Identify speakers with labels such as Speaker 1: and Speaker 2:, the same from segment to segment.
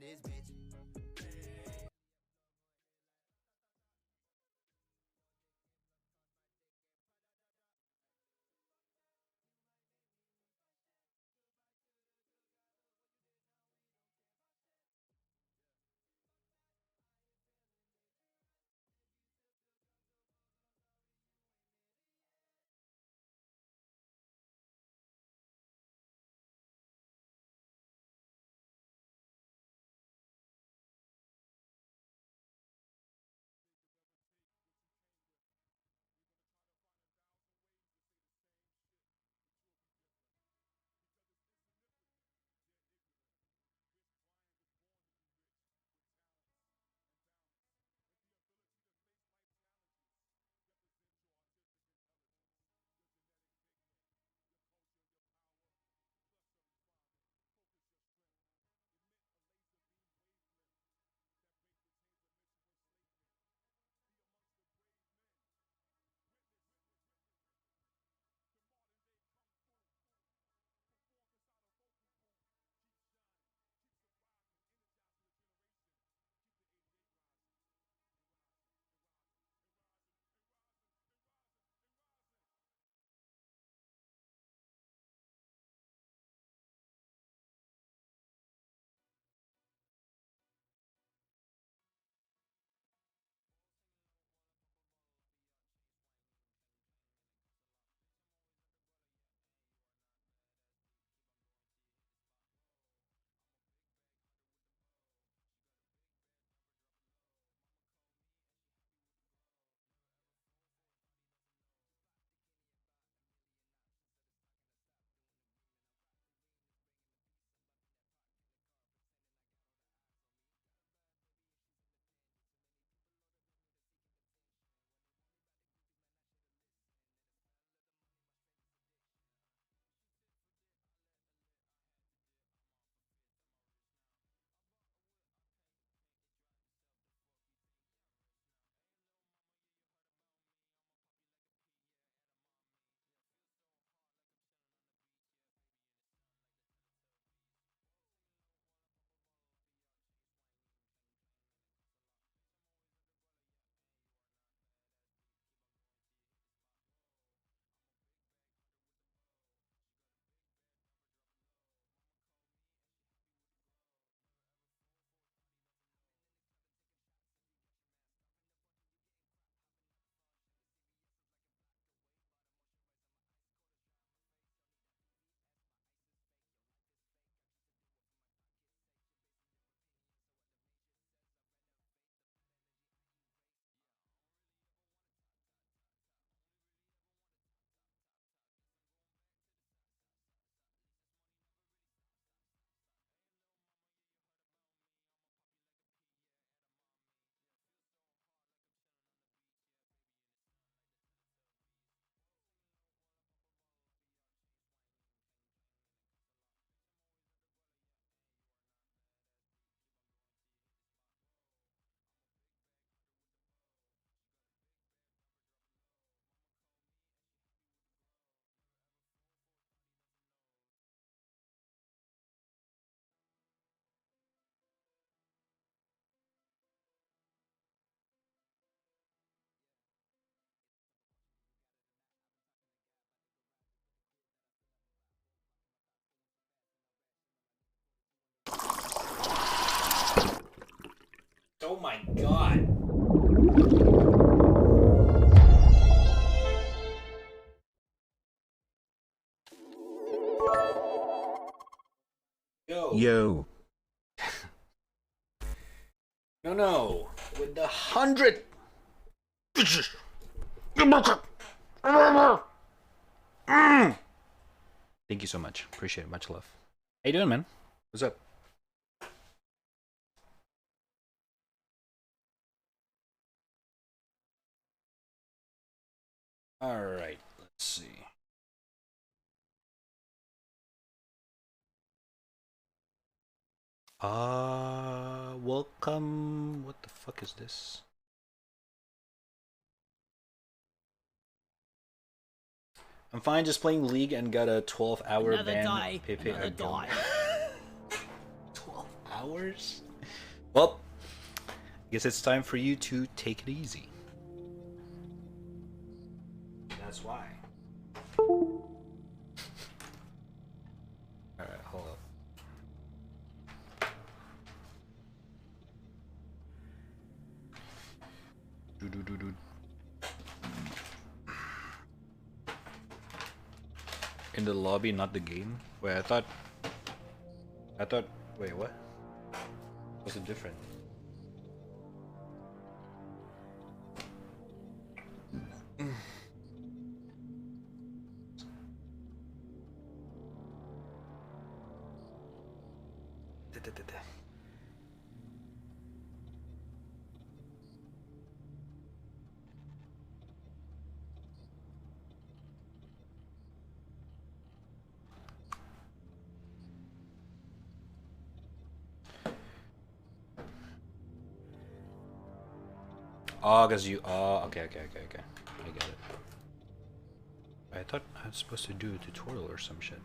Speaker 1: this bitch.
Speaker 2: Oh my god.
Speaker 3: Yo.
Speaker 2: No. With the 100. Thank you so much. Appreciate it. Much love. How you doing, man? What's up? All right. Let's see. Welcome. What the fuck is this? I'm fine just playing League and got a 12-hour ban.
Speaker 4: Another die.
Speaker 2: 12 hours? Well, guess it's time for you to take it easy. That's why. Alright, hold up. In the lobby, not the game? Wait, I thought... Wait, what? Was it different? Oh, cause you. Oh, okay. I get it. I thought I was supposed to do a tutorial or some shit.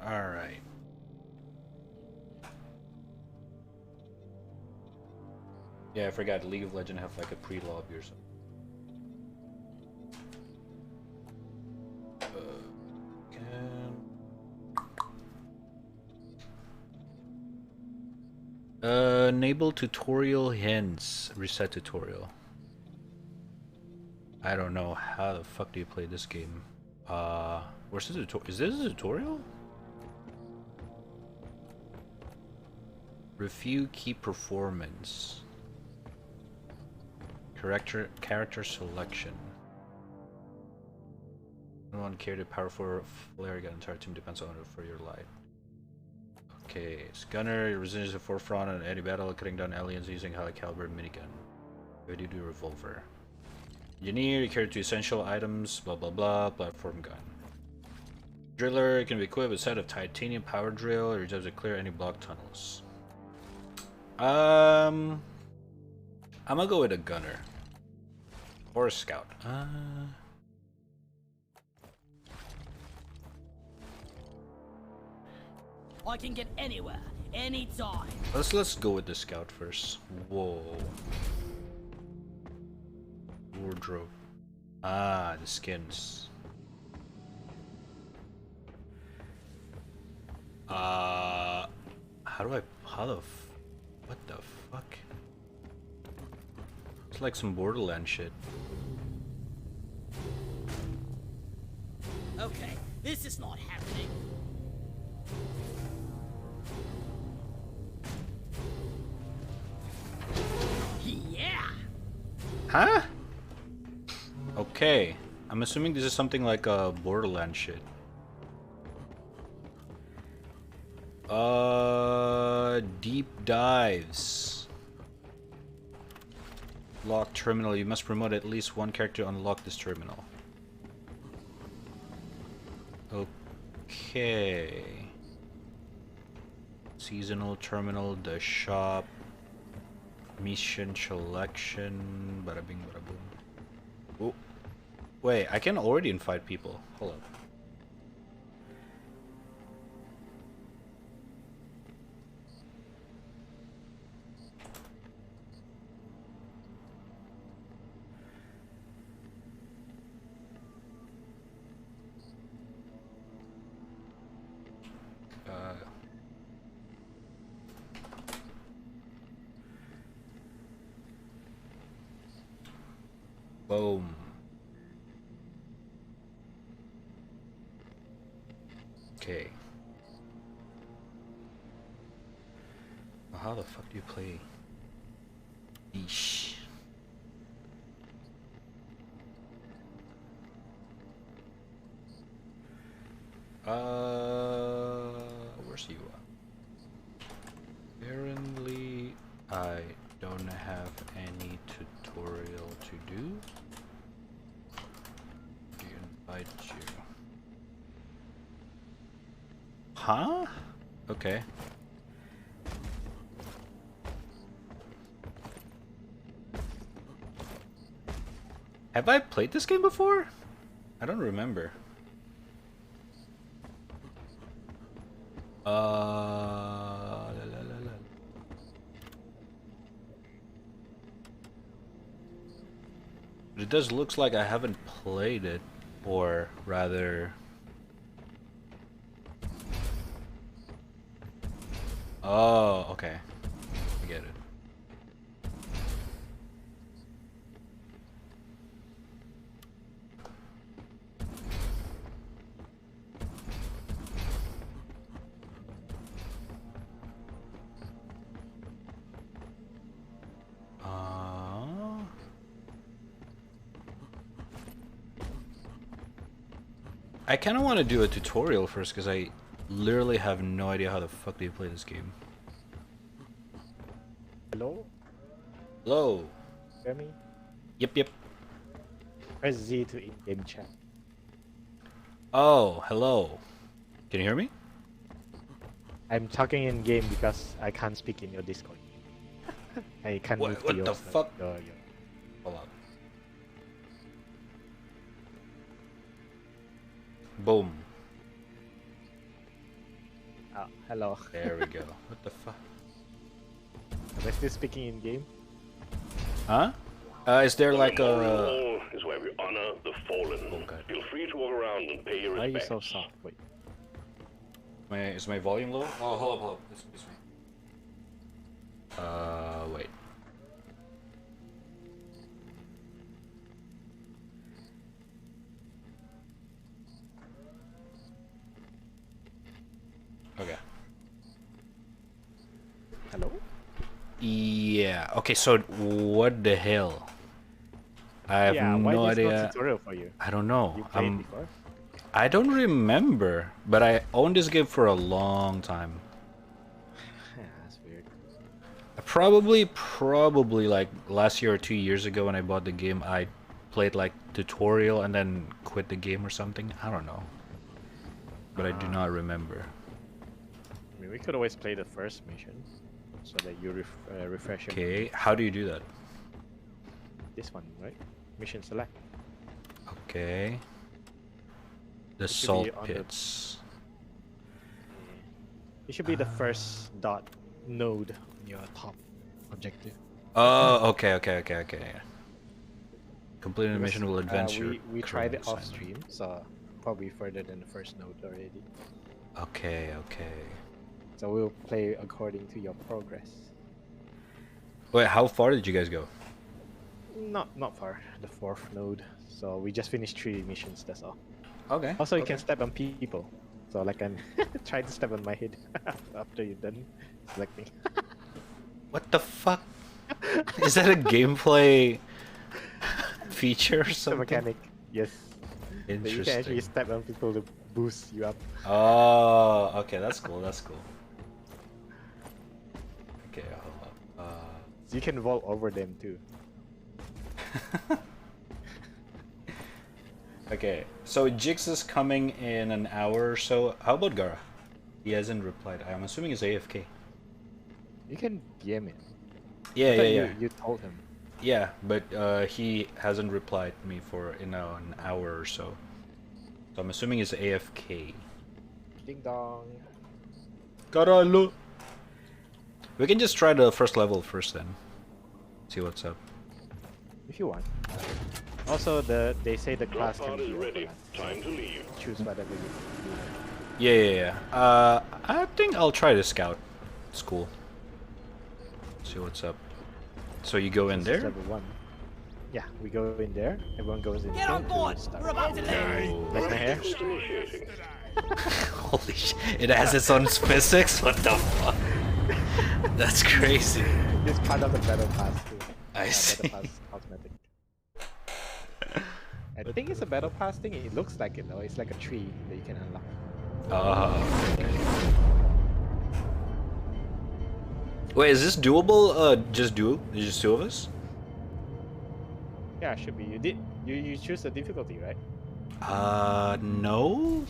Speaker 2: Alright. Yeah, I forgot. League of Legends have like a pre-lobby or something. Enable tutorial hints. Reset tutorial. I don't know how the fuck do you play this game. Where's the tutorial? Is this a tutorial? Review key performance. Character selection. One carried a powerful flare gun. Entire team depends on it for your light. Okay, it's gunner. Your resistance is the forefront in any battle, cutting down aliens using high caliber minigun. Ready to do revolver. Engineer, you carry 2 essential items. Blah blah blah. Platform gun. Driller, it can be equipped with a set of titanium power drill. It reserves to clear any blocked tunnels. I'm gonna go with a gunner or a scout.
Speaker 1: I can get anywhere, anytime.
Speaker 2: Let's go with the scout first. Whoa. Wardrobe. Ah, the skins. What the fuck? It's like some Borderlands shit.
Speaker 1: Okay, this is not happening. Yeah.
Speaker 2: Huh? Okay. I'm assuming this is something like a Borderlands shit. Deep dives. Lock terminal. You must promote at least one character to unlock this terminal. Okay. Seasonal terminal, the shop. Mission selection. Bada bing, bada boom. Oh. Wait, I can already invite people. Hold up. Boom. Okay. Well, how the fuck do you play? Eesh. Where's you at? Apparently, I don't have any tutorial to do. Invite you. Huh? Okay. Have I played this game before? I don't remember. It does looks like I haven't played it, or rather... Oh, okay. I get it. I kind of want to do a tutorial first because I literally have no idea how the fuck do you play this game.
Speaker 3: Hello?
Speaker 2: Hello.
Speaker 3: Hear me?
Speaker 2: Yep.
Speaker 3: Press Z to in-game chat.
Speaker 2: Oh, hello. Can you hear me?
Speaker 3: I'm talking in game because I can't speak in your Discord. I can't
Speaker 2: What-
Speaker 3: move to
Speaker 2: what
Speaker 3: yours.
Speaker 2: the
Speaker 3: like,
Speaker 2: fuck?
Speaker 3: your-
Speaker 2: Hold on. Boom.
Speaker 3: Oh, hello.
Speaker 2: There we go. What the fuck?
Speaker 3: Am I still speaking in game?
Speaker 2: Huh? Is there like a...
Speaker 4: Memorial Hall is where we honor the fallen.
Speaker 2: Oh, God.
Speaker 4: Feel free to walk around and pay your
Speaker 3: Why are you
Speaker 4: respects.
Speaker 3: so soft? Wait.
Speaker 2: Is my volume low? Oh, hold up. Excuse me. Wait. Okay.
Speaker 3: Hello?
Speaker 2: Yeah. Okay, so what the hell? I have
Speaker 3: Yeah, why
Speaker 2: no
Speaker 3: there's no
Speaker 2: idea.
Speaker 3: tutorial for you?
Speaker 2: I don't know.
Speaker 3: You played before?
Speaker 2: I don't remember, but I owned this game for a long time.
Speaker 3: Yeah, that's weird.
Speaker 2: Probably like last year or 2 years ago when I bought the game, I played like tutorial and then quit the game or something. I don't know, but I do not remember.
Speaker 3: I mean, we could always play the first mission so that you refresh your
Speaker 2: Okay, how do you do that?
Speaker 3: this one, right? Mission select.
Speaker 2: Okay. The
Speaker 3: should
Speaker 2: salt
Speaker 3: be on the-
Speaker 2: pits.
Speaker 3: It should be the first dot node on your top objective.
Speaker 2: Oh, okay. Completing the
Speaker 3: Because,
Speaker 2: mission will advance your
Speaker 3: we tried it
Speaker 2: current
Speaker 3: off
Speaker 2: assignment.
Speaker 3: stream, so probably further than the first node already.
Speaker 2: Okay.
Speaker 3: So we'll play according to your progress.
Speaker 2: Wait, how far did you guys go?
Speaker 3: Not far, the fourth node. So we just finished 3 missions, that's all.
Speaker 2: Okay.
Speaker 3: Also, you can step on people. So like I'm trying to step on my head after you're done selecting.
Speaker 2: What the fuck? Is that a gameplay feature or
Speaker 3: The
Speaker 2: something?
Speaker 3: mechanic, yes. So you can actually
Speaker 2: Interesting.
Speaker 3: step on people to boost you up.
Speaker 2: Oh, okay, that's cool. Okay, hold up.
Speaker 3: So you can vault over them too.
Speaker 2: Okay, so Jix is coming in an hour or so. How about Gara? He hasn't replied. I'm assuming he's AFK.
Speaker 3: You can DM it.
Speaker 2: Yeah.
Speaker 3: You told him.
Speaker 2: Yeah, but he hasn't replied me for an hour or so. So I'm assuming he's AFK.
Speaker 3: Ding dong.
Speaker 2: Caralho. We can just try the first level first then. See what's up.
Speaker 3: If you want. Also, they say the
Speaker 4: Your
Speaker 3: class can
Speaker 4: pod
Speaker 3: be
Speaker 4: is ready.
Speaker 3: overlapped.
Speaker 4: Time to leave.
Speaker 3: Choose whatever you want.
Speaker 2: Yeah. I think I'll try the scout. It's cool. See what's up. So you go in
Speaker 3: This is
Speaker 2: there?
Speaker 3: level 1. Yeah, we go in there. Everyone goes in.
Speaker 1: Get on
Speaker 3: to
Speaker 1: board!
Speaker 3: start.
Speaker 1: We're about to land!
Speaker 3: Like my hair?
Speaker 4: Just initiating.
Speaker 2: Holy shit. It has its own physics? What the fuck? That's crazy.
Speaker 3: It's part of the battle pass too.
Speaker 2: I see.
Speaker 3: Battle pass cosmetic. I think it's a battle pass thing. It looks like it though. It's like a tree that you can unlock.
Speaker 2: Okay. Wait, is this doable? Just two of us?
Speaker 3: Yeah, it should be. You choose the difficulty, right?
Speaker 2: No?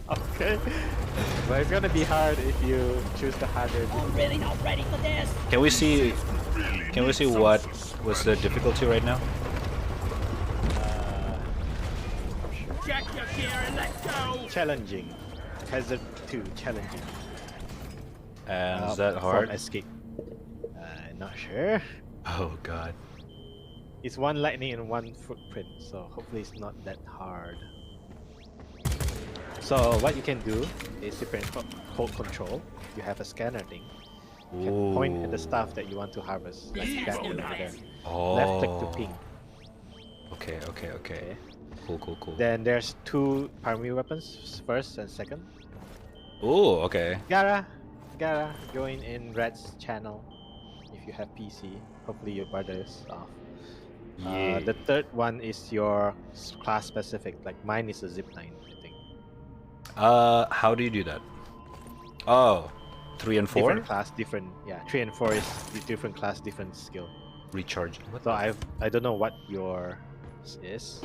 Speaker 3: Okay. But it's gonna be hard if you choose the harder.
Speaker 1: I'm really not ready for this!
Speaker 2: Can we see what was the difficulty right now?
Speaker 1: Check your gear and let's go!
Speaker 3: Challenging. Hazard 2, challenging.
Speaker 2: And is that
Speaker 3: Perform
Speaker 2: hard?
Speaker 3: Escape. Not sure.
Speaker 2: Oh god.
Speaker 3: It's one lightning and one footprint, so hopefully it's not that hard. So what you can do is you can hold control. You have a scanner thing. You can point at the stuff that you want to harvest, like that thing over there. Left click to ping.
Speaker 2: Okay.
Speaker 3: Okay.
Speaker 2: Cool.
Speaker 3: Then there's two primary weapons, first and second.
Speaker 2: Oh, okay.
Speaker 3: Gara, join in Red's channel if you have PC. Hopefully your brother is off.
Speaker 2: Yeah.
Speaker 3: The third one is your class specific. Like mine is a zipline, I think.
Speaker 2: How do you do that? Oh, 3 and 4?
Speaker 3: Different class, different. Yeah, 3 and 4 is different class, different skill.
Speaker 2: Recharge. What
Speaker 3: So I don't know what yours is.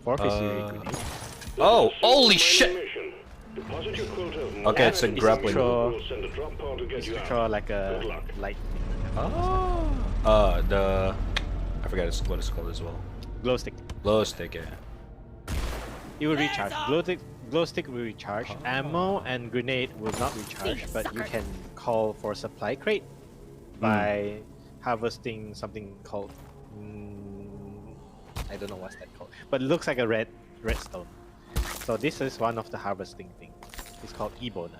Speaker 3: Fourth is your grenade.
Speaker 2: Oh, holy
Speaker 4: Minor
Speaker 2: shit!
Speaker 4: mission. Deposit your quota of
Speaker 2: Okay, it's a
Speaker 4: mining.
Speaker 2: grappling.
Speaker 4: We'll send a drop pod to get
Speaker 3: It's
Speaker 4: you
Speaker 3: to
Speaker 4: out.
Speaker 3: throw like a
Speaker 4: Good luck.
Speaker 3: lightning.
Speaker 2: Oh. I forgot what it's called as well.
Speaker 3: Glow stick.
Speaker 2: Glow stick, yeah.
Speaker 3: It will recharge. Glow stick will recharge. Ammo and grenade will not recharge, but you can call for supply crate by harvesting something called I don't know what's that called, but it looks like a redstone. So this is one of the harvesting thing. It's called Ebona.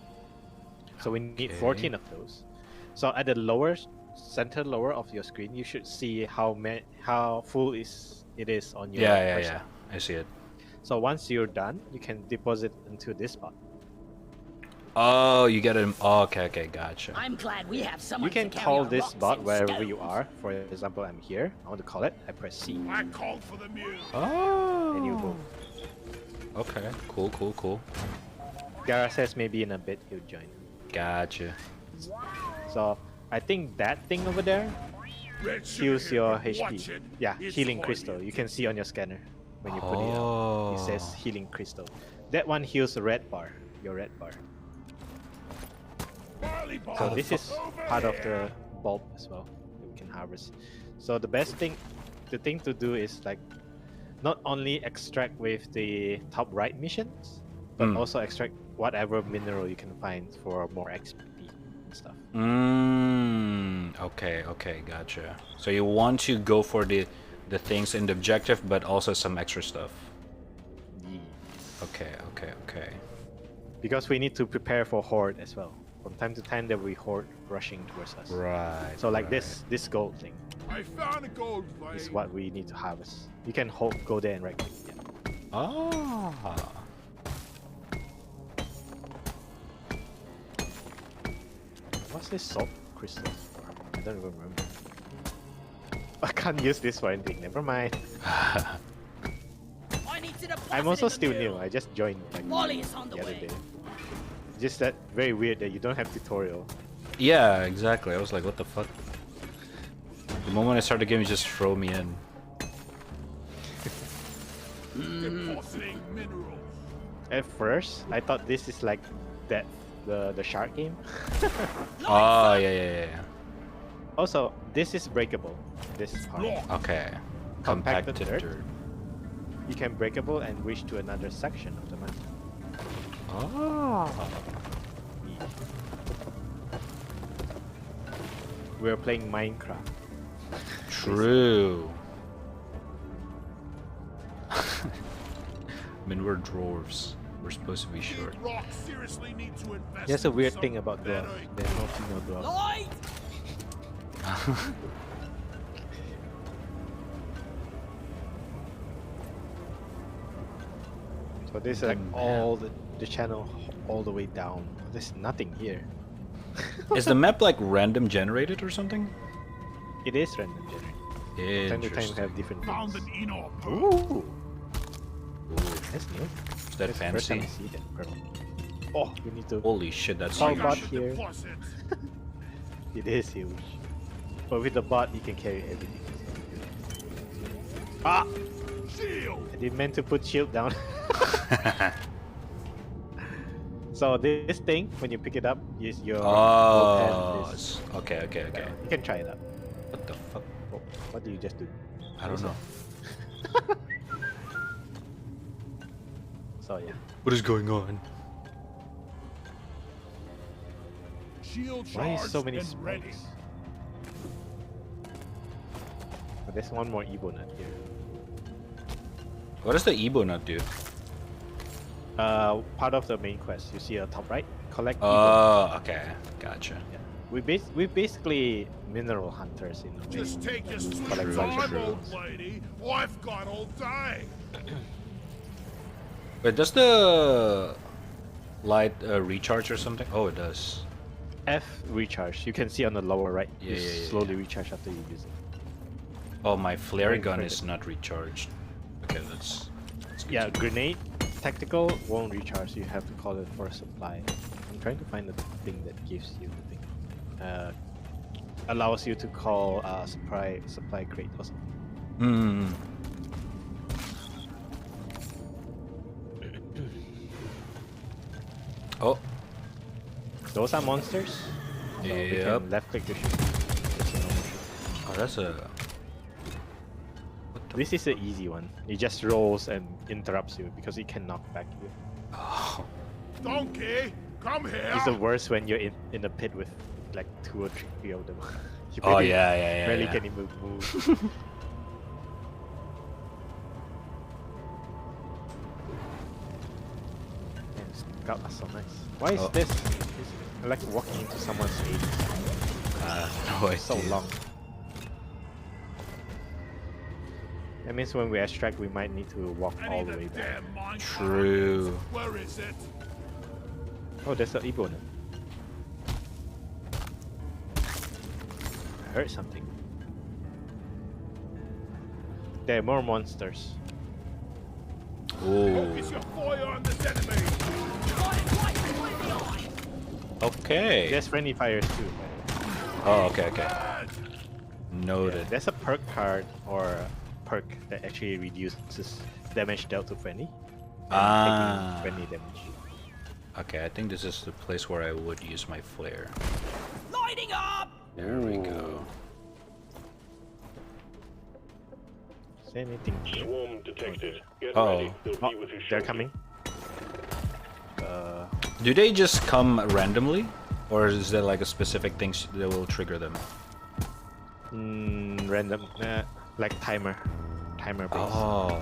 Speaker 3: So we need 14 of those. So at the center lower of your screen, you should see how full it is on your person.
Speaker 2: Yeah. I see it.
Speaker 3: So once you're done, you can deposit into this spot.
Speaker 2: Oh, you get him. Oh, okay, gotcha.
Speaker 1: I'm glad we have someone
Speaker 3: You can
Speaker 1: to carry
Speaker 3: call
Speaker 1: our
Speaker 3: this
Speaker 1: rocks
Speaker 3: spot
Speaker 1: and
Speaker 3: wherever
Speaker 1: stones.
Speaker 3: you are. For example, I'm here. I want to call it. I press C,
Speaker 1: I called for the mule.
Speaker 2: Oh.
Speaker 3: and you move.
Speaker 2: Okay, cool.
Speaker 3: Gara says maybe in a bit he'll join.
Speaker 2: Gotcha.
Speaker 3: So I think that thing over there
Speaker 1: Red
Speaker 3: heals your
Speaker 1: Watch
Speaker 3: HP.
Speaker 1: it.
Speaker 3: Yeah,
Speaker 1: It's
Speaker 3: healing
Speaker 1: for
Speaker 3: crystal.
Speaker 1: you.
Speaker 3: You can see on your scanner when you put it up. It says healing crystal. That one heals the red bar. Your red bar.
Speaker 1: Volleyball.
Speaker 3: So this is
Speaker 1: Over
Speaker 3: part of
Speaker 1: here.
Speaker 3: the bulb as well that we can harvest. So the thing to do is like not only extract with the top right missions, but also extract whatever mineral you can find for more XP and stuff.
Speaker 2: Okay, gotcha. So you want to go for the things in the objective, but also some extra stuff. Okay.
Speaker 3: Because we need to prepare for horde as well. From time to time, there will be horde rushing towards us.
Speaker 2: Right.
Speaker 3: So like this gold thing
Speaker 1: I found a gold
Speaker 3: is
Speaker 1: vein.
Speaker 3: what we need to harvest. You can go there and right click. Yeah.
Speaker 2: Ah.
Speaker 3: What's this salt crystals for? I don't even remember. I can't use this for anything. Never mind.
Speaker 1: I need to deposit
Speaker 3: I'm also
Speaker 1: in the
Speaker 3: still
Speaker 1: mule.
Speaker 3: new. I just joined like
Speaker 1: Wally is on the
Speaker 3: the other
Speaker 1: way.
Speaker 3: day. Just that very weird that you don't have tutorial.
Speaker 2: Yeah, exactly. I was like, what the fuck? The moment I start the game, you just throw me in.
Speaker 1: Depositing minerals.
Speaker 3: At first, I thought this is like that the shark game.
Speaker 2: Oh, yeah.
Speaker 3: Also, this is breakable. This part.
Speaker 2: Okay.
Speaker 3: Compacted
Speaker 2: Compacted
Speaker 3: dirt. You can breakable and reach to another section of the map.
Speaker 2: Oh.
Speaker 3: We're playing Minecraft.
Speaker 2: True. I mean, we're dwarves. We're supposed to be short.
Speaker 1: Rock seriously need to invest.
Speaker 3: There's a
Speaker 1: in
Speaker 3: weird
Speaker 1: some
Speaker 3: thing about
Speaker 1: better
Speaker 3: dwarves. There's no female dwarves.
Speaker 1: Lloyd!
Speaker 3: So this is like all the channel all the way down. There's nothing here.
Speaker 2: Is the map like random generated or something?
Speaker 3: It is random generated. Time to time
Speaker 2: Interesting.
Speaker 3: have different
Speaker 1: Found
Speaker 3: things.
Speaker 1: an Eno.
Speaker 3: Ooh, that's new.
Speaker 2: Is that
Speaker 3: That's the first time I
Speaker 2: fancy?
Speaker 3: see that pearl. Oh, we need to.
Speaker 2: Holy shit, that's
Speaker 3: Oh,
Speaker 2: huge.
Speaker 3: bot here.
Speaker 1: Deposit.
Speaker 3: It is huge. But with the bot, you can carry everything. Ah!
Speaker 1: Shield.
Speaker 3: I didn't meant to put shield down. So this thing, when you pick it up, is your
Speaker 2: Oh,
Speaker 3: hand is
Speaker 2: okay.
Speaker 3: You can try it out.
Speaker 2: What the fuck?
Speaker 3: Oh, what do you just do?
Speaker 2: I don't know.
Speaker 3: So yeah.
Speaker 2: What is going on?
Speaker 1: Shield
Speaker 3: Why is so
Speaker 1: charged
Speaker 3: many
Speaker 1: and ready.
Speaker 3: smokes? But there's one more Evo nut here.
Speaker 2: What does the Ebo nut do?
Speaker 3: Part of the main quest. You see at top right? Collect Evo.
Speaker 2: Oh, okay. Gotcha.
Speaker 3: Yeah. We basically mineral hunters in a way.
Speaker 1: Just take your sweet
Speaker 3: Collect bunch of
Speaker 1: time, old
Speaker 3: runes.
Speaker 1: lady. I've got all day.
Speaker 2: Wait, does the light recharge or something? Oh, it does.
Speaker 3: F recharge. You can see on the lower right.
Speaker 2: Yeah,
Speaker 3: you
Speaker 2: yeah,
Speaker 3: slowly recharge after you use it.
Speaker 2: Oh, my flare
Speaker 3: Very
Speaker 2: gun
Speaker 3: credit.
Speaker 2: is not recharged. Okay, that's good
Speaker 3: Yeah,
Speaker 2: to know.
Speaker 3: grenade tactical won't recharge. You have to call it for supply. I'm trying to find the thing that gives you the thing. Allows you to call supply crate or something.
Speaker 2: Hmm. Oh,
Speaker 3: Those are monsters. So we
Speaker 2: Yep.
Speaker 3: can left click to shoot. Just a normal shoot.
Speaker 2: oh, that's a. What the?
Speaker 3: This is the easy one. It just rolls and interrupts you because it can knock back you.
Speaker 2: Oh,
Speaker 1: Donkey, come here.
Speaker 3: It's the worst when you're in a pit with like 2 or 3 of them. You
Speaker 2: oh
Speaker 3: barely-
Speaker 2: yeah, yeah, yeah.
Speaker 3: barely
Speaker 2: yeah.
Speaker 3: can even move. Man, scout are so nice. Why is
Speaker 2: Oh.
Speaker 3: this? I like walking into someone's face.
Speaker 2: No idea.
Speaker 3: So long. That means when we extract, we might need to walk
Speaker 1: I
Speaker 3: all
Speaker 1: need
Speaker 3: the way
Speaker 1: a
Speaker 3: back.
Speaker 1: damn mine.
Speaker 2: True.
Speaker 1: Where is it?
Speaker 3: Oh, there's an Ebo now. I heard something. There are more monsters.
Speaker 2: Oh,
Speaker 1: Focus your fire on this enemy.
Speaker 2: okay.
Speaker 3: There's friendly fires too.
Speaker 2: Oh, okay, okay. Noted.
Speaker 3: There's a perk card or a perk that actually reduces damage dealt to friendly. and
Speaker 2: Ah.
Speaker 3: taking friendly damage.
Speaker 2: Okay, I think this is the place where I would use my flare.
Speaker 1: Lighting up.
Speaker 2: There we go.
Speaker 3: Is there anything here?
Speaker 4: Swarm detected. Get
Speaker 2: Uh-oh.
Speaker 4: ready. They'll
Speaker 3: Oh,
Speaker 4: be with you
Speaker 3: they're
Speaker 4: shortly.
Speaker 3: coming.
Speaker 2: Do they just come randomly? Or is there like a specific thing that will trigger them?
Speaker 3: Random, like timer based.
Speaker 2: Oh.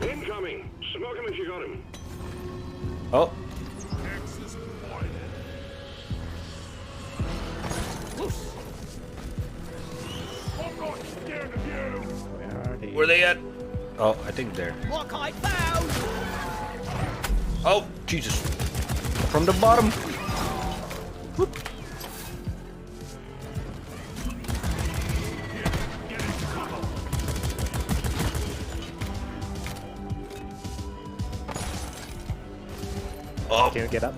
Speaker 4: Incoming. Smoke him if you got him.
Speaker 2: Oh.
Speaker 1: Axis pointed. Loose. I'm not scared of you.
Speaker 3: Where are they?
Speaker 2: Where they at? Oh, I think they're.
Speaker 1: Look, I found.
Speaker 2: Oh, Jesus. From the bottom.
Speaker 1: Get into cover.
Speaker 2: Oh.
Speaker 3: Can you get up?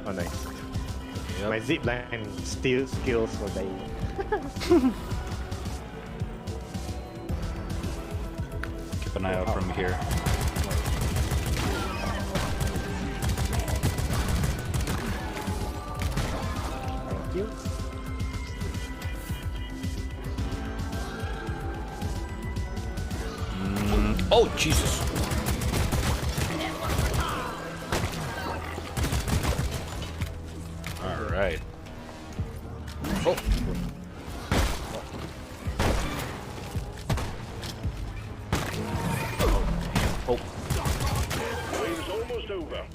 Speaker 3: Oh, nice. My
Speaker 2: Yep.
Speaker 3: zip line still skills were they.
Speaker 2: Keep an eye out from here.
Speaker 3: Thank you.
Speaker 2: Oh, Jesus. All right. Oh. Oh.
Speaker 4: Wave's almost over.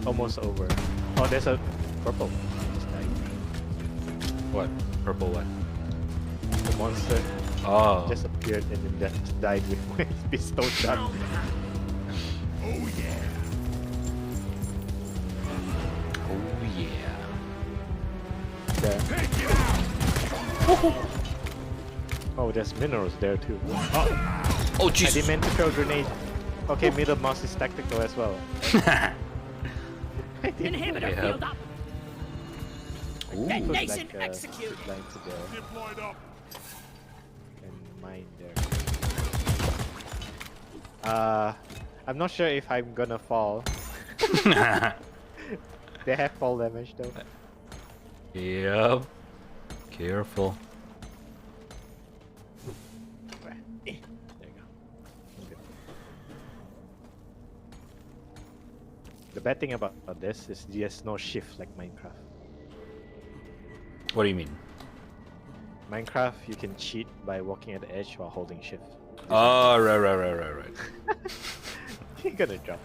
Speaker 3: Almost over. Oh, there's a purple. Just died.
Speaker 2: What? Purple what?
Speaker 3: The monster
Speaker 2: Oh.
Speaker 3: just appeared and then just died with my pistol shot.
Speaker 1: Oh yeah.
Speaker 2: Oh, yeah.
Speaker 3: There.
Speaker 1: Take it out.
Speaker 3: Oh, there's minerals there too. Oh,
Speaker 2: Oh,
Speaker 3: I
Speaker 2: Jesus.
Speaker 3: didn't mean to throw a grenade. Okay, middle mouse is tactical as well.
Speaker 5: Inhibitor
Speaker 2: Yeah.
Speaker 5: field up.
Speaker 2: Ooh.
Speaker 5: Detonation
Speaker 3: Like,
Speaker 5: execute.
Speaker 3: zip line to there
Speaker 1: Deployed up.
Speaker 3: and mine there. I'm not sure if I'm gonna fall. They have fall damage though.
Speaker 2: Yep. Careful.
Speaker 3: There you go. Okay. The bad thing about this is there's no shift like Minecraft.
Speaker 2: What do you mean?
Speaker 3: Minecraft, you can cheat by walking at the edge while holding shift.
Speaker 2: Oh, right.
Speaker 3: You're gonna drop.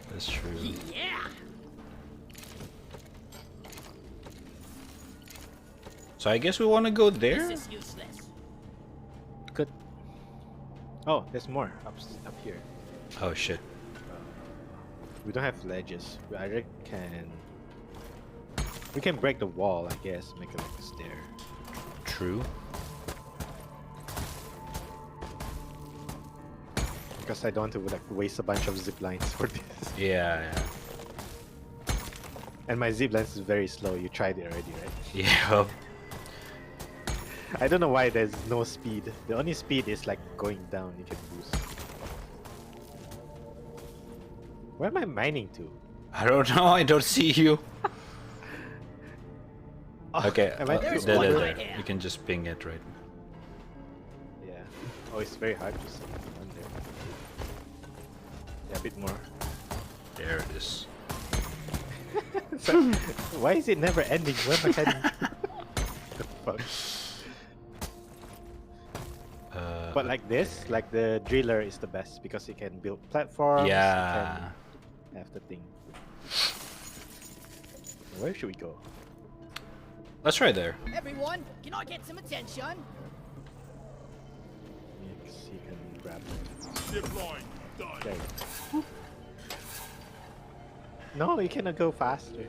Speaker 2: That's true.
Speaker 1: Yeah.
Speaker 2: So I guess we want to go
Speaker 1: This
Speaker 2: there?
Speaker 1: is useless.
Speaker 3: Good. Oh, there's more up here.
Speaker 2: Oh shit.
Speaker 3: We don't have ledges. We either we can break the wall, I guess, make it like a stair.
Speaker 2: True.
Speaker 3: Because I don't want to like waste a bunch of zip lines for this.
Speaker 2: Yeah.
Speaker 3: And my zip lines is very slow. You tried it already, right?
Speaker 2: Yeah.
Speaker 3: I don't know why there's no speed. The only speed is like going down. You can boost. Where am I mining to?
Speaker 2: I don't know. I don't see you.
Speaker 3: Oh,
Speaker 2: Okay.
Speaker 3: am I
Speaker 1: There's
Speaker 3: too
Speaker 1: one
Speaker 3: over?
Speaker 1: right here.
Speaker 2: You can just ping it, right?
Speaker 3: Yeah. Oh, it's very hard to see under. Yeah, a bit more.
Speaker 2: There it is.
Speaker 3: So, why is it never ending? Where am I heading? The fuck? But like this, like the driller is the best because you can build platforms.
Speaker 2: Yeah.
Speaker 3: You can have the thing. Where should we go?
Speaker 2: Let's try there.
Speaker 1: Everyone, can I get some attention?
Speaker 3: Yes, you can grab it.
Speaker 4: Zip line. Done.
Speaker 3: There. No, you cannot go faster.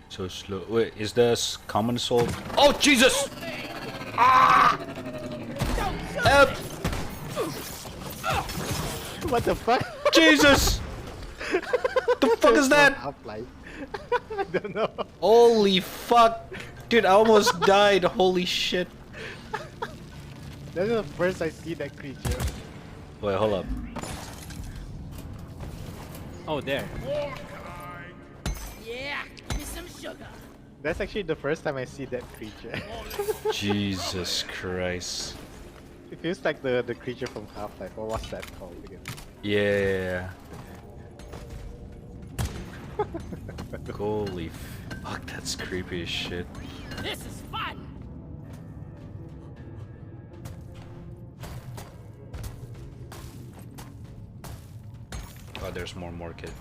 Speaker 2: So slow. Wait, is this common soul? Oh Jesus! Ah! Help!
Speaker 3: What the fuck?
Speaker 2: Jesus! The fuck is that?
Speaker 3: Half-Life. I don't know.
Speaker 2: Holy fuck! Dude, I almost died. Holy shit.
Speaker 3: That's the first I see that creature.
Speaker 2: Wait, hold up.
Speaker 3: Oh, there.
Speaker 1: Yeah, give me some sugar.
Speaker 3: That's actually the first time I see that creature.
Speaker 2: Jesus Christ.
Speaker 3: It feels like the creature from Half-Life. What was that called again?
Speaker 2: Yeah. Holy fuck, that's creepy as shit.
Speaker 1: This is fun.
Speaker 2: Oh, there's more kid.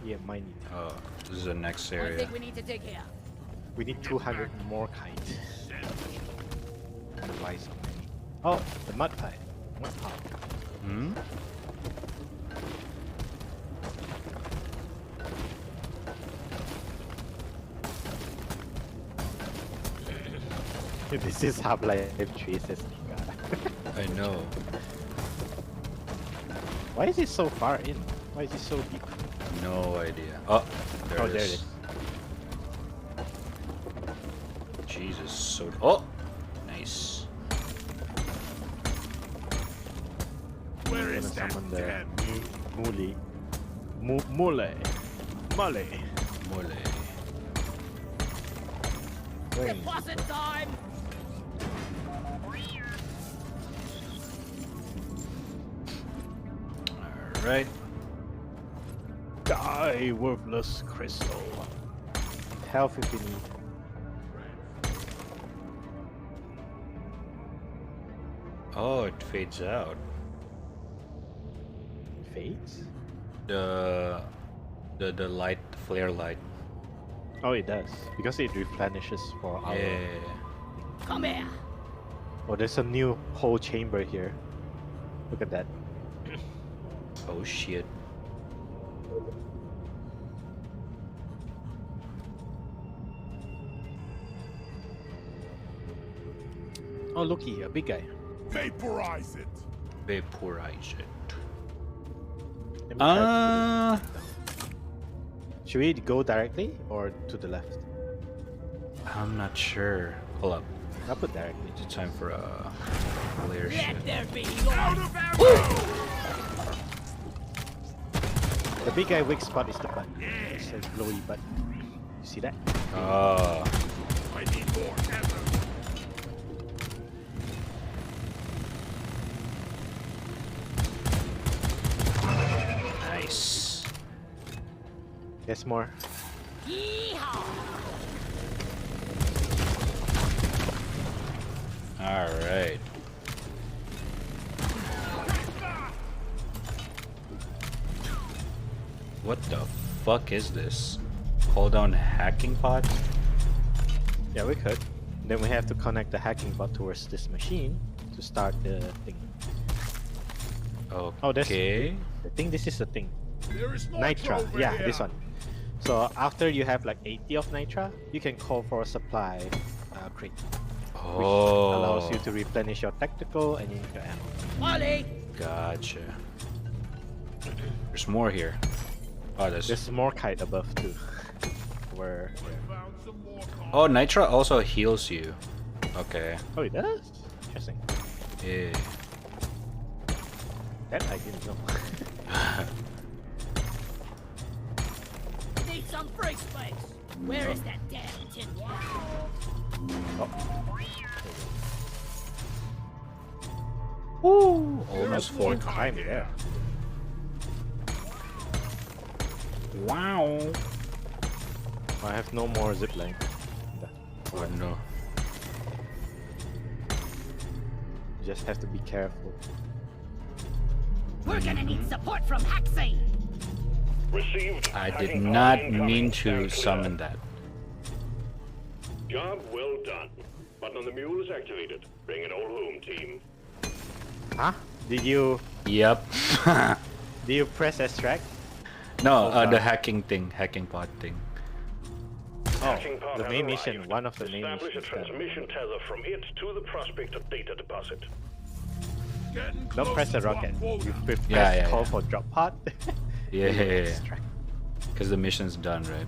Speaker 3: Yeah, mine.
Speaker 2: Oh, this is the next
Speaker 1: I
Speaker 2: area.
Speaker 1: think we need to dig here.
Speaker 3: We need 200 more kites. Why so many? Oh, the mud pie. Mud pie.
Speaker 2: Hmm?
Speaker 3: This is Half-Life 3, says
Speaker 2: I know.
Speaker 3: Why is it so far in? Why is it so deep?
Speaker 2: No idea. Oh, there
Speaker 3: Oh,
Speaker 2: it
Speaker 3: there it
Speaker 2: is.
Speaker 3: is.
Speaker 2: Jesus, so. Oh! Nice.
Speaker 4: Where
Speaker 3: I'm
Speaker 4: is
Speaker 3: gonna
Speaker 4: that
Speaker 3: summon the
Speaker 4: damn
Speaker 3: Mule. Mule.
Speaker 2: Mole.
Speaker 3: Where is
Speaker 1: Deposit time.
Speaker 2: Alright.
Speaker 3: Die, worthless crystal. Health if you need.
Speaker 2: Oh, it fades out.
Speaker 3: Fades?
Speaker 2: The light, the flare light.
Speaker 3: Oh, it does. Because it replenishes for our...
Speaker 2: Yeah.
Speaker 1: Come here.
Speaker 3: Oh, there's a new whole chamber here. Look at that.
Speaker 2: Oh shit.
Speaker 3: Oh, looky, a big guy.
Speaker 4: Vaporize it.
Speaker 2: Vaporize it.
Speaker 3: Let me try to put it- Should we go directly or to the left?
Speaker 2: I'm not sure. Hold up.
Speaker 3: I'll put directly.
Speaker 2: It's time for a flare shit.
Speaker 1: Let there be
Speaker 4: Out
Speaker 1: light.
Speaker 4: of ammo.
Speaker 3: The big guy weak spot is the butt. It says glowy butt. You see that?
Speaker 2: Oh.
Speaker 4: I need more ammo.
Speaker 3: There's more.
Speaker 1: Yeehaw!
Speaker 2: Alright. What the fuck is this? Hold down hacking pod?
Speaker 3: Yeah, we could. Then we have to connect the hacking bot towards this machine to start the thing.
Speaker 2: Okay.
Speaker 3: Oh, that's. I think this is the thing.
Speaker 4: There is more
Speaker 3: Nitra.
Speaker 4: over
Speaker 3: Yeah,
Speaker 4: here.
Speaker 3: this one. So after you have like 80 of Nitra, you can call for a supply crate, which allows you to replenish your tactical and your ammo.
Speaker 1: Wally!
Speaker 2: Gotcha. There's more here. Oh,
Speaker 3: There's more kite above too. Where?
Speaker 4: Found some more
Speaker 2: Oh, Nitra also heals you. Okay.
Speaker 3: Oh, it does. Interesting.
Speaker 2: Yeah.
Speaker 3: That I didn't know.
Speaker 1: Need some free space. Where is that damn tin can?
Speaker 3: Woo!
Speaker 2: Almost
Speaker 3: Full
Speaker 2: full.
Speaker 3: time there.
Speaker 2: Wow.
Speaker 3: I have no more zipline.
Speaker 2: Oh no.
Speaker 3: You just have to be careful.
Speaker 1: We're gonna need support from Haxie!
Speaker 5: Received.
Speaker 2: I did
Speaker 5: Hacking pod
Speaker 2: not
Speaker 5: incoming.
Speaker 2: mean
Speaker 5: Stand
Speaker 2: to
Speaker 5: clear.
Speaker 2: summon that.
Speaker 5: Job well done. Button on the mule is activated. Bring it all home, team.
Speaker 3: Huh? Did you
Speaker 2: Yep.
Speaker 3: press extract?
Speaker 2: No,
Speaker 3: Oh,
Speaker 2: the
Speaker 3: God.
Speaker 2: hacking thing, hacking pod thing.
Speaker 5: Hacking pod
Speaker 3: the
Speaker 5: has
Speaker 3: main
Speaker 5: arrived.
Speaker 3: mission, one of the main
Speaker 5: Establish a
Speaker 3: missions. done.
Speaker 5: transmission tether from it to the prospector data deposit.
Speaker 4: Getting
Speaker 3: Don't press the
Speaker 4: closer to our
Speaker 3: rocket.
Speaker 4: quota.
Speaker 3: You press
Speaker 2: Yeah,
Speaker 3: call
Speaker 2: yeah.
Speaker 3: for drop pod.
Speaker 2: Yeah, yeah, yeah.
Speaker 3: Extract.
Speaker 2: Because the mission's done, right?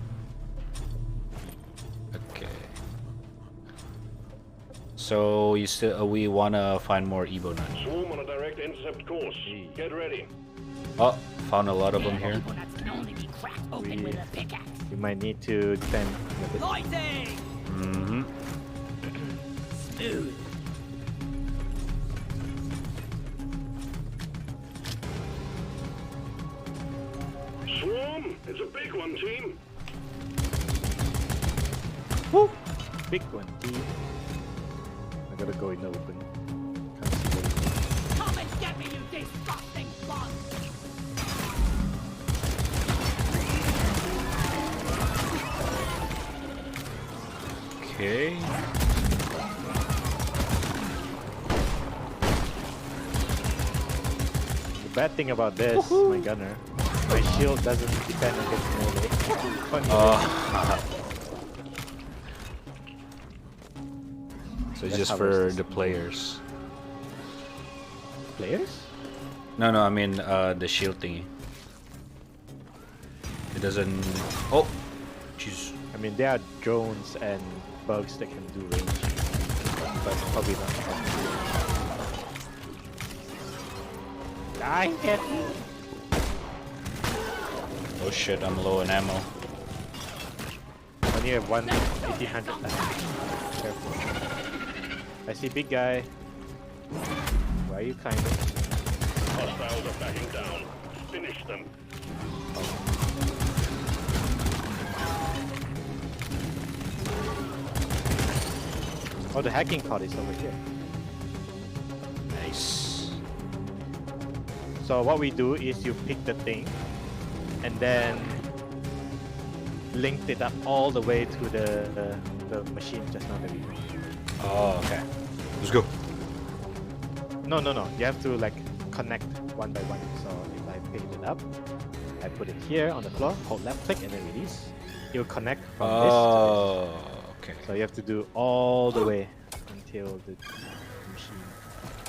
Speaker 2: Okay. So you still we wanna find more Ebo nuts.
Speaker 5: Swarm on a direct intercept course. Get ready.
Speaker 2: Oh, found a lot of them here.
Speaker 1: That can only be cracked open with a pickaxe.
Speaker 3: You might need to defend a bit.
Speaker 1: Lighting!
Speaker 2: Mm-hmm.
Speaker 1: Smooth.
Speaker 5: Swarm! It's a big one, team.
Speaker 3: Woo! Big one, dude. I gotta go in the open. Can't see where it is.
Speaker 1: Come and get me, you disgusting bug!
Speaker 2: Okay.
Speaker 3: The bad thing about this, my gunner, my shield doesn't defend against melee. Funny.
Speaker 2: So it's
Speaker 3: That's
Speaker 2: just
Speaker 3: how
Speaker 2: for
Speaker 3: there's
Speaker 2: the
Speaker 3: this-
Speaker 2: players.
Speaker 3: Players?
Speaker 2: No, I mean the shield thingy. It doesn't. Oh, jeez.
Speaker 3: I mean, there are drones and bugs that can do range, but probably not. Die, hit!
Speaker 2: Oh shit, I'm low on ammo.
Speaker 3: Only have 1800 left. Careful. I see big guy. Why are you climbing?
Speaker 5: Hostiles are backing down. Finish them.
Speaker 3: Oh, the hacking pod is over here.
Speaker 2: Nice.
Speaker 3: So what we do is you pick the thing, and then linked it up all the way to the machine just now that we made.
Speaker 2: Oh, okay. Let's go.
Speaker 3: No. You have to like connect one by one. So if I pick it up, I put it here on the floor, hold left click and then release. It'll connect from this to
Speaker 2: Oh, okay.
Speaker 3: this. So you have to do all the way until the machine.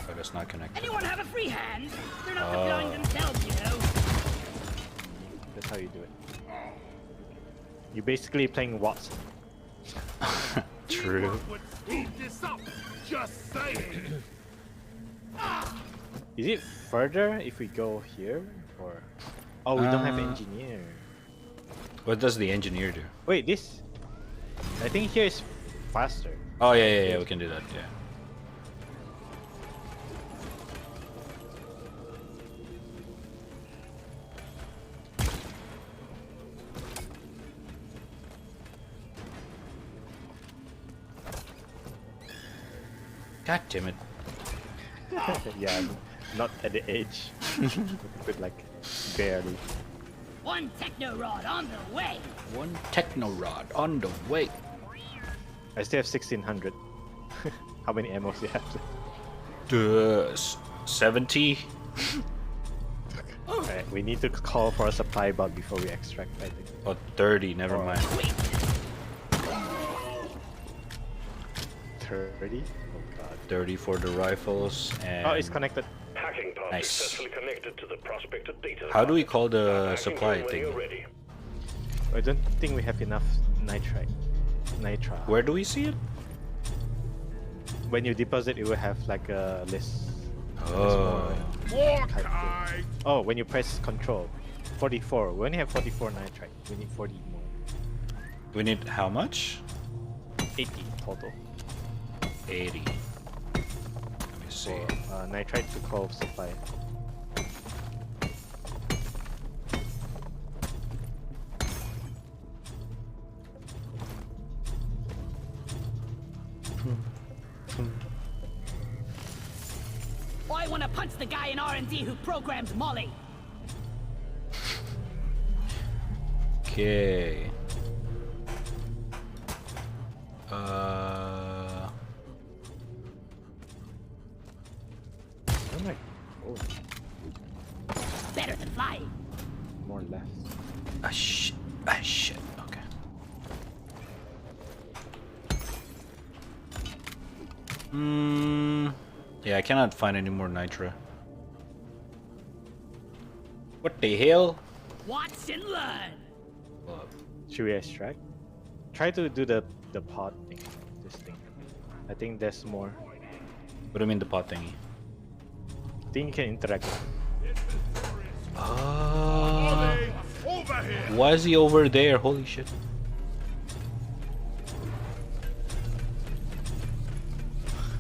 Speaker 2: Oh, that's not connected.
Speaker 1: Anyone have a free hand? They're not deploying themselves, you know.
Speaker 3: That's how you do it. You're basically playing Watson.
Speaker 2: True.
Speaker 4: Would speed this up. Just saying.
Speaker 3: Is it further if we go here or? Oh, we don't have
Speaker 2: Uh,
Speaker 3: engineer.
Speaker 2: What does the engineer do?
Speaker 3: Wait, this. I think here is faster.
Speaker 2: Oh yeah, we can do that. Yeah. God damn it.
Speaker 3: Yeah, not at the edge. But like barely.
Speaker 1: One techno rod on the way.
Speaker 2: One techno rod on the way.
Speaker 3: I still have 1600. How many ammos do you have?
Speaker 2: 70.
Speaker 3: Alright, we need to call for a supply bug before we extract, I think.
Speaker 2: Oh, 30. Never mind.
Speaker 3: 30? Oh god.
Speaker 2: 30 for the rifles and.
Speaker 3: Oh, it's connected.
Speaker 5: Hacking pod
Speaker 2: Nice.
Speaker 5: successfully connected to the prospector data.
Speaker 2: How do we call the
Speaker 5: Hacking
Speaker 2: supply
Speaker 5: drone when
Speaker 2: thing?
Speaker 5: you're ready.
Speaker 3: I don't think we have enough nitrite. Nitra.
Speaker 2: Where do we see it?
Speaker 3: When you deposit, it will have like a list.
Speaker 2: Oh.
Speaker 4: More
Speaker 3: Type
Speaker 4: kite.
Speaker 3: Oh, when you press control. 44. We only have 44 nitrite. We need 40 more.
Speaker 2: We need how much?
Speaker 3: 80 total.
Speaker 2: 80. Let me see.
Speaker 3: For nitrite to call supply.
Speaker 1: I want to punch the guy in R&D who programmed Molly.
Speaker 2: Okay.
Speaker 3: Oh my. Oh,
Speaker 1: Better than flying.
Speaker 3: more left.
Speaker 2: Shit. Shit. Okay. Yeah, I cannot find any more nitra. What the hell?
Speaker 1: Watch and learn.
Speaker 2: Hold up.
Speaker 3: Should we extract? Try to do the pod thing. This thing. I think there's more.
Speaker 2: What do you mean the pot thingy?
Speaker 3: I think you can interact with it.
Speaker 2: Ah.
Speaker 4: Over here.
Speaker 2: Why is he over there? Holy shit.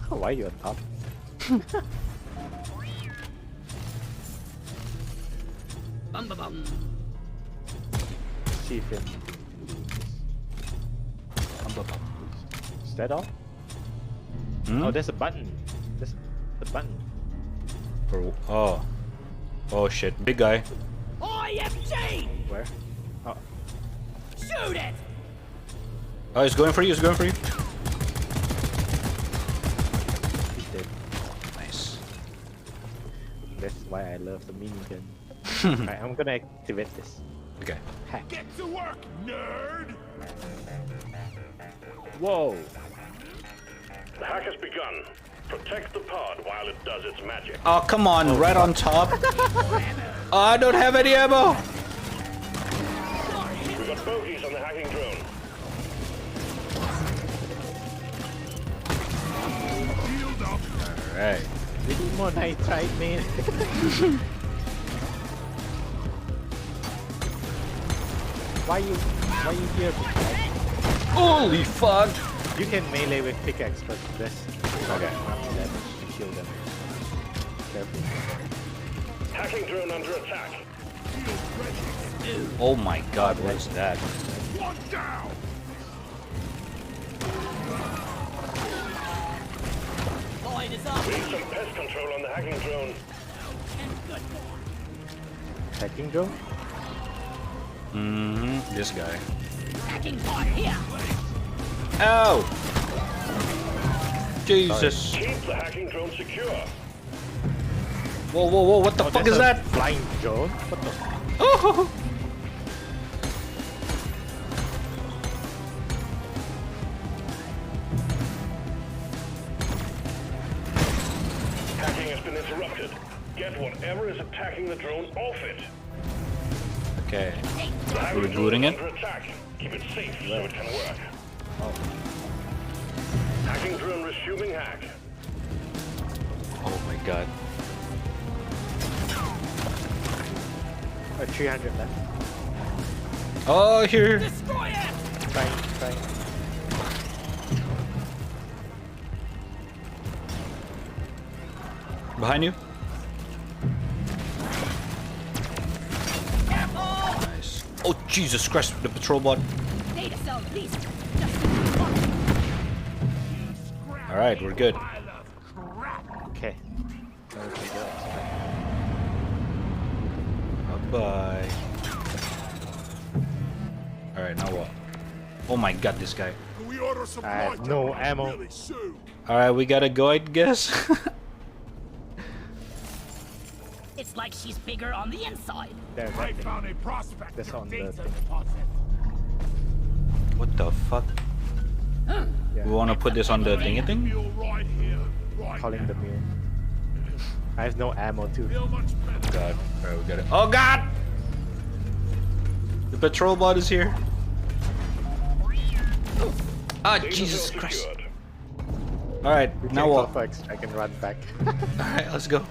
Speaker 3: Why are you on top?
Speaker 1: Bum bum bum.
Speaker 3: See if it. Is that all?
Speaker 2: Hmm?
Speaker 3: Oh, there's a button. There's the button.
Speaker 2: Oh. Oh shit. Big guy.
Speaker 1: IFG!
Speaker 3: Where? Oh,
Speaker 1: Shoot it!
Speaker 2: Oh, he's going for you. He's going for you.
Speaker 3: he's dead.
Speaker 2: Nice.
Speaker 3: That's why I love the minigun. Alright, I'm gonna activate this.
Speaker 2: Okay.
Speaker 3: Hack.
Speaker 4: Get to work, nerd.
Speaker 3: Whoa!
Speaker 5: The hack has begun. Protect the pod while it does its magic.
Speaker 2: Oh, come on. Right on top. Oh, I don't have any ammo.
Speaker 5: We got bogeys on the hacking drone.
Speaker 4: Shield up.
Speaker 2: Alright.
Speaker 3: We need more nitrite, man. Why you here?
Speaker 2: Holy fuck.
Speaker 3: You can melee with pickaxe, but that's
Speaker 2: Okay.
Speaker 3: enough damage to kill them. Careful.
Speaker 5: Hacking drone under attack.
Speaker 2: Oh my god, what is that?
Speaker 4: One down.
Speaker 1: Lloyd is up.
Speaker 5: We need some pest control on the hacking drone.
Speaker 1: And good.
Speaker 3: Hacking drone?
Speaker 2: Mm-hmm. This guy.
Speaker 1: Hacking pod here.
Speaker 2: Ow! Jesus.
Speaker 5: Keep the hacking drone secure.
Speaker 2: Whoa, whoa, whoa, what the fuck
Speaker 3: there's
Speaker 2: is
Speaker 3: a
Speaker 2: that?
Speaker 3: Flying drone? What the?
Speaker 2: Oh!
Speaker 5: Hacking has been interrupted. Get whatever is attacking the drone off it.
Speaker 2: Okay.
Speaker 5: The hacking
Speaker 2: Rebooting
Speaker 5: drone is
Speaker 2: it?
Speaker 5: under attack. Keep it safe so it can work. Hacking drone resuming hack.
Speaker 2: Oh my god.
Speaker 3: 300 left.
Speaker 2: Oh, here.
Speaker 1: Destroy it!
Speaker 3: Trying.
Speaker 2: Behind you.
Speaker 1: Careful!
Speaker 2: Nice. Oh, Jesus Christ, the patrol bot.
Speaker 1: Data cell released. Just
Speaker 2: Alright, we're good.
Speaker 4: I love
Speaker 3: Okay. Now we can go extract.
Speaker 2: Bye. Alright, now what? Oh my god, this guy.
Speaker 4: Can we order some
Speaker 3: I have
Speaker 4: light
Speaker 3: no
Speaker 4: up
Speaker 3: ammo.
Speaker 4: really soon?
Speaker 2: Alright, we gotta go, I guess.
Speaker 1: It's like she's bigger on the inside.
Speaker 3: There,
Speaker 4: I
Speaker 3: that thing.
Speaker 4: found a prospect
Speaker 3: That's on the
Speaker 4: data
Speaker 3: thing.
Speaker 4: deposit.
Speaker 2: What the fuck?
Speaker 3: Yeah.
Speaker 2: We wanna put this on the thingy thing?
Speaker 4: Feel right here, right
Speaker 3: Calling the
Speaker 4: now.
Speaker 3: mule. I have no ammo too.
Speaker 4: Feel much better.
Speaker 2: God. Alright, we got it. Oh god! The patrol bot is here. Ah,
Speaker 5: Data
Speaker 2: Jesus
Speaker 5: cell
Speaker 2: Christ.
Speaker 5: secured.
Speaker 2: Alright,
Speaker 3: We
Speaker 2: now
Speaker 3: can
Speaker 2: what?
Speaker 3: go for extract and run back.
Speaker 2: Alright, let's go.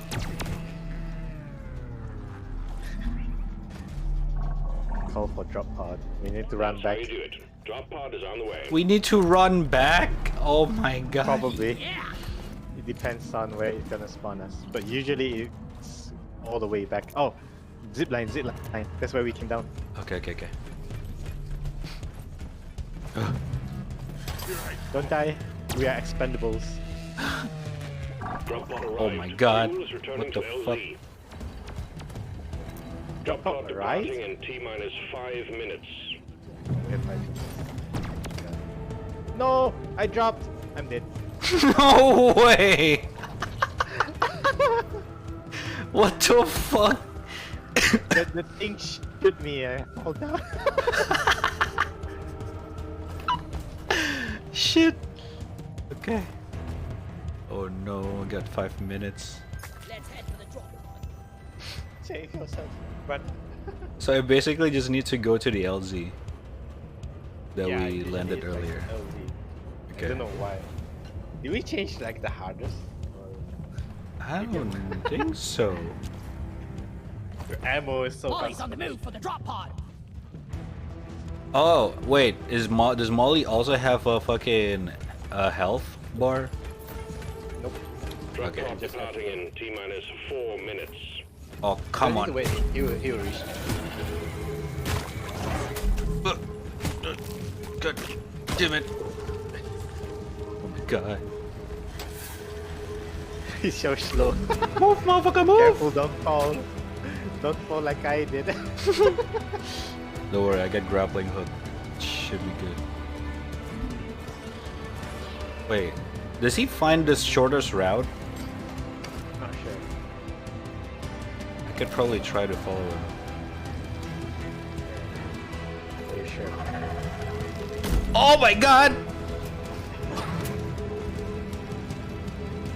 Speaker 3: Call for drop pod. We need to run
Speaker 5: That's how
Speaker 3: back.
Speaker 5: you do it. Drop pod is on the way.
Speaker 2: We need to run back? Oh my god.
Speaker 3: Probably.
Speaker 1: Yeah.
Speaker 3: It depends on where it's gonna spawn us. But usually it's all the way back. Oh! Zip line. That's where we came down.
Speaker 2: Okay.
Speaker 3: Don't die. We are expendables.
Speaker 5: Drop pod arrived.
Speaker 2: Oh my god.
Speaker 5: Fuel is returning
Speaker 2: What the
Speaker 5: to
Speaker 2: fuck?
Speaker 5: LZ. Drop pod
Speaker 3: Right?
Speaker 5: departing in T-minus 5 minutes.
Speaker 3: No! I dropped! I'm dead.
Speaker 2: No way! What the fuck?
Speaker 3: the thing shoot me. Hold down.
Speaker 2: Shit. Okay. Oh no, I got 5 minutes.
Speaker 1: Let's head for the drop pod.
Speaker 3: Save yourself. Run.
Speaker 2: So I basically just need to go to the LZ that
Speaker 3: Yeah,
Speaker 2: we
Speaker 3: usually
Speaker 2: landed
Speaker 3: it's like
Speaker 2: earlier.
Speaker 3: LZ. I
Speaker 2: Okay.
Speaker 3: don't know why. Did we change like the hardest?
Speaker 2: I don't think so.
Speaker 3: Your ammo is so
Speaker 1: Molly's
Speaker 3: fast.
Speaker 1: on the move for the drop pod.
Speaker 2: Oh, wait, does Molly also have a fucking health bar?
Speaker 3: Nope.
Speaker 5: Drop
Speaker 2: Okay.
Speaker 5: pod departing in T-minus 4 minutes.
Speaker 2: Oh, come on.
Speaker 3: Wait, he will reach.
Speaker 2: God damn it. Oh my god.
Speaker 3: He's so slow.
Speaker 2: Move, motherfucker, move!
Speaker 3: Careful, don't fall. Don't fall like I did.
Speaker 2: Don't worry, I got grappling hook. Should be good. Wait, does he find the shortest route?
Speaker 3: Not sure.
Speaker 2: I could probably try to follow him.
Speaker 3: Are you sure?
Speaker 2: Oh my god!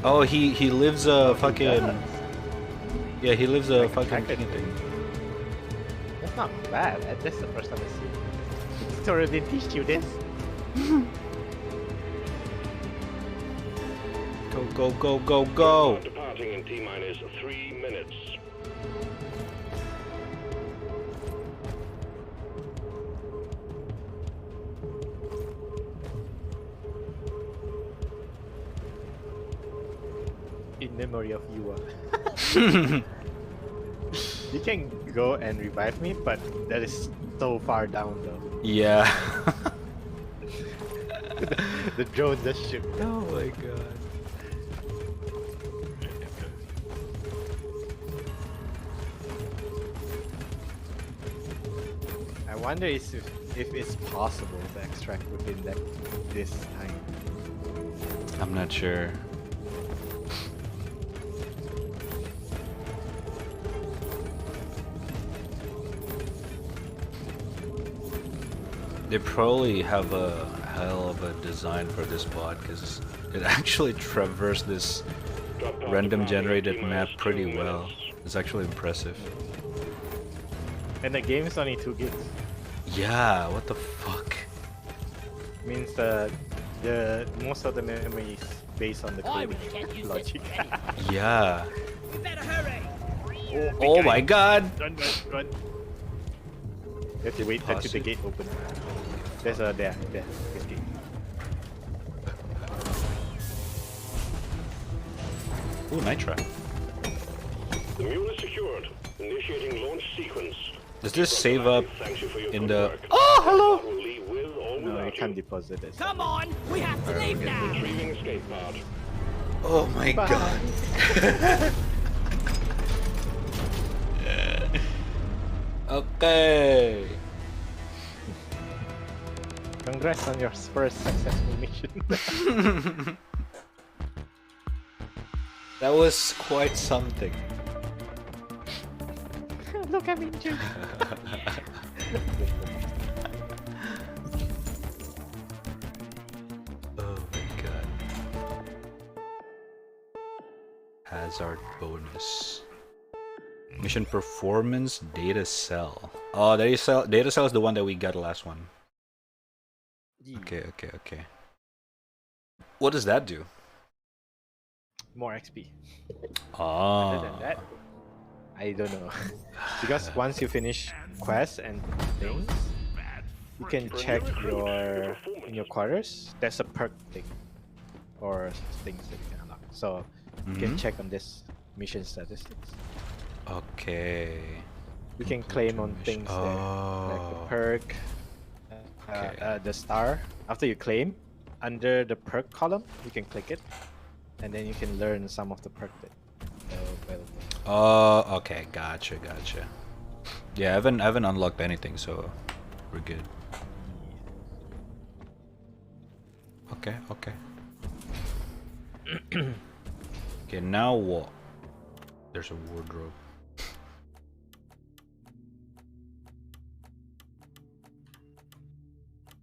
Speaker 2: Oh, he lives a fucking... Yeah, he lives a
Speaker 3: Like a
Speaker 2: fucking
Speaker 3: tracker
Speaker 2: thing.
Speaker 3: thing. That's not bad. That's the first time I see it. The tutorial didn't teach you this.
Speaker 2: Go, go,
Speaker 5: Pod
Speaker 2: go!
Speaker 5: departing in T-minus 3 minutes.
Speaker 3: In memory of you. You can go and revive me, but that is so far down though.
Speaker 2: Yeah.
Speaker 3: The drone just shoot.
Speaker 2: Oh my god.
Speaker 3: I wonder if it's possible to extract within this time.
Speaker 2: I'm not sure. They probably have a hell of a design for this bot because it actually traversed this
Speaker 5: Drop pod
Speaker 2: random
Speaker 5: departing in
Speaker 2: generated map
Speaker 5: T-minus
Speaker 2: pretty
Speaker 5: 2
Speaker 2: well.
Speaker 5: minutes.
Speaker 2: It's actually impressive.
Speaker 3: And the game is only 2 gigs.
Speaker 2: Yeah, what the fuck?
Speaker 3: Means the most of the memory is based on the
Speaker 1: I
Speaker 3: coding
Speaker 1: really can't use
Speaker 3: logic.
Speaker 1: this anyway.
Speaker 2: Yeah.
Speaker 1: We better hurry.
Speaker 2: Oh my god!
Speaker 3: Run. You have to wait until
Speaker 2: Pause
Speaker 3: the
Speaker 2: it.
Speaker 3: gate opens. There's a there. This gate.
Speaker 2: Ooh, Nitra.
Speaker 5: The mule is secured. Initiating launch sequence.
Speaker 2: Does this save up
Speaker 5: Thanks you for your
Speaker 2: in
Speaker 5: good
Speaker 2: the...
Speaker 5: work.
Speaker 2: Oh, hello!
Speaker 5: Pod will leave with or
Speaker 3: No, you
Speaker 5: without
Speaker 3: can't
Speaker 5: you.
Speaker 3: deposit it.
Speaker 1: Come on, we have to leave now.
Speaker 5: Retrieving escape pod.
Speaker 2: Oh my
Speaker 3: Bye.
Speaker 2: god. Okay.
Speaker 3: Congrats on your first successful mission.
Speaker 2: That was quite something.
Speaker 3: Look, I'm injured.
Speaker 2: Oh my god. Hazard bonus. Mission performance data cell. Oh, data cell is the one that we got last one. Okay. What does that do?
Speaker 3: More XP.
Speaker 2: Oh.
Speaker 3: Other than that, I don't know. Because once you finish quests and things, you can check your in your quarters. There's a perk thing or things that you can unlock. So you can check on this mission statistics.
Speaker 2: Okay.
Speaker 3: You can claim on things there, like the perk, the star. After you claim, under the perk column, you can click it, and then you can learn some of the perk that are available.
Speaker 2: Oh, okay, gotcha. Yeah, I haven't unlocked anything, so we're good. Okay. Okay, now what? There's a wardrobe.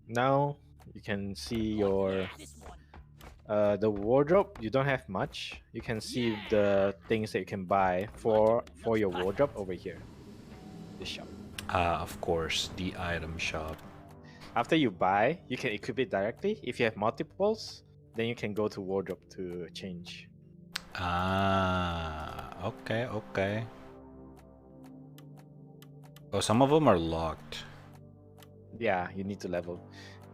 Speaker 3: Now you can see your the wardrobe. You don't have much. You can see the things that you can buy for your wardrobe over here. This shop.
Speaker 2: Of course, the item shop.
Speaker 3: After you buy, you can equip it directly. If you have multiples, then you can go to wardrobe to change.
Speaker 2: Okay. Oh, some of them are locked.
Speaker 3: Yeah, you need to level.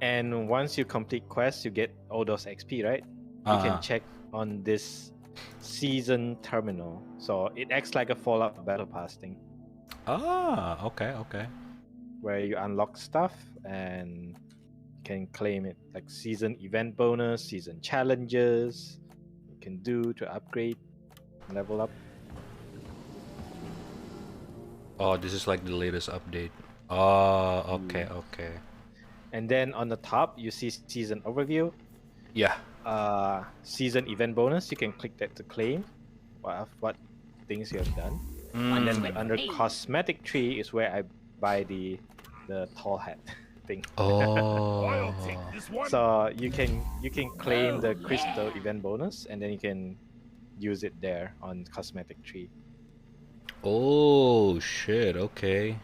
Speaker 3: And once you complete quests, you get all those XP, right? You can check on this season terminal. So it acts like a Fallout Battle Pass thing.
Speaker 2: Okay.
Speaker 3: Where you unlock stuff and can claim it, like season event bonus, season challenges you can do to upgrade, level up.
Speaker 2: Oh, this is like the latest update. Oh, okay.
Speaker 3: And then on the top you see season overview,
Speaker 2: Yeah.
Speaker 3: season event bonus. You can click that to claim what things you have done. And then under cosmetic tree is where I buy the tall hat thing.
Speaker 2: Oh.
Speaker 4: I'll take this one.
Speaker 3: So you can claim the crystal event bonus, and then you can use it there on cosmetic tree.
Speaker 2: Oh shit. Okay.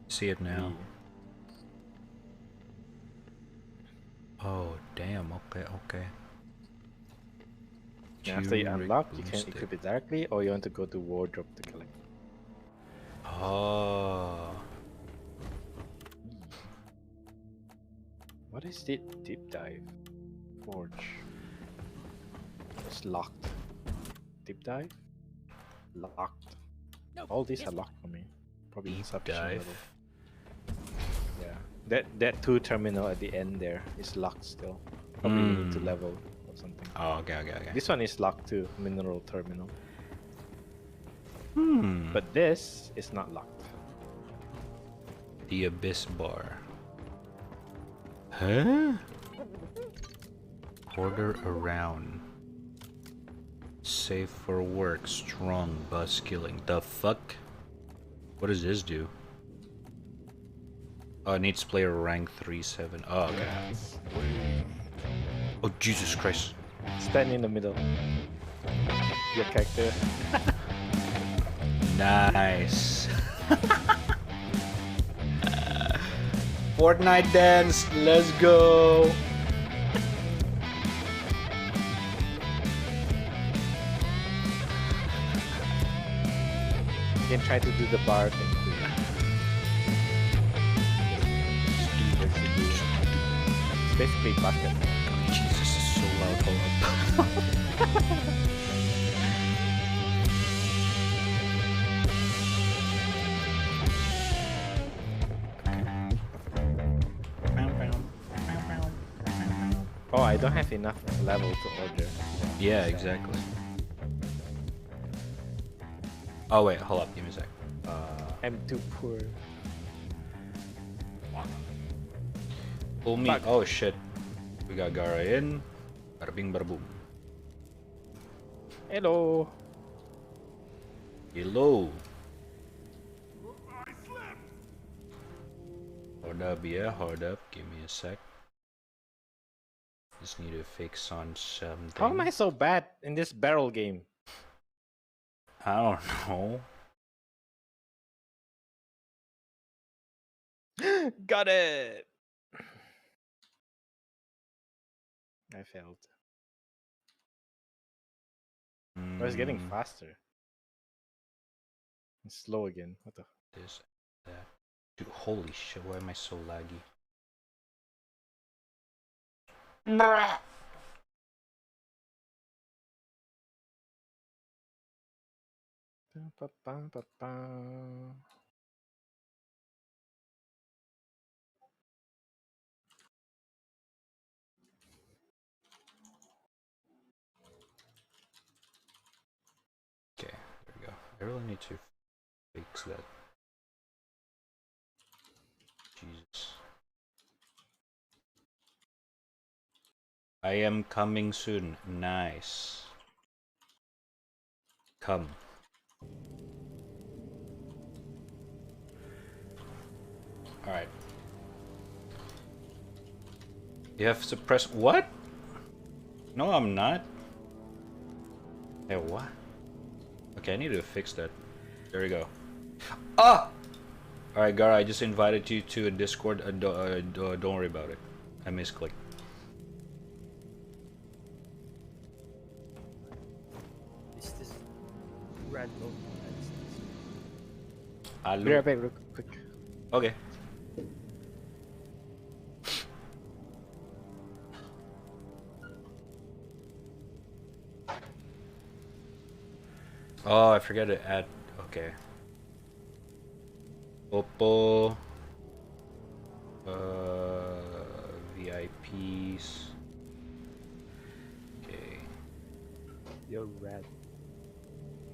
Speaker 2: See it now. Oh damn. Okay.
Speaker 3: And after you unlock, you can
Speaker 2: Boomstick.
Speaker 3: equip it directly, or you want to go to wardrobe to collect.
Speaker 2: Oh.
Speaker 3: What is it? Deep dive. Forge. It's locked. Deep dive? Locked. All these are locked for me. Probably
Speaker 2: Deep
Speaker 3: insufficient
Speaker 2: dive.
Speaker 3: level. Yeah. That 2 terminal at the end there is locked still. Probably need to level or something.
Speaker 2: Oh, okay.
Speaker 3: This one is locked too, mineral terminal.
Speaker 2: Hmm.
Speaker 3: But this is not locked.
Speaker 2: The abyss bar. Huh? Order around. Safe for work. Strong. Bus killing. The fuck? What does this do? Oh, it needs player rank 3-7. Oh, okay. Oh, Jesus Christ.
Speaker 3: Stand in the middle. Your character.
Speaker 2: Nice. Fortnite dance. Let's go.
Speaker 3: You can try to do the bar thing too. It's basically bucket.
Speaker 2: Jesus, it's so loud. Hold up.
Speaker 3: Oh, I don't have enough level to order.
Speaker 2: Yeah, exactly. Oh wait, hold up, give me a sec.
Speaker 3: I'm too poor.
Speaker 2: Pull me.
Speaker 3: Fuck.
Speaker 2: Oh shit. We got Gara in. Bada bing, bada boom.
Speaker 3: Hello.
Speaker 2: Hello.
Speaker 4: I slept.
Speaker 2: Hold up, yeah, hold up. Give me a sec. Just need to fix on something.
Speaker 3: How am I so bad in this barrel game?
Speaker 2: I don't know.
Speaker 3: Got it. I failed. Oh, it's getting
Speaker 2: Mm,
Speaker 3: faster. It's slow again. What the?
Speaker 2: This, that. Dude, holy shit, why am I so laggy?
Speaker 3: Ba-ba-ba-ba-ba.
Speaker 2: Okay, there we go. I really need to fix that. Jesus. I am coming soon. Nice. Come. Alright. You have to press what? No, I'm not. Hey, what? Okay, I need to fix that. There we go. Ah! Alright, Gara, I just invited you to a Discord. Don't worry about it. I misclicked.
Speaker 6: Is this random?
Speaker 3: Be right
Speaker 2: Hello.
Speaker 3: back real quick.
Speaker 2: Okay. Oh, I forgot to add. Okay. Oppo. VIPs. Okay.
Speaker 6: You're red.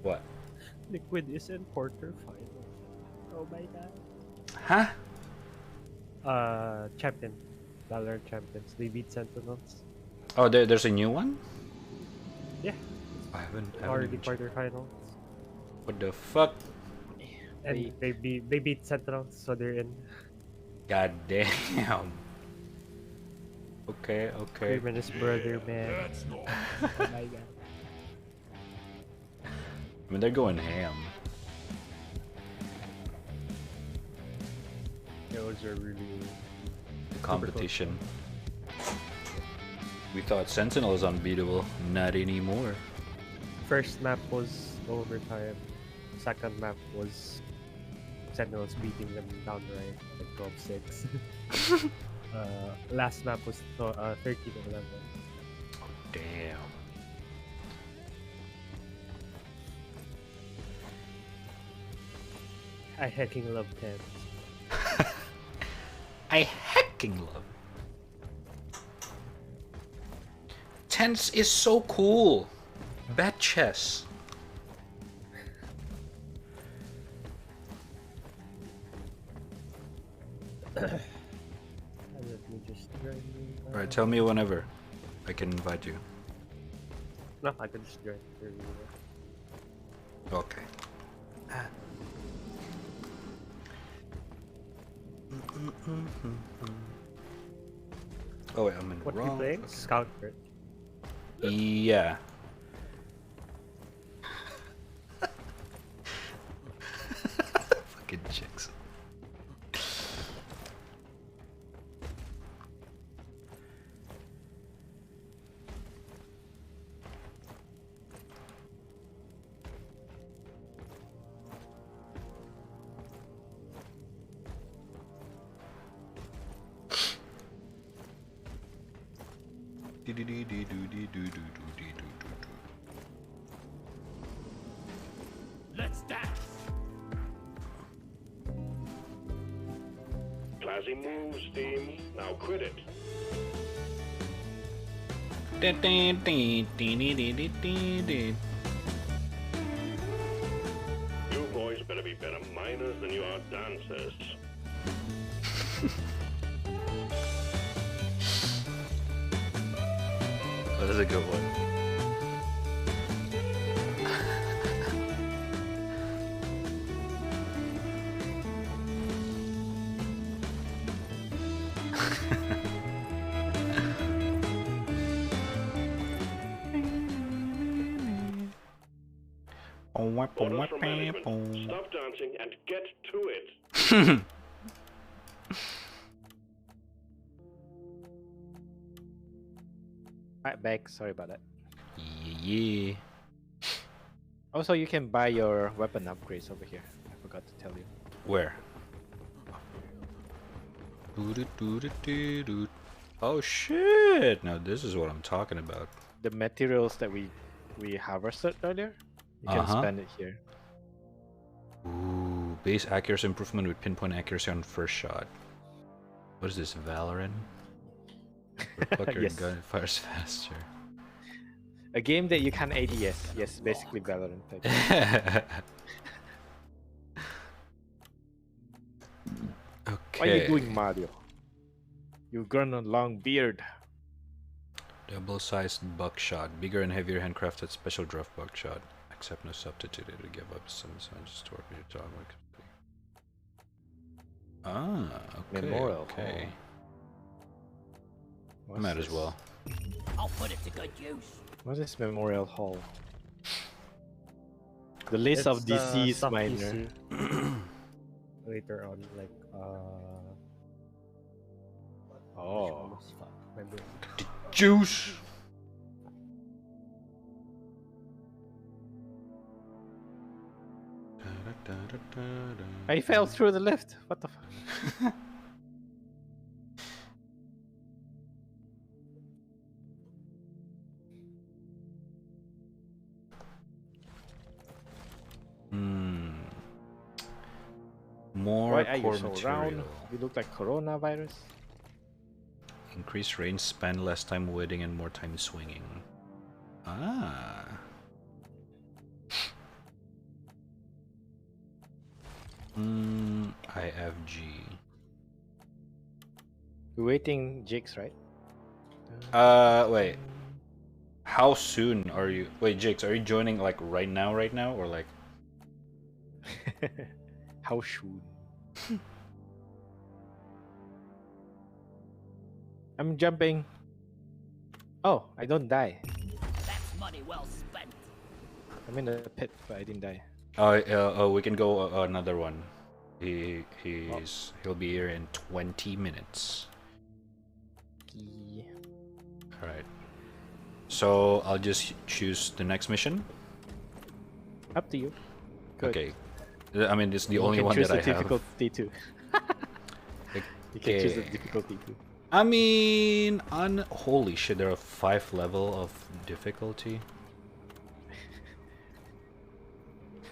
Speaker 2: What?
Speaker 6: Liquid is in quarterfinal. Oh my god.
Speaker 2: Huh?
Speaker 6: Champion. Valorant champions. They beat Sentinels.
Speaker 2: Oh, there's a new one?
Speaker 6: Yeah.
Speaker 2: I haven't
Speaker 6: Already
Speaker 2: even checked.
Speaker 6: quarterfinals.
Speaker 2: What the fuck?
Speaker 6: And they beat Sentinels, so they're in.
Speaker 2: God damn. Okay, okay.
Speaker 6: Cream and his brother, man.
Speaker 4: That's not.
Speaker 6: Oh my god.
Speaker 2: I mean, they're going ham.
Speaker 6: Those are really.
Speaker 2: The competition. We thought Sentinel is unbeatable. Not anymore.
Speaker 6: First map was overtime. Second map was Sentinels beating them down right, like 12-6. Last map was 13-11.
Speaker 2: Damn.
Speaker 6: I hecking love Tens.
Speaker 2: I hecking love. Tense is so cool. Bad chess.
Speaker 6: Let me just join you.
Speaker 2: Alright, tell me whenever I can invite you.
Speaker 6: No, I can just join.
Speaker 2: Okay. Oh wait, I'm in the
Speaker 6: What are you
Speaker 2: wrong.
Speaker 6: playing? Scout, right?
Speaker 2: Yeah. Fucking chicks.
Speaker 4: Let's dance.
Speaker 5: Classy moves, team. Now quit it. You boys better be better miners than you are dancers.
Speaker 2: That is a good one.
Speaker 5: Orders from management. Stop dancing and get to it.
Speaker 3: Right back. Sorry about that.
Speaker 2: Yeah.
Speaker 3: Also, you can buy your weapon upgrades over here. I forgot to tell you.
Speaker 2: Where? Doo-doo-doo-doo-doo-doo. Oh shit! Now this is what I'm talking about.
Speaker 3: The materials that we harvested earlier, you can spend it here.
Speaker 2: Ooh, base accuracy improvement with pinpoint accuracy on first shot. What is this, Valorant? Fuck your
Speaker 3: Yes.
Speaker 2: gun fires faster.
Speaker 3: A game that you can ADS. Yes, basically Valorant. Type.
Speaker 2: Okay.
Speaker 3: What are you doing, Mario? You've grown a long beard.
Speaker 2: Double-sized buckshot, bigger and heavier handcrafted special draft buckshot. Accept no substitute to give up some just to work with your dog. Ah, okay.
Speaker 3: Memorial
Speaker 2: Okay.
Speaker 3: What's
Speaker 2: Might as
Speaker 3: this?
Speaker 2: well.
Speaker 1: I'll put it to good use.
Speaker 3: What is Memorial Hall? The list of
Speaker 6: It's,
Speaker 3: deceased
Speaker 6: stock
Speaker 3: miner.
Speaker 6: PC. Later on, like
Speaker 3: Oh.
Speaker 6: fuck, my brain.
Speaker 2: Juice.
Speaker 3: I fell through the lift. What the fuck?
Speaker 2: More
Speaker 3: Why are
Speaker 2: core
Speaker 3: you so
Speaker 2: material.
Speaker 3: round? You look like coronavirus.
Speaker 2: Increase range, spend less time waiting and more time swinging. Ah. IFG.
Speaker 3: We're waiting Jigs, right?
Speaker 2: Wait. How soon are you? Wait, Jakes, are you joining like right now, or like?
Speaker 3: How soon? I'm jumping. Oh, I don't die.
Speaker 1: That's money well spent.
Speaker 3: I'm in the pit, but I didn't die.
Speaker 2: We can go another one. He'll be here in 20 minutes.
Speaker 3: Yeah.
Speaker 2: All right. So I'll just choose the next mission.
Speaker 3: Up to you. Good.
Speaker 2: Okay. I mean, it's the
Speaker 3: You
Speaker 2: only
Speaker 3: can
Speaker 2: one
Speaker 3: choose
Speaker 2: that I
Speaker 3: the
Speaker 2: have.
Speaker 3: difficulty too. You can choose the
Speaker 2: Okay.
Speaker 3: difficulty too.
Speaker 2: I mean, holy shit, there are 5 level of difficulty.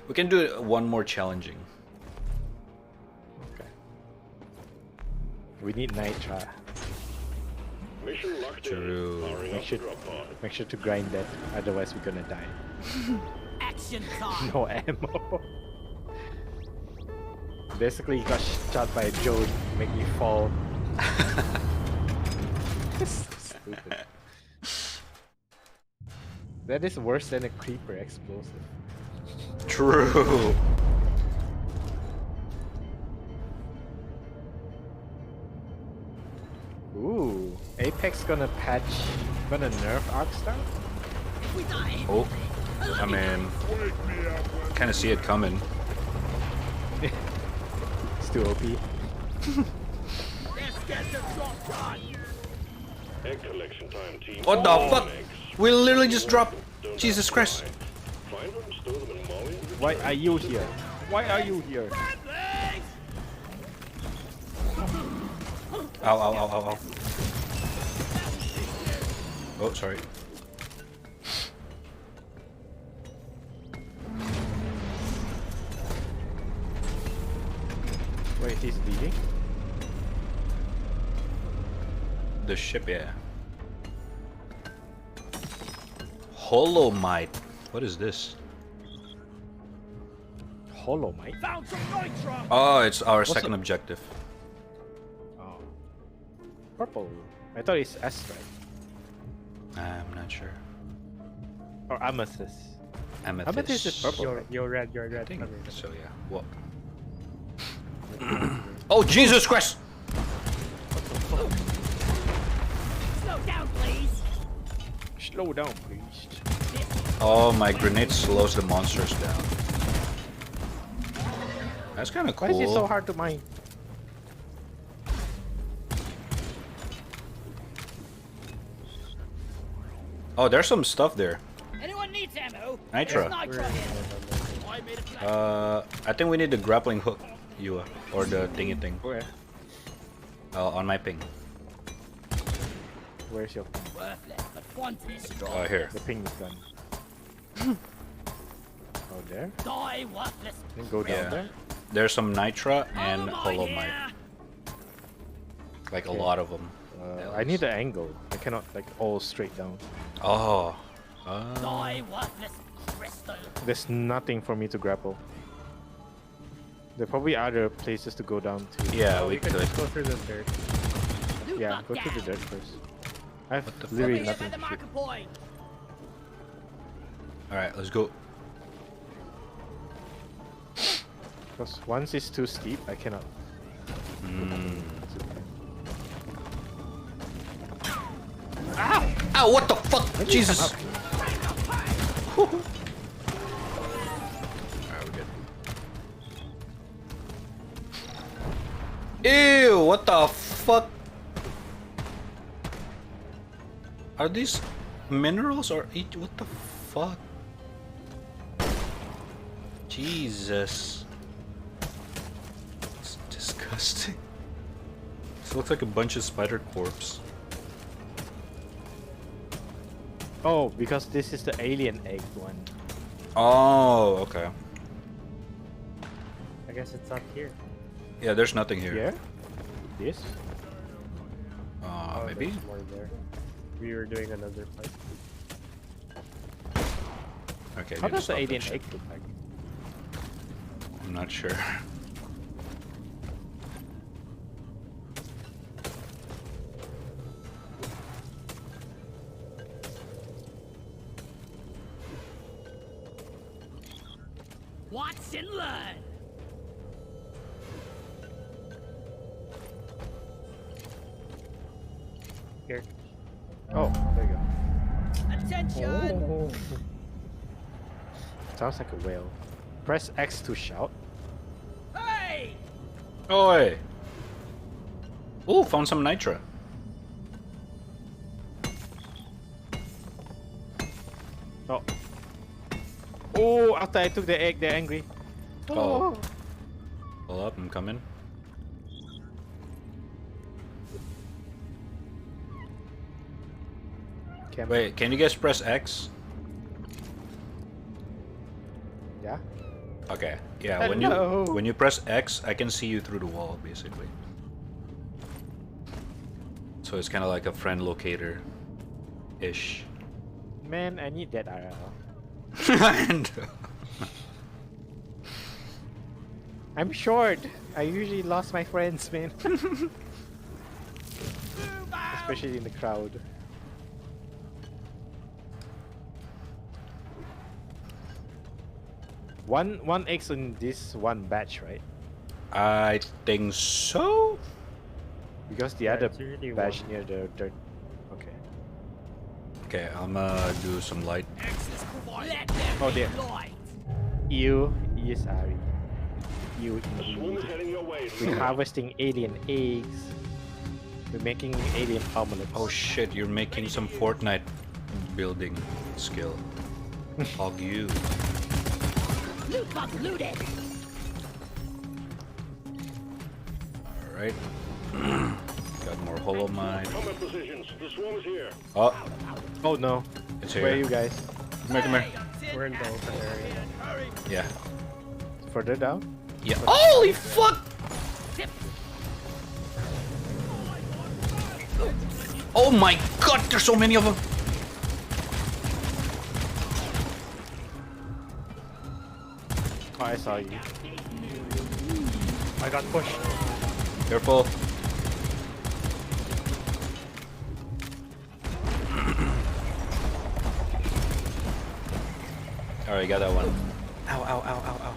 Speaker 2: We can do it one more challenging.
Speaker 3: Okay. We need Nitra.
Speaker 5: Mission locked
Speaker 2: True.
Speaker 5: in. Powering
Speaker 3: We
Speaker 5: up
Speaker 3: should-
Speaker 5: the drop pod.
Speaker 3: Make sure to grind that, otherwise we're gonna die.
Speaker 1: Action time.
Speaker 3: No ammo. Basically, got shot by Joan, make me fall. So stupid. That is worse than a creeper explosive.
Speaker 2: True.
Speaker 3: Ooh, Apex gonna nerf Arcstar?
Speaker 1: If we die,
Speaker 2: Oh, I mean, kind of see it coming.
Speaker 3: It's too OP.
Speaker 1: let's get the drop done.
Speaker 5: Egg collection time, team.
Speaker 2: What the
Speaker 5: All
Speaker 2: fuck?
Speaker 5: eggs.
Speaker 2: We literally just dropped.
Speaker 5: Don't
Speaker 2: Jesus
Speaker 5: have to
Speaker 2: Christ.
Speaker 5: lie. Find them, store them, and molly them.
Speaker 3: Why are you here? Why are you here?
Speaker 1: Friendlies!
Speaker 2: Ow, ow, ow, ow, ow. Oh, sorry.
Speaker 3: Wait, he's leaving?
Speaker 2: The ship, yeah. Holomite. What is this?
Speaker 3: Holomite?
Speaker 1: Found some nitro.
Speaker 2: Oh, it's our
Speaker 3: What's
Speaker 2: second
Speaker 3: it?
Speaker 2: objective.
Speaker 3: Oh. Purple. I thought it's S, right?
Speaker 2: I'm not sure.
Speaker 3: Or amethyst.
Speaker 2: Amethyst.
Speaker 3: Amethyst is purple.
Speaker 6: You're,
Speaker 3: right?
Speaker 6: you're red. You're
Speaker 2: I
Speaker 6: red.
Speaker 2: think
Speaker 6: Come here.
Speaker 2: so, yeah. What? Oh, Jesus Christ!
Speaker 1: Slow down, please.
Speaker 3: Slow down, please.
Speaker 2: Oh, my grenade slows the monsters down. That's kind of cool.
Speaker 3: Why is it so hard to mine?
Speaker 2: Oh, there's some stuff there.
Speaker 1: Anyone needs ammo?
Speaker 2: Nitro.
Speaker 1: There's nitro here. I made a plan.
Speaker 2: I think we need the grappling hook, Yua, or the thingy thing.
Speaker 3: Where?
Speaker 2: On my ping.
Speaker 3: Where's your
Speaker 1: Worthless, but fun to destroy.
Speaker 2: Oh, here.
Speaker 3: the ping gun? Oh, there?
Speaker 1: Die, worthless.
Speaker 3: Then go down
Speaker 2: Yeah.
Speaker 3: there.
Speaker 2: There's some nitra and
Speaker 1: Holomite
Speaker 2: holomite.
Speaker 1: here.
Speaker 2: Like a
Speaker 3: Okay.
Speaker 2: lot of them.
Speaker 3: I need the angle. I cannot like all straight down.
Speaker 2: Oh.
Speaker 1: Die, worthless crystal.
Speaker 3: There's nothing for me to grapple. There are probably other places to go down to.
Speaker 2: Yeah,
Speaker 6: Oh,
Speaker 2: we
Speaker 6: you can
Speaker 2: could.
Speaker 6: just go through the dirt.
Speaker 1: Loot
Speaker 3: Yeah,
Speaker 1: bug
Speaker 3: go to the
Speaker 1: down.
Speaker 3: dirt first. I have
Speaker 2: What the fuck?
Speaker 1: Over
Speaker 3: literally
Speaker 1: here by
Speaker 3: nothing
Speaker 1: the
Speaker 3: to shoot.
Speaker 1: marker point.
Speaker 2: Alright, let's go.
Speaker 3: Because once it's too steep, I cannot.
Speaker 2: Mm. Ow, what the fuck? Jesus! Alright, we're good. Ew, what the fuck? Are these minerals or each? What the fuck? Jesus. It's disgusting. This looks like a bunch of spider corpse.
Speaker 3: Oh, because this is the alien egg one.
Speaker 2: Oh, okay.
Speaker 6: I guess it's up here.
Speaker 2: Yeah, there's nothing here.
Speaker 3: Here? This?
Speaker 6: Oh,
Speaker 2: Maybe?
Speaker 6: there's more there. We were doing another fight.
Speaker 2: Okay.
Speaker 3: How
Speaker 2: need to
Speaker 3: does the
Speaker 2: stop that
Speaker 3: alien
Speaker 2: shit.
Speaker 3: egg look like?
Speaker 2: I'm not sure.
Speaker 1: Watch and learn.
Speaker 6: Here.
Speaker 3: Oh, there you go.
Speaker 1: Attention.
Speaker 3: Sounds like a whale. Press X to shout.
Speaker 1: Hey.
Speaker 2: Oi! Oh, found some nitra.
Speaker 3: Oh. Oh, after I took the egg, they're angry.
Speaker 2: Oh. Hold up, I'm coming.
Speaker 3: Camp.
Speaker 2: Wait, can you guys press X?
Speaker 3: Yeah?
Speaker 2: Okay. Yeah,
Speaker 3: Hello.
Speaker 2: when you press X, I can see you through the wall, basically. So it's kind of like a friend locator, ish.
Speaker 3: Man, I need that RL.
Speaker 2: And
Speaker 3: I'm short. I usually lost my friends, man.
Speaker 1: Move out.
Speaker 3: Especially in the crowd. One X in this one batch, right?
Speaker 2: I think so.
Speaker 3: Because the
Speaker 6: Yeah,
Speaker 3: other
Speaker 6: it's really
Speaker 3: batch
Speaker 6: one.
Speaker 3: near the dirt. Okay.
Speaker 2: Okay, I'm do some light.
Speaker 1: Access provided. Let
Speaker 3: Oh,
Speaker 1: there
Speaker 3: dear.
Speaker 1: be light.
Speaker 3: You, yes, Ari. You
Speaker 5: Swim's
Speaker 3: indeed.
Speaker 5: heading your way.
Speaker 3: We're harvesting alien eggs. We're making alien omelets.
Speaker 2: Oh shit, you're making some Fortnite building skill. Hog you.
Speaker 1: Loot bug looted.
Speaker 2: Alright. Got more holomite.
Speaker 5: Combat positions. The swarm is here.
Speaker 2: Oh,
Speaker 3: Oh no.
Speaker 2: it's
Speaker 3: Where are
Speaker 2: here.
Speaker 3: you guys?
Speaker 2: Come here, come here.
Speaker 6: We're in the open area.
Speaker 2: Yeah.
Speaker 3: Further down?
Speaker 2: Yeah. Holy fuck! Oh my god, there's so many of them!
Speaker 3: Oh, I saw you.
Speaker 6: I got pushed.
Speaker 2: Careful. Alright, got that one. Ow, ow, ow, ow, ow.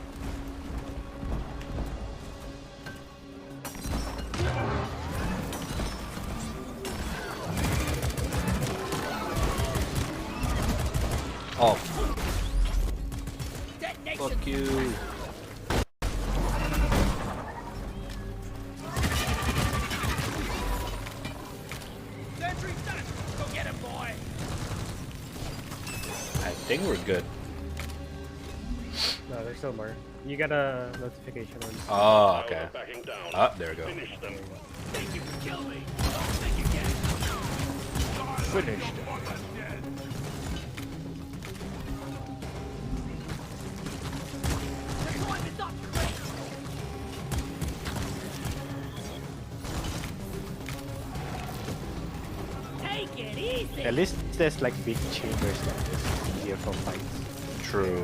Speaker 2: Oh,
Speaker 1: Detonation.
Speaker 2: fuck you.
Speaker 1: Sentry's done. Go get him, boy.
Speaker 2: I think we're good.
Speaker 6: No, there's still more. You got a notification on.
Speaker 2: Oh, okay.
Speaker 5: Backing down.
Speaker 2: Ah, there we go.
Speaker 5: Finish them.
Speaker 1: Think you can kill me? I'll think you can.
Speaker 3: Finished.
Speaker 1: Deployment's not great. Take it easy.
Speaker 3: At least there's like big chambers like this. Easier for fights.
Speaker 2: True.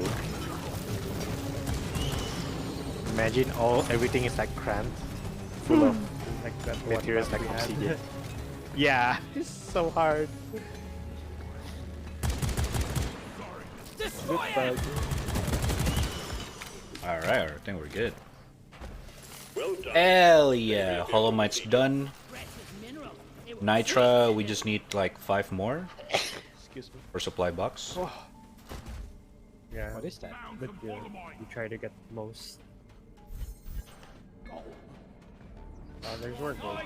Speaker 3: Imagine everything is like cramped, full of
Speaker 6: Like that one
Speaker 3: materials
Speaker 6: map
Speaker 3: like
Speaker 6: we had.
Speaker 3: obsidian. Yeah, it's so hard.
Speaker 1: Destroy him.
Speaker 2: Alright, I think we're good.
Speaker 5: Well done.
Speaker 2: Hell yeah. Hollow Knight's done.
Speaker 1: Precious mineral. It will
Speaker 2: Nitra, we just need like 5 more
Speaker 3: Excuse me.
Speaker 2: for supply box.
Speaker 6: Yeah.
Speaker 3: What is that?
Speaker 6: But you try to get most. Oh, there's more gold.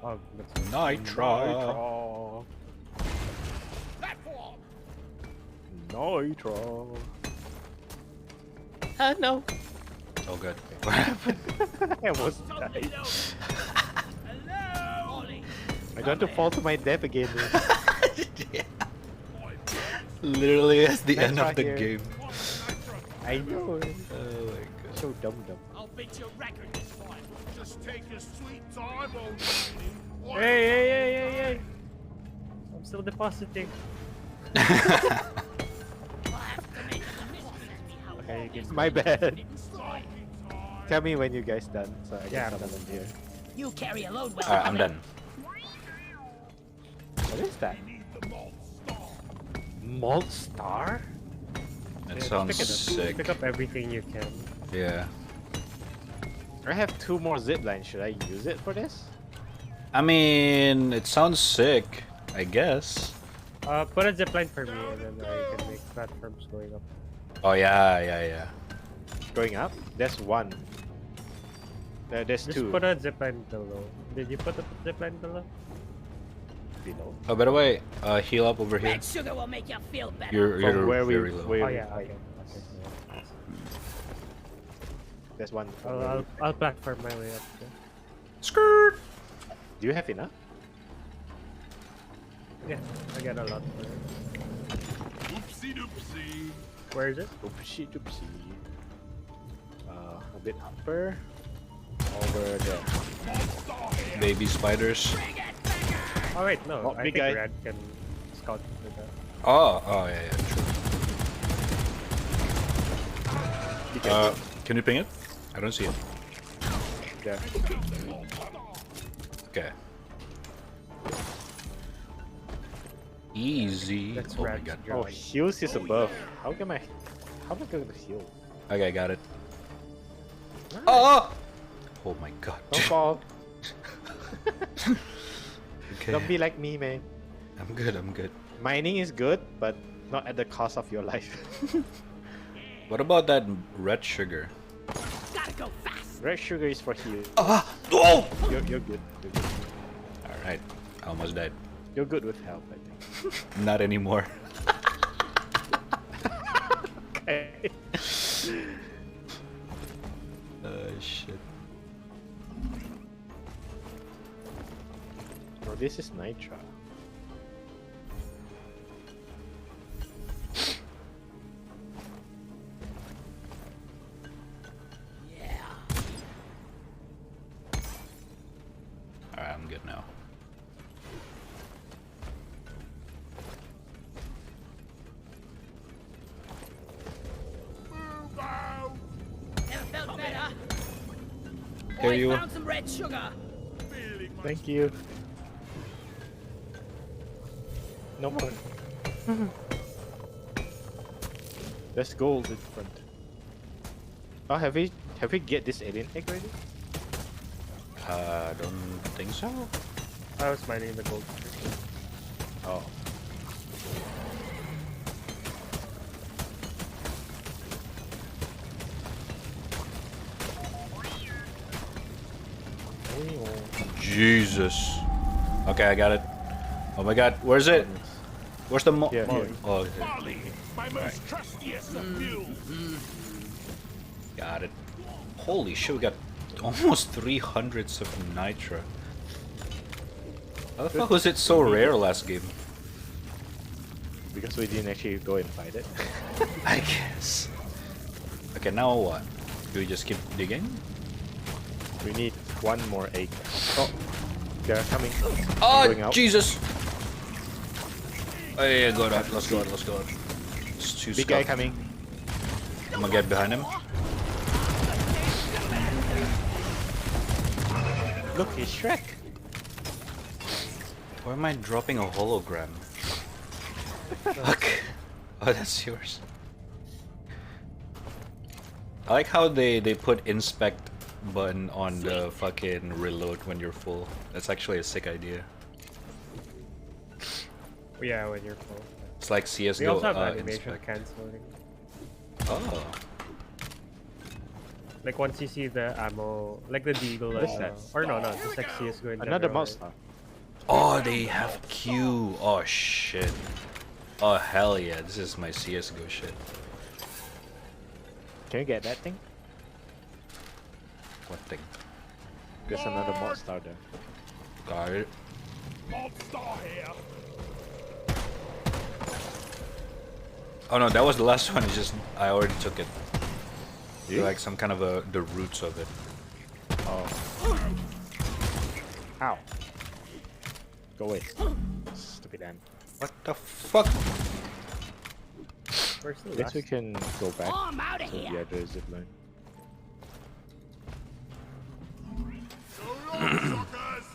Speaker 6: Oh, that's
Speaker 2: Nitra.
Speaker 1: Platform.
Speaker 3: Nitro. No.
Speaker 2: Oh, good.
Speaker 3: I almost
Speaker 1: Totally
Speaker 3: died.
Speaker 1: loaded. Hello. Ollie.
Speaker 3: I got to fall to my death again.
Speaker 2: Literally at the end
Speaker 3: Nitra
Speaker 2: of the
Speaker 3: here.
Speaker 2: game.
Speaker 3: I know.
Speaker 2: Oh my god.
Speaker 3: So dumb.
Speaker 1: I'll beat your record this time.
Speaker 4: Just take your sweet time, old lady.
Speaker 6: Hey! I'm still depositing.
Speaker 1: I'll have to make a mission. How
Speaker 6: Okay, you can.
Speaker 3: My bad.
Speaker 1: destroy.
Speaker 3: Tell me when you guys done, so I
Speaker 6: Yeah,
Speaker 3: can
Speaker 6: I'm
Speaker 3: come
Speaker 6: done.
Speaker 3: in here.
Speaker 1: You carry a load well.
Speaker 2: Alright, I'm done.
Speaker 3: What is that? Malt Star?
Speaker 2: That
Speaker 6: Yeah,
Speaker 2: sounds
Speaker 6: pick it up.
Speaker 2: sick.
Speaker 6: Pick up everything you can.
Speaker 2: Yeah.
Speaker 3: I have 2 more zip lines. Should I use it for this?
Speaker 2: I mean, it sounds sick, I guess.
Speaker 6: Put a zipline for me, and then I can make platforms going up.
Speaker 2: Oh, yeah.
Speaker 3: Going up? There's 1. There's
Speaker 6: Just
Speaker 3: 2
Speaker 6: put a zipline below. Did you put a zipline below?
Speaker 3: below.
Speaker 2: Oh, by the way, heal up over here.
Speaker 1: Red sugar will make you feel better.
Speaker 2: You're
Speaker 3: From where we
Speaker 2: very low.
Speaker 3: where
Speaker 6: Oh
Speaker 3: we
Speaker 6: yeah,
Speaker 3: fight.
Speaker 6: okay.
Speaker 3: There's 1. from where
Speaker 6: I'll platform my way up. Yeah.
Speaker 2: Skirt!
Speaker 3: Do you have enough?
Speaker 6: Yeah, I got a lot for it.
Speaker 4: Oopsie doopsie.
Speaker 6: Where is it?
Speaker 3: Oopsie doopsie. A bit upper. Over there.
Speaker 2: Baby spiders.
Speaker 6: Oh wait, no.
Speaker 3: Oh,
Speaker 6: I
Speaker 3: big
Speaker 6: think
Speaker 3: guy.
Speaker 6: Red can scout for that.
Speaker 2: Oh, yeah, true. Can you ping it? I don't see it.
Speaker 3: There.
Speaker 2: Okay. Easy.
Speaker 6: That's
Speaker 2: Oh my
Speaker 6: Red's
Speaker 2: god.
Speaker 3: Oh,
Speaker 6: drawing.
Speaker 3: heals is above. How am I going to heal?
Speaker 2: Okay, got it. Oh! Oh my god.
Speaker 3: Don't fall.
Speaker 2: Okay.
Speaker 3: Don't be like me, man.
Speaker 2: I'm good.
Speaker 3: Mining is good, but not at the cost of your life.
Speaker 2: What about that red sugar?
Speaker 1: Gotta go fast.
Speaker 3: Red sugar is for heal.
Speaker 2: Ah! Oh!
Speaker 3: You're good. You're good.
Speaker 2: Alright. I almost died.
Speaker 3: You're good with health, I think.
Speaker 2: Not anymore.
Speaker 3: Okay.
Speaker 2: Shit.
Speaker 3: Oh, this is Nitra.
Speaker 1: Yeah.
Speaker 2: Alright, I'm good now.
Speaker 4: Move out.
Speaker 2: Here
Speaker 1: I
Speaker 2: you.
Speaker 1: found some red sugar.
Speaker 4: Feeling much
Speaker 3: Thank you. No more. There's gold in front. Oh, have we get this alien egg already?
Speaker 2: I don't think so.
Speaker 6: I was mining the gold.
Speaker 3: Oh.
Speaker 2: Jesus. Okay, I got it. Oh my god, where's it? Where's the
Speaker 3: Here, here.
Speaker 2: Oh, okay.
Speaker 4: Barley, my most trustiest of mules.
Speaker 2: Got it. Holy shit, we got almost 300 of nitra. How the fuck was it so rare last game?
Speaker 3: Because we didn't actually go and fight it.
Speaker 2: I guess. Okay, now what? Do we just keep digging?
Speaker 3: We need one more egg. Oh, they're coming.
Speaker 2: Oh,
Speaker 3: Going out.
Speaker 2: Jesus! Oh yeah, go out. Let's go out. Let's go out. It's too
Speaker 3: Big guy
Speaker 2: scuffed.
Speaker 3: coming.
Speaker 2: I'm gonna get behind him.
Speaker 3: Look, he's Shrek.
Speaker 2: Why am I dropping a hologram? Fuck. Oh, that's yours. I like how they put inspect button on the fucking reload when you're full. That's actually a sick idea.
Speaker 6: Yeah, when you're full.
Speaker 2: It's like
Speaker 6: We
Speaker 2: CSGO
Speaker 6: also have animation
Speaker 2: inspect.
Speaker 6: canceling.
Speaker 2: Oh.
Speaker 6: Like once you see the ammo, like the deagle,
Speaker 3: What is that?
Speaker 6: or no, just like CS:GO in
Speaker 3: Another
Speaker 6: general,
Speaker 3: monster.
Speaker 2: Oh, they have Q. Oh shit. Oh hell yeah, this is my CSGO shit.
Speaker 3: Can you get that thing?
Speaker 2: What thing?
Speaker 3: There's another monster there.
Speaker 2: Got it.
Speaker 4: Monster here.
Speaker 2: Oh no, that was the last one. It's just I already took it.
Speaker 3: You?
Speaker 2: Like some kind of the roots of it.
Speaker 3: Oh. Ow. Go away. Stupid ant.
Speaker 2: What the fuck?
Speaker 6: Where's the
Speaker 3: Guess we
Speaker 6: last?
Speaker 3: can go back
Speaker 1: Oh, I'm out of
Speaker 3: to the
Speaker 1: here.
Speaker 3: other zip line.
Speaker 4: So long, suckers.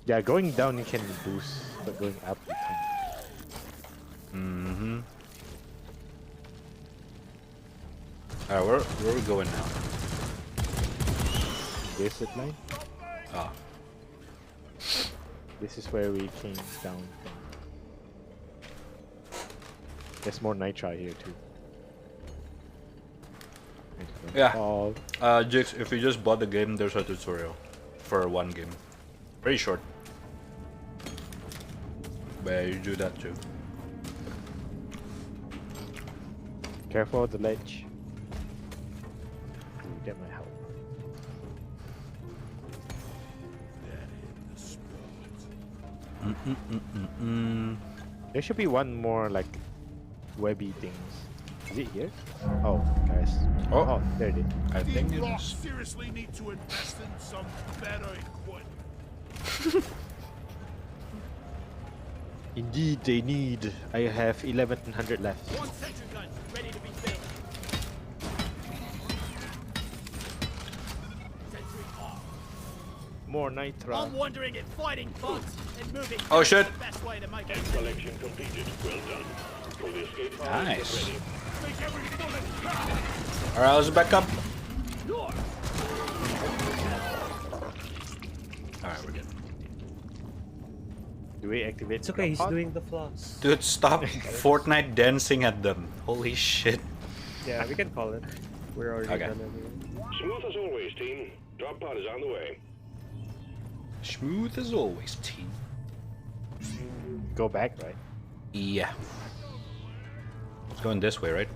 Speaker 3: Yeah, going down you can boost, but going up you can't.
Speaker 2: Mm-hmm. Alright, where are we going now?
Speaker 3: This zip line.
Speaker 2: Ah.
Speaker 3: This is where we came down from. There's more nitri here too.
Speaker 2: Yeah.
Speaker 3: Oh,
Speaker 2: Jix, if you just bought the game, there's a tutorial for one game. Very short. But yeah, you do that too.
Speaker 3: careful of the ledge. Ooh, that might help. There should be one more like webby things. Is it here? Oh, guys.
Speaker 2: Oh.
Speaker 3: There it is.
Speaker 2: I think
Speaker 4: You
Speaker 2: it
Speaker 4: lot
Speaker 2: is.
Speaker 4: seriously need to invest in some better equipment.
Speaker 3: Indeed, they need. I have 1100 left.
Speaker 1: One sentry gun, ready to be filled. Sentry off.
Speaker 3: More nitra.
Speaker 1: I'm wondering if fighting bugs and moving
Speaker 2: Oh,
Speaker 1: is
Speaker 2: shit.
Speaker 1: the best way to make it.
Speaker 5: Collection completed. Well done. Pull the escape pod.
Speaker 2: Nice.
Speaker 5: Ready.
Speaker 4: Make every bullet count.
Speaker 2: Alright, let's back up.
Speaker 1: North.
Speaker 2: Alright, we're good.
Speaker 3: Do we activate?
Speaker 6: It's okay. He's
Speaker 3: drop pod?
Speaker 6: doing the floss.
Speaker 2: Dude, stop Fortnite dancing at them. Holy shit.
Speaker 6: Yeah, we can call it. We're already
Speaker 2: Okay.
Speaker 6: done anyway.
Speaker 5: Smooth as always, team. Drop pod is on the way.
Speaker 2: Smooth as always, team.
Speaker 3: Go back, right?
Speaker 2: Yeah. It's going this way, right?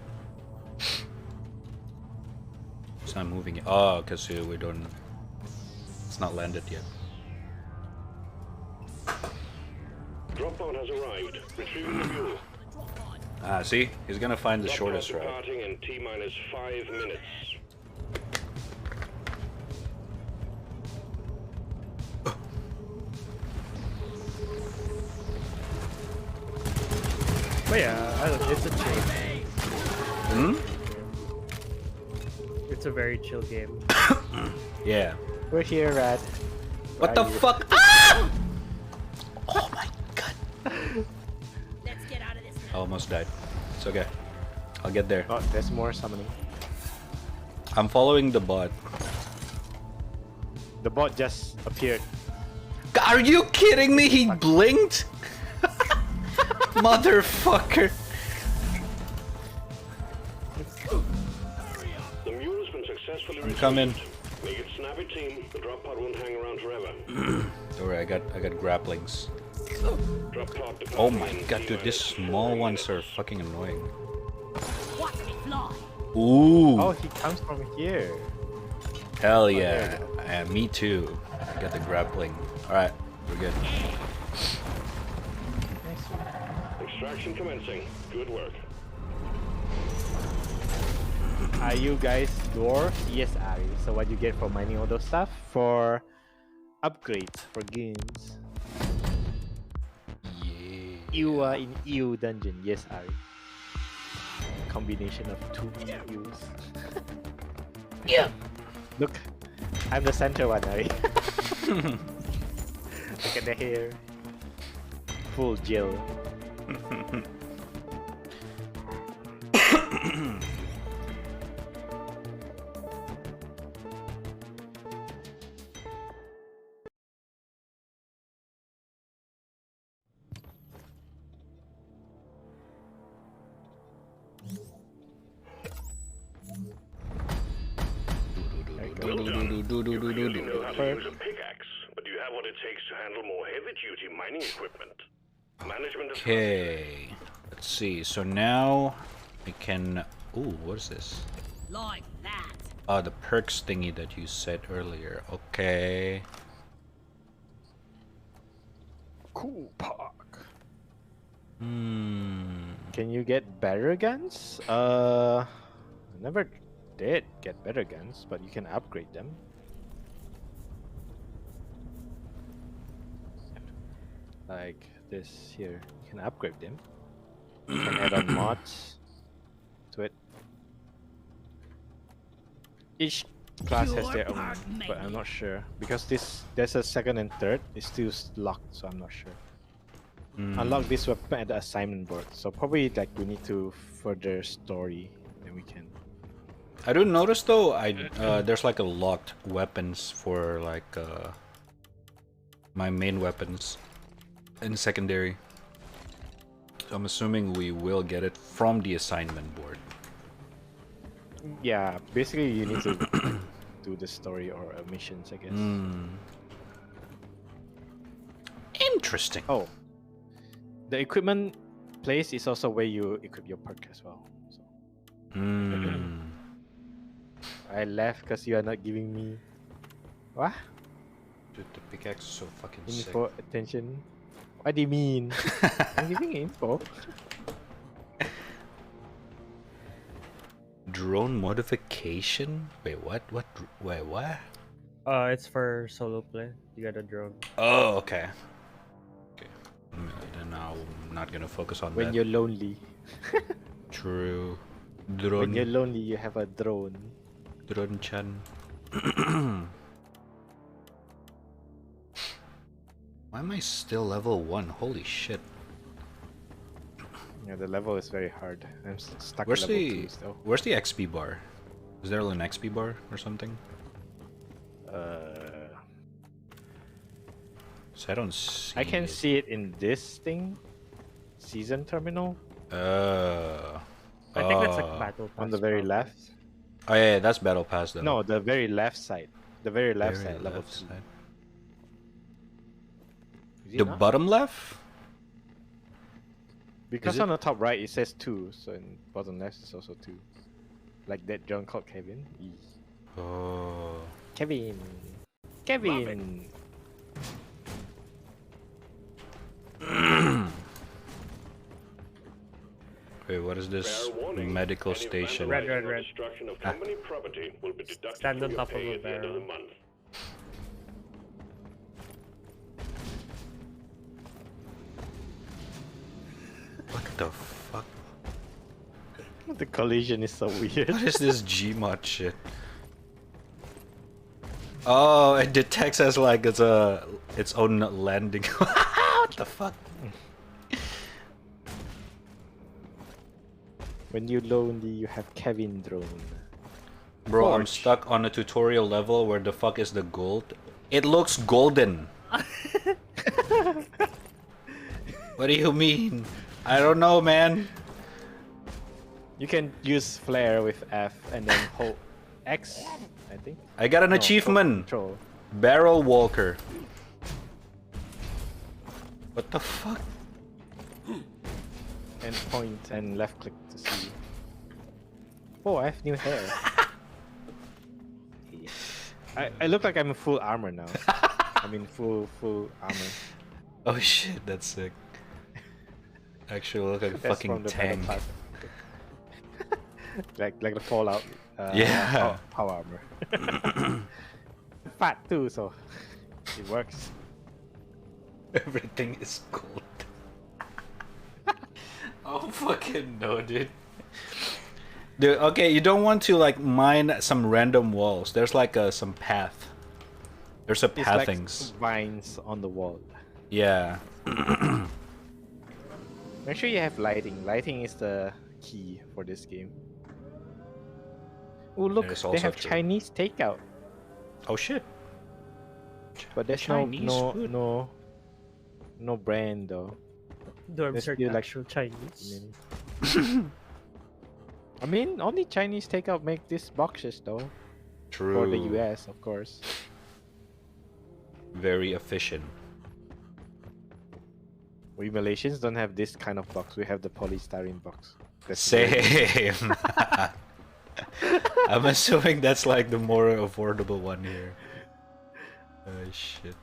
Speaker 2: It's not moving yet. Oh, because we don't... It's not landed yet.
Speaker 5: Drop pod has arrived. Retrieve the mule.
Speaker 2: Ah, see? He's gonna find the
Speaker 5: Drop
Speaker 2: shortest
Speaker 5: pod
Speaker 2: route.
Speaker 5: departing in T-minus 5 minutes.
Speaker 6: But yeah, it's a chain.
Speaker 2: Hmm?
Speaker 6: it's a very chill game.
Speaker 2: Yeah.
Speaker 3: We're here, Rad.
Speaker 2: What
Speaker 3: Where
Speaker 2: the
Speaker 3: are you?
Speaker 2: fuck? Ah! Oh my god.
Speaker 1: Let's get out of this
Speaker 2: I
Speaker 1: now.
Speaker 2: almost died. It's okay. I'll get there.
Speaker 3: Oh, there's more summoning.
Speaker 2: I'm following the bot.
Speaker 3: The bot just appeared.
Speaker 2: Are you kidding me? He blinked? Motherfucker.
Speaker 5: The mule has been successfully
Speaker 2: I'm coming.
Speaker 5: retrieved. Make it snappy, team. The drop pod won't hang around forever.
Speaker 2: Don't worry, I got grapplings.
Speaker 5: Drop pod departing
Speaker 2: Oh my
Speaker 5: in
Speaker 2: god, dude, these
Speaker 5: T-minus
Speaker 2: small
Speaker 5: 4
Speaker 2: ones are
Speaker 5: minutes.
Speaker 2: fucking annoying.
Speaker 1: Watch me fly.
Speaker 2: Ooh.
Speaker 3: Oh, he comes from here.
Speaker 2: Hell
Speaker 3: there you
Speaker 2: yeah. And me too. I got the grappling. Alright, we're good.
Speaker 5: Extraction commencing. Good work.
Speaker 3: Are you guys dwarves? Yes, Ari. So what you get for mining all those stuff? For upgrades, for games.
Speaker 2: Yeah.
Speaker 3: You are in EU dungeon. Yes, Ari. Combination of two EUs.
Speaker 2: Yeah.
Speaker 3: Look, I'm the center one, Ari. Look at the hair. Full Jill.
Speaker 5: Well done. You clearly know how to use a pickaxe, but do you have what it takes to handle more heavy-duty mining equipment? Management is
Speaker 2: Okay. Let's see. So now I can. Ooh, what is this?
Speaker 1: Like that.
Speaker 2: Oh, the perks thingy that you said earlier. Okay.
Speaker 3: Cool park.
Speaker 2: Hmm.
Speaker 3: Can you get better guns? I never did get better guns, but you can upgrade them. Like this here, you can upgrade them. You can add on mods to it. Each class has their own, but I'm not sure because there's a second and third. It's still locked, so I'm not sure. Unlock this weapon at the assignment board. So probably like we need to further story, then we can.
Speaker 2: I do notice though, there's like a locked weapons for like my main weapons in secondary. So I'm assuming we will get it from the assignment board.
Speaker 3: Yeah, basically you need to do the story or missions, I guess.
Speaker 2: Interesting.
Speaker 3: Oh, the equipment place is also where you equip your perk as well. So I left because you are not giving me what
Speaker 2: Dude, the pickaxe is so fucking sick.
Speaker 3: info attention. What do you mean? I'm giving info.
Speaker 2: Drone modification? Wait, what? Wait, what?
Speaker 6: It's for solo play. You got a drone.
Speaker 2: Oh, okay. Okay. Then I'm not gonna focus on
Speaker 3: When
Speaker 2: that.
Speaker 3: you're lonely.
Speaker 2: True.
Speaker 3: When you're
Speaker 2: Drone.
Speaker 3: lonely, you have a drone.
Speaker 2: Drone-chan. Why am I still level 1? Holy shit.
Speaker 3: Yeah, the level is very hard. I'm stuck
Speaker 2: Where's
Speaker 3: at level
Speaker 2: the
Speaker 3: 2 still.
Speaker 2: Where's the XP bar? Is there an XP bar or something? So I don't see.
Speaker 3: I can
Speaker 2: it.
Speaker 3: see it in this thing. Season terminal.
Speaker 6: I think that's like
Speaker 2: Oh.
Speaker 6: battle pass.
Speaker 3: On the very
Speaker 6: probably.
Speaker 3: left.
Speaker 2: Oh yeah, that's battle pass though.
Speaker 3: No, the very left side. The very left
Speaker 2: Very
Speaker 3: side, level
Speaker 2: left
Speaker 3: 2.
Speaker 2: side.
Speaker 3: Is it
Speaker 2: The
Speaker 3: not?
Speaker 2: bottom left?
Speaker 3: Because
Speaker 2: it?
Speaker 3: on the top right it says 2, so in bottom left is also 2. Like that John called Kevin. Eee.
Speaker 2: Oh.
Speaker 3: Kevin. Kevin.
Speaker 2: Wait, what is this?
Speaker 5: Fair warning.
Speaker 2: Medical
Speaker 5: Any
Speaker 2: station.
Speaker 6: Red,
Speaker 5: vandalism or
Speaker 6: red.
Speaker 5: destruction of company property will be deducted
Speaker 6: Stand
Speaker 5: from
Speaker 6: on
Speaker 5: your
Speaker 6: top of
Speaker 5: pay
Speaker 6: a
Speaker 5: at the end of the
Speaker 6: barrel.
Speaker 5: month.
Speaker 2: What the fuck?
Speaker 3: The collision is so weird.
Speaker 2: What is this Gmod shit? Oh, it detects as like its own landing. What the fuck?
Speaker 3: When you're lonely, you have Kevin drone.
Speaker 2: Bro, I'm
Speaker 3: Forge.
Speaker 2: stuck on a tutorial level where the fuck is the gold? It looks golden. What do you mean? I don't know, man.
Speaker 3: You can use flare with F and then hold X, I think.
Speaker 2: I got an
Speaker 3: No,
Speaker 2: achievement.
Speaker 3: Control.
Speaker 2: Barrel Walker. What the fuck?
Speaker 3: And point and left click to see. Oh, I have new hair. I look like I'm in full armor now. I'm in full armor.
Speaker 2: Oh shit, that's sick. Actually look like a
Speaker 3: That's
Speaker 2: fucking
Speaker 3: from the battle
Speaker 2: tank.
Speaker 3: pass. like the Fallout.
Speaker 2: Yeah.
Speaker 3: Power armor. Fat too, so it works.
Speaker 2: Everything is gold. Oh fucking no, dude. Dude, okay, you don't want to like mine some random walls. There's like some path. There's a
Speaker 3: It's
Speaker 2: path
Speaker 3: like
Speaker 2: things.
Speaker 3: vines on the wall.
Speaker 2: Yeah.
Speaker 3: Make sure you have lighting. Lighting is the key for this game. Oh look,
Speaker 2: That is
Speaker 3: they
Speaker 2: also
Speaker 3: have
Speaker 2: true.
Speaker 3: Chinese takeout,
Speaker 2: Oh shit.
Speaker 3: but there's
Speaker 2: Chinese food?
Speaker 3: no brand though.
Speaker 6: Dorms
Speaker 3: Let's
Speaker 6: are
Speaker 3: do, like,
Speaker 6: actual Chinese.
Speaker 3: I mean, only Chinese takeout make these boxes though.
Speaker 2: True.
Speaker 3: For the US, of course.
Speaker 2: Very efficient.
Speaker 3: We Malaysians don't have this kind of box. We have the polystyrene box. That's very-
Speaker 2: Same. I'm assuming that's like the more affordable one here. Oh shit.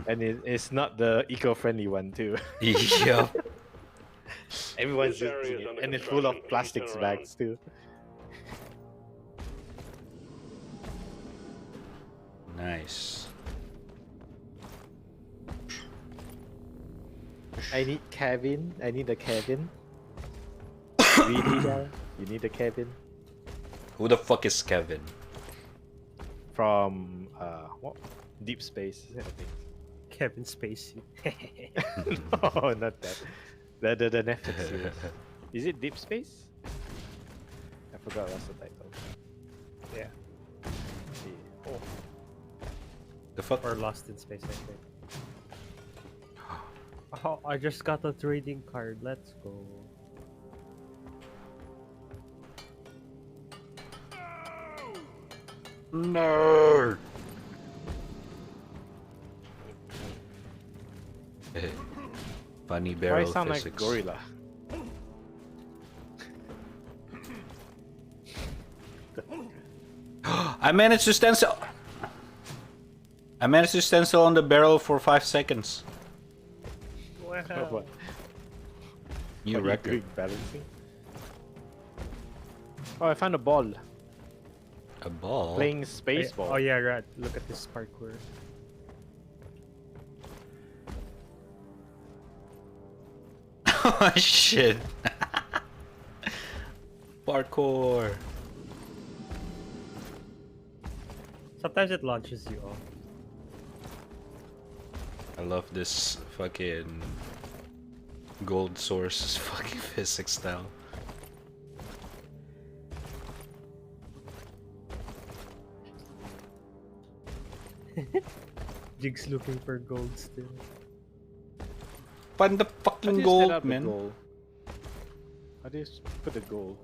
Speaker 3: And it's not the eco-friendly one too.
Speaker 2: Yup.
Speaker 3: Everyone's
Speaker 5: This area
Speaker 3: using
Speaker 5: is
Speaker 3: it,
Speaker 5: under
Speaker 3: and it's full of
Speaker 5: construction. Please
Speaker 3: plastics
Speaker 5: turn around.
Speaker 3: bags too.
Speaker 2: Nice.
Speaker 3: I need Kevin. I need a Kevin. Really, guy? You need a Kevin
Speaker 2: Who the fuck is Kevin?
Speaker 3: from what? Deep Space, I think.
Speaker 6: Kevin Spacey.
Speaker 3: No, not that. The Netflix series. Is it Deep Space? I forgot what's the title.
Speaker 6: Yeah.
Speaker 3: Let's see. Oh,
Speaker 2: The fuck?
Speaker 6: Or Lost in Space, I think. Oh, I just got a trading card. Let's go.
Speaker 2: Nerd. Funny
Speaker 3: why
Speaker 2: barrel
Speaker 3: sound like
Speaker 2: physics.
Speaker 3: gorilla?
Speaker 2: I managed to stand still. I managed to stand still on the barrel for 5 seconds.
Speaker 3: What?
Speaker 2: New
Speaker 3: What are you
Speaker 2: record.
Speaker 3: doing, balancing? Oh, I found a ball.
Speaker 2: A ball.
Speaker 3: Playing space
Speaker 6: Oh
Speaker 3: ball.
Speaker 6: yeah, right. Look at this parkour.
Speaker 2: Oh shit. Parkour.
Speaker 6: Sometimes it launches you off.
Speaker 2: I love this fucking gold source fucking physics style.
Speaker 6: Jig's looking for gold still.
Speaker 2: Find the
Speaker 3: How do
Speaker 2: fucking
Speaker 3: you set
Speaker 2: gold,
Speaker 3: up the
Speaker 2: man.
Speaker 3: goal? How do you put a goal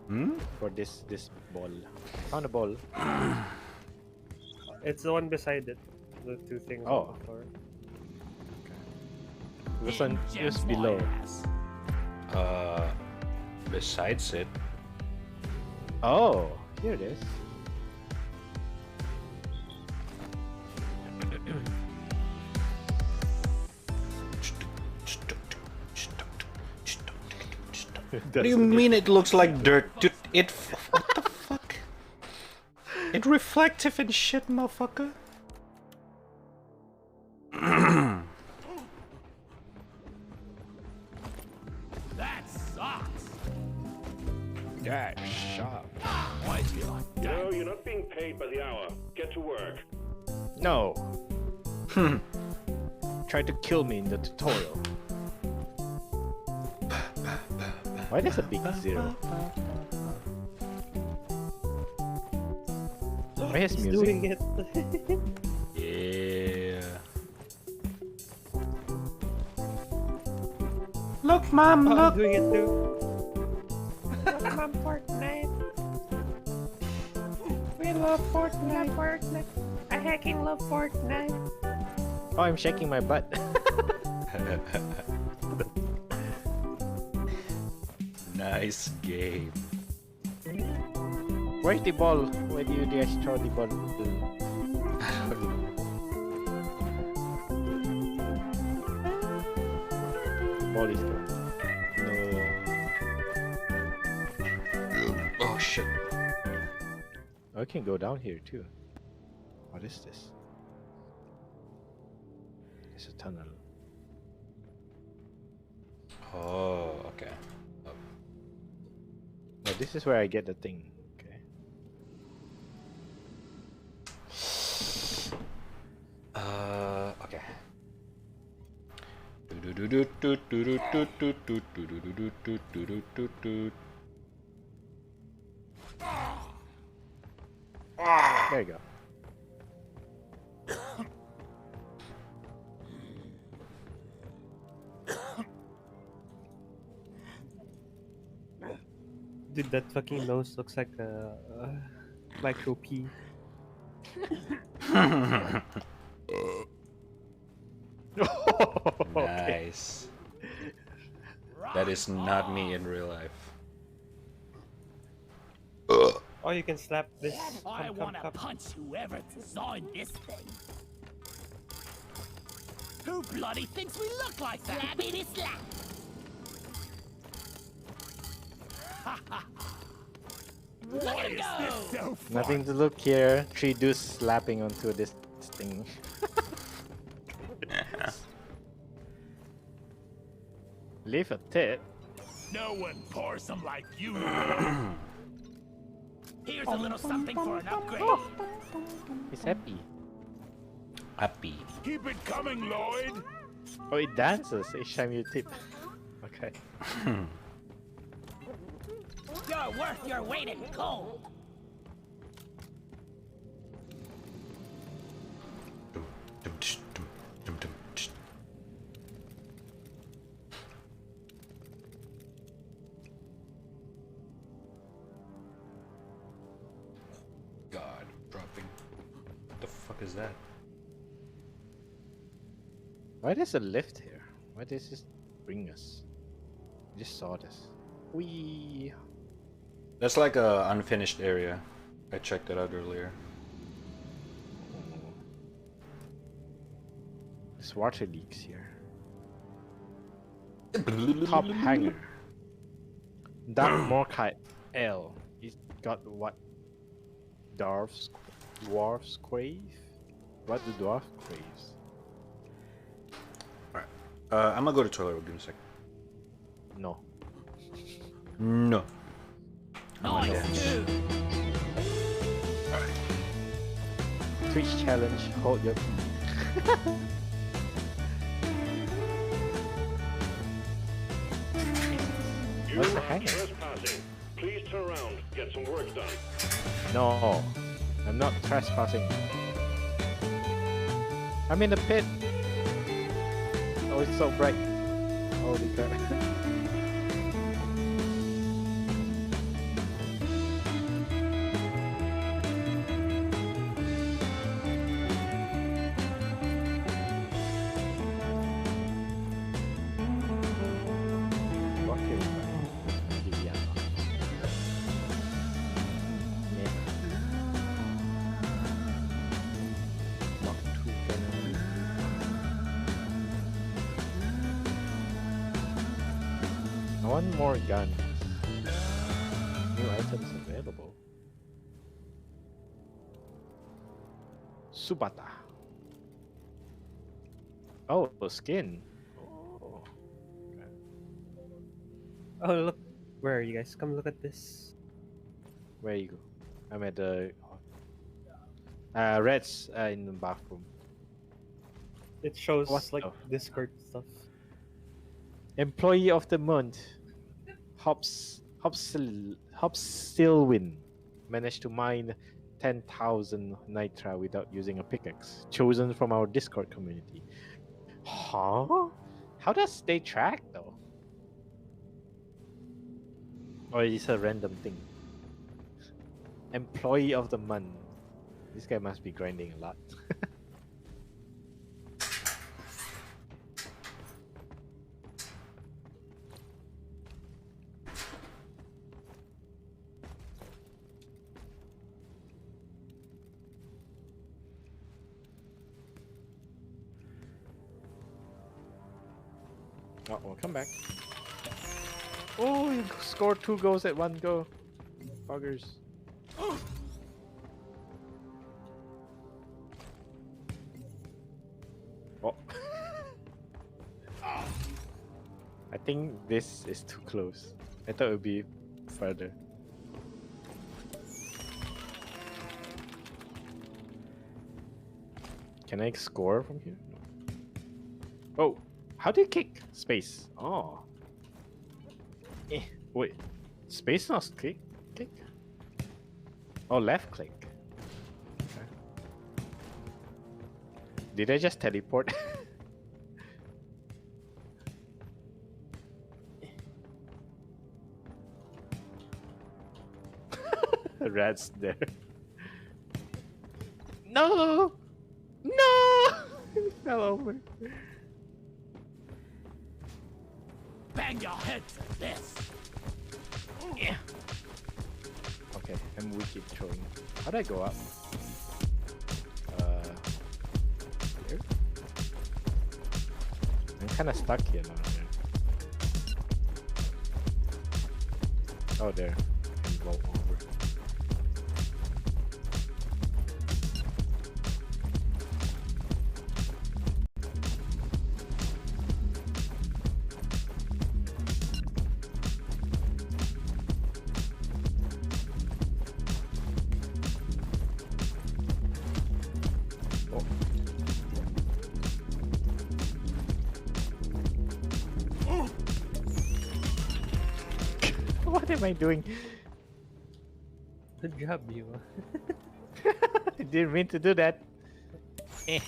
Speaker 2: Hmm?
Speaker 3: for this ball? Found a ball.
Speaker 6: It's the one beside it. The two things
Speaker 3: Oh.
Speaker 6: on the floor.
Speaker 3: This one is below.
Speaker 2: Besides it.
Speaker 3: Oh, here it is.
Speaker 2: What do you mean it looks like dirt? Dude, what the fuck? It reflective and shit, motherfucker.
Speaker 4: That sucks.
Speaker 3: Yeah, sharp.
Speaker 4: Why
Speaker 5: You know, you're not being paid by the hour. Get to work.
Speaker 3: No. Tried to kill me in the tutorial. Why there's a big zero? Why has
Speaker 6: He's
Speaker 3: music?
Speaker 6: doing it.
Speaker 2: Yeah.
Speaker 6: Look, Mom, look. I'm doing it too. Look, Mom, Fortnite. We love Fortnite. I hacking love Fortnite.
Speaker 3: Oh, I'm shaking my butt.
Speaker 2: Nice game.
Speaker 3: Where's the ball? Where do you guys throw the ball? Ball is gone. No.
Speaker 2: Oh shit.
Speaker 3: I can go down here too. What is this? It's a tunnel.
Speaker 2: Oh, okay.
Speaker 3: No, this is where I get the thing. Okay.
Speaker 2: Okay.
Speaker 3: There you go.
Speaker 6: Dude, that fucking nose looks like a micro P.
Speaker 2: Nice. That is not me in real life.
Speaker 6: Oh, you can slap this.
Speaker 1: I
Speaker 6: Come,
Speaker 1: wanna
Speaker 6: come.
Speaker 1: punch whoever designed this thing. Who bloody thinks we look like that? Slappity slap. Look at him go!
Speaker 3: Nothing to look here. 3 dudes slapping onto this thing. Leave a tip.
Speaker 4: No one pours them like you.
Speaker 1: Here's a little something for an upgrade.
Speaker 3: He's happy.
Speaker 2: Happy.
Speaker 4: Keep it coming, Lloyd.
Speaker 3: Oh, it dances each time you tip. Okay.
Speaker 1: You're worth your weight in gold.
Speaker 2: God, dropping. What the fuck is that?
Speaker 3: Why there's a lift here? Why does this bring us? I just saw this. Wee.
Speaker 2: That's like a unfinished area. I checked it out earlier.
Speaker 3: There's water leaks here. Top hanger. Dark Morkite L. He's got what? Dwarfs crave? What do dwarf craves?
Speaker 2: I'm gonna go to the toilet. Give me a sec.
Speaker 3: No.
Speaker 2: No.
Speaker 1: Nice, dude.
Speaker 3: Twitch challenge. Hold your pee.
Speaker 5: You
Speaker 3: What's the
Speaker 5: are
Speaker 3: hanger?
Speaker 5: trespassing. Please turn around. Get some work done.
Speaker 3: No. I'm not trespassing. I'm in the pit. Oh, it's so bright. Holy crap. What can we buy? Vivian. Nick. Mark 2 cannon. I want more guns. New items available. Subata. Oh, skin. Oh.
Speaker 6: Oh, look. Where are you guys? Come look at this.
Speaker 3: Where you go? I'm at the Red's in the bathroom.
Speaker 6: It shows
Speaker 3: What
Speaker 6: like
Speaker 3: the-
Speaker 6: Discord stuff.
Speaker 3: Employee of the month, Hopstilwin managed to mine 10,000 nitra without using a pickaxe. Chosen from our Discord community. Huh? How does they track though? Or is it a random thing? Employee of the month. This guy must be grinding a lot. Oh, come back. Oh, you scored 2 goals at 1 go. Buggers. Oh. I think this is too close. I thought it would be further. Can I score from here? No. Oh, how do you kick? Space. Oh. Wait. Space not click? Click? Oh, left click. Okay. Did I just teleport? Rat's there. No! No! It fell over.
Speaker 1: Bang your head for this.
Speaker 3: Yeah. Okay, I'm wicked throwing. How do I go up? Here? I'm kinda stuck here now. Oh, there. I can roll over. What am I doing?
Speaker 6: Good job, you.
Speaker 3: I didn't mean to do that. Eh.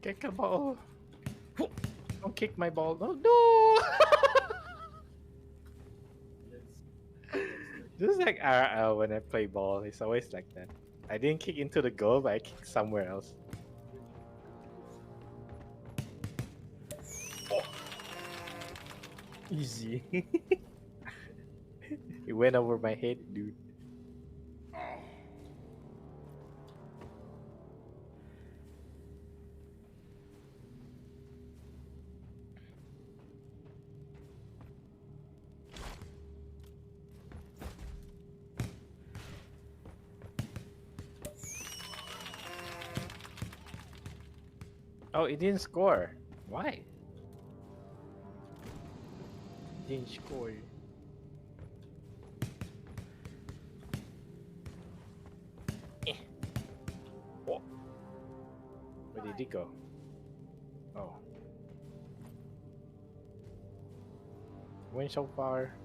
Speaker 3: Kick the ball. Don't kick my ball. No, no. This is like RL when I play ball. It's always like that. I didn't kick into the goal, but I kicked somewhere else.
Speaker 6: Easy.
Speaker 3: It went over my head, dude. Oh, it didn't score. Why? It didn't score. Eh. Oh. Where did it go? Oh. Went so far.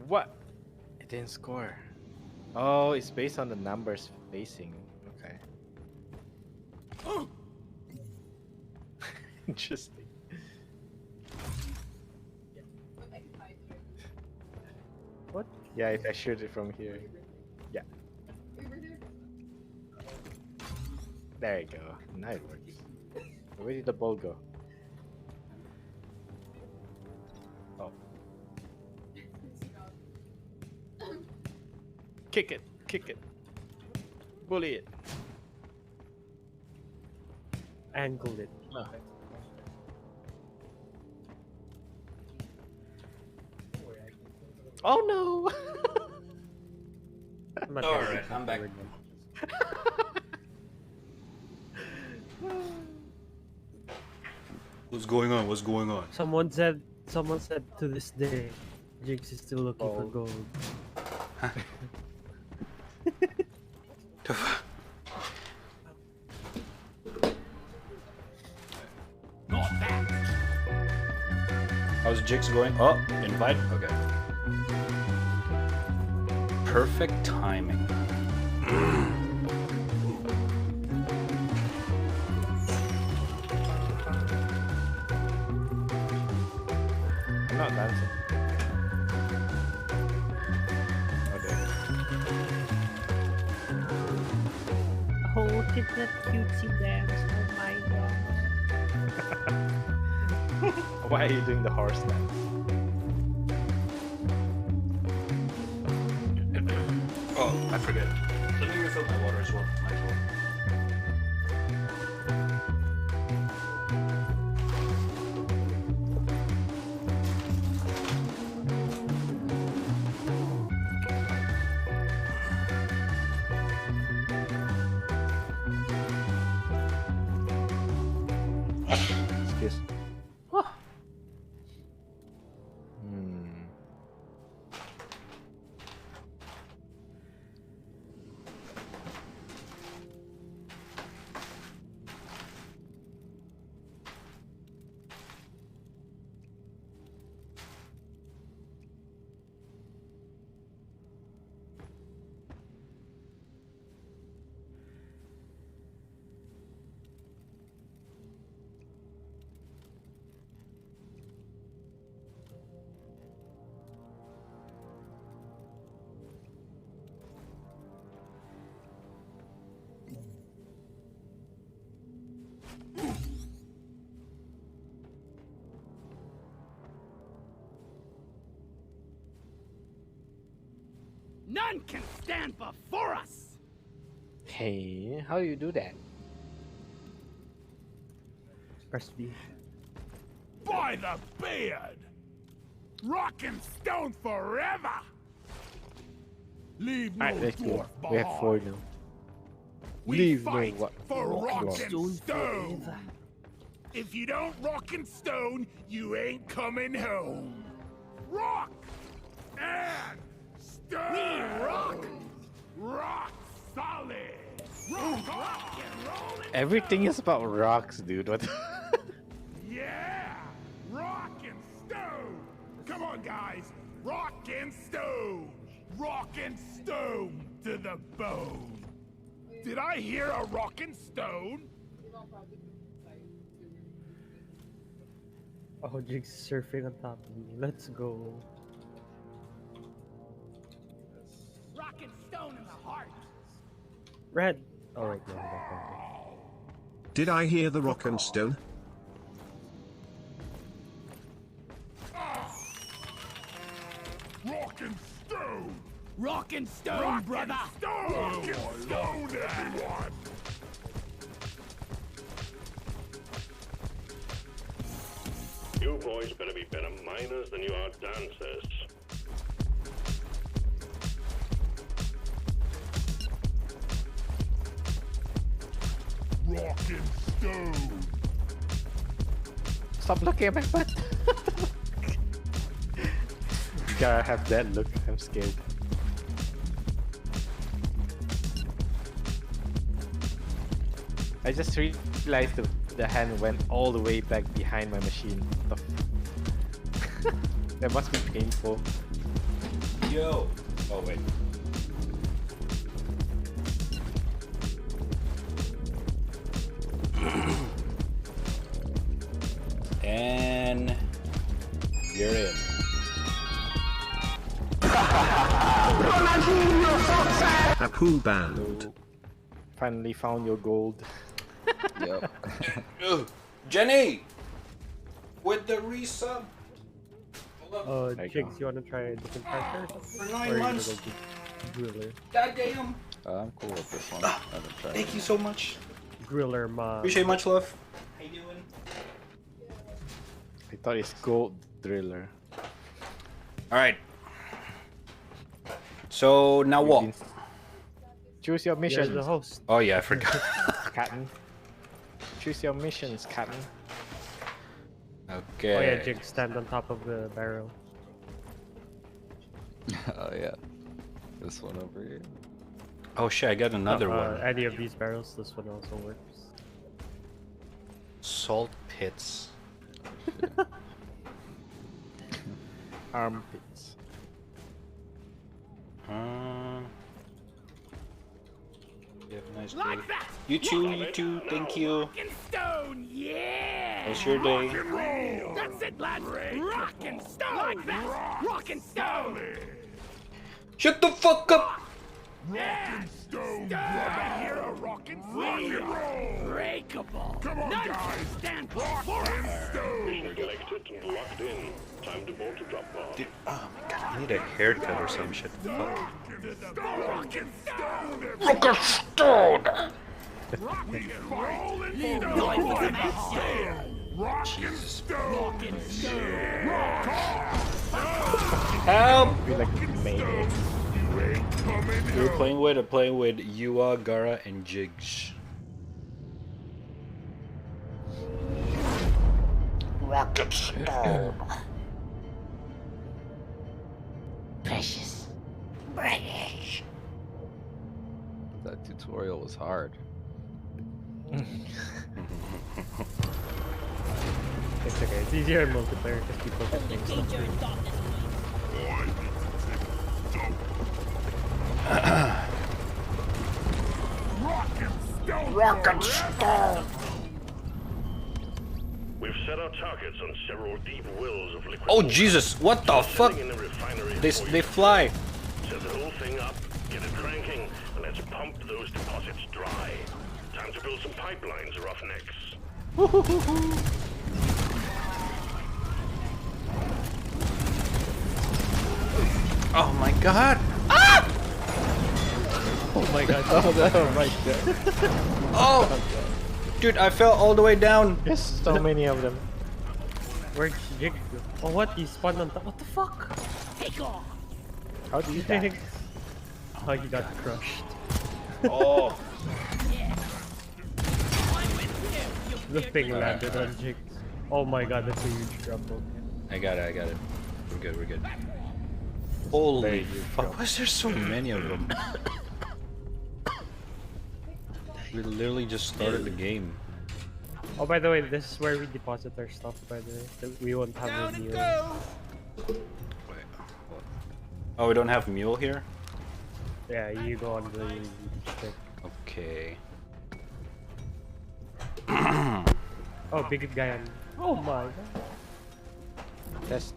Speaker 3: What? It didn't score. Oh, it's based on the numbers facing. Okay. Interesting. What? Yeah, if I shoot it from here. Yeah. There you go. Now it works. Where did the ball go? Oh. Kick it! Kick it! Bully it!
Speaker 6: Angled it.
Speaker 3: No. Oh no!
Speaker 6: I'm not
Speaker 2: All
Speaker 6: gonna
Speaker 2: right,
Speaker 6: get
Speaker 2: I'm back.
Speaker 6: forward now.
Speaker 2: What's going on? What's going on?
Speaker 6: Someone said to this day, Jigs is still looking for
Speaker 3: Oh.
Speaker 6: gold.
Speaker 4: Not that.
Speaker 2: How's Jigs going? Oh, invite? Okay. Perfect timing.
Speaker 3: I'm not dancing. Okay.
Speaker 6: Oh, look at that cutesy dance. Oh my god.
Speaker 3: Why are you doing the horse dance?
Speaker 2: Oh, I forget. Let me refill my water as well. Might as well.
Speaker 3: Excuse.
Speaker 1: None can stand before us!
Speaker 3: Hey, how do you do that?
Speaker 6: Press V.
Speaker 4: By the beard! Rock and stone forever! Leave no
Speaker 3: Alright, let's go.
Speaker 4: dwarf
Speaker 3: We have 4
Speaker 4: behind.
Speaker 3: now.
Speaker 4: We
Speaker 3: Leave no
Speaker 4: fight
Speaker 3: what?
Speaker 4: for rock and
Speaker 6: Stone
Speaker 4: stone.
Speaker 6: forever.
Speaker 4: If you don't rock and stone, you ain't coming home. Rock and stone. We rock. Rock solid. Rock and roll.
Speaker 3: Everything is about rocks, dude. What?
Speaker 4: Yeah! Rock and stone! Come on, guys! Rock and stone! Rock and stone to the bone! Did I hear a rock and stone?
Speaker 6: Oh, Jigs is surfing on top of me. Let's go.
Speaker 1: Rock and stone in the heart!
Speaker 6: Red. Oh, right there. Okay.
Speaker 7: Did I hear the rock and stone?
Speaker 4: Rock and stone!
Speaker 1: Rock and stone,
Speaker 4: Rock
Speaker 1: brother!
Speaker 4: and stone! Rock and stone, everyone!
Speaker 5: You boys better be better miners than you are dancers.
Speaker 4: Rock and stone!
Speaker 3: Stop looking at my butt. You gotta have that look. I'm scared. I just realized the hand went all the way back behind my machine. That must be painful.
Speaker 2: Yo! Oh, wait. And you're in.
Speaker 7: Apu band.
Speaker 3: Finally found your gold.
Speaker 8: Yep.
Speaker 2: Jenny! With the resub! Hold up.
Speaker 3: There you
Speaker 6: Jigs,
Speaker 3: go.
Speaker 6: you wanna try a different character?
Speaker 2: For
Speaker 6: Or
Speaker 2: 9
Speaker 6: are you gonna
Speaker 2: months!
Speaker 6: go Griller?
Speaker 2: Goddamn!
Speaker 8: I'm cool with this one. I haven't tried
Speaker 2: Thank
Speaker 8: it.
Speaker 2: you so much.
Speaker 6: Griller ma.
Speaker 2: Appreciate much love. How you doing?
Speaker 3: I thought it's Gold Driller.
Speaker 2: Alright. So now what?
Speaker 3: We've been- Choose your
Speaker 6: You're
Speaker 3: missions,
Speaker 6: the host.
Speaker 2: Oh yeah, I forgot.
Speaker 3: Captain. Choose your missions, Captain.
Speaker 2: Okay.
Speaker 6: Oh yeah, Jigs, stand on top of the barrel.
Speaker 8: Oh yeah. This one over here.
Speaker 2: Oh shit, I got another one.
Speaker 6: Any of these barrels, this one also works.
Speaker 2: Salt pits.
Speaker 3: Armpits.
Speaker 2: You have a nice day.
Speaker 4: Like that!
Speaker 2: You too, thank you.
Speaker 4: Rock and stone, yeah!
Speaker 2: How's your day?
Speaker 4: Rock and roll! That's it, lads! Rock and stone! Like that! Rock and stone!
Speaker 2: Shut the fuck up!
Speaker 4: Yeah! Stone, brother! Hear a rock and roll! Breakable! Come on, guys! Stand rock and stone!
Speaker 5: Mission collected and locked in. Time to board to drop pod.
Speaker 2: Dude, oh my god, I need a haircut or some shit. Fuck.
Speaker 4: Rock and stone!
Speaker 2: Rock and stone!
Speaker 4: Rock and roll and stone! Rock and stone! Rock and stone! Rock
Speaker 2: Help!
Speaker 3: We like Mayday.
Speaker 2: You're playing with, I'm playing with Yua, Gara, and Jigs. Rocket stone.
Speaker 1: Precious. British.
Speaker 8: That tutorial was hard.
Speaker 6: It's okay. It's easier in multiplayer because people get
Speaker 1: The
Speaker 6: things done.
Speaker 1: danger in darkness.
Speaker 4: Rock and stone!
Speaker 5: We've set our targets on several deep wells of liquid
Speaker 2: Oh
Speaker 5: water.
Speaker 2: Jesus, what the fuck?
Speaker 5: Sitting in the refinery
Speaker 2: They,
Speaker 5: for
Speaker 2: they
Speaker 5: you.
Speaker 2: fly.
Speaker 5: Set the whole thing up, get it cranking, and let's pump those deposits dry. Time to build some pipelines, roughnecks.
Speaker 2: Oh my god.
Speaker 6: Oh my god.
Speaker 3: Oh my god.
Speaker 2: Oh! Dude, I fell all the way down.
Speaker 3: There's so many of them.
Speaker 6: Where'd Jig go? Oh what? He spawned on top. What the fuck?
Speaker 1: Take off.
Speaker 3: How do you die?
Speaker 6: Oh, he got crushed.
Speaker 2: Oh.
Speaker 1: I'm with you, you
Speaker 6: The thing landed on Jig. Oh my god, that's a huge drop.
Speaker 2: I got it. We're good, we're good. Holy fuck, why is there so many of them? We literally just started the game.
Speaker 6: Oh, by the way, this is where we deposit our stuff, by the way. We won't have a mule.
Speaker 2: Wait. Oh, we don't have mule here?
Speaker 6: Yeah, you go on the stick.
Speaker 2: Okay.
Speaker 6: Oh, big guy on. Oh my god.
Speaker 3: Test.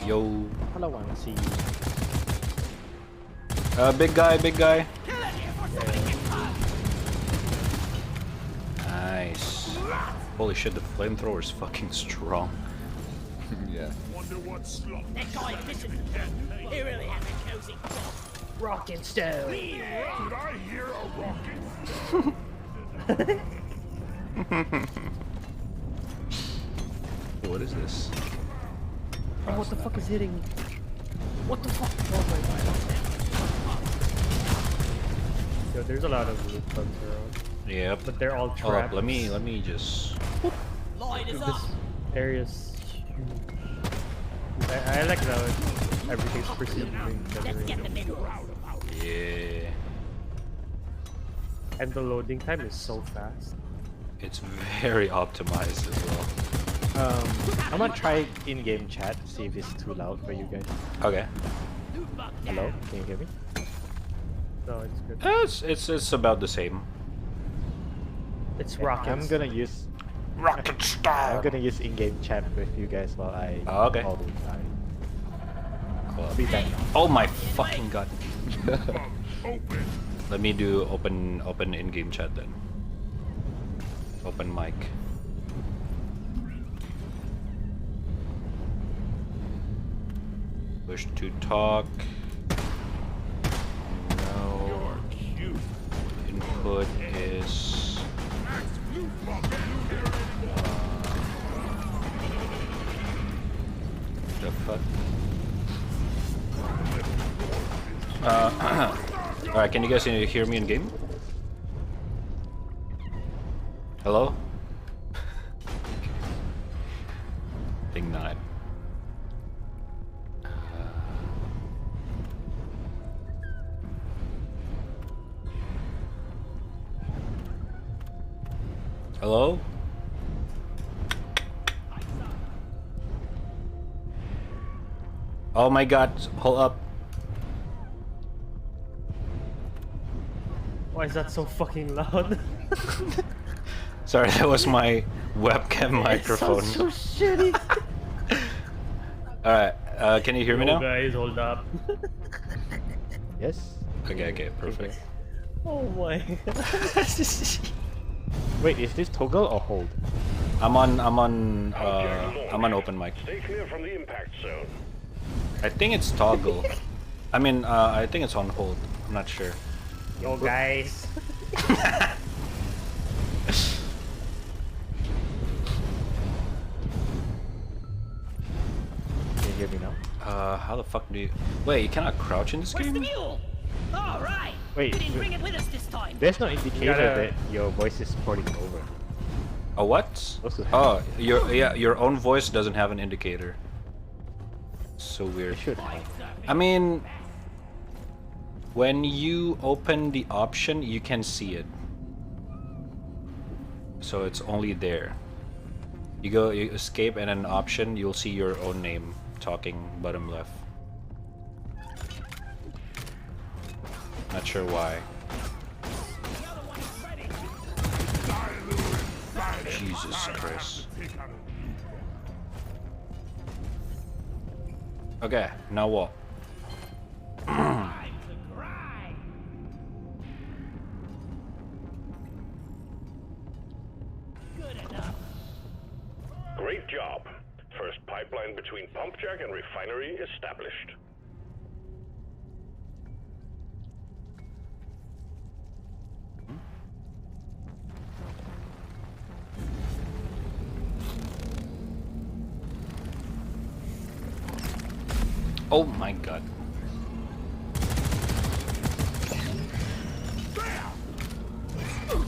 Speaker 2: Yo.
Speaker 3: Hello, one. See.
Speaker 2: Big guy. Nice. Holy shit, the flamethrower is fucking strong.
Speaker 8: Yeah.
Speaker 4: Wonder what slot.
Speaker 1: That guy missing. He really has a cozy job.
Speaker 6: Rock and stone.
Speaker 4: Did I hear a rocket?
Speaker 2: What is this?
Speaker 6: Oh, what the fuck is hitting me? What the fuck? Oh my god. Yo, there's a lot of loot bugs around.
Speaker 2: Yep.
Speaker 6: But they're all
Speaker 2: Oh,
Speaker 6: trapped.
Speaker 2: let me just.
Speaker 1: Light is
Speaker 6: This
Speaker 1: up.
Speaker 6: area's huge. I like how everything's procedurally
Speaker 1: Let's get
Speaker 6: generated.
Speaker 1: them in.
Speaker 2: Yeah.
Speaker 6: And the loading time is so fast.
Speaker 2: It's very optimized as well.
Speaker 3: I'm gonna try in-game chat, see if it's too loud for you guys.
Speaker 2: Okay.
Speaker 3: Hello, can you hear me?
Speaker 6: No, it's good.
Speaker 2: It's about the same.
Speaker 6: It's rockets.
Speaker 3: I'm gonna use
Speaker 2: Rocket star.
Speaker 3: I'm gonna use in-game chat with you guys while I
Speaker 2: Oh, okay.
Speaker 3: all the time.
Speaker 2: Cool.
Speaker 3: I'll be back now.
Speaker 2: Oh my fucking god.
Speaker 4: Open.
Speaker 2: Let me do open in-game chat then. Open mic. Push to talk. No. Input is. The fuck? Alright, can you guys hear me in game? Hello? Think not. Hello? Oh my god, hold up.
Speaker 6: Why is that so fucking loud?
Speaker 2: Sorry, that was my webcam microphone.
Speaker 6: It sounds so shitty.
Speaker 2: Alright, can you hear me
Speaker 6: Yo,
Speaker 2: now?
Speaker 6: guys, hold up.
Speaker 3: Yes.
Speaker 2: Okay, perfect.
Speaker 6: Oh my.
Speaker 3: Wait, is this toggle or hold?
Speaker 2: I'm on open mic.
Speaker 5: Stay clear from the impact zone.
Speaker 2: I think it's toggle. I mean, I think it's on hold. I'm not sure.
Speaker 6: Yo, guys.
Speaker 3: Can you hear me now?
Speaker 2: How the fuck do you... Wait, you cannot crouch in this
Speaker 1: Where's the
Speaker 2: game?
Speaker 1: mule? All right.
Speaker 3: Wait,
Speaker 1: We didn't
Speaker 3: wait.
Speaker 1: bring it with us this time.
Speaker 3: There's no indicator
Speaker 6: gotta-
Speaker 3: that your voice is porting over.
Speaker 2: A what?
Speaker 3: Supposed to have-
Speaker 2: Oh, your own voice doesn't have an indicator. So weird.
Speaker 3: It should have.
Speaker 2: I mean, when you open the option, you can see it. So it's only there. You escape and an option, you'll see your own name talking bottom left. Not sure why. Jesus Christ. Okay, now what?
Speaker 1: Good enough.
Speaker 5: Great job. First pipeline between Pumpjack and refinery established.
Speaker 2: Oh my god.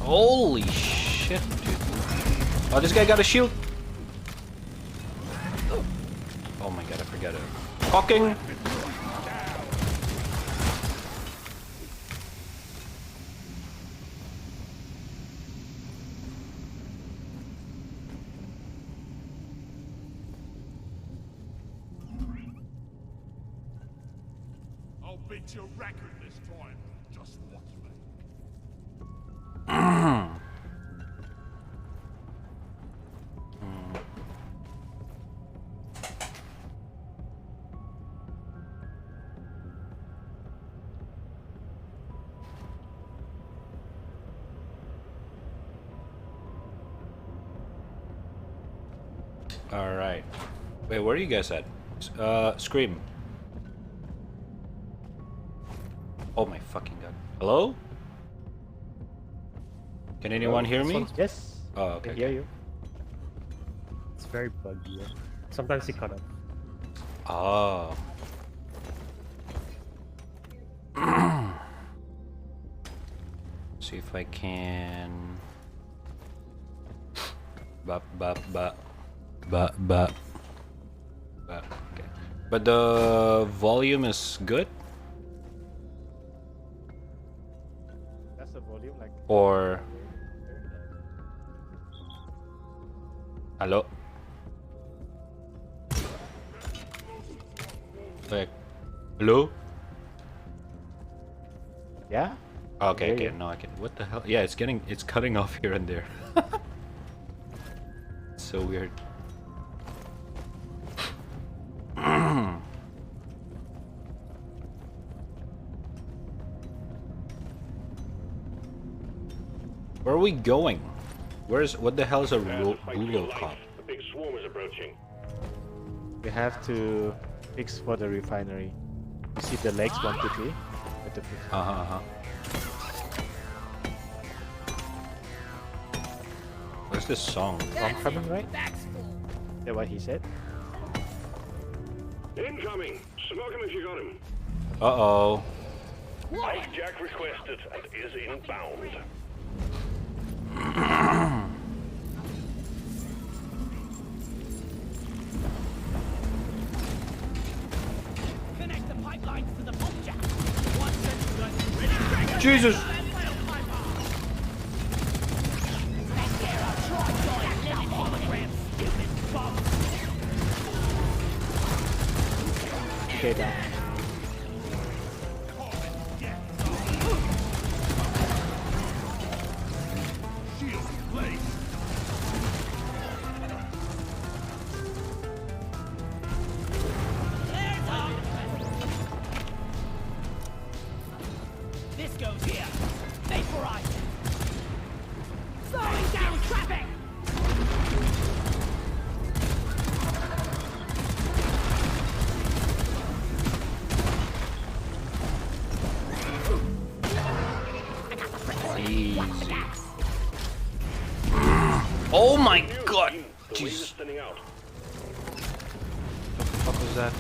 Speaker 2: Holy shit, dude. Oh, this guy got a shield. Oh my god, I forgot it. Talking.
Speaker 4: I'll beat your record this time. Just watch me.
Speaker 2: All right. Wait, where are you guys at? Scream. Oh my fucking god. Hello? Can anyone hear me?
Speaker 3: Yes.
Speaker 2: Oh,
Speaker 3: I
Speaker 2: okay.
Speaker 3: can hear you.
Speaker 6: It's very buggy. Yeah? Sometimes he cut off.
Speaker 2: Oh. See if I can. Bap bap bap bap bap. Bap. Okay. But the volume is good,
Speaker 3: That's the volume, like.
Speaker 2: or hello? Like, hello?
Speaker 3: Yeah.
Speaker 2: Okay,
Speaker 3: hear
Speaker 2: okay,
Speaker 3: you.
Speaker 2: no, I can. What the hell? Yeah, it's cutting off here and there. It's so weird. Where are we going? What the hell is a
Speaker 5: Prepare to fight for your
Speaker 2: Bulocop?
Speaker 5: life. A big swarm is approaching.
Speaker 3: We have to fix for the refinery. You see the legs 1, 2, 3? At the fix.
Speaker 2: What's this song?
Speaker 3: I'm coming, right?
Speaker 1: That's full.
Speaker 3: Is that what he said?
Speaker 5: Incoming! Smoke him if you got him.
Speaker 2: Uh-oh.
Speaker 5: Hijack requested and is inbound.
Speaker 1: Connect the pipelines to the pump jack. One second.
Speaker 2: Jesus!
Speaker 3: Okay, down.
Speaker 1: This goes here. Vaporize. Slowing down traffic.
Speaker 2: Easy. Oh my god!
Speaker 5: The wave is
Speaker 2: Jesus.
Speaker 5: thinning out.
Speaker 2: What was that?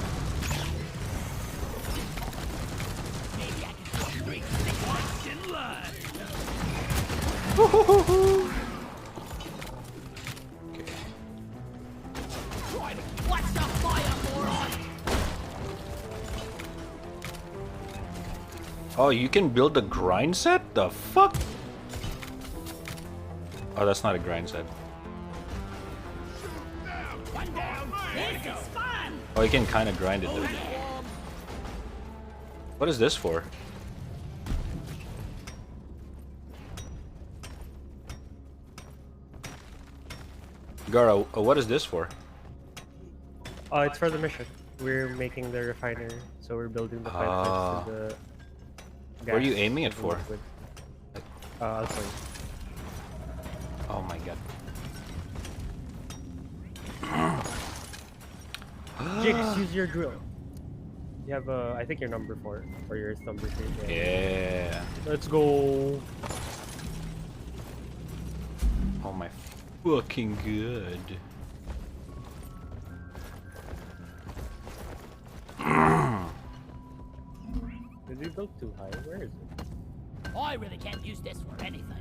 Speaker 1: Maybe I can go straight to the question line. Try to watch the fire, moron.
Speaker 2: Oh, you can build a grind set? The fuck? Oh, that's not a grind set.
Speaker 1: One down. This is fun.
Speaker 2: Oh, you can kind of grind it though. What is this for? Gara, what is this for?
Speaker 6: It's for the mission. We're making the refiner, so we're building the pipelines to the.
Speaker 2: What are you
Speaker 6: gas
Speaker 2: aiming it
Speaker 6: to
Speaker 2: for?
Speaker 6: liquid. I'll tell you.
Speaker 2: Oh my god.
Speaker 6: Jigs, use your drill. You have I think you're number 4, or yours number 3.
Speaker 2: Yeah.
Speaker 6: Let's go.
Speaker 2: Oh my fucking good.
Speaker 6: Did we build too high? Where is it?
Speaker 1: I really can't use this for anything.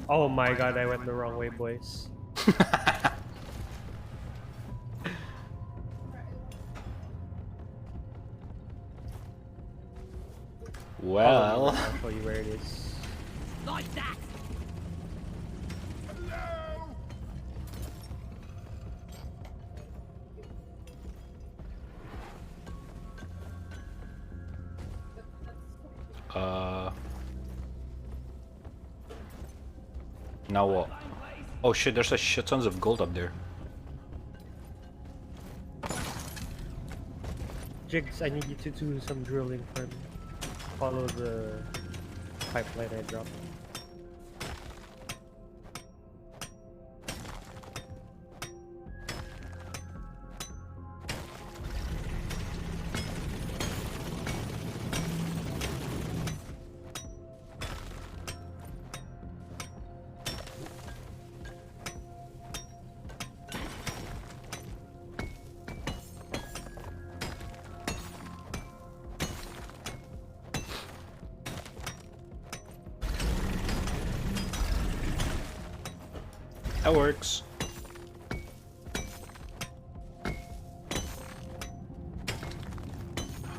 Speaker 6: Oh my god, I went the wrong way, boys.
Speaker 2: Well.
Speaker 6: I'll show you where it is.
Speaker 1: Like that.
Speaker 2: Now what? Oh shit, there's a shit tons of gold up there.
Speaker 6: Jigs, I need you to do some drilling for me. Follow the pipeline I dropped.
Speaker 2: That works.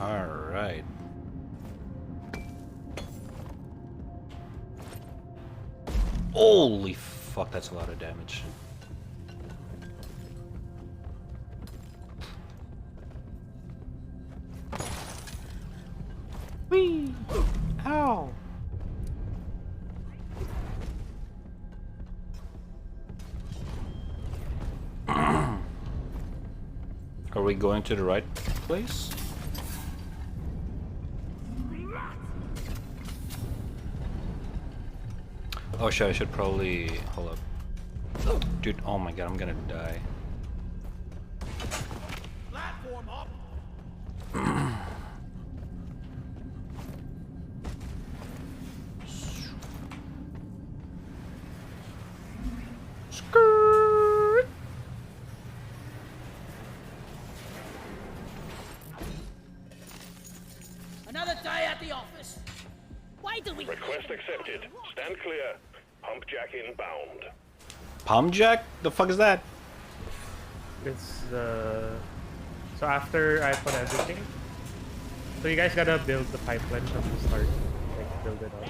Speaker 2: Alright. Holy fuck, that's a lot of damage. Whee! Ow! Are we going to the right place? Oh shit, I should probably hold up. Dude, oh my god, I'm gonna die.
Speaker 1: Platform up. Another day at the office. Why do we
Speaker 5: Request accepted. Stand clear. Pump jack inbound.
Speaker 2: Palm Jack? The fuck is that?
Speaker 6: It's so after I put everything, so you guys gotta build the pipeline from the start, like build it up.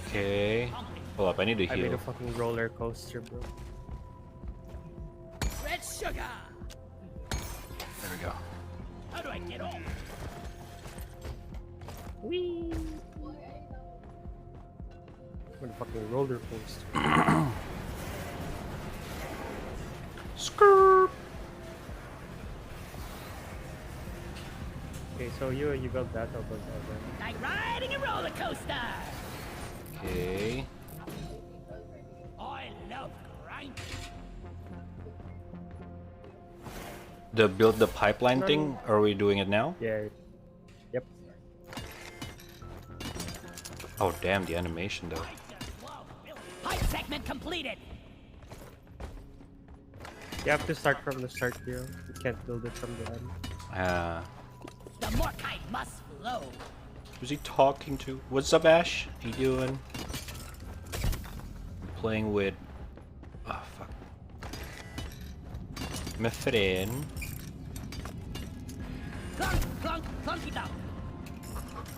Speaker 2: Okay. Hold up, I need to
Speaker 6: I made a
Speaker 2: heal.
Speaker 6: fucking roller coaster, bro.
Speaker 1: Red sugar.
Speaker 2: There we go.
Speaker 1: How do I get off?
Speaker 6: Whee! What a fucking roller coaster.
Speaker 2: Skirt.
Speaker 6: Okay, so you build that, I'll build that then.
Speaker 1: Like riding a roller coaster.
Speaker 2: Okay.
Speaker 1: I love grind.
Speaker 2: The build the pipeline thing, are we doing it now?
Speaker 6: Yeah. Yep.
Speaker 2: Oh damn, the animation though.
Speaker 1: Pipe segment completed.
Speaker 6: You have to start from the start here. You can't build it from the end.
Speaker 1: The Morkite must flow.
Speaker 2: Who's he talking to? What's up, Ash? How you doing? I'm playing with... Oh, fuck. My friend.
Speaker 1: Clunk, clunk, clunky down.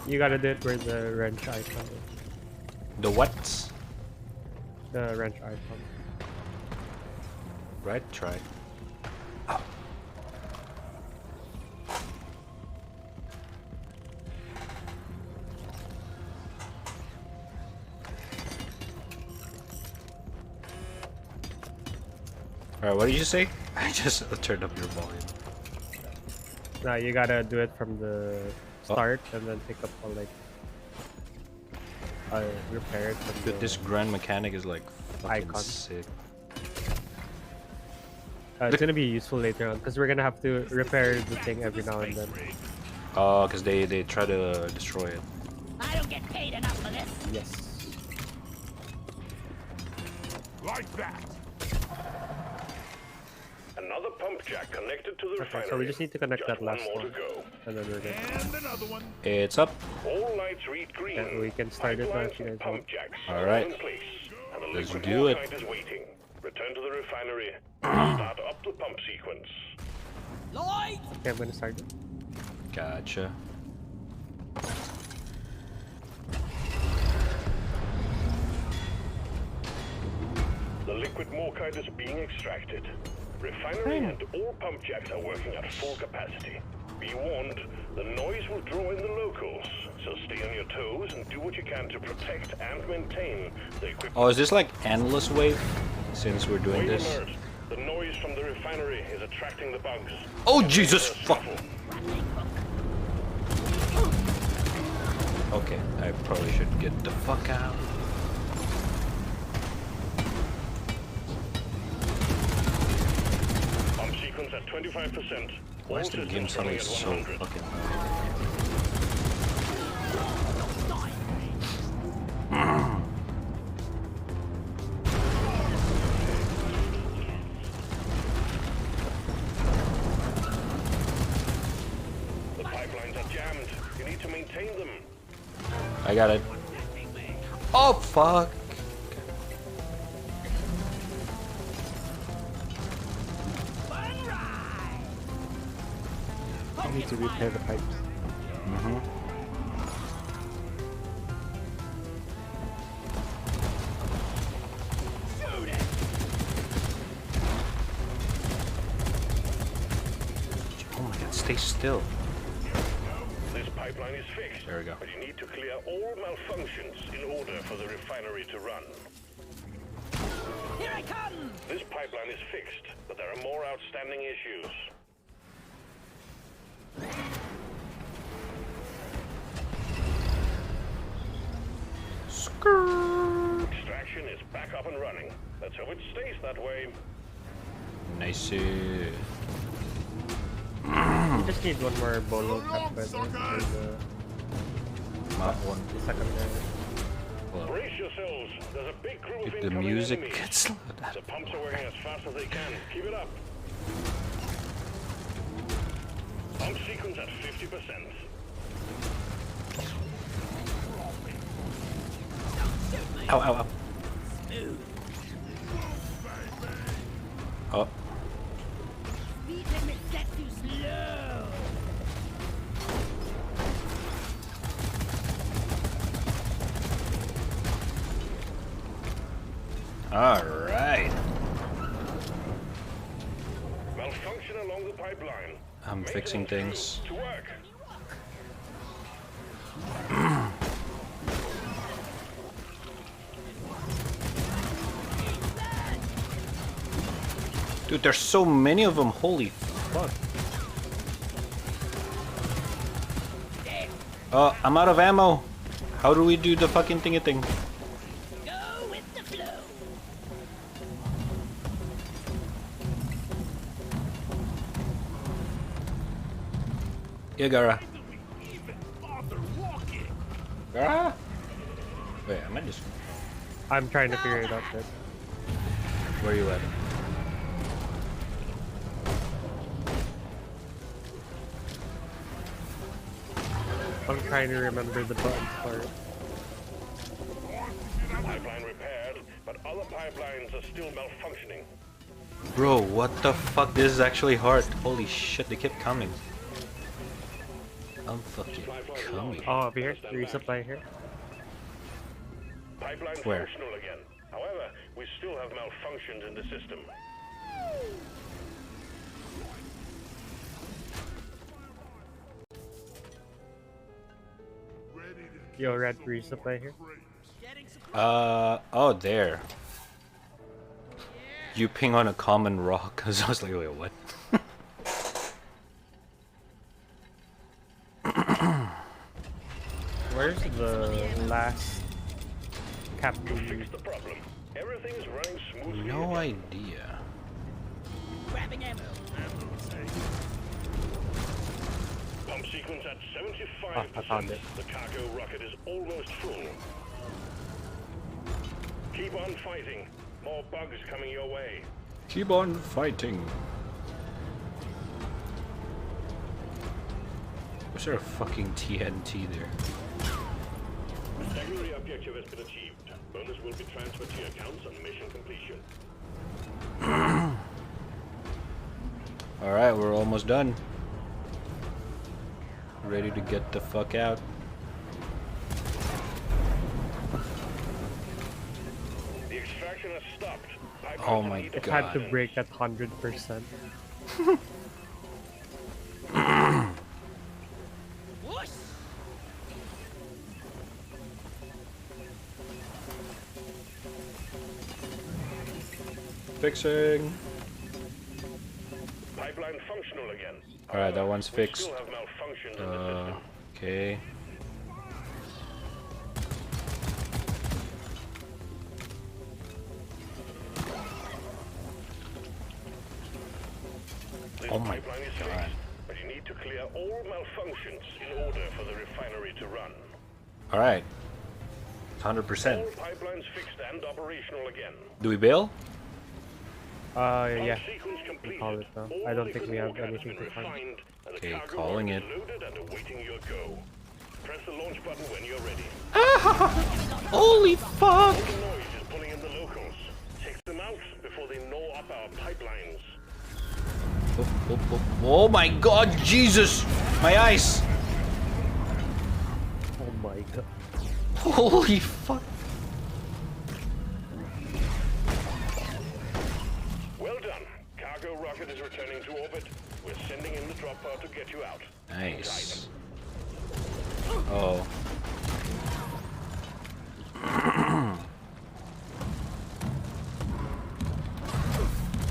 Speaker 6: You gotta do it where the wrench icon is.
Speaker 2: The what?
Speaker 6: The wrench icon.
Speaker 2: Right, try. Oh. Alright, what did you say? I just turned up your volume.
Speaker 6: Nah, you gotta do it from the start and then pick up all like repair it from
Speaker 2: Dude,
Speaker 6: the
Speaker 2: this grand mechanic is like fucking
Speaker 6: icon.
Speaker 2: sick.
Speaker 6: It's gonna be useful later on because we're gonna have to repair the thing every now and then.
Speaker 2: Oh, because they try to destroy it.
Speaker 1: I don't get paid enough for this.
Speaker 6: Yes.
Speaker 4: Like that.
Speaker 5: Another pump jack connected to the refinery.
Speaker 6: Okay, so we just need to connect
Speaker 5: Just
Speaker 6: that last
Speaker 5: one more
Speaker 6: one,
Speaker 5: to go.
Speaker 6: and then we're good.
Speaker 4: And another one.
Speaker 2: It's up.
Speaker 5: All lights read green.
Speaker 6: Yeah, we can start it now if you
Speaker 5: Pipelines
Speaker 6: guys
Speaker 5: and
Speaker 6: want.
Speaker 5: pump jacks
Speaker 2: All
Speaker 5: are
Speaker 2: right.
Speaker 5: in place, and the
Speaker 2: Let's
Speaker 5: liquid
Speaker 2: do it.
Speaker 5: Morkite is waiting. Return to the refinery. Start up the pump sequence.
Speaker 1: Lloyd!
Speaker 6: Okay, I'm gonna start it.
Speaker 2: Gotcha.
Speaker 5: The liquid Morkite is being extracted. Refinery and all pump jacks are working at full capacity. Be warned, the noise will draw in the locals, so stay on your toes and do what you can to protect and maintain the equipment.
Speaker 2: Oh, is this like endless wave? Since we're doing
Speaker 5: Wave
Speaker 2: this.
Speaker 5: alert! The noise from the refinery is attracting the bugs.
Speaker 2: Oh Jesus! Fuck. Okay, I probably should get the fuck out.
Speaker 5: Pump sequence at 25%.
Speaker 2: Why is
Speaker 5: All
Speaker 2: the game
Speaker 5: systems
Speaker 2: suddenly
Speaker 5: running at
Speaker 2: so
Speaker 5: 100.
Speaker 2: fucking...
Speaker 5: The pipelines are jammed. You need to maintain them.
Speaker 2: I got it. Oh fuck!
Speaker 6: I need to repair the pipes.
Speaker 2: Mm-hmm. Oh my god, stay still.
Speaker 5: This pipeline is fixed.
Speaker 2: There we go.
Speaker 5: But you need to clear all malfunctions in order for the refinery to run.
Speaker 1: Here I come!
Speaker 5: This pipeline is fixed, but there are more outstanding issues. extraction is back up and running. Let's hope it stays that way.
Speaker 2: Nice.
Speaker 6: We just need one more bolo capture for
Speaker 2: Map one.
Speaker 6: the secondary.
Speaker 2: Well,
Speaker 5: Brace yourselves. There's a big crew of
Speaker 2: if the
Speaker 5: incoming
Speaker 2: music
Speaker 5: enemies.
Speaker 2: gets loud.
Speaker 5: The pumps are working as fast as they can. Keep it up. Pump sequence at 50%.
Speaker 2: Ow, ow, ow. Oh.
Speaker 1: Speed limit set too slow.
Speaker 2: Alright.
Speaker 5: Malfunction along the pipeline.
Speaker 2: I'm fixing things.
Speaker 5: To work.
Speaker 2: Dude, there's so many of them. Holy fuck. Oh, I'm out of ammo. How do we do the fucking thingy thing?
Speaker 1: Go with the flow.
Speaker 2: Yeah, Gara.
Speaker 4: Even bother walking.
Speaker 2: Gara? Wait, am I just...
Speaker 6: I'm trying to figure it out. But
Speaker 2: Where are you at?
Speaker 6: I'm trying to remember the button part.
Speaker 5: Pipeline repaired, but other pipelines are still malfunctioning.
Speaker 2: Bro, what the fuck? This is actually hard. Holy shit, they kept coming. I'm fucking coming.
Speaker 6: Oh, over here. Resupply here.
Speaker 5: Pipeline
Speaker 2: Where?
Speaker 5: functional again. However, we still have malfunctions in the system.
Speaker 6: Yo, red resupply here.
Speaker 2: Oh, there. You ping on a common rock, cause I was like, wait, what?
Speaker 6: Where's the last captain?
Speaker 5: Fix the problem. Everything is running smoothly.
Speaker 2: No
Speaker 5: again.
Speaker 2: idea.
Speaker 1: Grabbing ammo.
Speaker 5: Pump sequence at 75%.
Speaker 6: I found it.
Speaker 5: The cargo rocket is almost full. Keep on fighting. More bugs coming your way.
Speaker 2: Keep on fighting. Was there a fucking TNT there?
Speaker 5: Secondary objective has been achieved. Bonus will be transferred to your accounts on mission completion.
Speaker 2: Alright, we're almost done. Ready to get the fuck out.
Speaker 5: The extraction has stopped.
Speaker 2: Oh my
Speaker 5: Pipelines
Speaker 6: It
Speaker 2: God.
Speaker 6: had to break at 100%.
Speaker 1: Whoosh.
Speaker 2: Fixing.
Speaker 5: Pipeline functional again.
Speaker 2: Alright, that one's
Speaker 5: We
Speaker 2: fixed.
Speaker 5: still have malfunctions in the system.
Speaker 2: Okay.
Speaker 5: This
Speaker 2: Oh my
Speaker 5: pipeline is
Speaker 2: God.
Speaker 5: fixed, but you need to clear all malfunctions in order for the refinery to run.
Speaker 2: Alright.
Speaker 5: All
Speaker 2: 100%.
Speaker 5: pipelines fixed and operational again.
Speaker 2: Do we bail?
Speaker 6: Yeah.
Speaker 5: Pump sequence completed.
Speaker 6: call it now.
Speaker 5: All
Speaker 6: I don't think
Speaker 5: liquid
Speaker 6: we have
Speaker 5: water has
Speaker 6: anything
Speaker 5: been
Speaker 6: to find.
Speaker 5: refined, and the
Speaker 2: Okay,
Speaker 5: cargo
Speaker 2: calling
Speaker 5: rocket
Speaker 2: it.
Speaker 5: is loaded and awaiting your go. Press the launch button when you're ready.
Speaker 2: Holy fuck!
Speaker 5: The noise is pulling in the locals. Take them out before they gnaw up our pipelines.
Speaker 2: Oh my god, Jesus! My eyes!
Speaker 6: Oh my god.
Speaker 2: Holy fuck!
Speaker 5: Well done. Cargo rocket is returning to orbit. We're sending in the drop pod to get you out.
Speaker 2: Nice. Oh.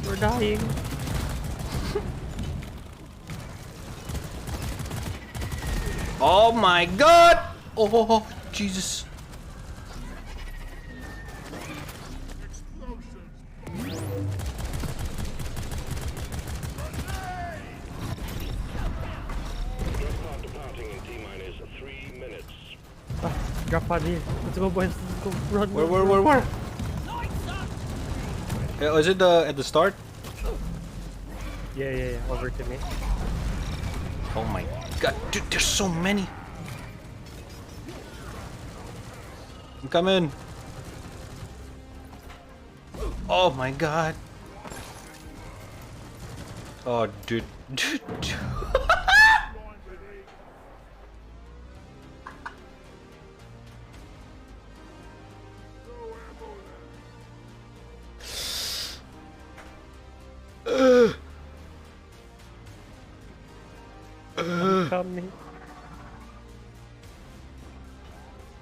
Speaker 6: We're dying.
Speaker 2: Oh my god! Oh, Jesus.
Speaker 6: Drop pod here. Let's go, boys. Let's go. Run.
Speaker 2: Where?
Speaker 6: run.
Speaker 1: Lights up!
Speaker 2: Yeah, is it at the start?
Speaker 6: Yeah. Over to me.
Speaker 2: Oh my god, dude, there's so many. I'm coming. Oh my god. Oh, dude.
Speaker 6: Coming.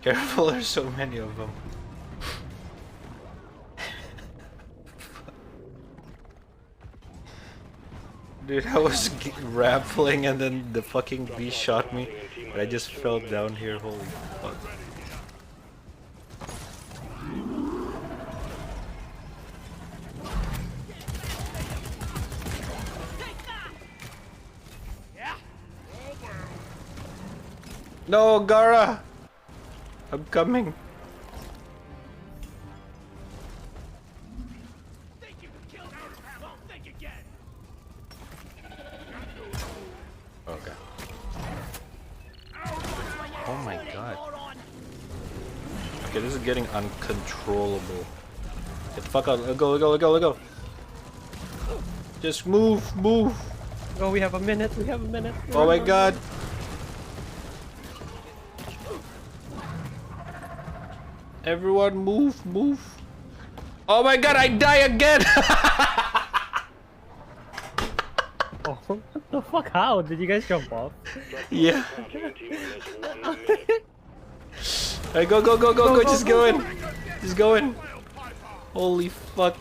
Speaker 2: Careful, there's so many of them. Dude, I was rappling and then the fucking beast shot me and I just fell down here, holy fuck. No, Gara! I'm coming.
Speaker 1: Think you can kill me? Well, think again.
Speaker 2: Okay. Oh my god.
Speaker 1: Moron.
Speaker 2: Okay, this is getting uncontrollable. Get the fuck out. Let go. Just move.
Speaker 6: Oh, we have a minute.
Speaker 2: Oh my god. Everyone move. Oh my god, I die again!
Speaker 6: Oh, what the fuck? How? Did you guys jump off?
Speaker 2: Yeah. Hey, go, just going. Holy fuck.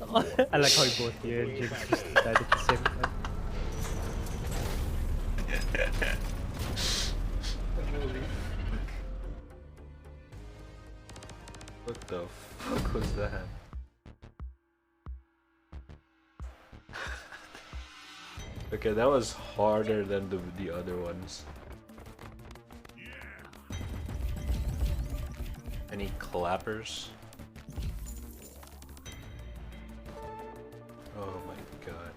Speaker 6: I like how both you and Jinx just died at the same time.
Speaker 2: What the fuck was that? Okay, that was harder than the other ones. Any clappers? Oh my god.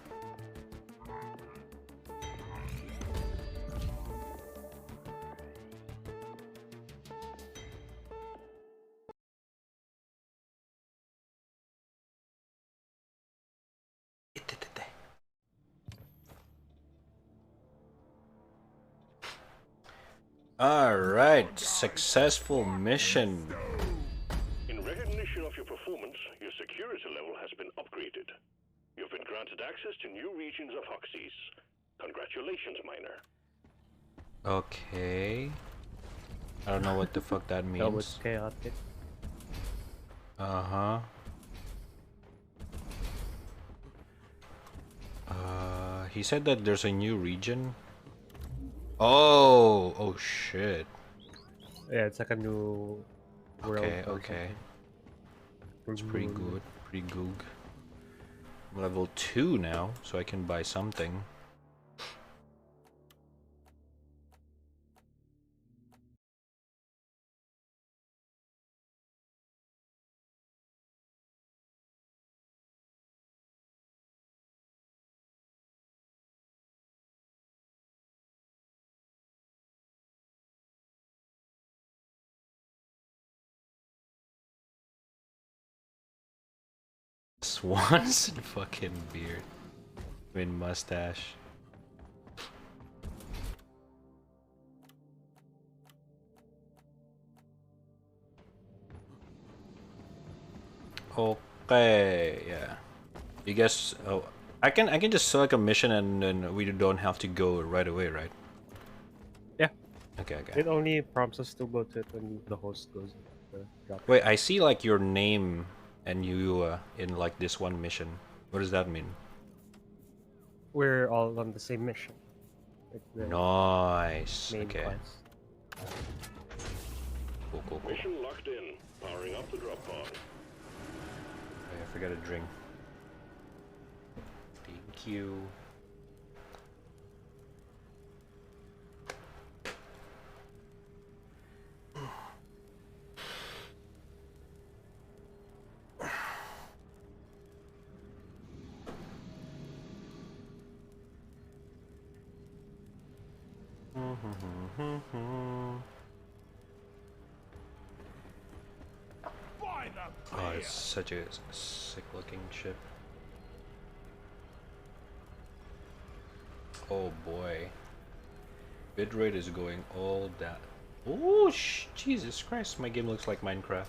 Speaker 2: Alright, successful mission.
Speaker 5: In recognition of your performance, your security level has been upgraded. You've been granted access to new regions of Hoxie's. Congratulations, Miner.
Speaker 2: Okay. I don't know what the fuck that
Speaker 6: That was
Speaker 2: means.
Speaker 6: chaotic.
Speaker 2: Uh-huh. He said that there's a new region. Oh shit.
Speaker 6: Yeah, it's like a new world.
Speaker 2: Okay,
Speaker 6: or
Speaker 2: okay.
Speaker 6: something.
Speaker 2: It's pretty good, pretty goog. I'm level 2 now, so I can buy something. Swans and fucking beard. I mean mustache. Okay, yeah. You guess I can just select a mission and then we don't have to go right away, right?
Speaker 6: Yeah.
Speaker 2: Okay.
Speaker 6: It only prompts us to go to it when the host goes. Drop.
Speaker 2: Wait, I see like your name and you in like this one mission. What does that mean?
Speaker 6: We're all on the same mission. Like the
Speaker 2: Nice.
Speaker 6: main
Speaker 2: Okay.
Speaker 6: quest.
Speaker 2: Cool.
Speaker 5: Mission locked in. Powering up the drop pod.
Speaker 2: I forgot a drink. Thank you.
Speaker 4: By the
Speaker 2: Oh, it's such a sick looking ship. Oh boy. Bitrate is going all down. Oh, Jesus Christ, my game looks like Minecraft.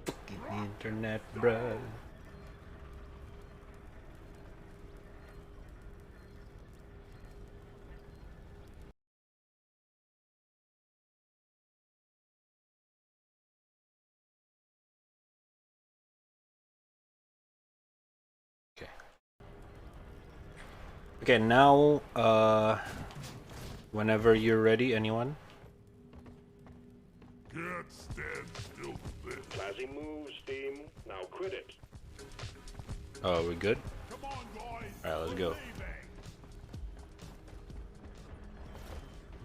Speaker 2: Fucking internet, bruh. Okay. Okay, now, whenever you're ready, anyone?
Speaker 4: Can't stand still this.
Speaker 5: Classy moves, team. Now quit it.
Speaker 2: Oh, we good?
Speaker 4: Come on, guys.
Speaker 2: Alright, let's go.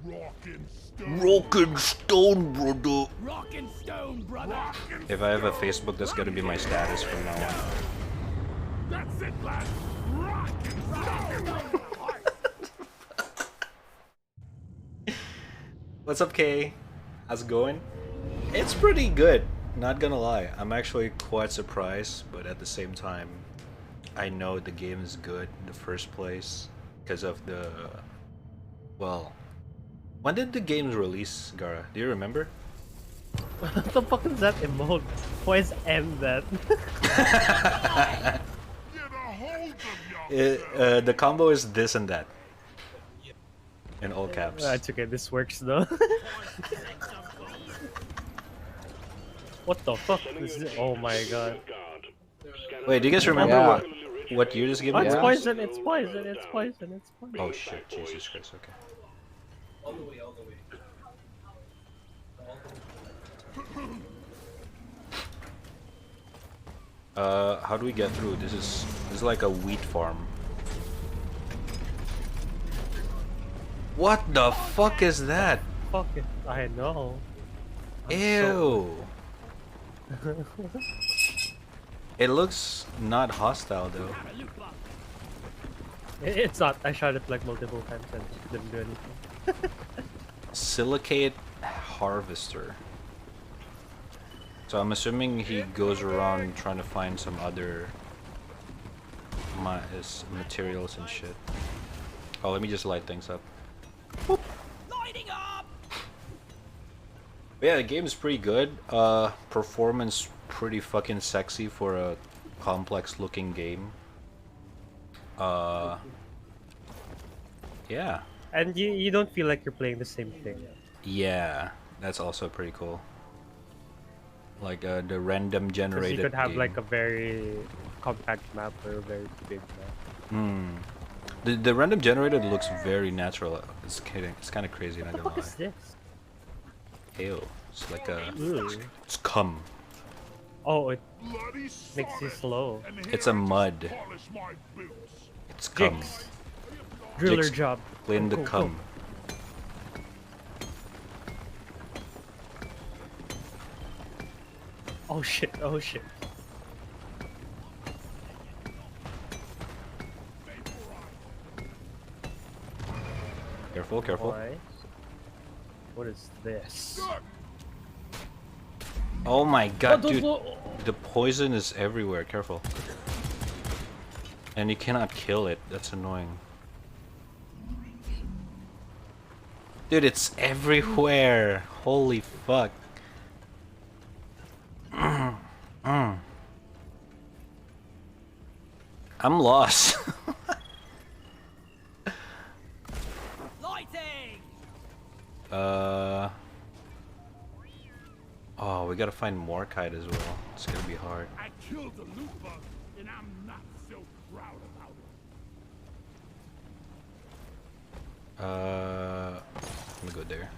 Speaker 4: Rockin' stone.
Speaker 2: Rockin' Stone, brother.
Speaker 1: Rock and stone, brother.
Speaker 4: Rockin'
Speaker 2: If I have a Facebook, that's gonna be my status from now on.
Speaker 4: That's it, lads. Rockin' stone.
Speaker 2: What's up, Kay? How's it going? It's pretty good, not gonna lie. I'm actually quite surprised, but at the same time, I know the game is good in the first place because of the... Well, when did the games release, Gara? Do you remember?
Speaker 6: What the fuck is that emote? Why is M that?
Speaker 4: Get a hold of yourself.
Speaker 2: The combo is this and that. In all caps.
Speaker 6: That's okay, this works though. What the fuck? This is, oh my god.
Speaker 2: Wait, do you guys remember
Speaker 8: Yeah.
Speaker 2: what year this game
Speaker 6: Oh,
Speaker 2: was?
Speaker 6: it's poison, it's poison, it's poison, it's poison.
Speaker 2: Oh shit, Jesus Christ, okay. How do we get through? This is like a wheat farm. What the fuck is that?
Speaker 6: Fuck it, I know.
Speaker 2: Ew. It looks not hostile though.
Speaker 6: It's not, I shot it like multiple times and it didn't do anything.
Speaker 2: Silicate harvester. So I'm assuming he goes around trying to find some other materials and shit. Oh, let me just light things up.
Speaker 1: Lighting up.
Speaker 2: But yeah, the game is pretty good. Performance pretty fucking sexy for a complex looking game. Yeah.
Speaker 6: And you don't feel like you're playing the same thing.
Speaker 2: Yeah, that's also pretty cool. Like the random
Speaker 6: Because
Speaker 2: generated
Speaker 6: you could have
Speaker 2: game.
Speaker 6: like a very compact map or a very big map.
Speaker 2: Hmm. The random generated looks very natural. It's kidding. It's kind of crazy. Not
Speaker 6: What the
Speaker 2: gonna
Speaker 6: fuck
Speaker 2: lie.
Speaker 6: is this?
Speaker 2: Ew. It's like a.
Speaker 6: Ooh.
Speaker 2: It's cum.
Speaker 6: Oh, it
Speaker 4: Bloody
Speaker 6: makes you
Speaker 4: solid.
Speaker 6: slow.
Speaker 4: And
Speaker 2: It's
Speaker 4: here
Speaker 2: a
Speaker 4: I just
Speaker 2: mud.
Speaker 4: polish my boots.
Speaker 2: It's cum.
Speaker 6: Jigs. Driller
Speaker 2: Jigs.
Speaker 6: job.
Speaker 2: Clean the
Speaker 6: Go, go,
Speaker 2: cum.
Speaker 6: Oh shit, oh shit.
Speaker 2: Careful, careful.
Speaker 6: Why? What is this?
Speaker 2: Oh my god,
Speaker 6: Oh,
Speaker 2: dude.
Speaker 6: oh,
Speaker 2: The poison is everywhere. Careful. And you cannot kill it. That's annoying. Dude, it's everywhere. Holy fuck. I'm lost.
Speaker 1: Lighting.
Speaker 2: Oh, we gotta find more kite as well. It's gonna be hard.
Speaker 4: I killed a loot bug, and I'm not so proud about it.
Speaker 2: I'm gonna go there.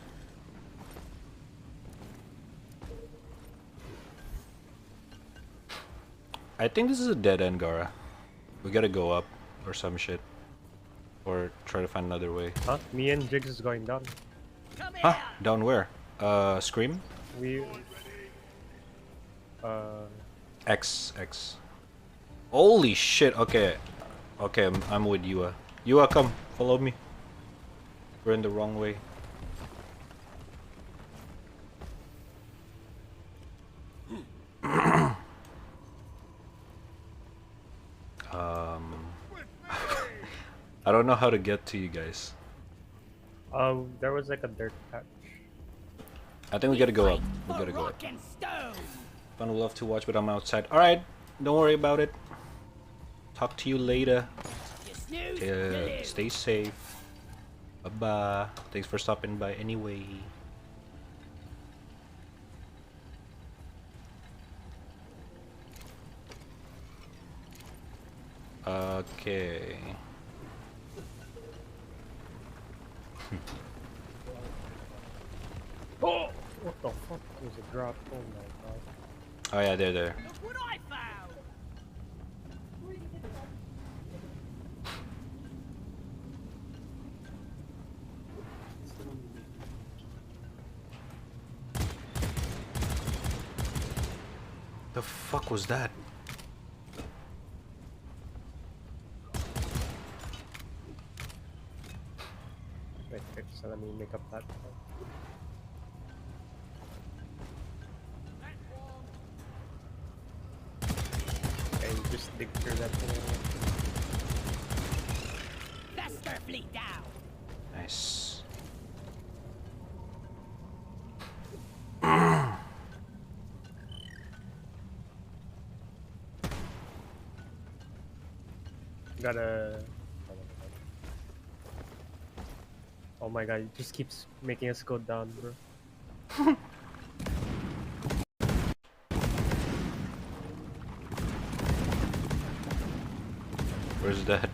Speaker 2: I think this is a dead end, Gara. We gotta go up or some shit. Or try to find another way.
Speaker 6: huh? Me and Jigs is going down.
Speaker 1: Come
Speaker 2: Huh?
Speaker 1: here.
Speaker 2: Down where? Scream?
Speaker 6: We
Speaker 2: X. Holy shit, okay. Okay, I'm with Yua. Yua, come, follow me. We're in the wrong way. I don't know how to get to you guys.
Speaker 6: There was like a dirt patch.
Speaker 2: I think we gotta go up. We gotta go up.
Speaker 1: Rock and stone.
Speaker 2: Fun would love to watch, but I'm outside. Alright, don't worry about it. Talk to you later.
Speaker 1: You snooze, you lose.
Speaker 2: Stay safe. Bye bye. Thanks for stopping by anyway. Okay.
Speaker 6: Oh! What the fuck was a drop? Oh my god.
Speaker 2: Oh yeah, they're there.
Speaker 1: Look what I found.
Speaker 2: The fuck was that?
Speaker 6: Wait, so let me make a platform. Okay, you just dig through that thing.
Speaker 1: Vester fleet down.
Speaker 2: Nice.
Speaker 6: Gotta. Oh my god, it just keeps making us go down, bro.
Speaker 2: Where's that?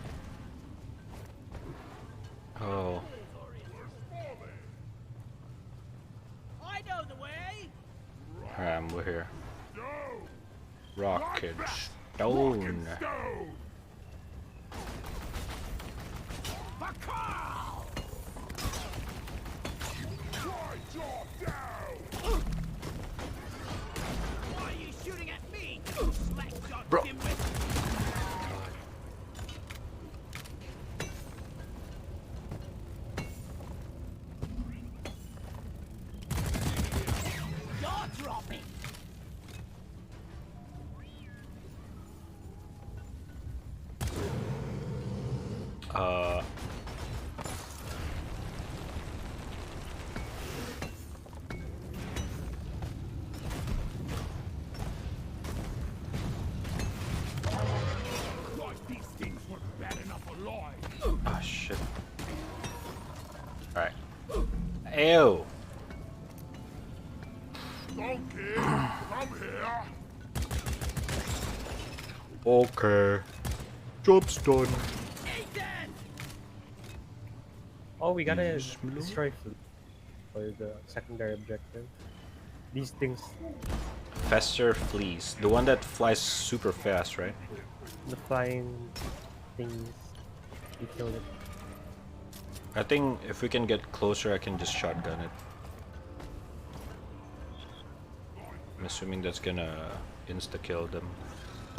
Speaker 2: Oh.
Speaker 1: I know the way.
Speaker 2: We're here. Rock and
Speaker 4: Stone.
Speaker 2: stone.
Speaker 4: Stone. Bakal! Right jaw down.
Speaker 1: Why are you shooting at me? Slack-jawed
Speaker 2: Bro.
Speaker 1: dimwit. Jaw dropping.
Speaker 2: Uh.
Speaker 4: Like these things weren't bad enough alive.
Speaker 2: Oh shit. Alright. Ew.
Speaker 4: Donkey, come here.
Speaker 2: Okay. Job's done.
Speaker 1: Ethan!
Speaker 6: Oh, we gotta
Speaker 2: Yes, my lord.
Speaker 6: destroy fleet for the secondary objective. These things,
Speaker 2: Fester fleas. The one that flies super fast, right?
Speaker 6: the flying things, we killed it.
Speaker 2: I think if we can get closer, I can just shotgun it. I'm assuming that's gonna insta-kill them.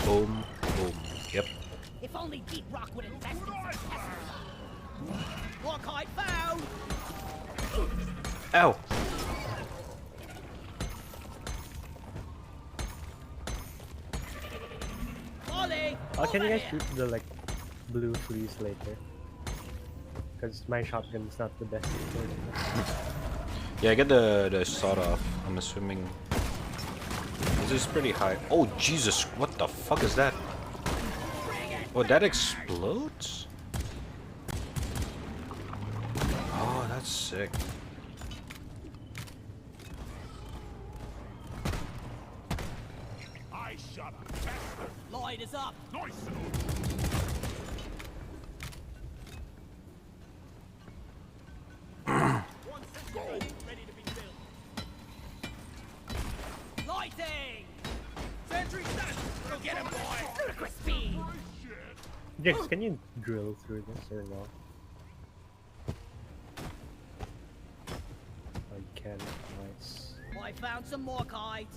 Speaker 2: Boom, boom. Yep.
Speaker 1: If only Deep Rock would invest in some testing. Lockhide found!
Speaker 2: Ow!
Speaker 1: Ollie!
Speaker 6: Oh, can you
Speaker 1: over
Speaker 6: guys
Speaker 1: here.
Speaker 6: shoot the like blue fleas later? Because my shotgun's not the best.
Speaker 2: Yeah, get the sawed off. I'm assuming. This is pretty high. Oh, Jesus. What the fuck is that? Oh, that explodes? Oh, that's sick.
Speaker 4: I shot a Fester.
Speaker 1: Light is up.
Speaker 4: Nice.
Speaker 1: One sentry ready to be built. Lighting! Sentry set! Go get him, boy! Ludicrous speed!
Speaker 6: James, can you drill through this or no? Oh, you can. Nice.
Speaker 1: I found some more kite.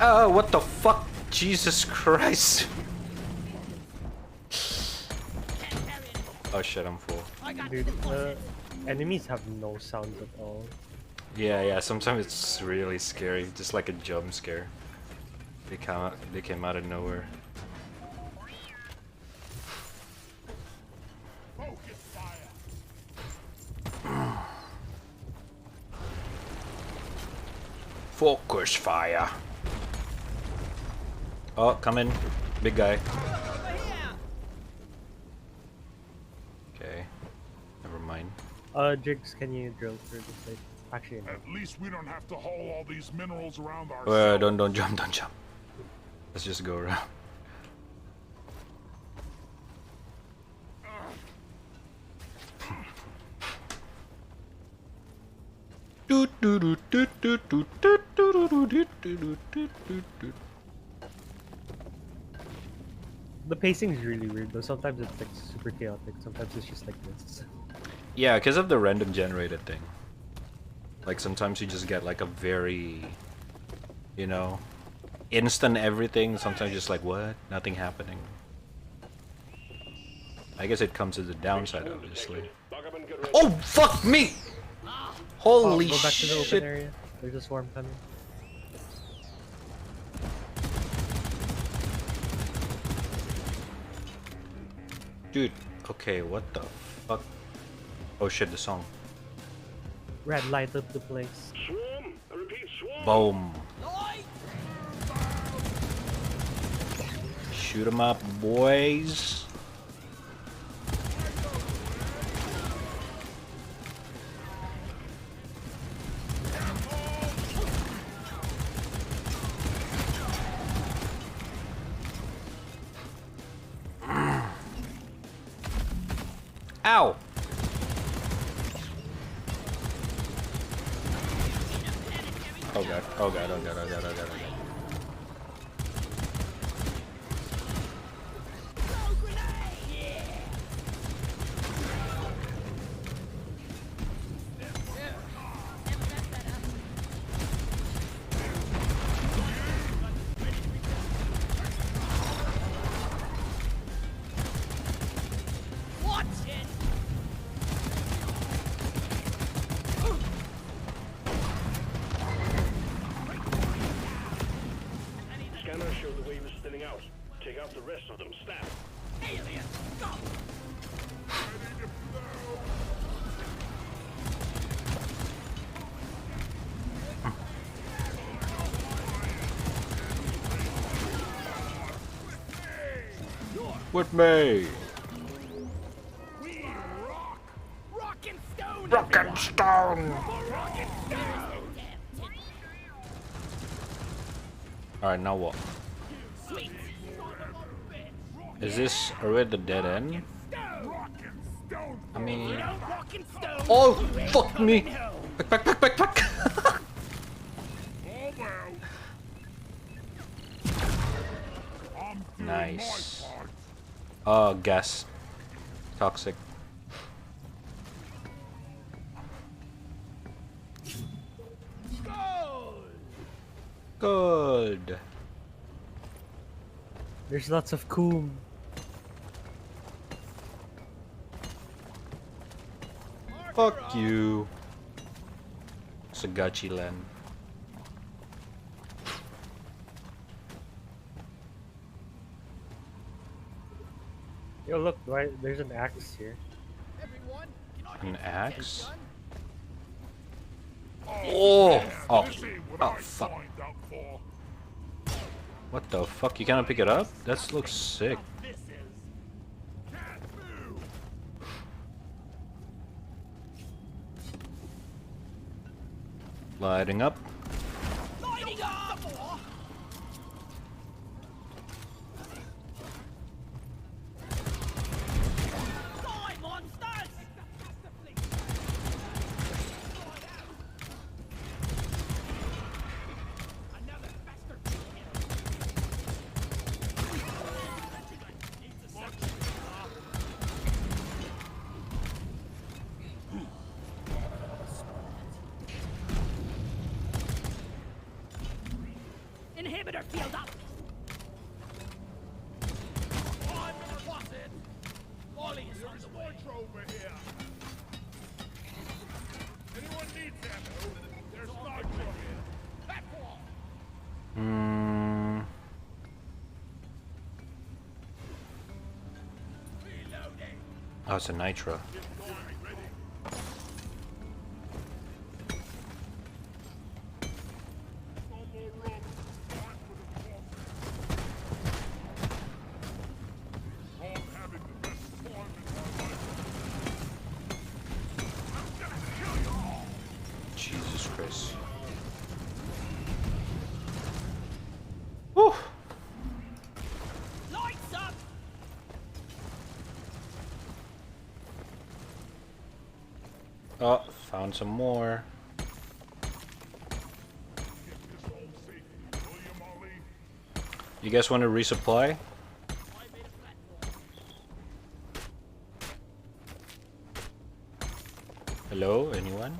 Speaker 2: Oh, what the fuck? Jesus Christ. Oh shit, I'm full.
Speaker 6: Dude, enemies have no sounds at all.
Speaker 2: Yeah, sometimes it's really scary, just like a jump scare. They came out of nowhere.
Speaker 4: Focus fire.
Speaker 2: Focus fire. Oh, come in, big guy. Okay, never mind.
Speaker 6: Jigs, can you drill through this thing? Actually, no.
Speaker 4: At least we don't have to haul all these minerals around ourselves.
Speaker 2: Don't jump. Let's just go around.
Speaker 6: The pacing is really weird though. Sometimes it's like super chaotic. Sometimes it's just like this.
Speaker 2: Yeah, because of the random generated thing. Like sometimes you just get like a very, you know, instant everything. Sometimes just like what? Nothing happening. I guess it comes to the downside, obviously. Oh fuck me! Holy
Speaker 6: Go back to the open
Speaker 2: shit!
Speaker 6: area. There's a swarm coming.
Speaker 2: Dude, okay, what the fuck? Oh shit, the song.
Speaker 6: Red, light up the place.
Speaker 5: Swarm! I repeat, swarm!
Speaker 2: Boom. Shoot 'em up, boys. Ow! Oh god, oh god, oh god, oh god, oh god, oh god.
Speaker 5: Scanners show the wave is thinning out. Take out the rest of them, stab.
Speaker 2: With me!
Speaker 4: We rock.
Speaker 1: Rock and stone!
Speaker 2: Rock and stone!
Speaker 1: Rock and stone!
Speaker 2: Alright, now what?
Speaker 1: Sweet!
Speaker 2: Is this already at the dead end?
Speaker 4: Rock and stone.
Speaker 2: I mean...
Speaker 1: Rock and stone!
Speaker 2: Oh, fuck me! Back!
Speaker 4: All well. I'm doing
Speaker 2: Nice.
Speaker 4: my part.
Speaker 2: Oh, gas. Toxic. Good.
Speaker 6: There's lots of coom.
Speaker 2: Fuck you. Sagachi land.
Speaker 6: Yo, look, there's an axe here.
Speaker 1: Everyone, can I
Speaker 2: An
Speaker 1: get
Speaker 2: axe?
Speaker 1: done?
Speaker 2: Oh! Oh,
Speaker 4: This ain't what
Speaker 2: oh
Speaker 4: I
Speaker 2: fuck.
Speaker 4: signed up for.
Speaker 2: What the fuck? You cannot pick it up? That looks sick.
Speaker 4: This is. Can't move.
Speaker 2: Lighting up.
Speaker 1: Lighting up! Die, monsters! Another bastard! Spider shield up! I'm gonna cross it! Molly is on the way!
Speaker 4: over here. Anyone needs ammo? There's Nitro here.
Speaker 1: Back wall!
Speaker 2: Hmm.
Speaker 1: Reloading!
Speaker 2: Oh, it's a nitro. Jesus Christ. Whew.
Speaker 1: Lights up!
Speaker 2: Oh, found some more. You guys want to resupply? Hello, anyone?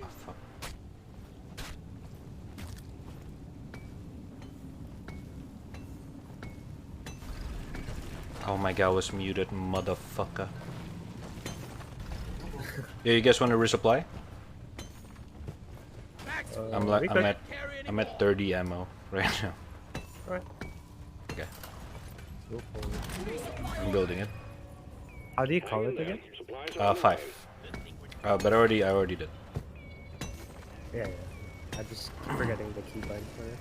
Speaker 2: Oh, fuck. Oh my god, I was muted, motherfucker. Yeah, you guys want to resupply? I'm at 30 ammo right now.
Speaker 6: Alright.
Speaker 2: Okay,
Speaker 6: Go for it.
Speaker 2: I'm building it.
Speaker 6: How do you call it again?
Speaker 2: 5. But I already did.
Speaker 6: Yeah, yeah. I just keep forgetting the keybind for it.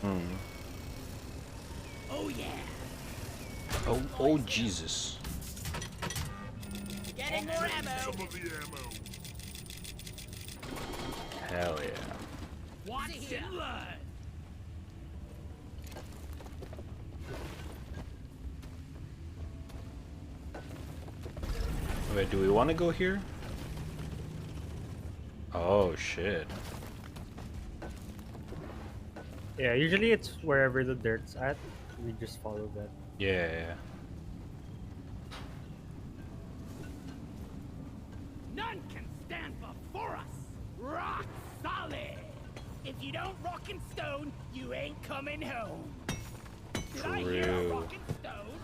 Speaker 2: Hmm.
Speaker 1: Oh yeah!
Speaker 2: Oh Jesus.
Speaker 1: Getting more ammo!
Speaker 4: Some of the ammo.
Speaker 2: Hell yeah.
Speaker 1: Watch and learn!
Speaker 2: Wait, do we want to go here? Oh shit.
Speaker 6: Yeah, usually it's wherever the dirt's at. We just follow that.
Speaker 2: Yeah.
Speaker 1: None can stand before us! Rock solid! If you don't rock and stone, you ain't coming home! Did I hear a
Speaker 2: True.
Speaker 1: rock and stone?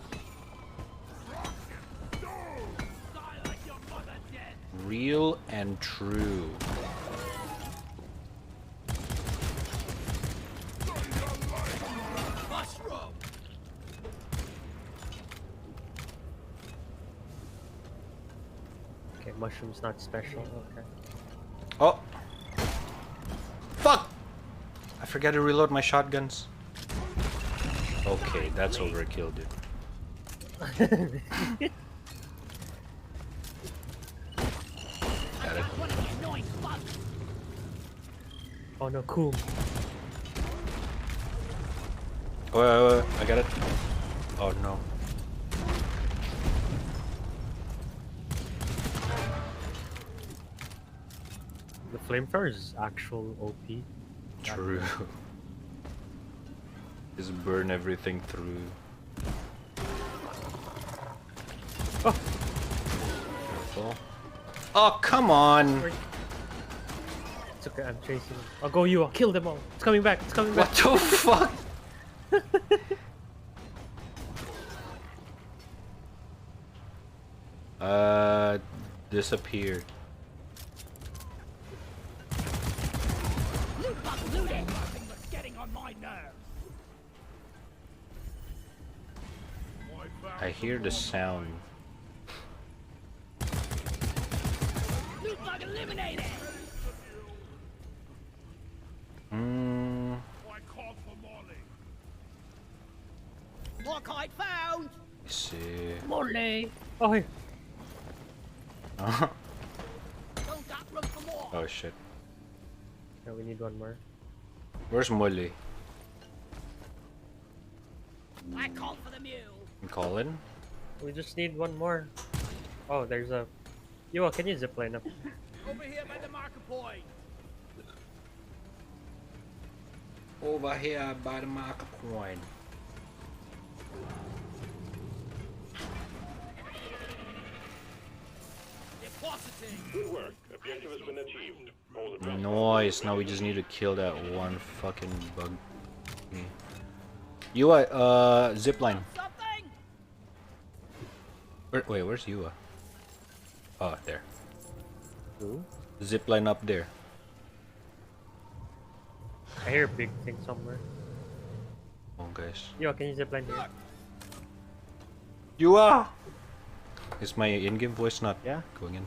Speaker 1: Rock and stone! Die like your mother dead!
Speaker 2: Real and true.
Speaker 1: Mushroom!
Speaker 6: Okay, mushroom's not special. Okay.
Speaker 2: Oh! Fuck! I forgot to reload my shotguns. Okay, that's overkill, dude. Got it.
Speaker 1: One of the annoying bugs!
Speaker 6: Oh no, cool.
Speaker 2: Oh, I got it. Oh no.
Speaker 6: The flamethrower is actual OP.
Speaker 2: True. Just burn everything through.
Speaker 6: Oh.
Speaker 2: Careful. Oh, come on!
Speaker 6: It's okay, I'm chasing. I'll go you, I'll kill them all. It's coming back, it's coming back.
Speaker 2: What the fuck? Disappeared.
Speaker 1: Loot bug looting! Nothing that's getting on my nerves!
Speaker 2: I hear the sound.
Speaker 1: Loot bug eliminated!
Speaker 2: Hmm.
Speaker 4: I called for Molly.
Speaker 1: Lockhite found!
Speaker 2: Let's see.
Speaker 6: Morley! Oh, hey.
Speaker 2: Oh
Speaker 1: Don't got room for more!
Speaker 2: oh shit.
Speaker 6: Yeah, we need one more.
Speaker 2: Where's Molly?
Speaker 1: I called for the mule!
Speaker 2: I'm calling.
Speaker 6: We just need one more. Oh, there's a... Yo, can you zipline up?
Speaker 1: Over here by the marker point!
Speaker 2: Over here by the marker point.
Speaker 1: Depositing!
Speaker 5: Good work. Objective has been achieved. All the
Speaker 2: Nice. Now we just need to kill that one fucking bug. me. Yua, zipline.
Speaker 1: Something!
Speaker 2: Wait, where's Yua? Oh, there.
Speaker 6: Ooh.
Speaker 2: Zipline up there.
Speaker 6: I hear a big thing somewhere.
Speaker 2: Oh, guys.
Speaker 6: Yo, can you zipline here?
Speaker 2: Yua! Is my in-game voice not
Speaker 3: Yeah.
Speaker 2: going in?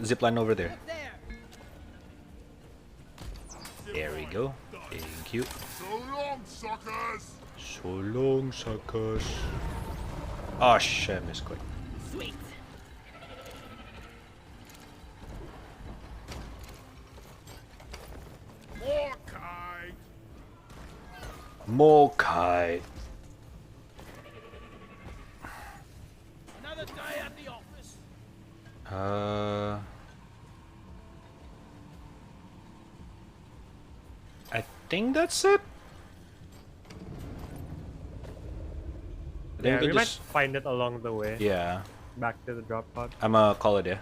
Speaker 2: Zipline over there.
Speaker 1: Look there!
Speaker 2: There we go. Thank you.
Speaker 4: So long, suckers!
Speaker 2: So long, suckers. Oh shit, I misclicked.
Speaker 1: Sweet!
Speaker 4: Morkai!
Speaker 2: Mokai.
Speaker 1: Another day at the office.
Speaker 2: I think that's it. I think
Speaker 6: Yeah,
Speaker 2: we
Speaker 6: we might
Speaker 2: just-
Speaker 6: find it along the way.
Speaker 2: Yeah,
Speaker 6: Back to the drop pod.
Speaker 2: I'ma call it, yeah.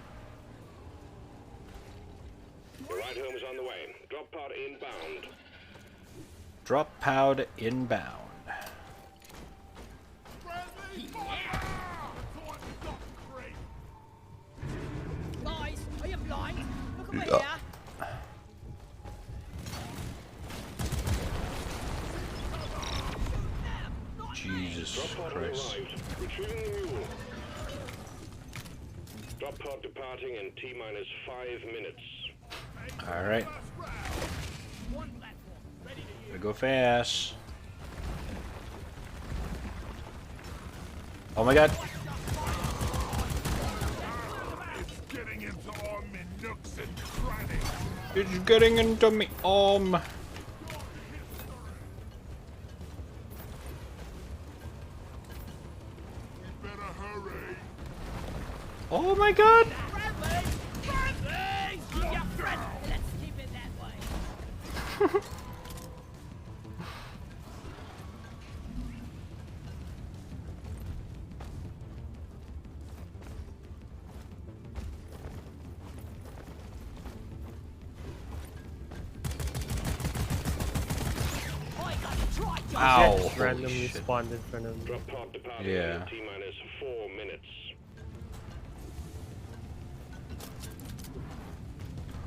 Speaker 5: The ride home is on the way. Drop pod inbound.
Speaker 2: Drop pod inbound.
Speaker 1: Guys, are you blind? Look over
Speaker 2: Yeah.
Speaker 1: here.
Speaker 2: Jesus
Speaker 5: Drop pod
Speaker 2: Christ.
Speaker 5: arrived. Retrieving the mule. Drop pod departing in T-minus 5 minutes.
Speaker 2: Alright,
Speaker 1: One platform, ready to use.
Speaker 2: gotta go fast. Oh my god.
Speaker 4: It's getting into all me nooks and crannies.
Speaker 2: It's getting into me arm.
Speaker 4: You better hurry.
Speaker 2: Oh my god.
Speaker 1: Bradley! Bradley! Yeah, Brad! Let's keep it that way. I got a try, John.
Speaker 2: Ow.
Speaker 6: Just
Speaker 2: Holy
Speaker 6: randomly
Speaker 2: shit.
Speaker 6: spawned in front of me.
Speaker 5: Drop pod departing
Speaker 2: Yeah.
Speaker 5: in T-minus 4 minutes.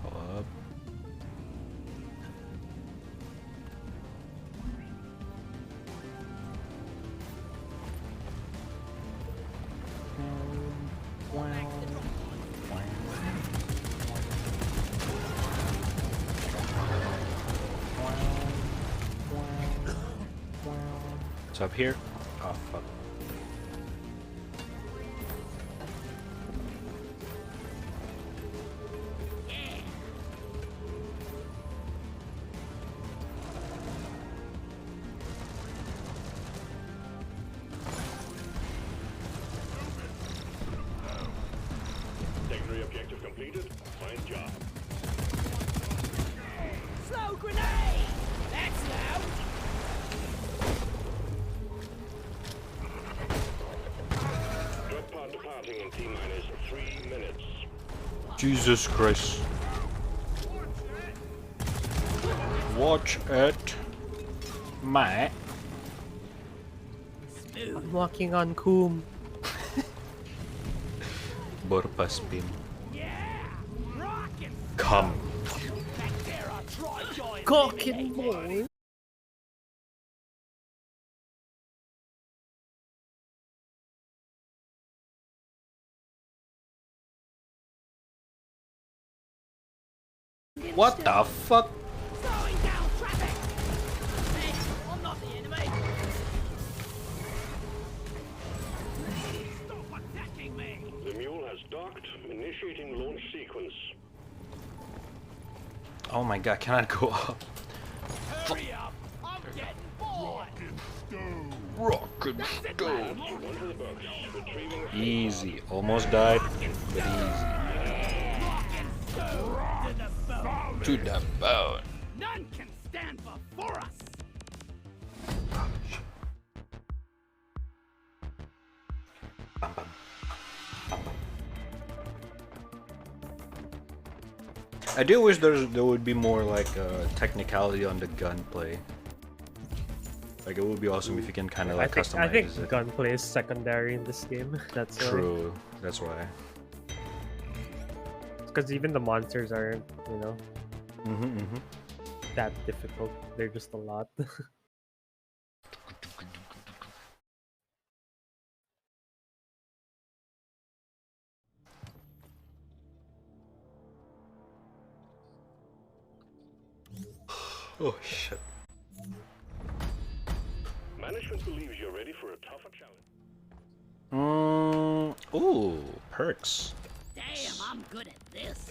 Speaker 2: Hold up. It's up here. Oh fuck.
Speaker 5: Secondary objective completed. Fine job.
Speaker 1: Slow grenade! That's loud!
Speaker 5: Drop pod departing in T-minus 3 minutes.
Speaker 2: Jesus Christ. Watch it, mate.
Speaker 6: I'm walking on Coom.
Speaker 2: Borpa spin.
Speaker 1: Yeah! Rockin'!
Speaker 2: Come.
Speaker 1: Back there, I'll try join.
Speaker 6: Cocking boy.
Speaker 2: What the fuck?
Speaker 1: Slowing down traffic! Hey, I'm not the enemy! Stop attacking me!
Speaker 5: The mule has docked. Initiating launch sequence.
Speaker 2: Oh my god, can I go up?
Speaker 1: Hurry up! I'm getting bored!
Speaker 2: Rock and stone.
Speaker 5: One for the books. Retrieving
Speaker 2: Easy. Almost died, but easy.
Speaker 1: To the bone!
Speaker 2: To the bone.
Speaker 1: None can stand before us!
Speaker 2: I do wish there would be more like technicality on the gunplay. Like it would be awesome if you can kind of
Speaker 6: I
Speaker 2: like
Speaker 6: think
Speaker 2: customize it.
Speaker 6: gunplay is secondary in this game. That's
Speaker 2: True. That's why.
Speaker 6: Because even the monsters aren't, you know,
Speaker 2: Mm-hmm.
Speaker 6: that difficult. They're just a lot.
Speaker 2: Oh shit.
Speaker 5: Management believes you're ready for a tougher challenge.
Speaker 2: Ooh, perks.
Speaker 1: Damn, I'm good at this.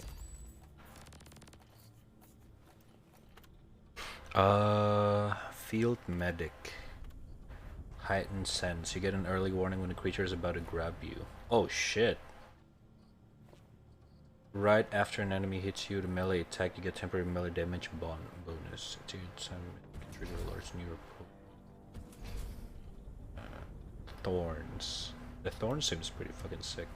Speaker 2: Field medic. Heightened sense. You get an early warning when a creature is about to grab you. Oh shit. Right after an enemy hits you with a melee attack, you get temporary melee damage bonus. It's can trigger a large new report. Thorns. The thorn seems pretty fucking sick.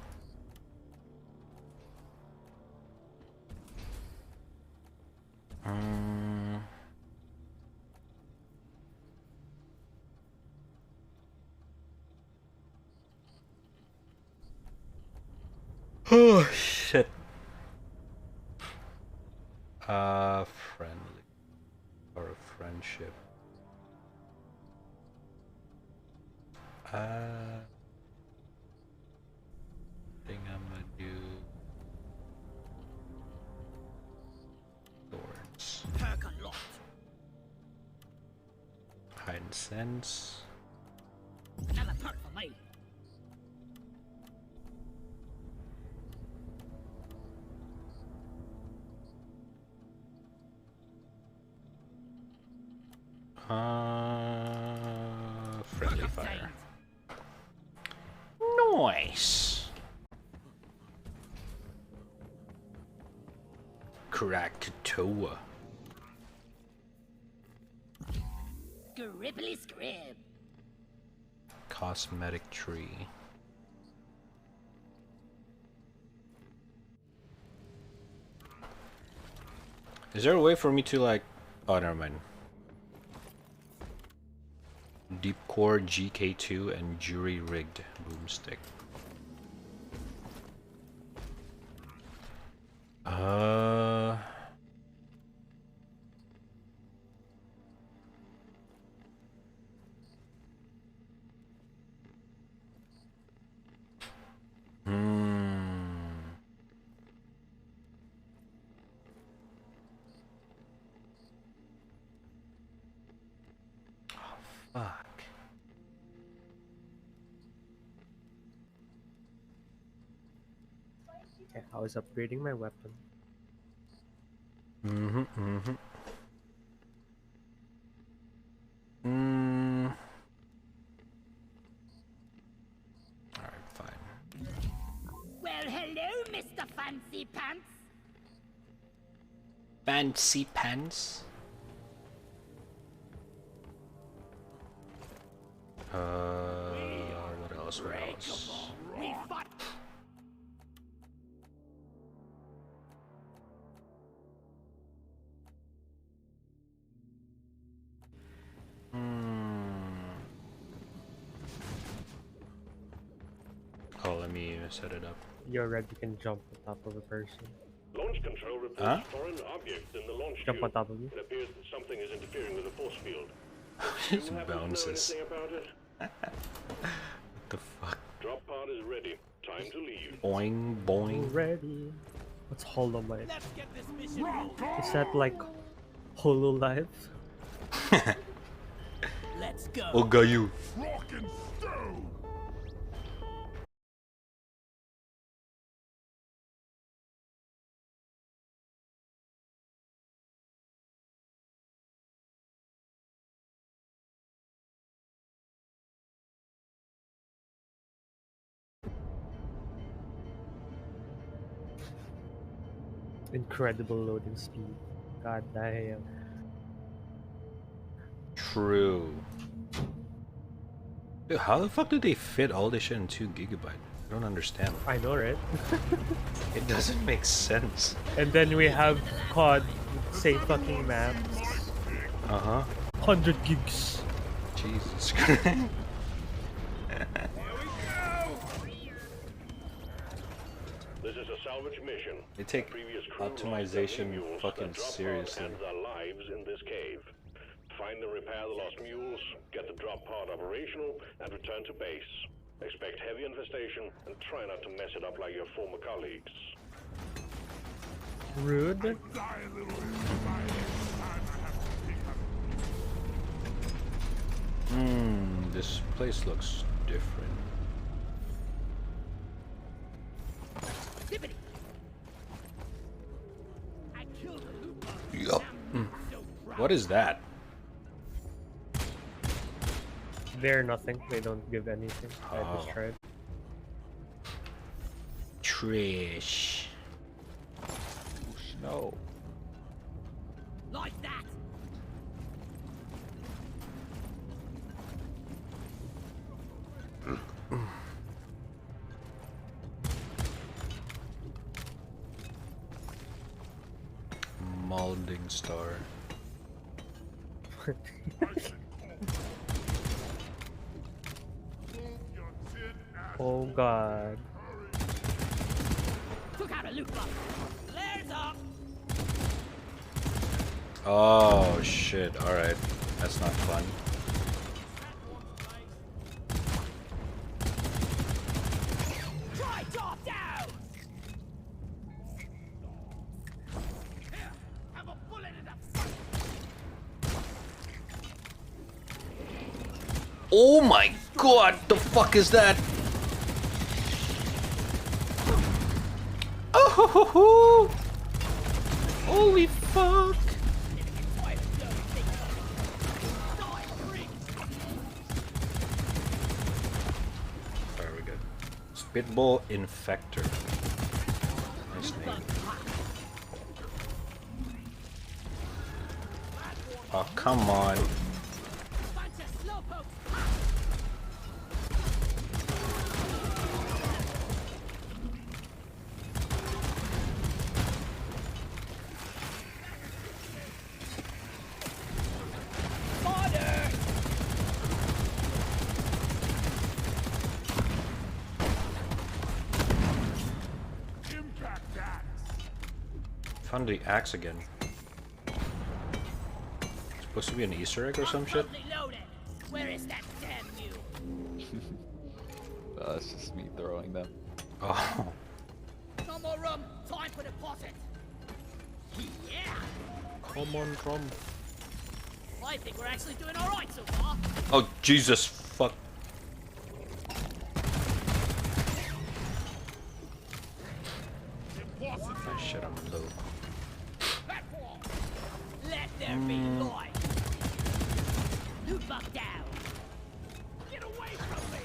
Speaker 2: Oh shit. Friendly or a friendship. Thing I'm gonna do. Thorns.
Speaker 1: Perk unlocked.
Speaker 2: Heightened sense.
Speaker 1: Another perk for me.
Speaker 2: Friendly fire. Nice. Krakatoa.
Speaker 1: Scribbly scrib.
Speaker 2: Cosmetic tree. Is there a way for me to like... Oh, never mind. Deep Core GK2 and Jury Rigged Boomstick. Fuck.
Speaker 6: Okay, I was upgrading my weapon.
Speaker 2: Alright, fine.
Speaker 1: Well, hello, Mr. Fancy Pants.
Speaker 2: Fancy pants? What else? What else?
Speaker 1: We fought.
Speaker 2: Oh, let me set it up.
Speaker 6: You're ready, you can jump on top of a person.
Speaker 5: Launch control reports foreign objects in the launch
Speaker 6: Jump on
Speaker 5: tube.
Speaker 6: top of you.
Speaker 5: It appears that something is interfering with the force field.
Speaker 2: It
Speaker 5: You happen to know
Speaker 2: bounces.
Speaker 5: anything about it?
Speaker 2: What the fuck?
Speaker 5: Drop pod is ready. Time to leave.
Speaker 2: Boing, boing.
Speaker 6: Ready. What's HoloLive?
Speaker 1: Let's get this mission moving.
Speaker 6: Is that like HoloLive?
Speaker 1: Let's go.
Speaker 2: Oh, got you.
Speaker 4: Rock and stone!
Speaker 6: Incredible loading speed. God damn.
Speaker 2: True. Dude, how the fuck did they fit all this shit in 2 GB? I don't understand.
Speaker 6: I know, right?
Speaker 2: It doesn't make sense.
Speaker 6: And then we have COD, same fucking maps. 100 gigs.
Speaker 2: Jesus Christ.
Speaker 5: This is a salvage mission.
Speaker 2: They take
Speaker 5: Previous crew lost their
Speaker 2: optimization
Speaker 5: mules
Speaker 2: fucking
Speaker 5: that drop pod
Speaker 2: seriously.
Speaker 5: and their lives in this cave. Find and repair the lost mules, get the drop pod operational, and return to base. Expect heavy infestation, and try not to mess it up like your former colleagues.
Speaker 6: Rude.
Speaker 4: Die a little inside each time I have to pick up.
Speaker 2: This place looks different.
Speaker 1: Tippity. I killed a loot bug.
Speaker 2: Yup.
Speaker 1: So proud.
Speaker 2: What is that?
Speaker 6: They're nothing. They don't give anything. I just
Speaker 2: Oh.
Speaker 6: tried.
Speaker 2: Trash.
Speaker 8: No.
Speaker 1: Like that.
Speaker 2: Molding star.
Speaker 6: Oh god.
Speaker 1: Took out a loot bug. Flares up.
Speaker 2: Oh shit, alright. That's not fun.
Speaker 1: Try top down. Here, have a bullet in the front.
Speaker 2: Oh my god, the fuck is that? Oh ho, ho, ho. Holy fuck. Alright, we're good. Spitball Infector. Nice name. Oh, come on.
Speaker 1: Bunch of slowpokes. Fodder.
Speaker 4: Impact axe.
Speaker 2: Found the axe again. Supposed to be an Easter egg or some shit?
Speaker 1: Totally loaded. Where is that damn mule?
Speaker 8: It's just me throwing them.
Speaker 2: Oh.
Speaker 1: No more room. Time for deposit. Yeah.
Speaker 2: Come on, Drum.
Speaker 1: I think we're actually doing all right so far.
Speaker 2: Oh, Jesus, fuck. Oh, shit, I'm low.
Speaker 1: Platform. Let there be light. Loot bug down. Get away from me.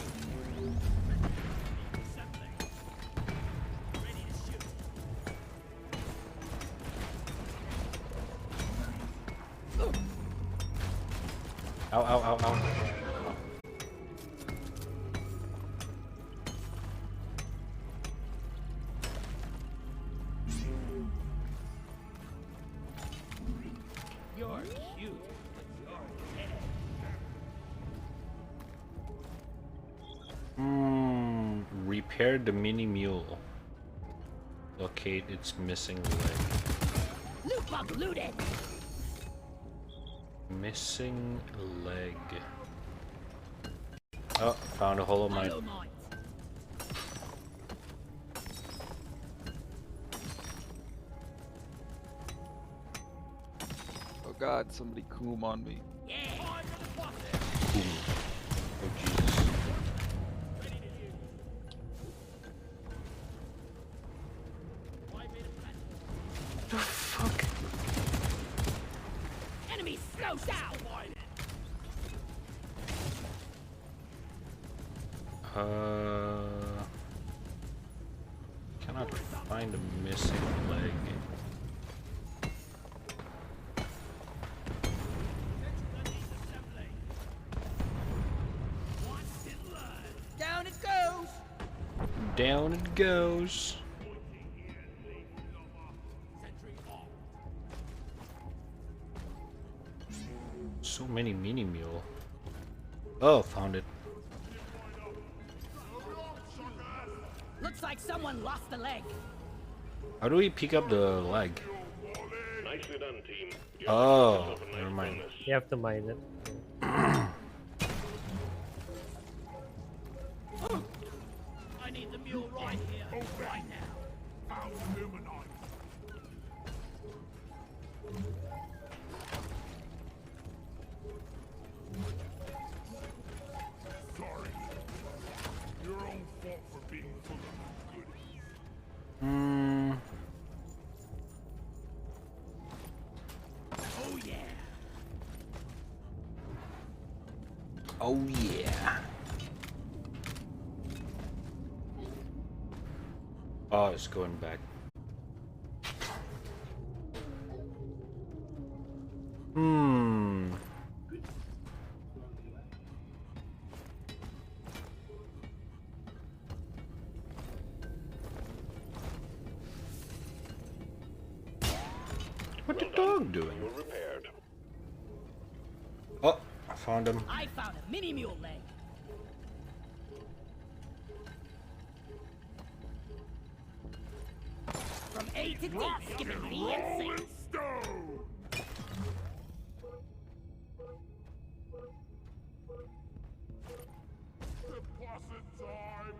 Speaker 1: Something. Ready to shoot.
Speaker 2: Ow, ow, ow, ow.
Speaker 1: You're cute.
Speaker 2: Repair the mini mule. Locate its missing leg.
Speaker 1: Loot bug looted.
Speaker 2: Missing leg. Oh, found a hollow mine.
Speaker 1: Hollow mines.
Speaker 8: Oh god, somebody coom on me.
Speaker 1: Yeah.
Speaker 2: Boom. Oh Jesus. The fuck?
Speaker 1: Enemy slow down.
Speaker 2: Cannot find a missing leg.
Speaker 1: Down it goes.
Speaker 2: Down it goes. So many mini mule. Oh, found it.
Speaker 1: Looks like someone lost a leg.
Speaker 2: How do we pick up the leg?
Speaker 5: Nicely done, team. You
Speaker 2: Oh,
Speaker 5: have yourself a nice
Speaker 2: never mind.
Speaker 5: bonus.
Speaker 6: You have to mine it.
Speaker 1: I need the mule right here, right now.
Speaker 4: Found Illuminati. Sorry. Your own fault for being full of goodies.
Speaker 2: Hmm.
Speaker 1: Oh yeah.
Speaker 2: Oh yeah. Oh, it's going back. Hmm. What the dog doing?
Speaker 5: You're repaired.
Speaker 2: Oh, I found him.
Speaker 1: I found a mini mule leg. From A to D, skipping B and C.
Speaker 4: Rolling Stone! Deposit time!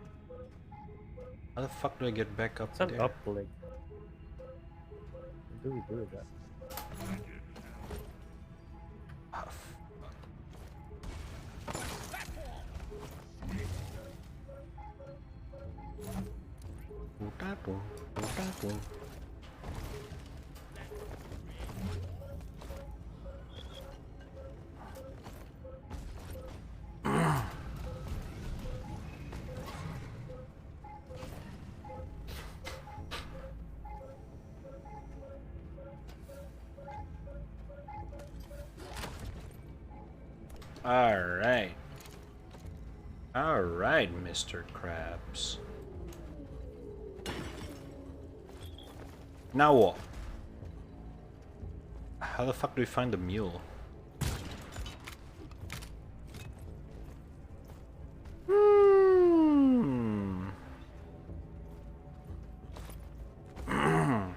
Speaker 2: How the fuck do I get back up
Speaker 6: It's an
Speaker 2: there?
Speaker 6: uplink. What do we do with that?
Speaker 2: Ah, fuck. Potato, potato. Alright. Alright, Mr. Krabs. Now what? How the fuck do we find the mule? Hmm. Hmm.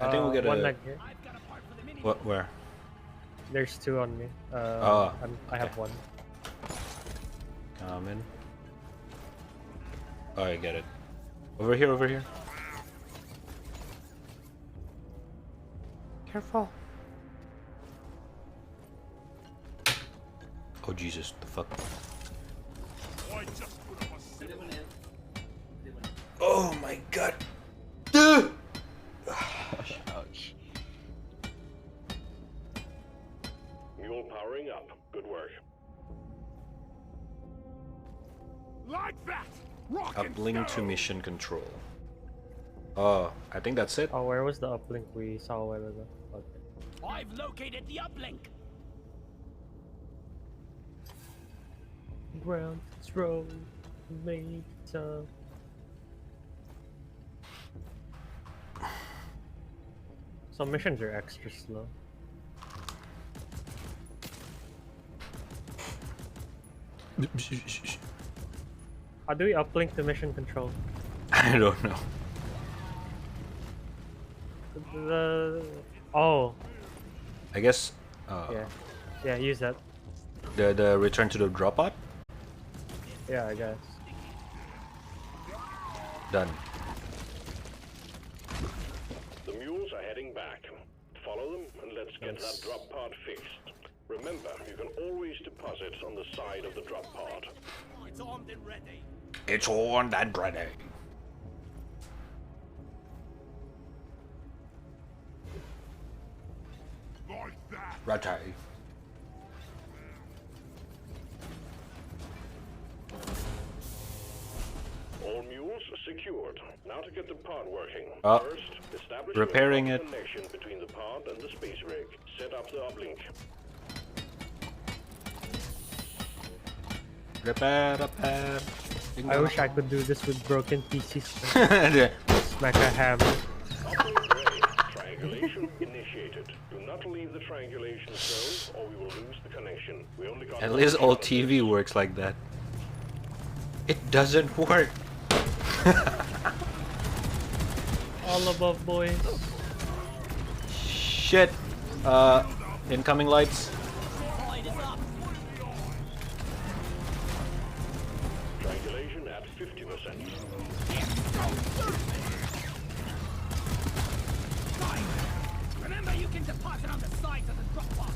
Speaker 2: I think we'll get
Speaker 6: one
Speaker 2: a.
Speaker 6: leg here.
Speaker 1: I've got a part for the mini
Speaker 2: What? Where?
Speaker 6: There's two on me.
Speaker 2: Oh,
Speaker 6: I have
Speaker 2: okay.
Speaker 6: one.
Speaker 2: Come in. Oh, I get it. Over here, over here. Careful. Oh Jesus, the fuck.
Speaker 4: I just put up a simple
Speaker 2: Oh my god.
Speaker 8: Ouch.
Speaker 5: Mule powering up. Good work.
Speaker 4: like that! Rock and
Speaker 2: Uplink to
Speaker 4: stone!
Speaker 2: mission control. Oh, I think that's it.
Speaker 6: Oh, where was the uplink we saw a while ago? Okay.
Speaker 1: I've located the uplink.
Speaker 6: Ground control, made time. Some missions are extra slow. How do we uplink to mission control?
Speaker 2: I don't know.
Speaker 6: Oh,
Speaker 2: I guess
Speaker 6: yeah, use that.
Speaker 2: the return to the drop pod?
Speaker 6: Yeah, I guess.
Speaker 2: Done.
Speaker 5: The mules are heading back. Follow them and let's get that drop pod fixed. Remember, you can always deposit on the side of the drop pod.
Speaker 1: It's armed and ready.
Speaker 2: It's on and ready.
Speaker 4: Like that!
Speaker 2: Ready.
Speaker 5: secured. Now to get the pod working.
Speaker 2: Oh,
Speaker 5: First, establish
Speaker 2: repairing
Speaker 5: a
Speaker 2: it.
Speaker 5: connection between the pod and the space rig. Set up the uplink.
Speaker 2: Repair.
Speaker 6: I wish I could do this with broken PCs.
Speaker 2: Yeah.
Speaker 6: Smack a hammer.
Speaker 5: Uplink ready. Triangulation initiated. Do not leave the triangulation zone or we will lose the connection. We only got
Speaker 2: At least all TV works like that. It doesn't work.
Speaker 6: All above, boys.
Speaker 2: Shit. Incoming lights.
Speaker 5: Triangulation at 50%.
Speaker 1: Remember, you can deposit on the sides of the drop pod.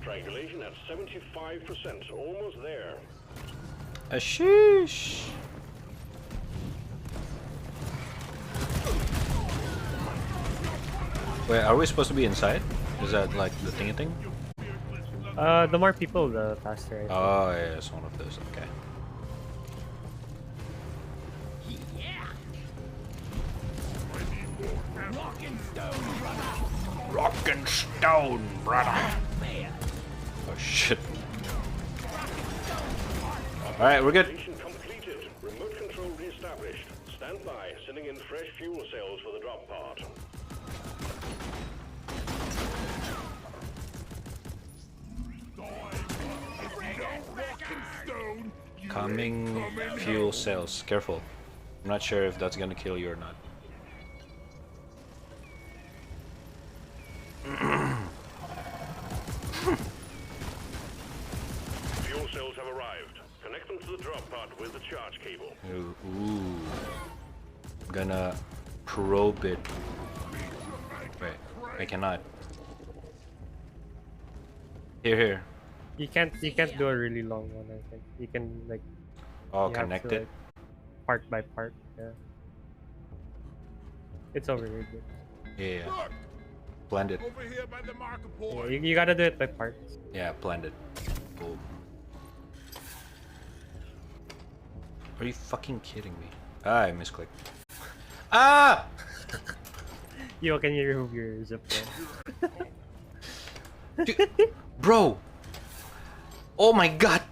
Speaker 5: Triangulation at 75%. Almost there.
Speaker 2: Sheesh. Wait, are we supposed to be inside? Is that like the thingy thing?
Speaker 6: The more people, the faster. I think.
Speaker 2: Oh, yeah, it's one of those. Okay.
Speaker 1: Yeah. Rock and stone, brother.
Speaker 2: Rock and stone, brother.
Speaker 1: Man.
Speaker 2: Oh shit. Alright, we're good.
Speaker 5: Mission completed. Remote control reestablished. Stand by. Sending in fresh fuel cells for the drop pod.
Speaker 2: Coming fuel cells. Careful. I'm not sure if that's gonna kill you or not.
Speaker 5: Fuel cells have arrived. Connect them to the drop pod with the charge cable.
Speaker 2: Ooh. I'm gonna probe it. Wait, I cannot. Here.
Speaker 6: You can't do a really long one. I think you can like.
Speaker 2: Oh,
Speaker 6: you have
Speaker 2: connect
Speaker 6: to,
Speaker 2: it.
Speaker 6: like, part by part. Yeah. It's over here. Dude.
Speaker 2: Yeah.
Speaker 4: Look,
Speaker 2: Blend it.
Speaker 4: over here by the marker
Speaker 6: Yeah,
Speaker 4: point.
Speaker 6: you gotta do it by parts.
Speaker 2: Yeah, blend it. Boom. Are you fucking kidding me? Ah, I misclicked. Ah!
Speaker 6: Yo, can you remove your zip line?
Speaker 2: Dude, bro! Oh my god!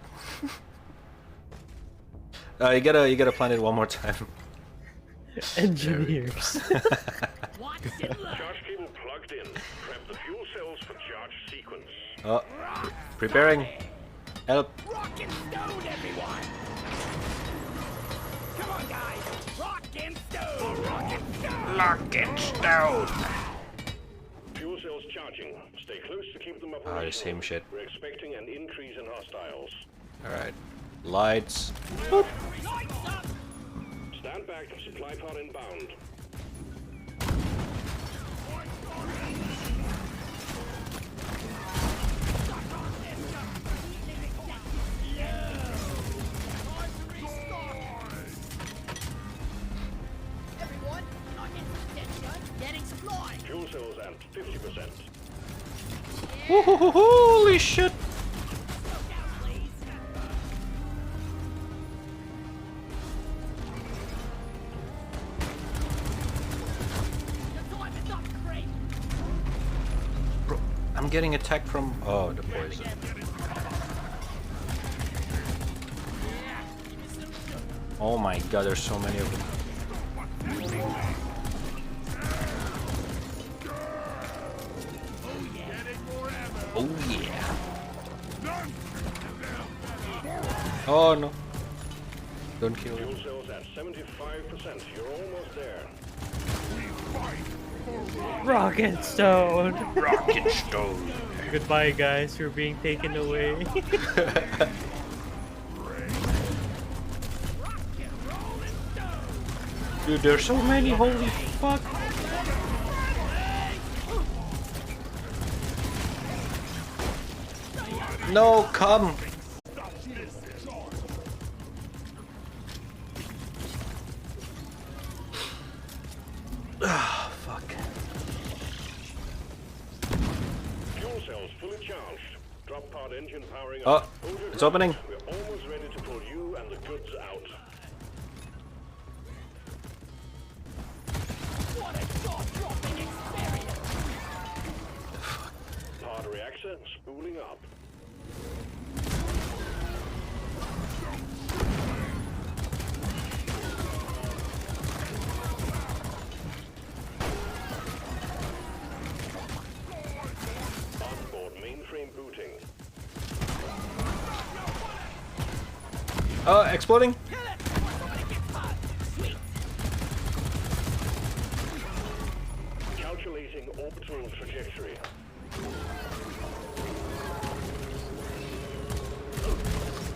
Speaker 2: You gotta plant it one more time.
Speaker 6: Engineers.
Speaker 1: Watch it look.
Speaker 5: Charge cable plugged in. Prep the fuel cells for charge sequence.
Speaker 2: Oh, preparing. Help.
Speaker 1: Rock and stone, everyone. Come on, guys. Rock and stone. Rock and stone.
Speaker 2: Lock and stone.
Speaker 5: Fuel cells charging. Stay close to keep them
Speaker 2: Ah,
Speaker 5: operational.
Speaker 2: the same shit.
Speaker 5: We're expecting an increase in hostiles.
Speaker 2: Alright. Lights.
Speaker 1: Lights up.
Speaker 5: Stand back. Supply pod inbound.
Speaker 1: Everyone, not in getting supplies.
Speaker 5: Fuel cells at 50%.
Speaker 2: Holy shit! Bro, I'm getting attacked from... Oh, the poison. Oh my god, there's so many of them. Oh yeah. Oh no. Don't kill
Speaker 5: Fuel
Speaker 2: him.
Speaker 5: cells at 75%. You're almost there.
Speaker 6: Rock and stone.
Speaker 2: Rock and stone.
Speaker 6: Goodbye, guys. You're being taken away.
Speaker 2: Dude, there's so many, holy fuck. No, come.
Speaker 5: Controls fully charged. Drop pod engine powering
Speaker 2: Oh,
Speaker 5: up. Hold your
Speaker 2: it's
Speaker 5: ground.
Speaker 2: opening.
Speaker 5: We're almost ready to pull you and the goods out.
Speaker 1: What a jaw-dropping experience!
Speaker 5: Pod reactor spooling up. Onboard mainframe booting.
Speaker 2: Exploding.
Speaker 1: Kill it before somebody gets hurt! Sweet!
Speaker 5: Calculating orbital trajectory.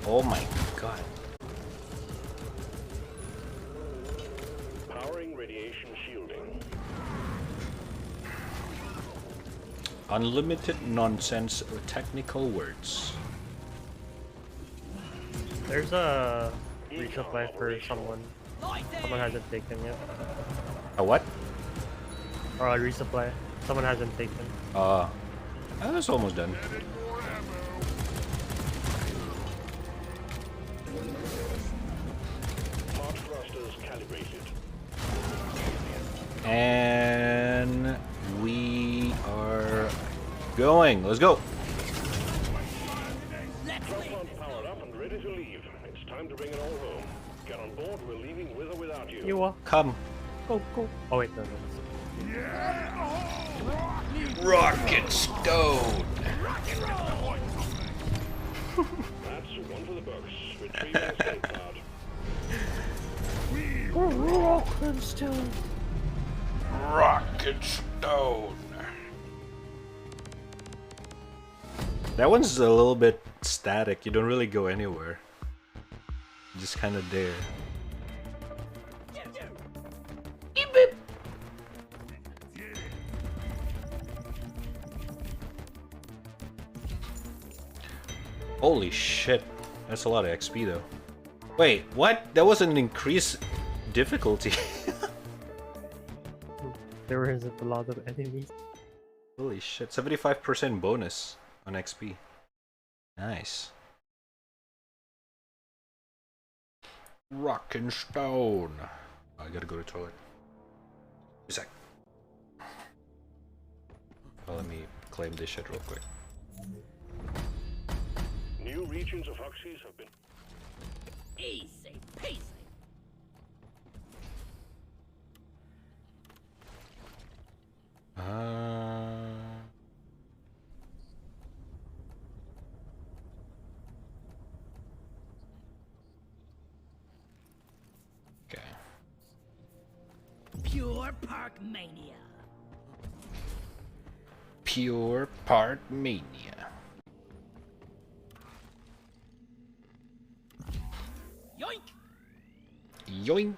Speaker 2: Oh my god.
Speaker 5: Powering radiation shielding.
Speaker 2: Unlimited nonsense or technical words.
Speaker 6: There's a resupply for someone.
Speaker 1: Light
Speaker 6: Someone hasn't taken yet.
Speaker 2: A what?
Speaker 6: Or a resupply. Someone hasn't taken.
Speaker 2: That's almost done.
Speaker 5: Pod thrusters calibrated.
Speaker 2: And we are going. Let's go.
Speaker 5: Drop pod powered up and ready to leave. It's time to bring it all home. Get on board, we're leaving with or without you.
Speaker 6: You
Speaker 2: Come.
Speaker 6: go, go. Oh wait, no.
Speaker 2: Rocket stone.
Speaker 5: That's one for the books. Retrieving escape pod.
Speaker 2: Rocket stone. That one's a little bit static. You don't really go anywhere. You're just kind of there. Holy shit. That's a lot of XP though. Wait, what? That was an increased difficulty.
Speaker 6: There was a lot of enemies.
Speaker 2: Holy shit. 75% bonus on XP. Nice. Rock and stone. I gotta go to the toilet. A sec. Well, let me claim this shit real quick.
Speaker 5: New regions of Huxies have been.
Speaker 1: Easy peasy!
Speaker 2: Okay.
Speaker 1: Pure Park Mania!
Speaker 2: Pure Part Mania.
Speaker 1: Yoink!
Speaker 2: Yoink.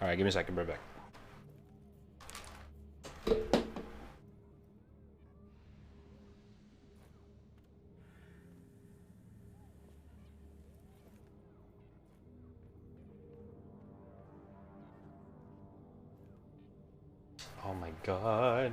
Speaker 2: Alright, give me a second, be right back. Oh my god.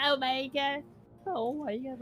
Speaker 9: Oh my god. Oh my god.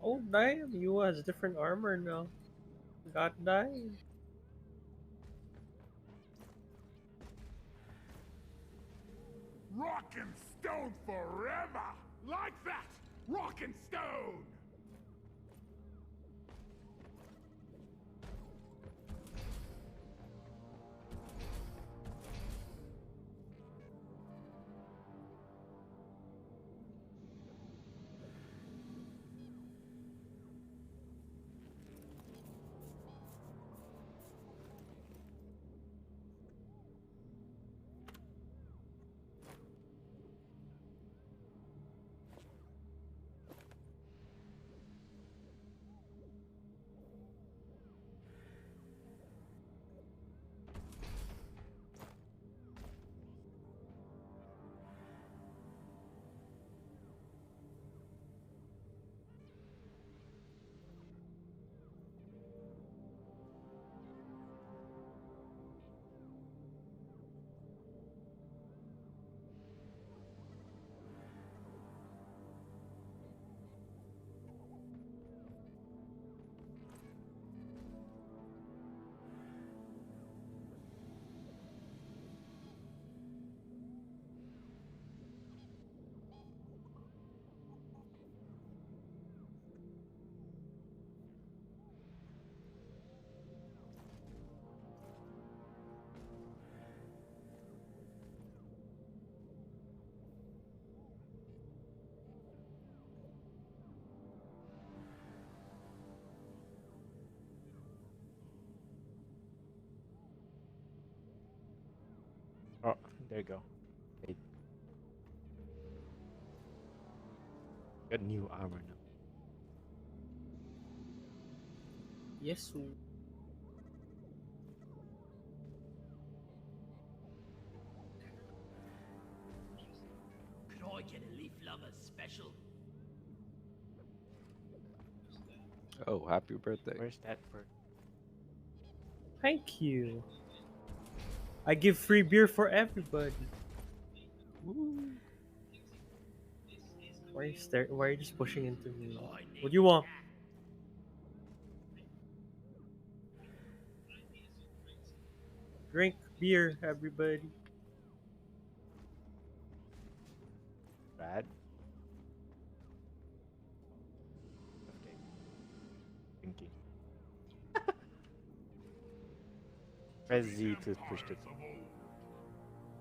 Speaker 6: Oh damn, you has different armor now. God damn.
Speaker 4: Rock and stone forever! Like that! Rock and stone!
Speaker 3: Oh, there you go. Hey. Got new armor now.
Speaker 6: Yes.
Speaker 1: Could I get a leaf lover special?
Speaker 8: Oh, happy birthday.
Speaker 3: Where's that bird?
Speaker 6: Thank you. I give free beer for everybody. Why are you just pushing into me? What do you want? Drink beer, everybody.
Speaker 3: Brad? Okay. Thinking. Press Z to push the.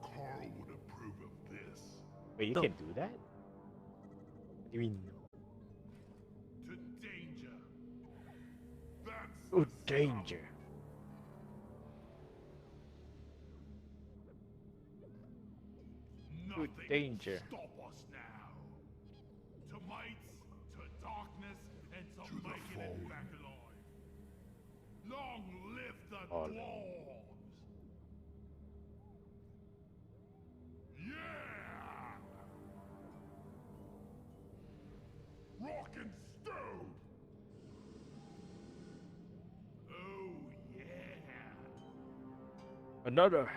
Speaker 4: Carl would approve of this.
Speaker 3: Wait, you can do that? What do you mean?
Speaker 4: To danger. That's
Speaker 3: Oh, danger.
Speaker 4: nothing
Speaker 3: danger.
Speaker 4: can stop us now. To mites, to darkness, and to making it back alive. Long live the
Speaker 3: All.
Speaker 4: dwarves! Yeah! Rock and stone! Oh yeah!
Speaker 3: Another.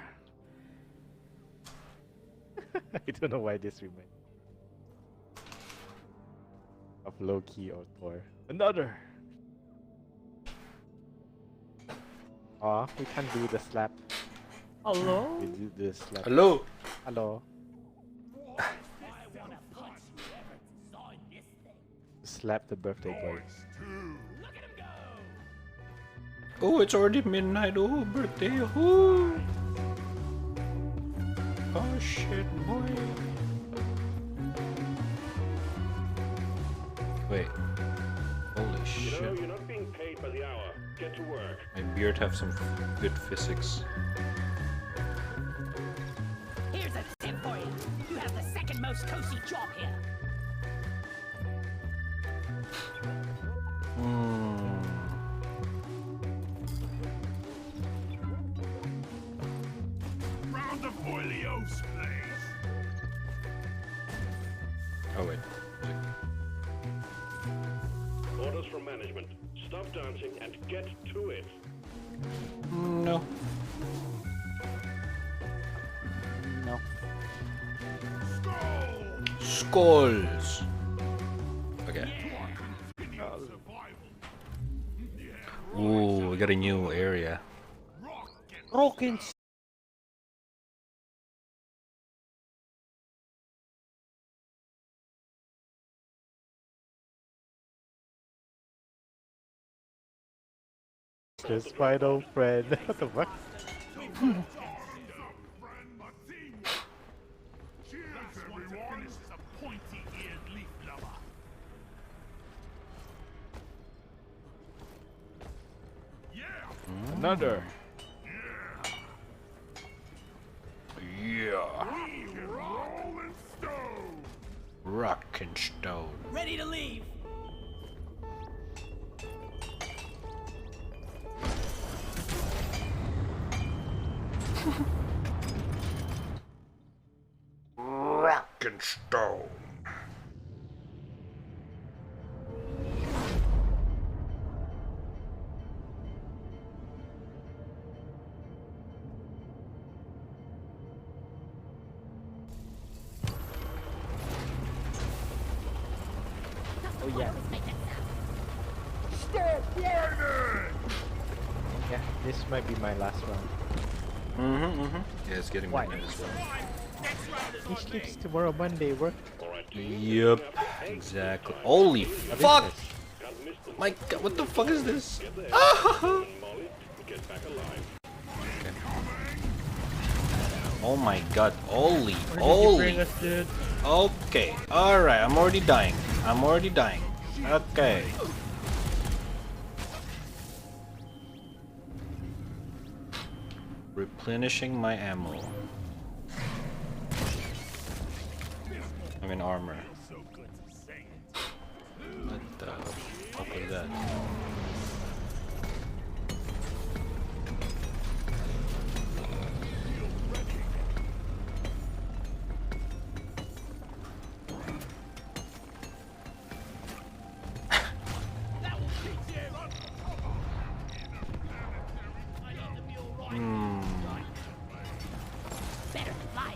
Speaker 3: I don't know why this reminds of Loki or Thor. Another. Aw, we can't do the slap.
Speaker 6: Hello?
Speaker 3: We do the slap.
Speaker 2: Hello.
Speaker 3: Hello.
Speaker 1: I wanna punch whoever designed this thing.
Speaker 3: Slap the birthday boy.
Speaker 4: Boys too!
Speaker 1: Look at him go!
Speaker 2: Oh, it's already midnight. Oh, birthday. Oh. Oh shit, boy. Wait. Holy
Speaker 5: You know,
Speaker 2: shit.
Speaker 5: you're not being paid by the hour. Get to work.
Speaker 2: My beard have some good physics.
Speaker 1: Here's a tip for you. You have the second most cozy job here.
Speaker 4: Round of oilios, please!
Speaker 2: Oh wait.
Speaker 5: Orders from management. Stop dancing and get to it.
Speaker 2: No.
Speaker 3: No.
Speaker 2: Skulls. Okay. we got a new area.
Speaker 6: Broken.
Speaker 3: This final friend. What the fuck?
Speaker 8: Another.
Speaker 2: Yeah. Rock and stone.
Speaker 1: Ready to leave.
Speaker 2: Rock and stone.
Speaker 3: Oh yeah.
Speaker 4: Stop whining!
Speaker 3: Yeah, this might be my last round.
Speaker 2: Yeah, it's getting
Speaker 3: Why?
Speaker 2: midnight as well.
Speaker 3: Which keeps tomorrow Monday work.
Speaker 2: Yep, exactly. Holy fuck! My god, what the fuck is this? Ah! Okay. Oh my god, holy, holy. Okay, alright, I'm already dying. I'm already dying. Okay. Replenishing my ammo. I mean armor. What the fuck was that?
Speaker 1: Better fly.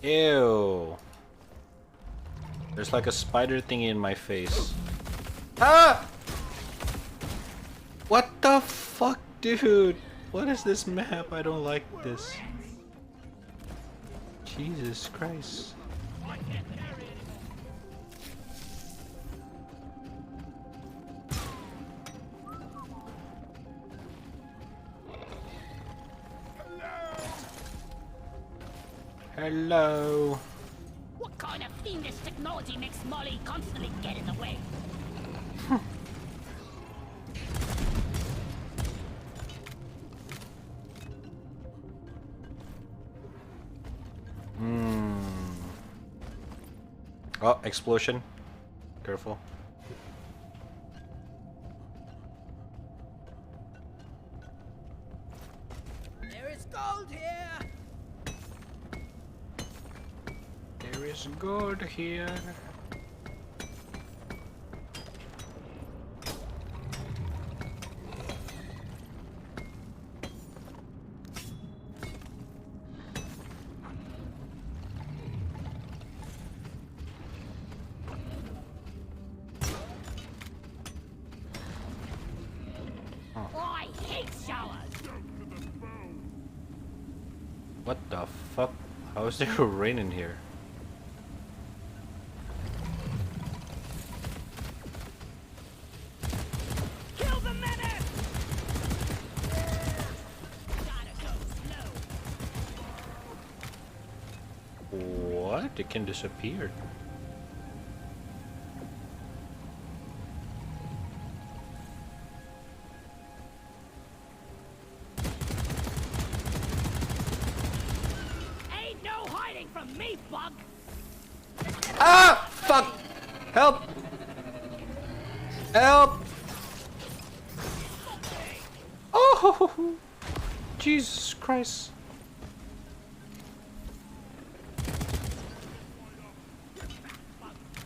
Speaker 2: Ew. There's like a spider thingy in my face. Ah! What the fuck, dude? What is this map? I don't like this. Jesus Christ. Hello.
Speaker 1: What kind of fiendish technology makes Molly constantly get in the way?
Speaker 2: Oh, explosion. Careful.
Speaker 1: There is gold here.
Speaker 2: There is gold here.
Speaker 1: I hate showers.
Speaker 2: What the fuck? How is there rain in here?
Speaker 1: Kill the menace. Gotta go slow.
Speaker 2: What? It can disappear.
Speaker 1: Ain't no hiding from me, bug.
Speaker 2: Ah! Fuck! Help! Help! Oh! Jesus Christ.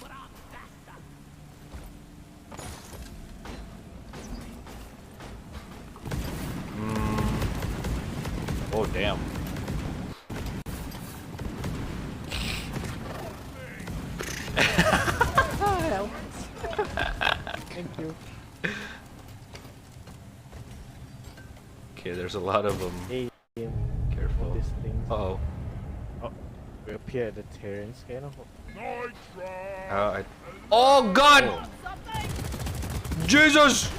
Speaker 1: But I'm faster.
Speaker 2: Oh, damn.
Speaker 3: Thank you.
Speaker 2: Okay, there's a lot of them.
Speaker 3: Hey,
Speaker 2: Careful.
Speaker 3: this thing.
Speaker 2: Uh-oh.
Speaker 3: Oh, we appear at the Terran scale.
Speaker 2: Oh god! Jesus!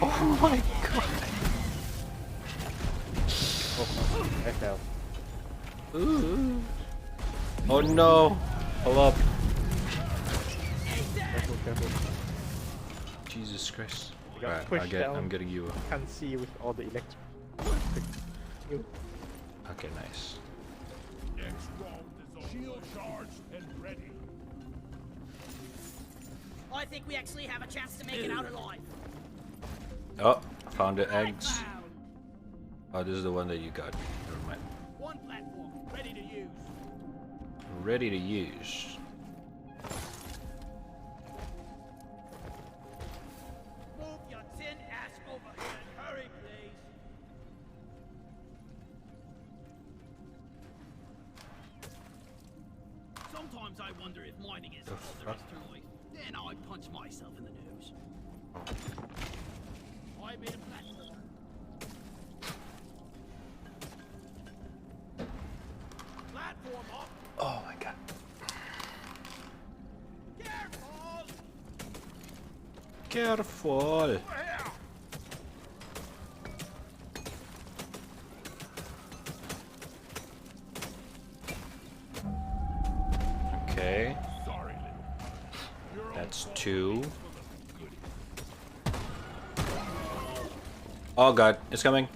Speaker 2: Oh my god!
Speaker 3: Oh, I fell.
Speaker 2: Ooh. Oh no! Hold up.
Speaker 3: Careful, careful.
Speaker 2: Jesus Christ.
Speaker 3: You got
Speaker 2: Alright,
Speaker 3: pushed down.
Speaker 2: I'm getting you.
Speaker 3: Can't see with all the electric.
Speaker 2: Okay, nice.
Speaker 4: Shield charged and ready.
Speaker 1: I think we actually have a chance to make it out alive.
Speaker 2: Oh, found the eggs. Oh, this is the one that you got. Never mind.
Speaker 1: One platform, ready to use.
Speaker 2: Ready to use.
Speaker 1: Move your tin ass over here and hurry, please. Sometimes I wonder if mining is all there is to life. Then I punch myself in the nose. I made a platform. Platform up.
Speaker 2: Oh my god.
Speaker 1: Careful!
Speaker 2: Careful! Okay.
Speaker 4: Sorry, little.
Speaker 2: That's 2. Oh god, it's coming.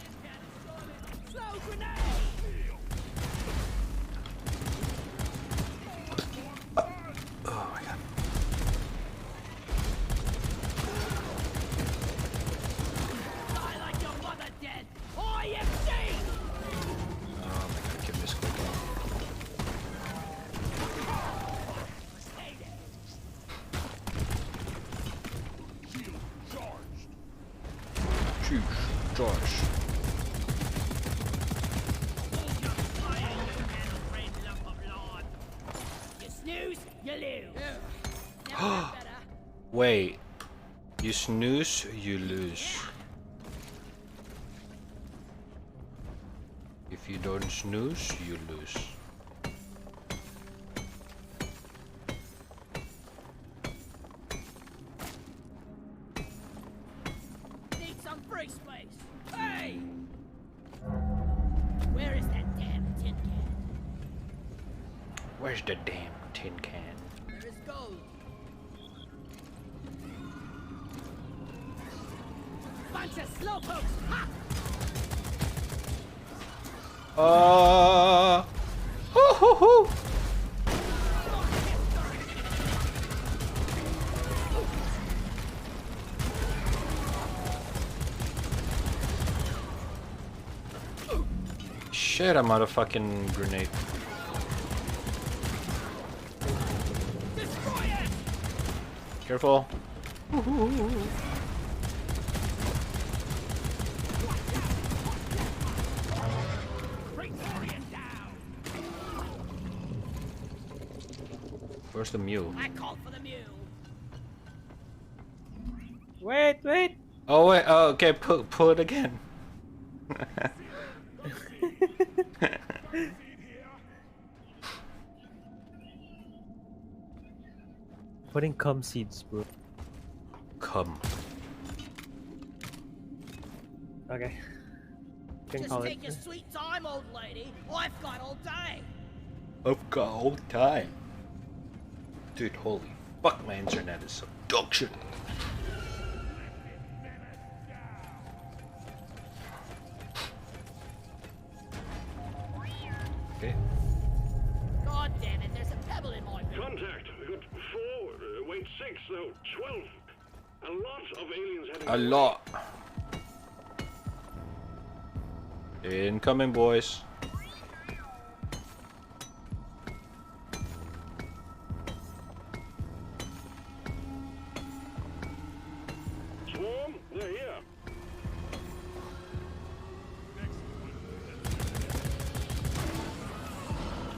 Speaker 1: Slow grenade!
Speaker 2: Oh my god.
Speaker 1: Die like your mother dead! IMC!
Speaker 2: Oh my god, keep misclicking.
Speaker 4: Shield charged.
Speaker 2: Choose, Josh.
Speaker 1: You snooze, you lose. Never better.
Speaker 2: Wait. You snooze, you lose. If you don't snooze, you lose.
Speaker 1: Need some free space. Hey! Where is that damn tin can?
Speaker 2: Where's the damn tin can?
Speaker 1: There is gold. Bunch of slowpokes! Ha!
Speaker 2: Hoo hoo hoo! Shit, I'm out of fucking grenade.
Speaker 1: Destroy it!
Speaker 2: Careful.
Speaker 1: Praetorian down!
Speaker 2: Where's the mule?
Speaker 1: I called for the mule.
Speaker 6: Wait, wait.
Speaker 2: Oh wait, oh okay, pull it again.
Speaker 6: Putting cum seeds, bro.
Speaker 2: Come.
Speaker 6: Okay. Can
Speaker 1: Just
Speaker 6: call
Speaker 1: take
Speaker 6: it.
Speaker 1: your sweet time, old lady. I've got all day.
Speaker 2: I've got all the time. Dude, holy fuck, my internet is so dog shit. Okay.
Speaker 1: God damn it, there's a pebble in my boot.
Speaker 5: Contact. We got 4, wait, 6, no, 12. A lot of aliens heading.
Speaker 2: A lot. Incoming, boys.
Speaker 5: Swarm, they're here.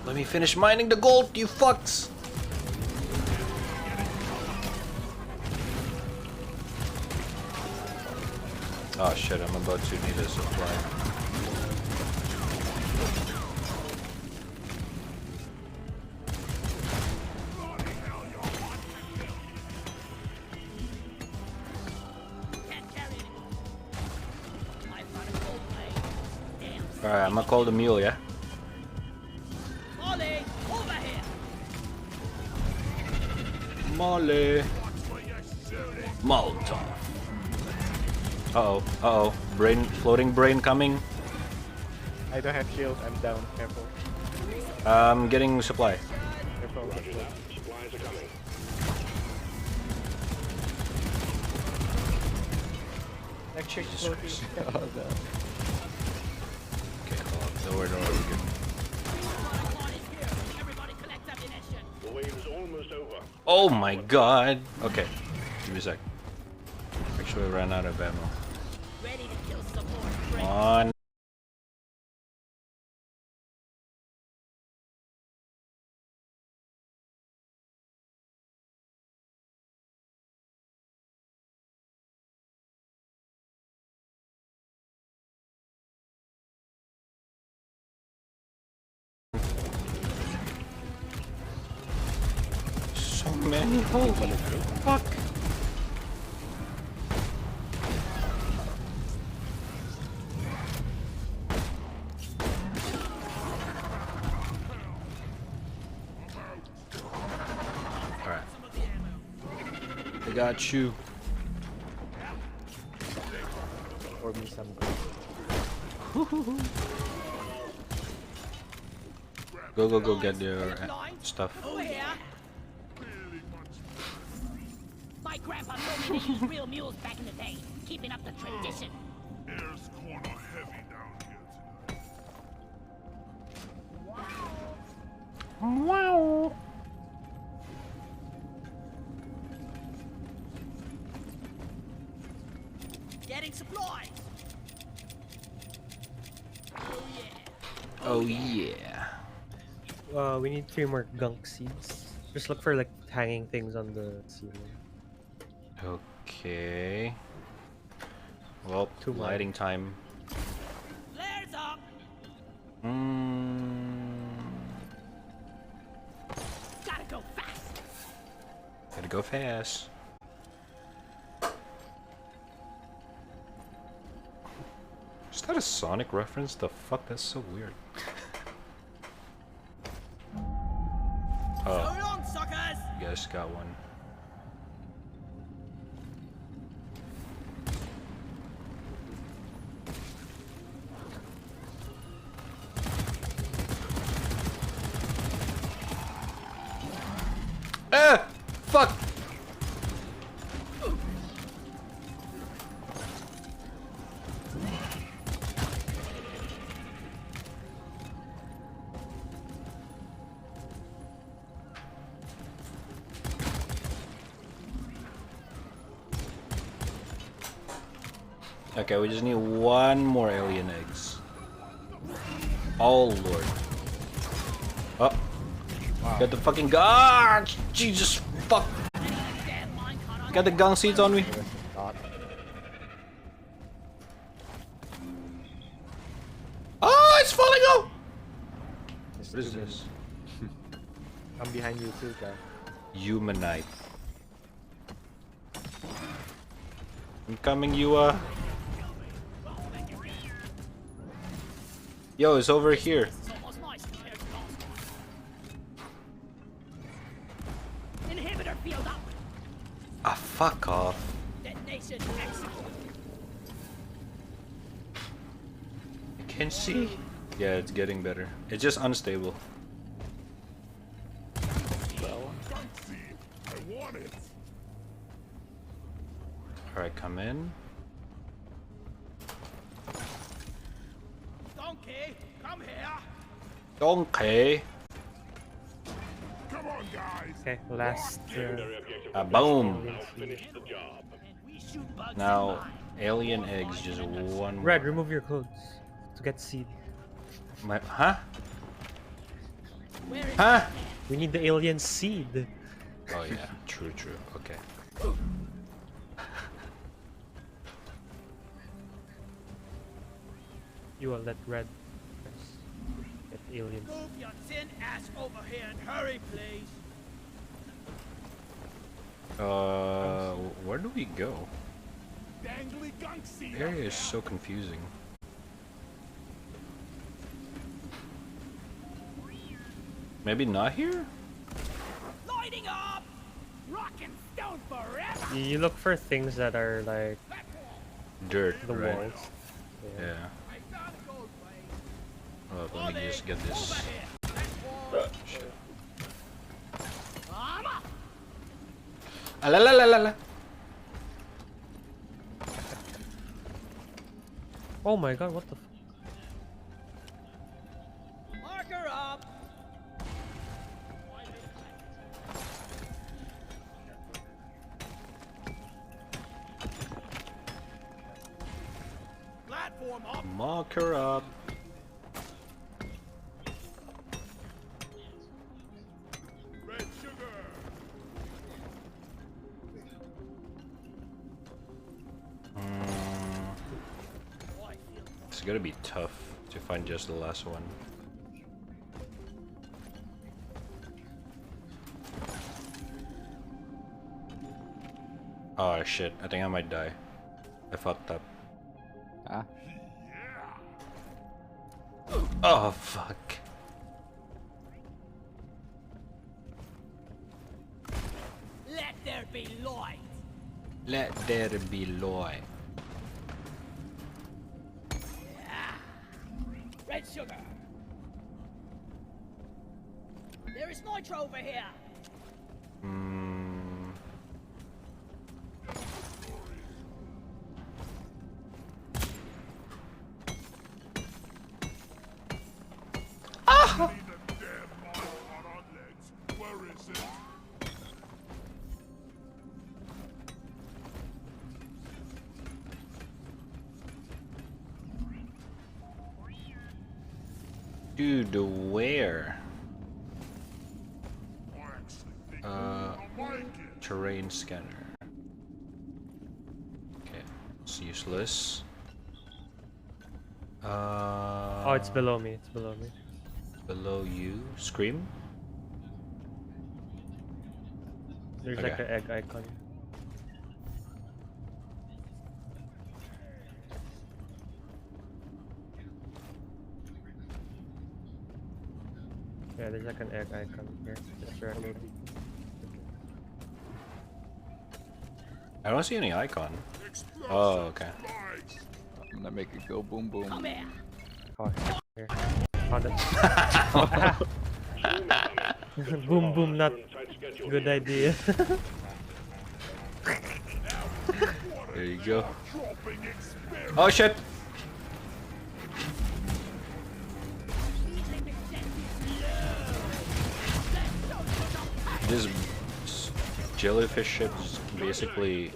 Speaker 3: Let
Speaker 2: me finish mining the gold, you fucks! Oh shit, I'm about to need a supply. Alright, I'm gonna call the mule, yeah?
Speaker 1: Ollie, over here.
Speaker 2: Molly. Molotov. Uh-oh, uh-oh. Brain, floating brain coming.
Speaker 3: I don't have shield. I'm down. Careful.
Speaker 2: I'm getting supply.
Speaker 3: Careful.
Speaker 5: Roger that. Supplies are coming.
Speaker 3: Electric
Speaker 2: Jesus
Speaker 3: floating.
Speaker 2: Christ.
Speaker 8: Oh, no.
Speaker 2: Okay, hold on. Don't worry, we're good.
Speaker 1: Everybody collect ammunition.
Speaker 5: The wave is almost over.
Speaker 2: Oh my god! Okay, give me a sec. Actually, I ran out of ammo.
Speaker 1: Ready to kill some more.
Speaker 2: Come on. So many, holy fuck! Alright. I got you.
Speaker 3: Pour me some.
Speaker 2: Go, go, go, get your stuff.
Speaker 1: Over here. My grandpa told me to use real mules back in the day, keeping up the tradition.
Speaker 4: Air's corner heavy down here tonight.
Speaker 2: Wow.
Speaker 1: Getting supplies. Oh yeah.
Speaker 2: Oh yeah.
Speaker 6: We need 3 more gunk seeds. Just look for like hanging things on the ceiling.
Speaker 2: Okay. Well,
Speaker 6: Too much.
Speaker 2: lighting time.
Speaker 1: Flares up. Gotta go fast.
Speaker 2: Gotta go fast. Is that a Sonic reference? The fuck? That's so weird.
Speaker 1: So
Speaker 2: Oh,
Speaker 1: long, suckers.
Speaker 2: you guys got one. Ah! Fuck! Okay, we just need 1 more alien eggs. Oh lord. Oh. Got the fucking gun! Jesus fuck! Got the gun seats on me. Oh, it's falling out! What is this?
Speaker 3: I'm behind you too, guy.
Speaker 2: Humanite. I'm coming, you Yo, it's over here.
Speaker 1: It's almost nice compared to last time. Inhibitor field up.
Speaker 2: Ah, fuck off.
Speaker 1: Detonation execute.
Speaker 2: I can see. Yeah, it's getting better. It's just unstable.
Speaker 4: I want it.
Speaker 2: Alright, come in.
Speaker 1: Donkey, come here.
Speaker 2: Okay.
Speaker 4: Come on, guys.
Speaker 6: Okay, last.
Speaker 5: Secondary objective.
Speaker 2: Boom.
Speaker 5: Now finish the job.
Speaker 1: And we shoot bugs in
Speaker 2: Now,
Speaker 1: mine.
Speaker 2: alien eggs, just 1
Speaker 6: Red,
Speaker 2: more.
Speaker 6: remove your clothes to get seed.
Speaker 2: Huh? Huh?
Speaker 6: We need the alien seed.
Speaker 2: Oh yeah, true. Okay.
Speaker 6: You will let red get alien.
Speaker 1: Move your tin ass over here and hurry, please.
Speaker 2: Where do we go?
Speaker 4: Dangly gunksy.
Speaker 2: The area is so confusing. Maybe not here?
Speaker 1: Lighting up! Rock and stone forever!
Speaker 6: You look for things that are like
Speaker 2: Dirt,
Speaker 6: the
Speaker 2: right?
Speaker 6: walls.
Speaker 2: Yeah.
Speaker 1: I found a gold blade.
Speaker 2: Oh, let me just get this.
Speaker 1: Over here.
Speaker 2: Shit.
Speaker 1: Mama!
Speaker 2: Ah, la la la la la.
Speaker 6: Oh my god, what the f
Speaker 1: Marker up! Platform up!
Speaker 2: Marker up.
Speaker 4: Red sugar.
Speaker 2: It's gonna be tough to find just the last one. Oh shit, I think I might die. I fucked up.
Speaker 8: Ah.
Speaker 2: Oh fuck.
Speaker 1: Let there be light!
Speaker 2: Let there be light.
Speaker 1: Red sugar! There is nitro over here!
Speaker 2: Hmm.
Speaker 4: Need a damn model on legs. Where is it?
Speaker 2: Dude, where?
Speaker 4: I actually think
Speaker 2: Uh,
Speaker 4: I like it.
Speaker 2: terrain scanner. Okay, it's useless.
Speaker 6: Oh, it's below me. It's below me.
Speaker 2: Below you. Scream?
Speaker 6: There's like
Speaker 2: Okay.
Speaker 6: an egg icon. Yeah, there's like an egg icon here. Just right here.
Speaker 2: I don't see any icon.
Speaker 4: Explosive
Speaker 2: Oh, okay.
Speaker 4: lights.
Speaker 8: I'm gonna make it go boom boom.
Speaker 1: Come here!
Speaker 6: Oh, here. Found it. Boom boom, not good idea.
Speaker 2: There you go.
Speaker 4: Dropping experience.
Speaker 2: Oh shit! This jellyfish ship is basically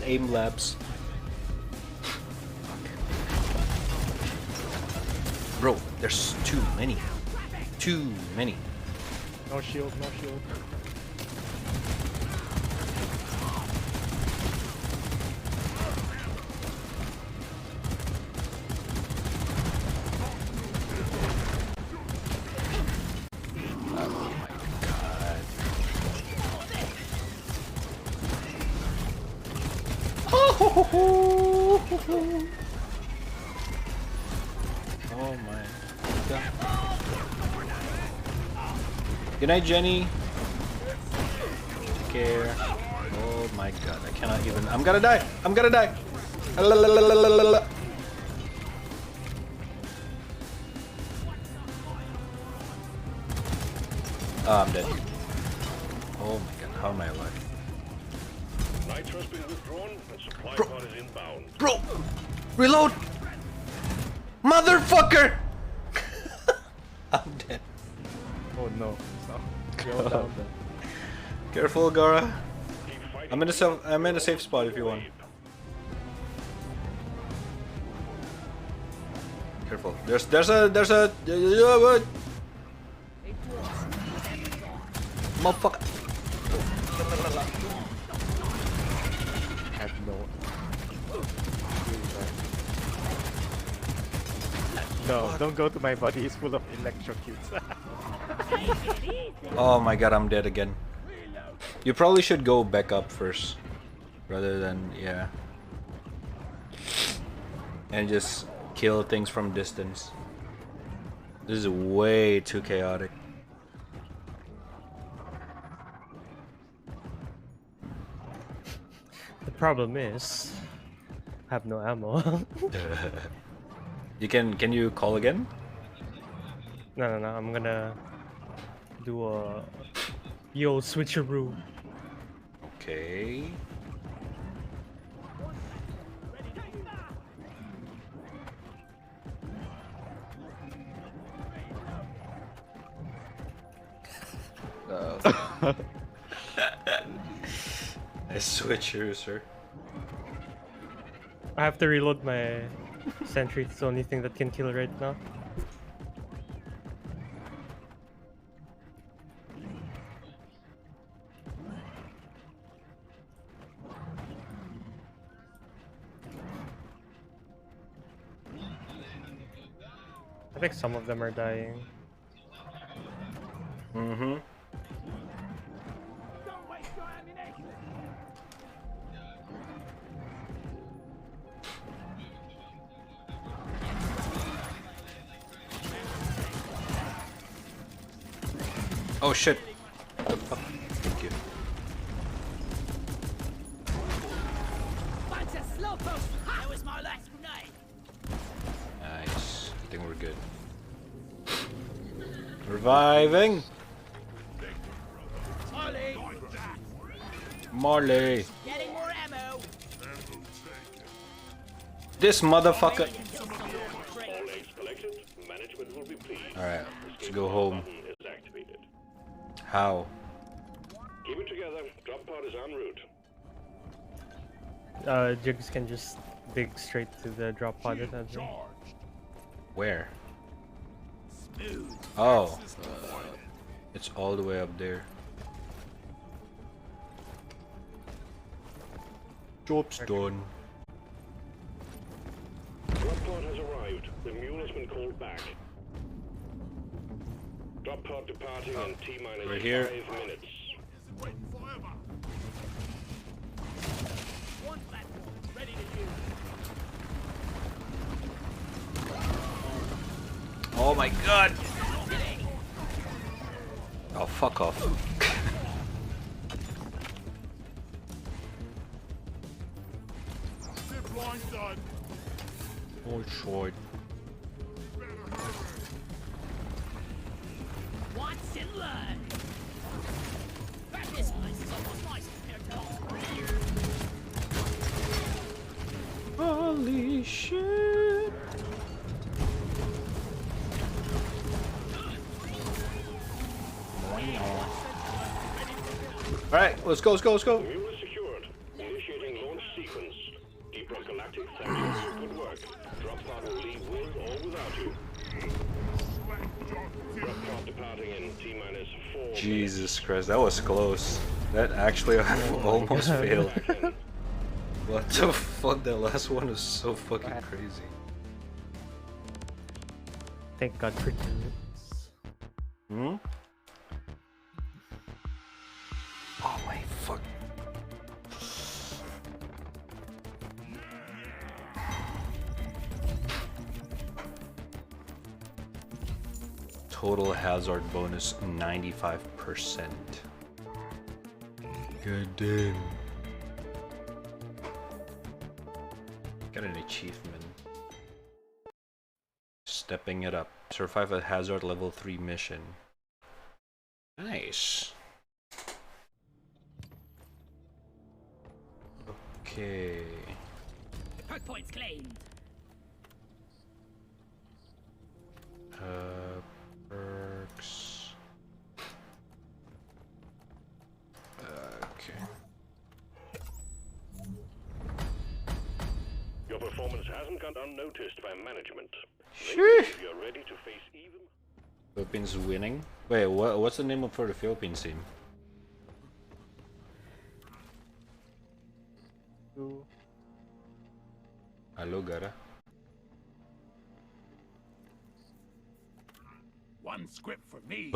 Speaker 2: aim labs. Bro, there's too many. Too many.
Speaker 3: No shield, no shield.
Speaker 2: Oh my god. Good night, Jenny. Take care. Oh my god, I cannot even. I'm gonna die! I'm gonna die! Lalalalalalala. Oh, I'm dead. Oh my god, how am I alive?
Speaker 5: Nitro's been withdrawn and supply pod is inbound.
Speaker 2: Bro! Reload! Motherfucker! I'm dead.
Speaker 3: Oh no. Go down.
Speaker 2: Careful, Gara.
Speaker 5: Keep fighting.
Speaker 2: I'm in a safe spot if you want. Careful. There's a Motherfucker!
Speaker 6: I have no. No, don't go to my body. It's full of electrocutes.
Speaker 2: Oh my god, I'm dead again. You probably should go back up first. Rather than, yeah. And just kill things from distance. This is way too chaotic.
Speaker 6: The problem is, I have no ammo.
Speaker 2: You can you call again?
Speaker 6: No. I'm gonna do a yo switcheroo.
Speaker 2: Okay. I switch here, sir.
Speaker 6: I have to reload my sentry. It's the only thing that can kill right now. I think some of them are dying.
Speaker 2: Mm-hmm.
Speaker 1: Don't waste your ammunition.
Speaker 2: Oh shit. What the fuck? Thank you.
Speaker 1: Bunch of slowpokes. That was my last grenade.
Speaker 2: Nice. I think we're good. Reviving!
Speaker 1: Ollie,
Speaker 2: Marley!
Speaker 1: getting more ammo.
Speaker 2: This motherfucker!
Speaker 5: All eggs collected. Management will be pleased.
Speaker 2: Alright, let's go home.
Speaker 5: Button is activated.
Speaker 2: How?
Speaker 5: Keep it together. Drop pod is en route.
Speaker 6: Jigs can just dig straight to the drop pod. I think.
Speaker 2: Where? Oh. It's all the way up there. Job's done.
Speaker 5: Drop pod has arrived. The mule has been called back. Drop pod departing in T-minus
Speaker 2: Right here.
Speaker 5: 5 minutes.
Speaker 1: One platform ready to use.
Speaker 2: Oh my god! Oh, fuck off.
Speaker 4: Zip line done.
Speaker 2: Oh, short.
Speaker 1: Watch and learn. Back this place is almost nice compared to elsewhere.
Speaker 2: Holy shit! Alright, let's go, let's go, let's go!
Speaker 5: The mule is secured. Initiating launch sequence. Deep Rock Galactic, thanks. Good work. Drop pod will leave with or without you. Drop pod departing in T-minus 4
Speaker 2: Jesus Christ, that was close. That actually almost failed.
Speaker 5: minutes.
Speaker 2: What the fuck, that last one is so fucking crazy.
Speaker 6: Thank God for units.
Speaker 2: Hmm? Oh my fuck. Total hazard bonus 95%. God damn. Got an achievement. Stepping it up. Survive a hazard level 3 mission. Nice. Okay.
Speaker 1: Perk points claimed.
Speaker 2: Perks. Okay.
Speaker 5: Your performance hasn't gone unnoticed by management.
Speaker 2: Sheesh.
Speaker 5: You're ready to face even.
Speaker 2: Philippines winning. Wait, what's the name for the Philippines team? Hello, Gara.
Speaker 4: One script for me.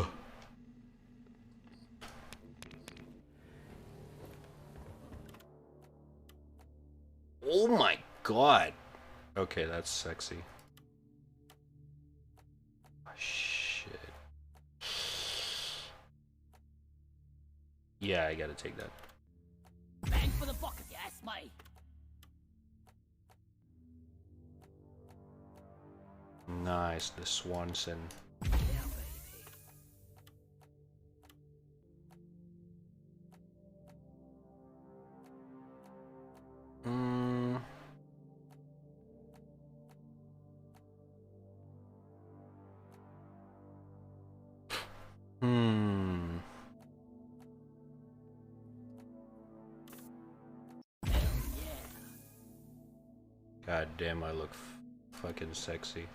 Speaker 2: Oh my god. Okay, that's sexy. Oh, shit. Yeah, I gotta take that.
Speaker 1: Bang for the buck if you ask me.
Speaker 2: Nice, the Swanson.
Speaker 1: Yeah, baby.
Speaker 2: Mm. Hmm. God damn, I look fucking sexy.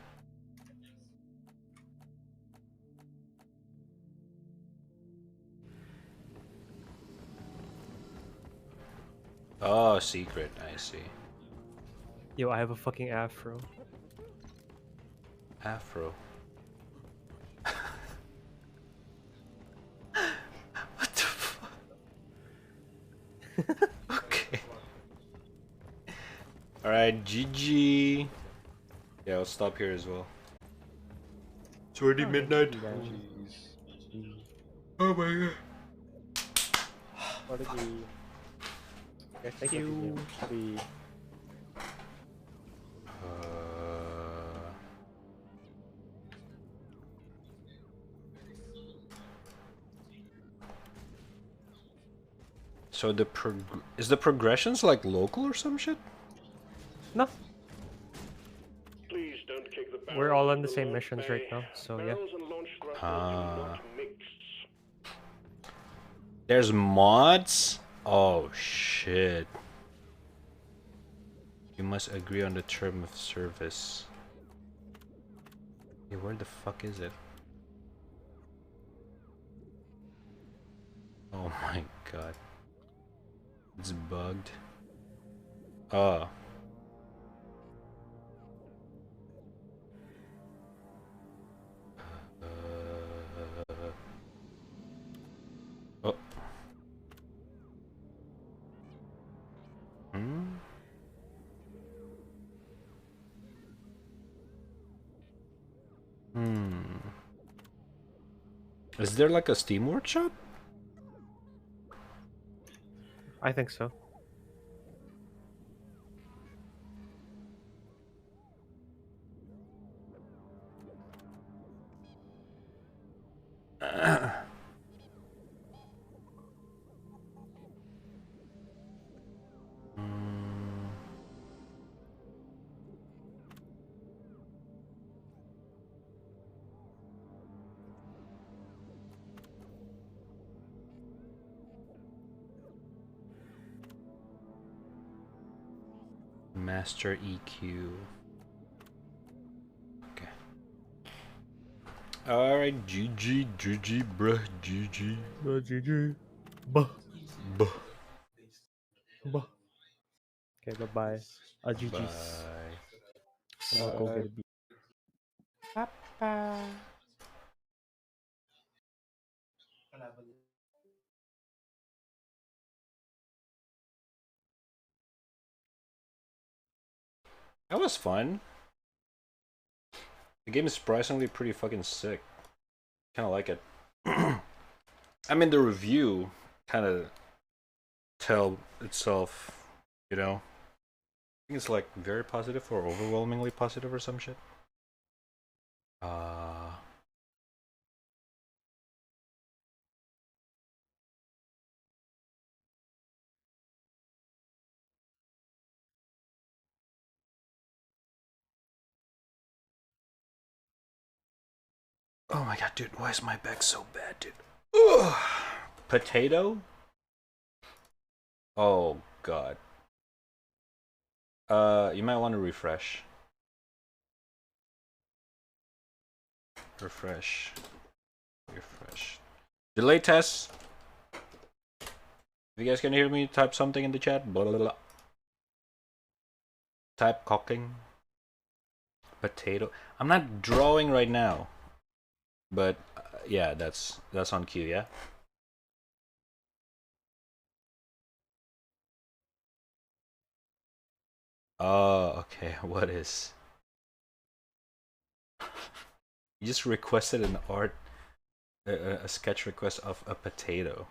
Speaker 2: Oh, secret. I see.
Speaker 6: Yo, I have a fucking afro.
Speaker 2: Afro. What the fuck? Okay. Alright, GG. Yeah, I'll stop here as well. It's already midnight.
Speaker 8: Jeez.
Speaker 2: Oh my god.
Speaker 3: What did we... Guys,
Speaker 6: Thank you.
Speaker 3: We...
Speaker 2: So the is the progressions like local or some shit?
Speaker 6: No,
Speaker 5: Please don't kick the
Speaker 6: we're all on
Speaker 5: barrels
Speaker 6: the
Speaker 5: in
Speaker 6: same
Speaker 5: launch
Speaker 6: missions
Speaker 5: bay.
Speaker 6: right now, so yeah.
Speaker 5: Barrels and launch thrusters do
Speaker 2: Ah.
Speaker 5: not mix.
Speaker 2: There's mods? Oh shit. You must agree on the term of service. Hey, where the fuck is it? Oh my god. It's bugged. Oh. Oh. Hmm? Is there like a Steam Workshop?
Speaker 6: I think so.
Speaker 2: Master EQ. Okay. Alright, GG, bruh, GG.
Speaker 6: GG. Bah.
Speaker 2: Buh.
Speaker 6: Bah. Okay, bye-bye. GG's.
Speaker 2: Bye.
Speaker 6: I'm gonna go get a beat.
Speaker 2: That was fun. The game is surprisingly pretty fucking sick. Kinda like it. I mean, the review kinda tell itself, you know? I think it's like very positive or overwhelmingly positive or some shit. Oh my god, dude, why is my back so bad, dude? Ugh. Potato? Oh god. You might want to refresh. Refresh. Delay test. If you guys can hear me, type something in the chat. Blah, blah, blah. type cooking. Potato. I'm not drawing right now, but yeah, that's on cue. Yeah. Oh, okay. What is? You just requested an art, a sketch request of a potato.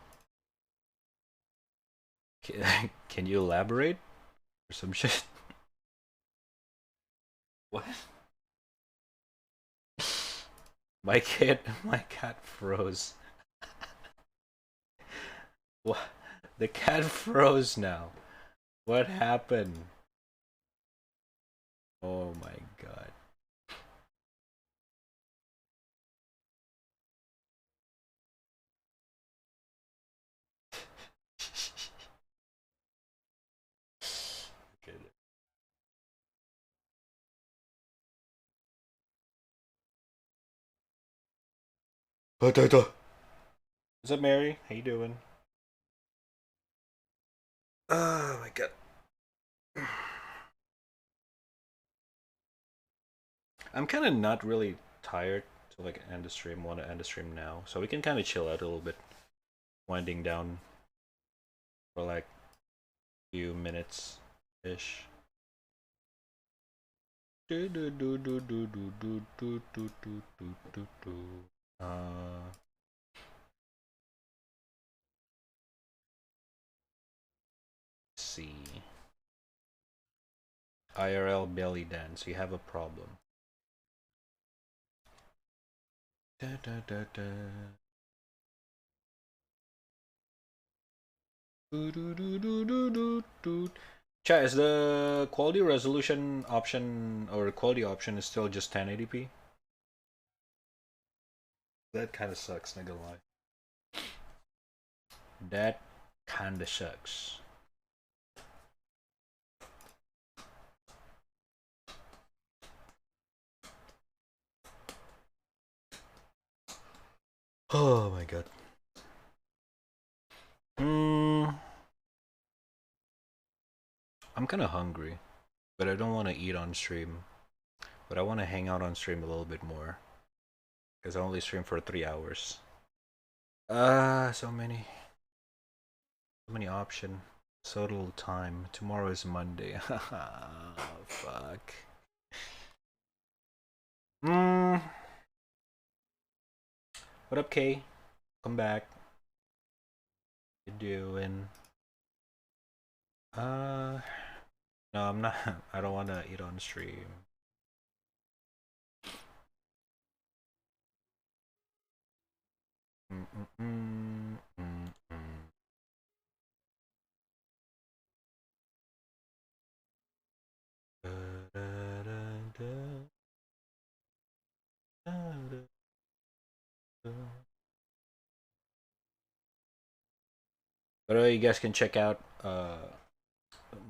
Speaker 2: Can you elaborate or some shit? What? My cat froze. What? The cat froze now. What happened? Oh my god. Okay. Potato. What's up, Mary? How you doing? Oh my god. I'm kind of not really tired to like end the stream. Want to end the stream now, so we can kind of chill out a little bit, winding down for like a few minutes ish. See. IRL belly dance. You have a problem. Da, da, da, da. Chat, is the quality resolution option or quality option is still just 1080p? That kind of sucks, not gonna lie. That kinda sucks. Oh my god. I'm kind of hungry, but I don't want to eat on stream. But I want to hang out on stream a little bit more, because I only stream for 3 hours. So many options. So little time. Tomorrow is Monday. Fuck. What up, Kay? Come back. You doing? No, I'm not. I don't want to eat on stream. But you guys can check out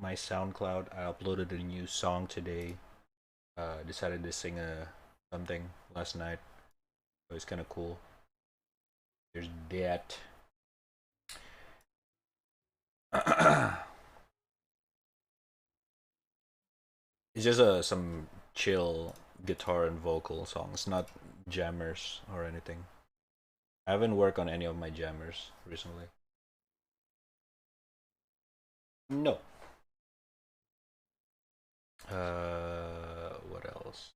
Speaker 2: my SoundCloud. I uploaded a new song today. Decided to sing something last night. So it's kind of cool. There's that. It's just some chill guitar and vocal songs, not jammers or anything. I haven't worked on any of my jammers recently. No. What else?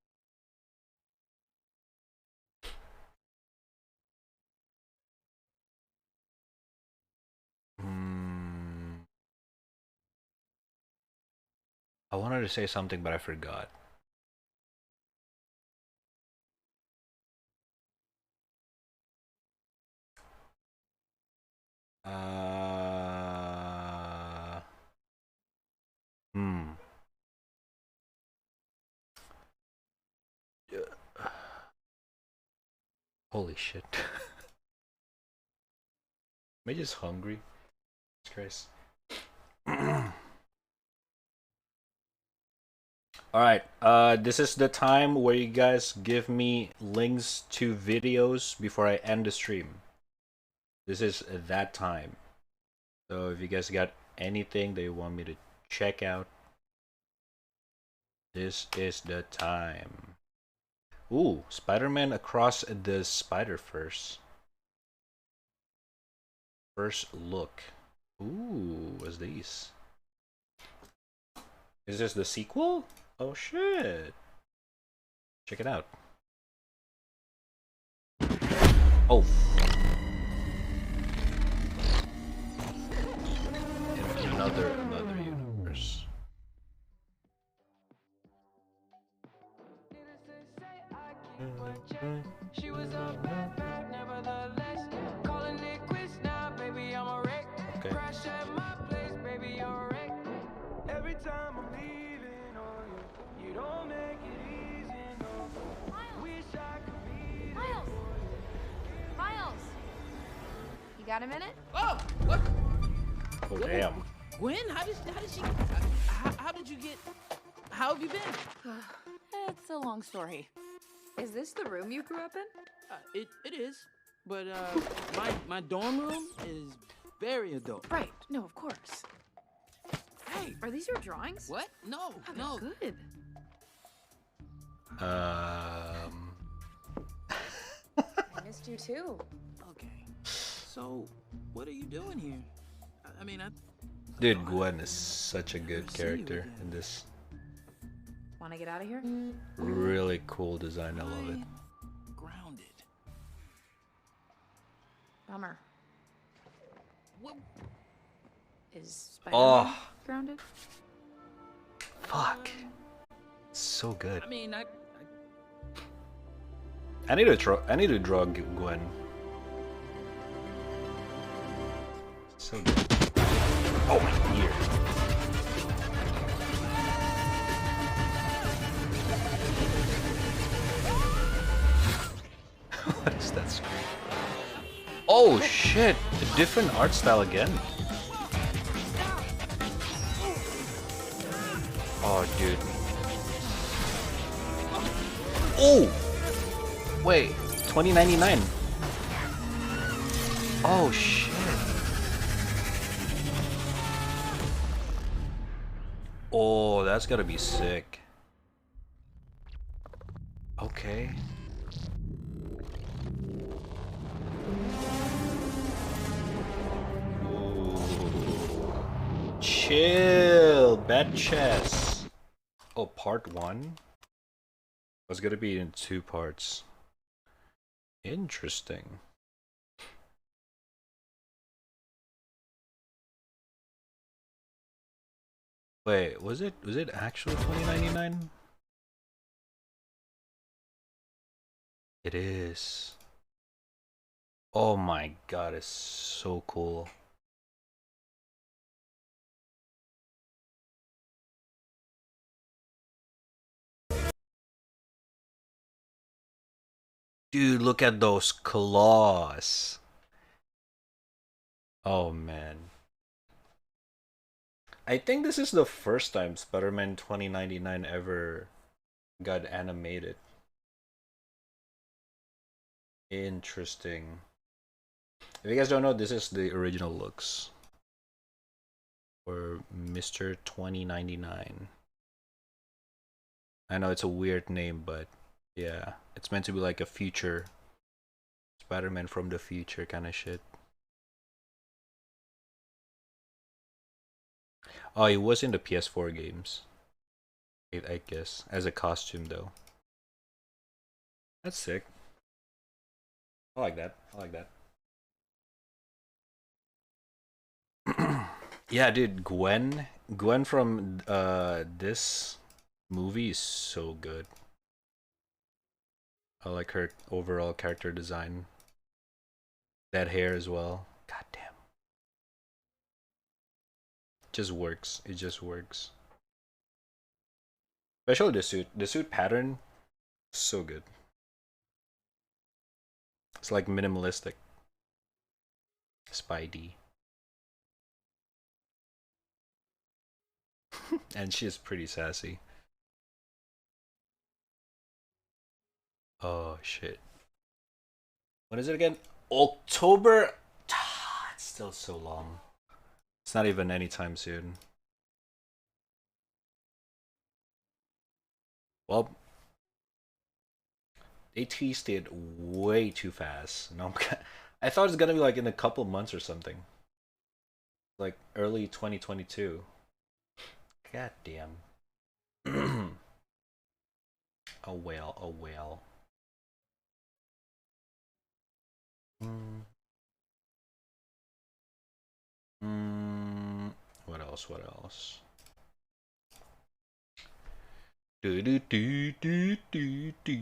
Speaker 2: I wanted to say something, but I forgot. Holy shit. Am I just hungry? Jesus Christ. Alright, this is the time where you guys give me links to videos before I end the stream. This is that time. So if you guys got anything that you want me to check out, This is the time. Ooh, Spider-Man Across the Spider-Verse. First look. Ooh, what's these? Is this the sequel? Oh shit. Check it out. Oh. In another universe.
Speaker 10: She was up bad, bad, nevertheless. Calling it quits now, baby, I'm a wreck.
Speaker 2: Okay.
Speaker 10: Crash at my place, baby, you're a wreck. Every time I'm leaving on you, you don't make it easy, no. Wish I could be
Speaker 11: Miles! Miles! You got a minute?
Speaker 1: Oh, what?
Speaker 2: Oh damn.
Speaker 1: Gwen, how did she? How did you get? How have you been?
Speaker 11: It's a long story. Is this the room you grew up in?
Speaker 1: It is, but my dorm room is very adult.
Speaker 11: Right. No, of course. Hey, are these your drawings?
Speaker 1: What? No,
Speaker 11: Oh,
Speaker 1: no.
Speaker 11: Good.
Speaker 10: I missed you too.
Speaker 1: Okay. So, what are you doing here? I mean,
Speaker 2: Dude, Gwen is such a good character in this.
Speaker 11: Want to get out of here?
Speaker 2: Really cool design, I love it.
Speaker 1: grounded.
Speaker 11: Bummer.
Speaker 1: What?
Speaker 11: Is Spider-Man
Speaker 2: Oh,
Speaker 11: grounded?
Speaker 2: fuck. So good.
Speaker 1: I mean,
Speaker 2: I need to draw Gwen. So good. Oh my ear. What is that screen? Oh shit! A different art style again. Oh dude. Oh! Wait, 2099. Oh shit. Oh, that's gotta be sick. Okay. Ooh. Chill, bad chess. Oh, part 1? Was gonna be in 2 parts. Interesting. Wait, was it actually 2099? It is. Oh my god, it's so cool. Dude, look at those claws. Oh man. I think this is the first time Spider-Man 2099 ever got animated. Interesting. If you guys don't know, this is the original looks for Mr. 2099. I know it's a weird name, but yeah, it's meant to be like a future Spider-Man from the future kind of shit. Oh, he was in the PS4 games. I guess as a costume though. That's sick. I like that. I like that. Yeah, dude, Gwen from this movie is so good. I like her overall character design. That hair as well. God damn. Just works. It just works. Especially the suit. The suit pattern, so good. It's like minimalistic. Spidey. And she's pretty sassy. Oh shit. When is it again? October. It's still so long. It's not even anytime soon. Well, they teased it way too fast. No, I thought it was gonna be like in a couple months or something. Like early 2022. God damn. Oh well, oh well. What else? What else? Do do do do do do.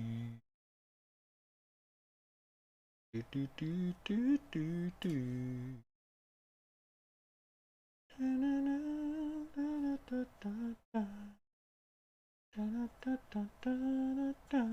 Speaker 2: Do do do do do do. Da da da da da da. Da da da da da da.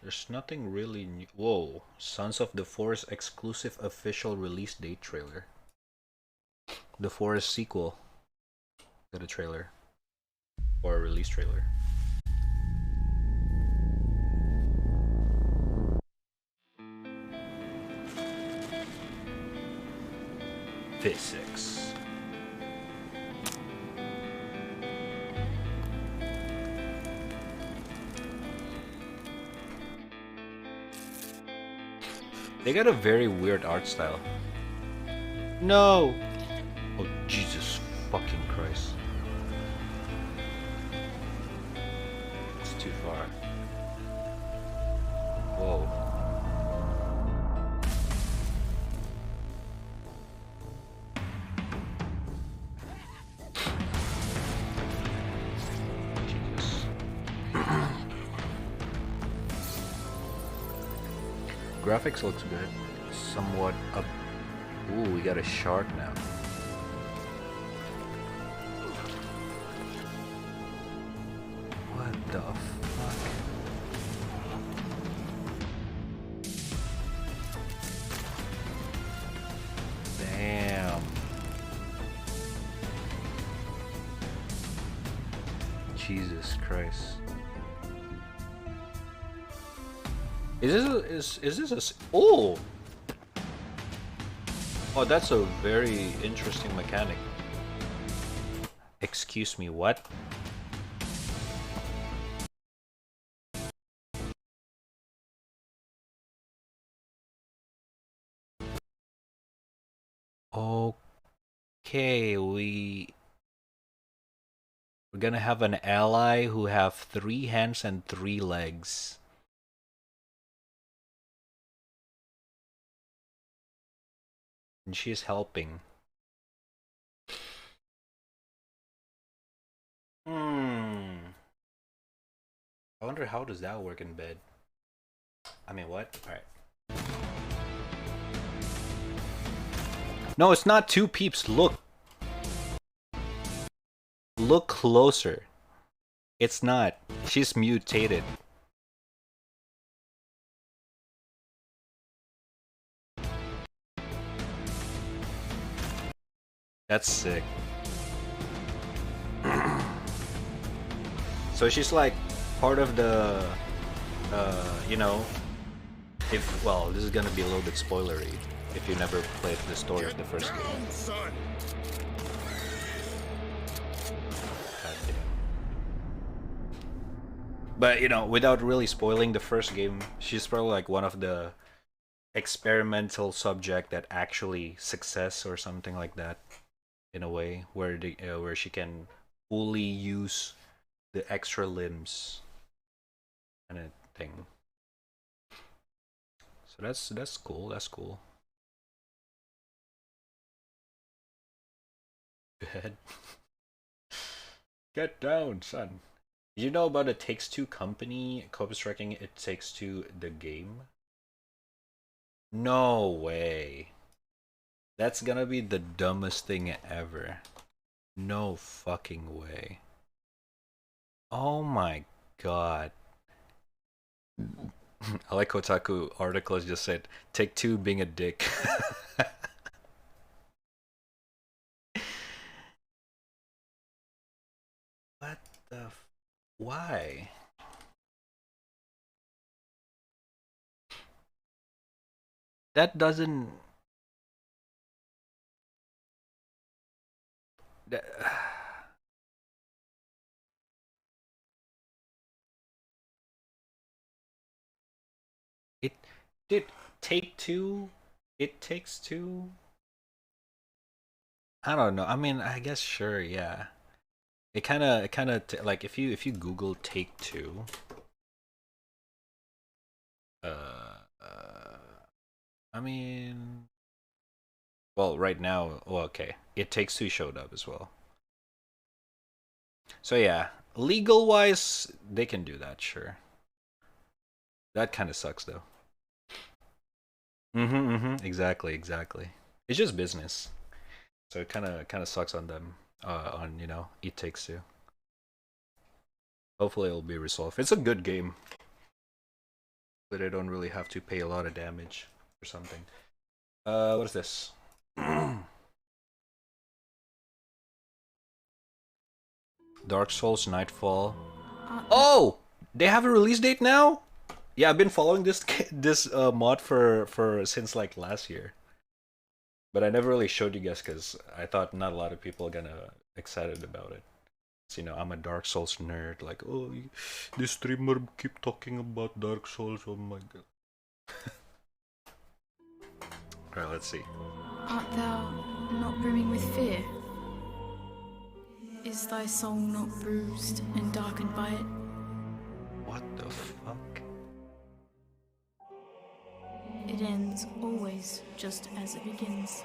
Speaker 2: There's nothing really new. Whoa, Sons of the Forest exclusive official release date trailer. The Forest sequel. Got a trailer. Or a release trailer. Physics. They got a very weird art style. No! Oh, Jesus fucking Christ. It's too far. Whoa. Jesus. Graphics looks good. Somewhat up. Ooh, we got a shark now. What the fuck? Damn. Jesus Christ. Is this a oh? Oh, that's a very interesting mechanic. Excuse me, what? Okay, we're gonna have an ally who have 3 hands and 3 legs. And she's helping. I wonder how does that work in bed? I mean, what? Alright. No, it's not 2 peeps. Look. Look closer. It's not. She's mutated. That's sick. So she's like part of the, you know, if, well, this is gonna be a little bit spoilery if you never played the story of the first game. God damn. But, you know, without really spoiling the first game, she's probably like one of the experimental subject that actually success or something like that, in a way, where where she can fully use the extra limbs and a thing. So that's cool. That's cool. Good. Get down, son. Did you know about the Takes-Two company co-striking It Takes Two the game? No way. That's gonna be the dumbest thing ever. No fucking way. Oh my god. I like Kotaku articles just said, Take-Two being a dick. Why? That doesn't... That... It did take two. It takes two. I don't know. I mean, I guess sure, yeah. It kind of like if you Google Take Two. I mean, well, right now, well, okay, It Takes Two showed up as well. So yeah, legal wise, they can do that, sure. That kind of sucks though. Exactly. It's just business, so it kind of sucks on them. On It Takes Two. Hopefully it'll be resolved. It's a good game, but I don't really have to pay a lot of damage or something. What is this? Dark Souls Nightfall. Oh, they have a release date now? Yeah, I've been following this mod for since like last year, but I never really showed you guys because I thought not a lot of people are gonna excited about it. So, I'm a Dark Souls nerd. Like, oh, this streamer keep talking about Dark Souls. Oh my god. Alright, let's see.
Speaker 12: Art thou not brimming with fear? Is thy soul not bruised and darkened by it?
Speaker 2: What the fuck?
Speaker 12: It ends always just as it begins.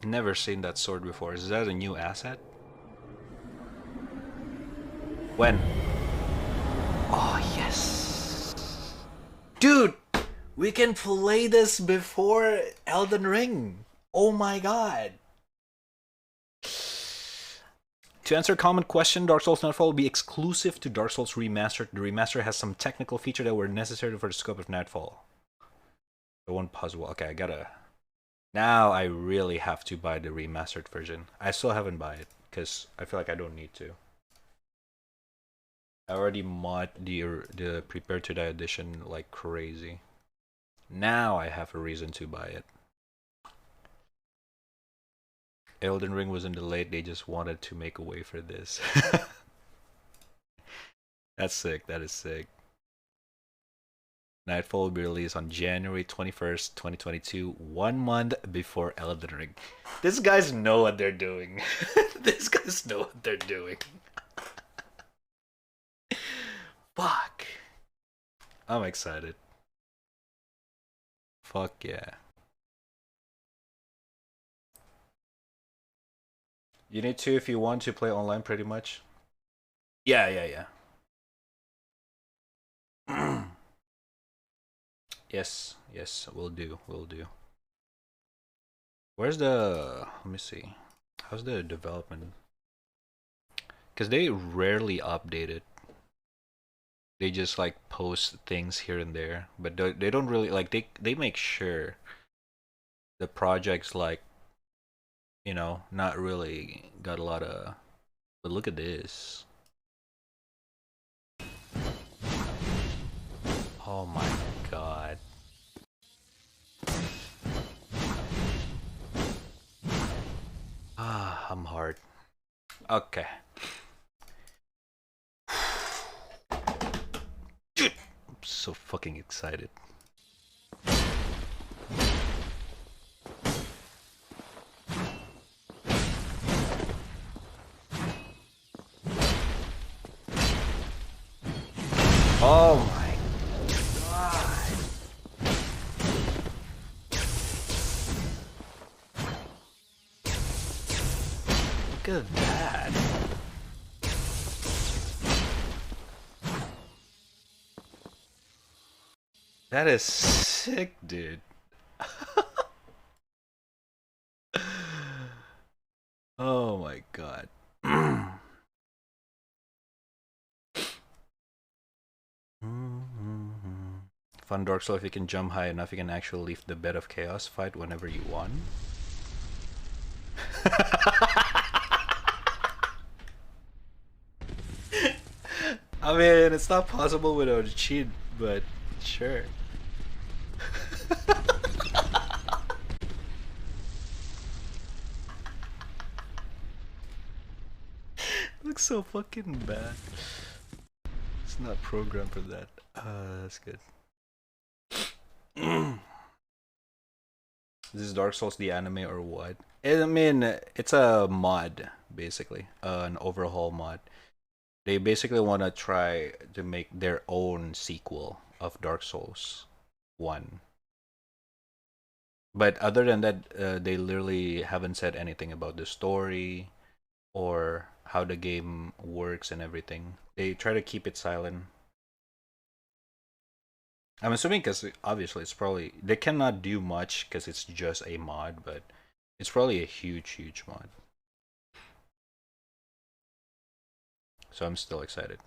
Speaker 2: Never seen that sword before. Is that a new asset? When? Oh, yes. Dude, we can play this before Elden Ring. Oh my god. To answer a common question, Dark Souls Nightfall will be exclusive to Dark Souls Remastered. The remaster has some technical features that were necessary for the scope of Nightfall. The one puzzle. Okay, I gotta... Now I really have to buy the remastered version. I still haven't bought it because I feel like I don't need to. I already mod the Prepare to Die edition like crazy. Now I have a reason to buy it. Elden Ring wasn't delayed, they just wanted to make a way for this. That's sick, that is sick. Nightfall will be released on January 21st, 2022, 1 month before Elden Ring. These guys know what they're doing. These guys know what they're doing. Fuck. I'm excited. Fuck yeah. You need to if you want to play online pretty much. Yeah. Yes, will do. Where's the... Let me see. How's the development? Because they rarely update it. They just like post things here and there. But they don't really... Like, they make sure the project's like, not really got a lot of... But look at this. Oh my god. I'm hard. Okay. I'm so fucking excited. Oh my god. Look at that. That is sick, dude. Oh my god. Fun Dark Souls, if you can jump high enough, you can actually leave the bed of chaos, fight whenever you want. mean, it's not possible without a cheat, but sure. Looks so fucking bad. It's not programmed for that. That's good. Is this Dark Souls the anime or what? I mean, it's a mod, basically. An overhaul mod. They basically want to try to make their own sequel of Dark Souls 1. But other than that, they literally haven't said anything about the story or how the game works and everything. They try to keep it silent. I'm assuming because obviously it's probably they cannot do much because it's just a mod, but it's probably a huge mod. So I'm still excited.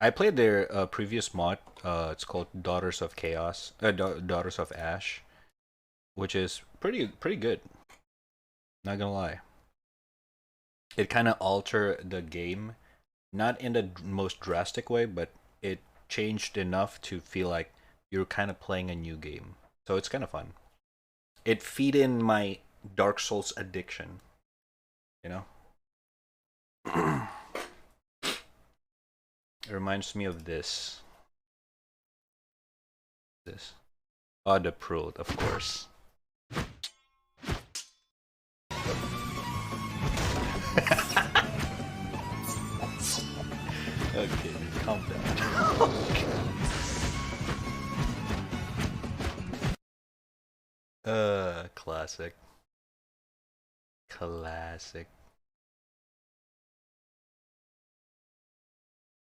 Speaker 2: I played their previous mod. It's called Daughters of Chaos, Daughters of Ash, which is pretty good. Not gonna lie. It kind of altered the game, not in the most drastic way, but it changed enough to feel like you're kind of playing a new game. So it's kind of fun. It feed in my Dark Souls addiction, you know? It reminds me of this. Oh, the Prult, of course. Okay, calm down. Classic.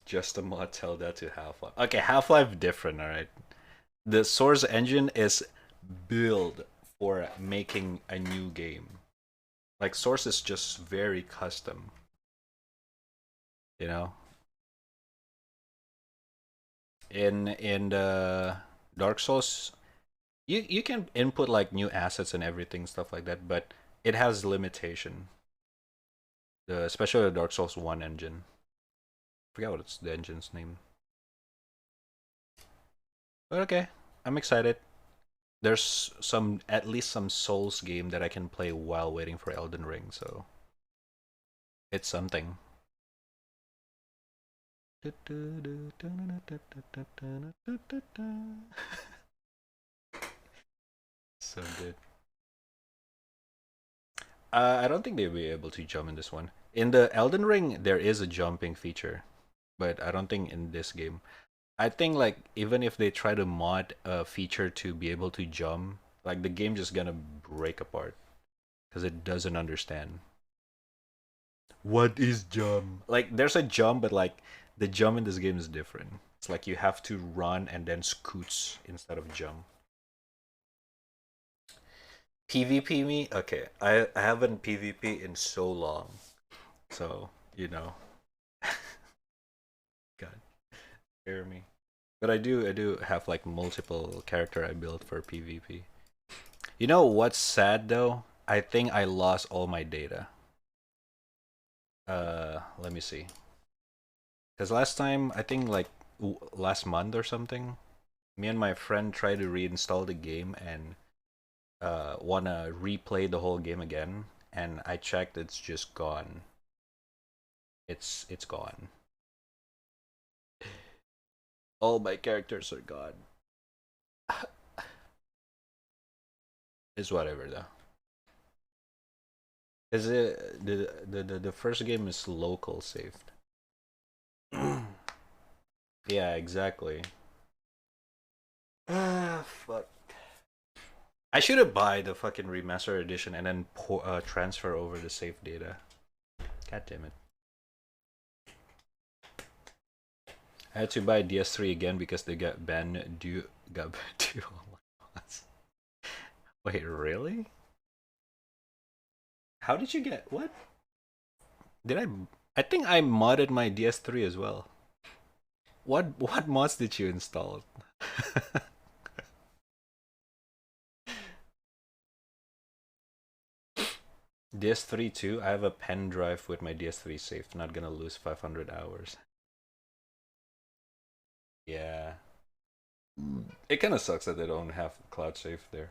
Speaker 2: Just a mod, tell that to Half-Life. Okay, Half-Life different, alright? The Source engine is built for making a new game. Like, Source is just very custom. You know? In the Dark Souls, you can input like new assets and everything, stuff like that, but it has limitation. Especially the Dark Souls 1 engine. I forgot what it's the engine's name. But okay, I'm excited. There's at least some Souls game that I can play while waiting for Elden Ring, so it's something. So good. I don't think they'll be able to jump in this one. In the Elden Ring, there is a jumping feature, but I don't think in this game. I think like even if they try to mod a feature to be able to jump, like the game just gonna break apart because it doesn't understand. What is jump? Like there's a jump, but like the jump in this game is different. It's like you have to run and then scoots instead of jump. PvP me? Okay, I haven't PvP in so long. So, you know. God. Hear me. But I do have like multiple character I built for PvP. You know what's sad though? I think I lost all my data. Let me see. Cuz last time, I think like last month or something, me and my friend tried to reinstall the game and wanna replay the whole game again, and I checked, it's just gone. It's gone. All my characters are gone. It's whatever though. Is it the first game is local saved? Yeah, exactly. Ah, fuck. I should have buy the fucking remaster edition and then transfer over the save data. God damn it. I had to buy DS3 again because they got banned due Wait, really? How did you get what? Did I think I modded my DS3 as well. What mods did you install? DS3 too? I have a pen drive with my DS3 saved. Not gonna lose 500 hours. Yeah. It kind of sucks that they don't have cloud save there.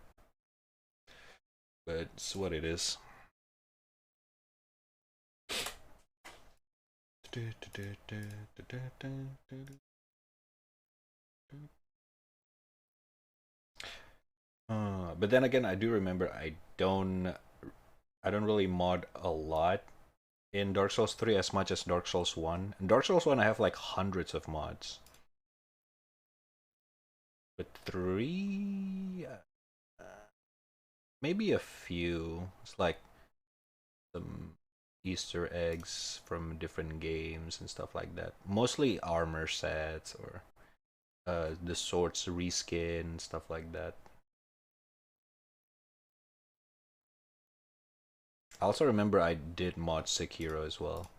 Speaker 2: But it's what it is. But then again, I do remember I don't really mod a lot in Dark Souls 3 as much as Dark Souls 1. In Dark Souls 1 I have like hundreds of mods. But 3 maybe a few. It's like some Easter eggs from different games and stuff like that. Mostly armor sets or the swords reskin, stuff like that. I also remember I did mod Sekiro as well,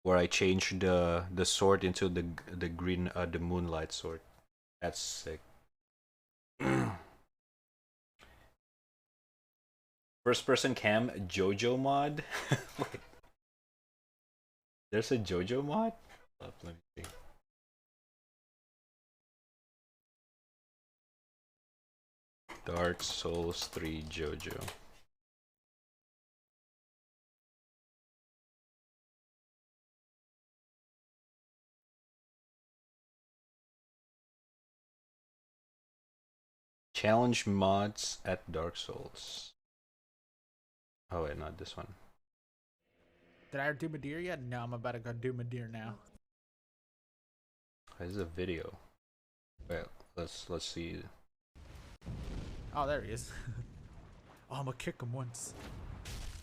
Speaker 2: where I changed the sword into the green the moonlight sword. That's sick. First person cam JoJo mod. Wait. There's a JoJo mod? Let me see. Dark Souls 3 JoJo. Challenge mods at Dark Souls. Oh wait, not this one.
Speaker 13: Did I do Madeir yet? No, I'm about to go do Madeir now.
Speaker 2: This is a video. Wait, let's see.
Speaker 13: Oh, there he is. Oh, I'm gonna kick him once.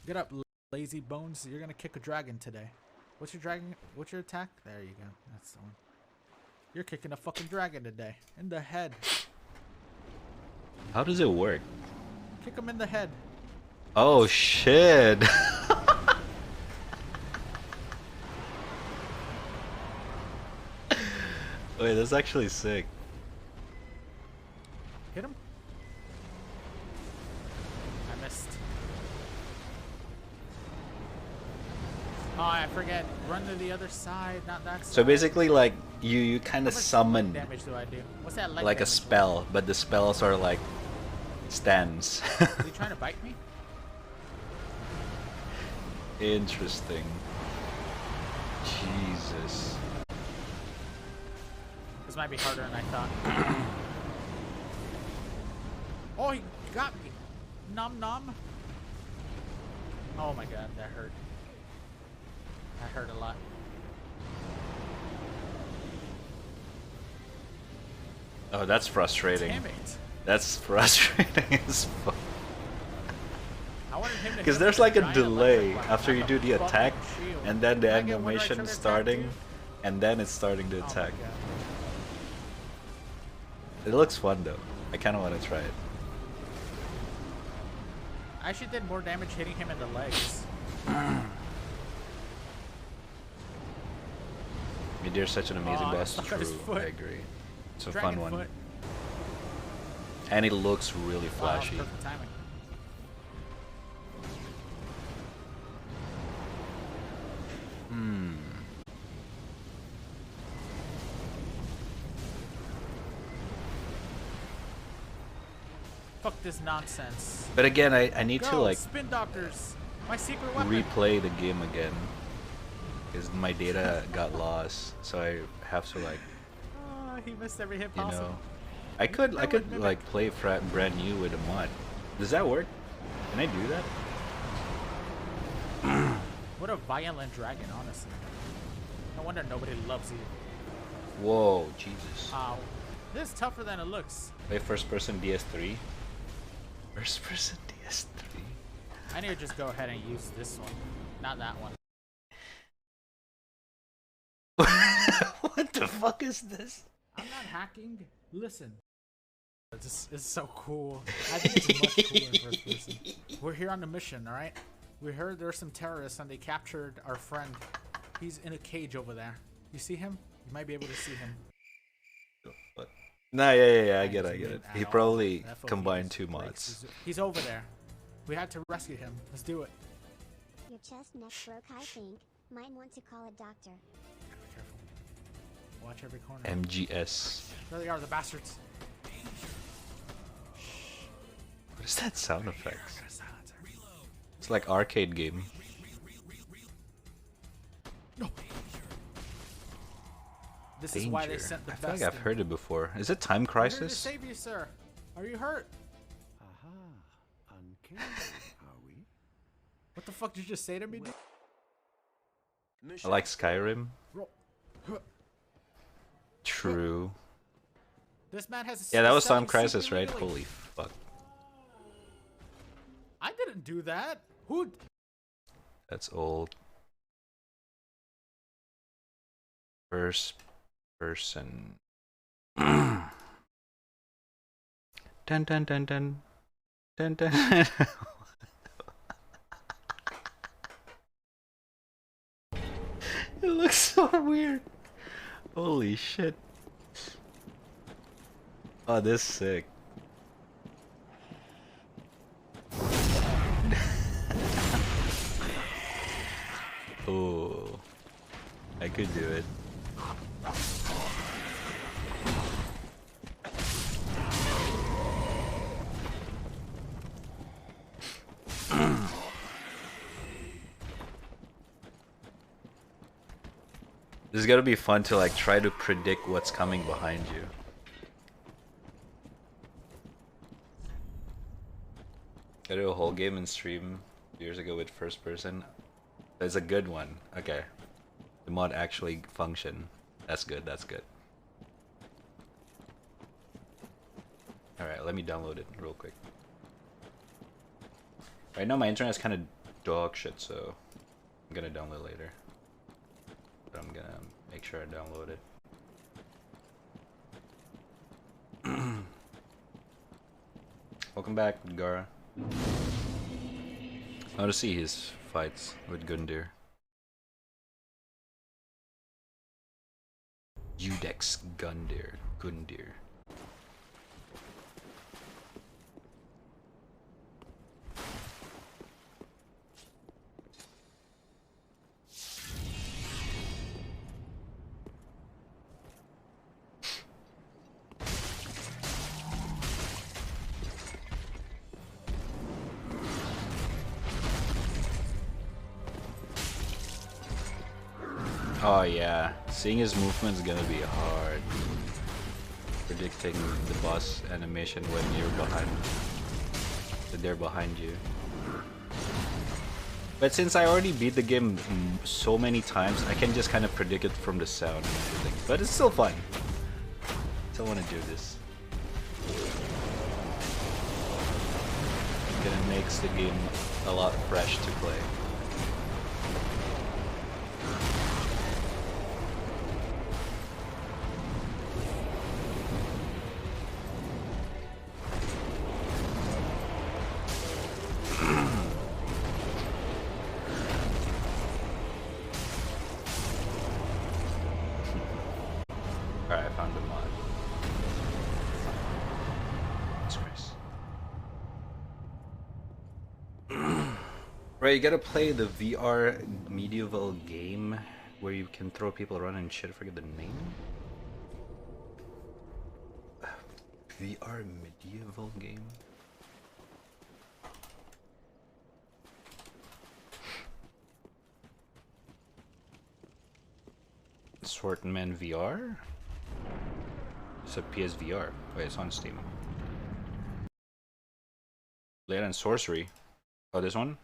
Speaker 13: Get up, lazy bones. You're gonna kick a dragon today. What's your dragon? What's your attack? There you go. That's the one. You're kicking a fucking dragon today. In the head.
Speaker 2: How does it work?
Speaker 13: Kick him in the head.
Speaker 2: Oh shit. Wait, that's actually sick.
Speaker 13: Hit him. I missed. Oh, I forget. Run to the other side, not that side.
Speaker 2: So basically, like you kind of summon
Speaker 13: damage do I do? What's that leg
Speaker 2: like a
Speaker 13: damage
Speaker 2: spell, but the spells are like stands.
Speaker 13: Is he trying to bite me?
Speaker 2: Interesting. Jesus.
Speaker 13: This might be harder than I thought. Oh, he got me. Nom nom. Oh my god, that hurt. That hurt a lot.
Speaker 2: Oh, that's frustrating.
Speaker 13: Damn it.
Speaker 2: That's frustrating as fuck.
Speaker 13: I wanted him to
Speaker 2: Because
Speaker 13: hit
Speaker 2: there's
Speaker 13: me
Speaker 2: like
Speaker 13: with
Speaker 2: a
Speaker 13: giant
Speaker 2: delay
Speaker 13: electric
Speaker 2: after you do the
Speaker 13: fucking
Speaker 2: attack,
Speaker 13: shield.
Speaker 2: and then the
Speaker 13: Can I get one right
Speaker 2: animation
Speaker 13: trigger attack
Speaker 2: starting,
Speaker 13: too?
Speaker 2: and then it's starting to
Speaker 13: Oh my
Speaker 2: attack.
Speaker 13: God.
Speaker 2: It looks fun though. I kind of want to try it.
Speaker 13: I actually did more damage hitting him in the legs.
Speaker 2: Midir's such an amazing
Speaker 13: Oh,
Speaker 2: boss.
Speaker 13: stuck on his
Speaker 2: True,
Speaker 13: foot.
Speaker 2: I agree. It's a
Speaker 13: Dragon
Speaker 2: fun one.
Speaker 13: foot.
Speaker 2: And it looks really
Speaker 13: Wow,
Speaker 2: flashy.
Speaker 13: perfect timing.
Speaker 2: Hmm.
Speaker 13: Fuck this nonsense.
Speaker 2: But again, I need
Speaker 13: Go,
Speaker 2: to like
Speaker 13: spin doctors. My secret weapon.
Speaker 2: replay the game again because my data got lost, so I have to like,
Speaker 13: Oh, he missed every hit
Speaker 2: you
Speaker 13: possible.
Speaker 2: know, I could like play brand new with a mod. Does that work? Can I do that?
Speaker 13: What a violent dragon, honestly. No wonder nobody loves you.
Speaker 2: Whoa, Jesus!
Speaker 13: Ow. This is tougher than it looks.
Speaker 2: Play first person DS3. First person DS3.
Speaker 13: I need to just go ahead and use this one, not that one.
Speaker 2: What the fuck is this?
Speaker 13: I'm not hacking. Listen. This is so cool. I think it's much cooler in first person. We're here on a mission, alright? We heard there's some terrorists and they captured our friend. He's in a cage over there. You see him? You might be able to see him.
Speaker 2: Nah, yeah, I get it. He
Speaker 13: Ow.
Speaker 2: probably
Speaker 13: That fucking
Speaker 2: combined
Speaker 13: is
Speaker 2: two
Speaker 13: great.
Speaker 2: mods.
Speaker 13: He's over there. We had to rescue him. Let's do it.
Speaker 14: Your chest neck broke, I think. Might want to call a doctor.
Speaker 13: Be careful. Watch every corner.
Speaker 2: MGS.
Speaker 13: There they are, the bastards.
Speaker 2: What is that sound effects? It's like arcade game.
Speaker 13: No. This is why they sent the
Speaker 2: I
Speaker 13: best.
Speaker 2: feel like I've
Speaker 13: in.
Speaker 2: heard it before. Is it Time
Speaker 13: I'm here to
Speaker 2: Crisis?
Speaker 13: save you, sir. Are you hurt?
Speaker 4: Uncanny, are we?
Speaker 13: What the fuck did you just say to me, dude?
Speaker 2: I like Skyrim.
Speaker 13: Roll.
Speaker 2: True.
Speaker 13: This man has.
Speaker 2: Yeah, that was
Speaker 13: selling
Speaker 2: Time Crisis,
Speaker 13: super
Speaker 2: right?
Speaker 13: illegally.
Speaker 2: Holy fuck.
Speaker 13: I didn't do that. Who?
Speaker 2: That's old. First person. Dun dun dun dun. Dun dun. It looks so weird. Holy shit. Oh, this is sick. Oh, I could do it. This is gonna be fun to like try to predict what's coming behind you. I did a whole game in stream years ago with first person. It's a good one. Okay. The mod actually functioned. That's good, that's good. Alright, let me download it real quick. Right now my internet's kind of dog shit, so I'm gonna download later. But I'm gonna make sure I download it. Welcome back, Gara. I want to see his fights with Gundyr. Udex Gundyr. Oh yeah, seeing his movement is gonna be hard. Predicting the boss animation when you're behind, when they're behind you. But since I already beat the game so many times, I can just kind of predict it from the sound and everything. But it's still fun. Still want to do this. It gonna makes the game a lot fresh to play. Alright, I found a mod. Right, you gotta play the VR medieval game where you can throw people around and shit. I forget the name. VR medieval game. Swordman VR? It's a PSVR. Wait, it's on Steam. Blade and Sorcery. Oh, this one?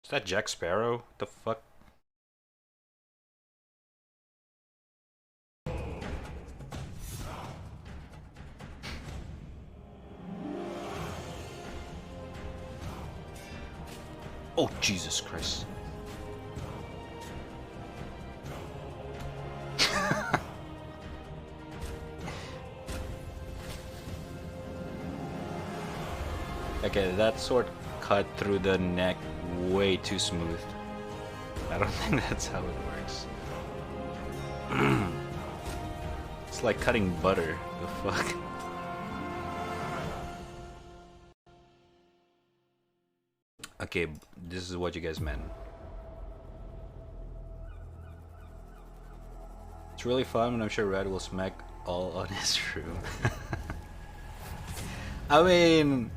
Speaker 2: Is that Jack Sparrow? What the fuck? Oh, Jesus Christ. Okay, that sword cut through the neck way too smooth. I don't think that's how it works. It's like cutting butter. The fuck? Okay, this is what you guys meant. It's really fun, and I'm sure Red will smack all on his room. I mean,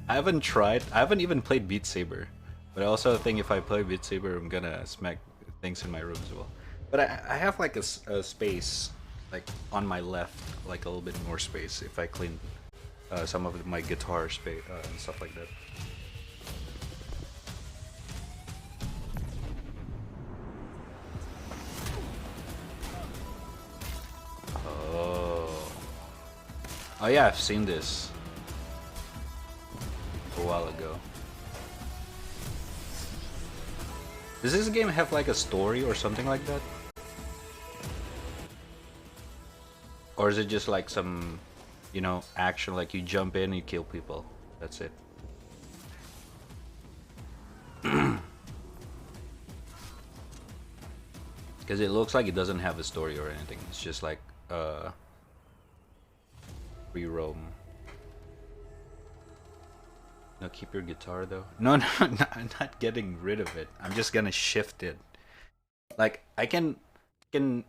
Speaker 2: I haven't tried. I haven't even played Beat Saber, but I also think if I play Beat Saber, I'm gonna smack things in my room as well. But I have like a space, like on my left, like a little bit more space if I clean some of my guitar space and stuff like that. Oh yeah, I've seen this a while ago. Does this game have like a story or something like that? Or is it just like some, you know, action, like you jump in and you kill people? That's it. Because it looks like it doesn't have a story or anything. It's just like free roam. No, keep your guitar though. No, no, no, I'm not getting rid of it. I'm just gonna shift it. Like I can kind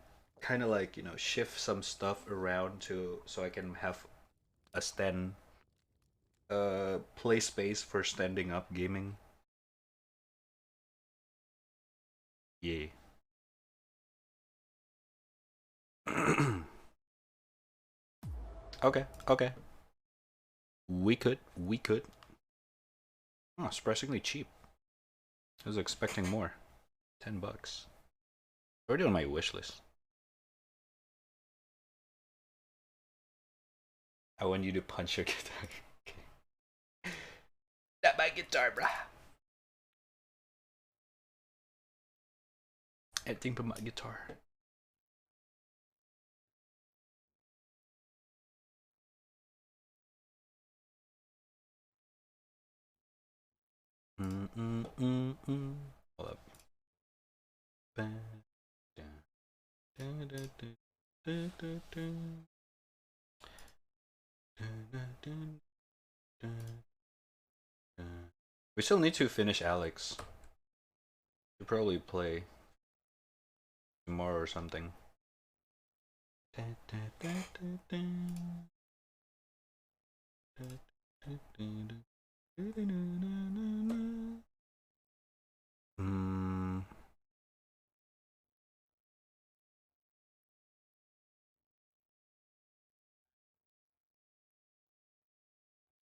Speaker 2: of like, you know, shift some stuff around so I can have a play space for standing up gaming. Yeah. Okay. We could. Oh, surprisingly cheap. I was expecting more. $10. Already on my wish list. I want you to punch your guitar. Okay. Not my guitar, bruh. Anything but my guitar. Hold up. We still need to finish Alex. We'll probably play tomorrow or something.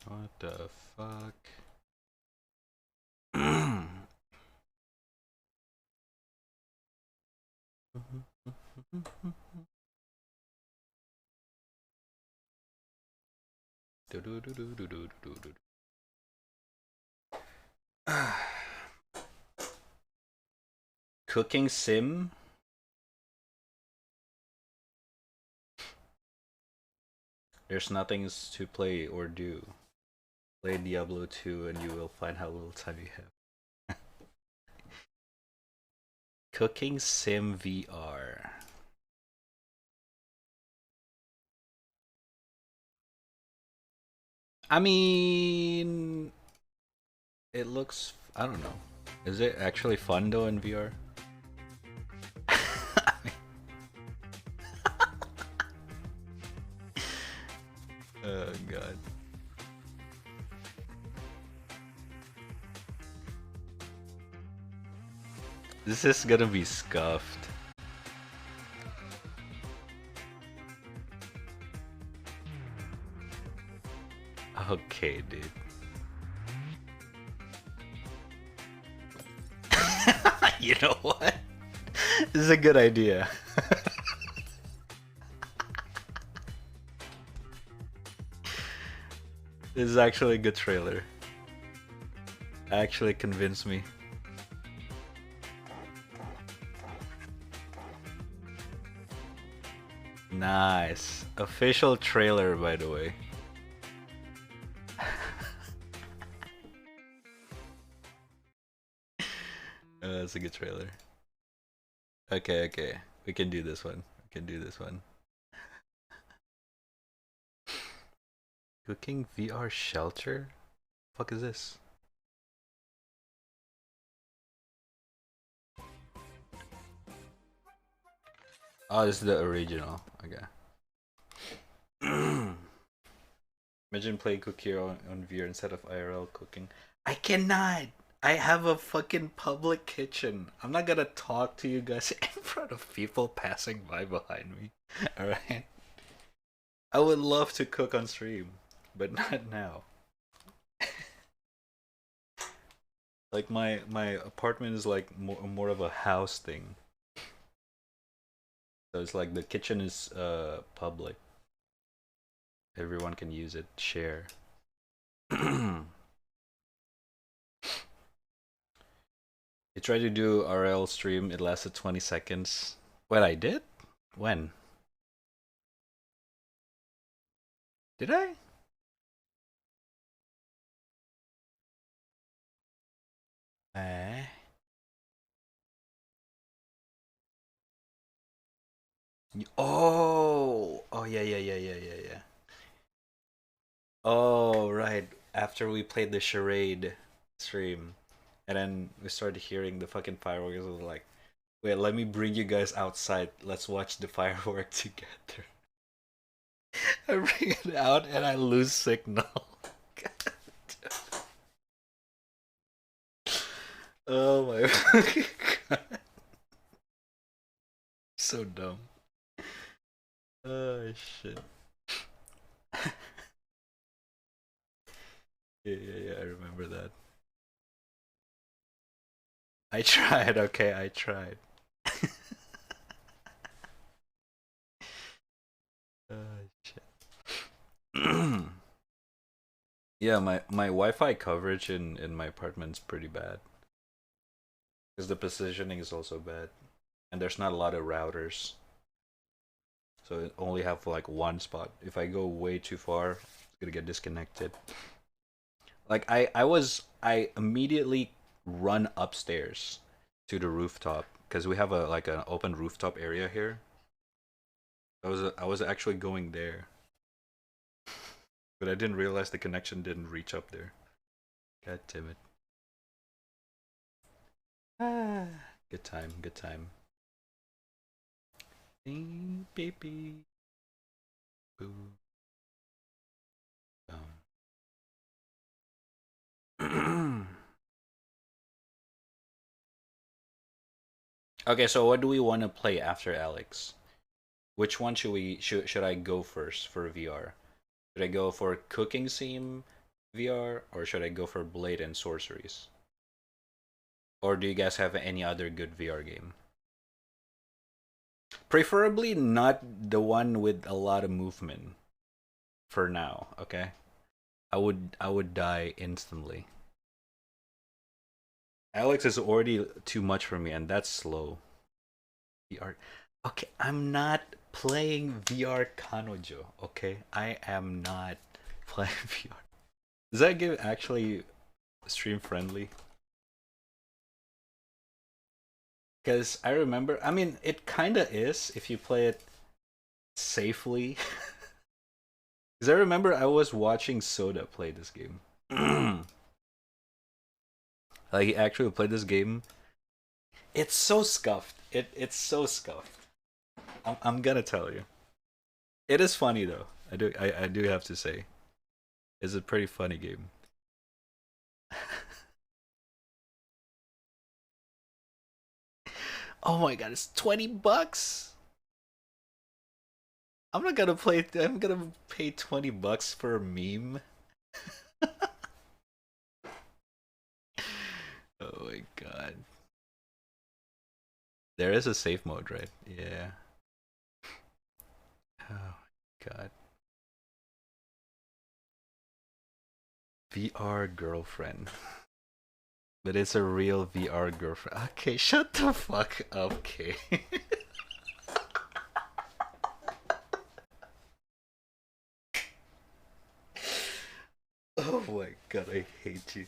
Speaker 2: What the fuck? Cooking sim? There's nothing to play or do. Play Diablo 2 and you will find how little time you have. Cooking sim VR. I mean, it looks, I don't know. Is it actually fun though in VR? Oh god. This is gonna be scuffed. Okay, dude. You know what? This is a good idea. This is actually a good trailer. Actually convinced me. Nice. Official trailer, by the way. That's a good trailer. Okay. We can do this one. Cooking VR shelter? Fuck is this? Oh, this is the original. Okay. Imagine playing Cook Hero on VR instead of IRL cooking. I cannot. I have a fucking public kitchen. I'm not gonna talk to you guys in front of people passing by behind me. Alright? I would love to cook on stream, but not now. Like my apartment is like more of a house thing. So it's like the kitchen is public. Everyone can use it, share. You tried to do RL stream, it lasted 20 seconds. Wait, I did? When? Did I? Eh? Oh! Oh, yeah. Oh, right. After we played the charade stream, and then we started hearing the fucking fireworks, I was like, wait, let me bring you guys outside. Let's watch the firework together. I bring it out and I lose signal. Oh my god. So dumb. Oh shit. Yeah, I remember that. I tried, okay, I tried. Oh shit. Yeah, my Wi-Fi coverage in my apartment's pretty bad. Because the positioning is also bad. And there's not a lot of routers. So it only have like one spot. If I go way too far, it's gonna get disconnected. Like I immediately run upstairs to the rooftop because we have an open rooftop area here. I was actually going there, but I didn't realize the connection didn't reach up there. God damn it. Ah, good time. Baby. Boo. Okay, so what do we want to play after Alex? Which one should I go first for VR? Should I go for Cooking Sim VR or should I go for Blade and Sorceries? Or do you guys have any other good VR game? Preferably not the one with a lot of movement for now, okay? I would die instantly. Alex is already too much for me and that's slow. VR. Okay, I'm not playing VR Kanojo, okay? I am not playing VR. Is that game actually stream friendly? Because I remember, I mean, it kinda is if you play it safely. Because I remember I was watching Soda play this game. Like, he actually played this game. It's so scuffed. It's so scuffed. I'm gonna tell you. It is funny though. I do have to say. It's a pretty funny game. Oh my god, it's $20. I'm gonna pay $20 for a meme. Oh my god. There is a safe mode, right? Yeah. Oh my god. VR girlfriend. But it's a real VR girlfriend. Okay, shut the fuck up, okay. Oh my god, I hate you.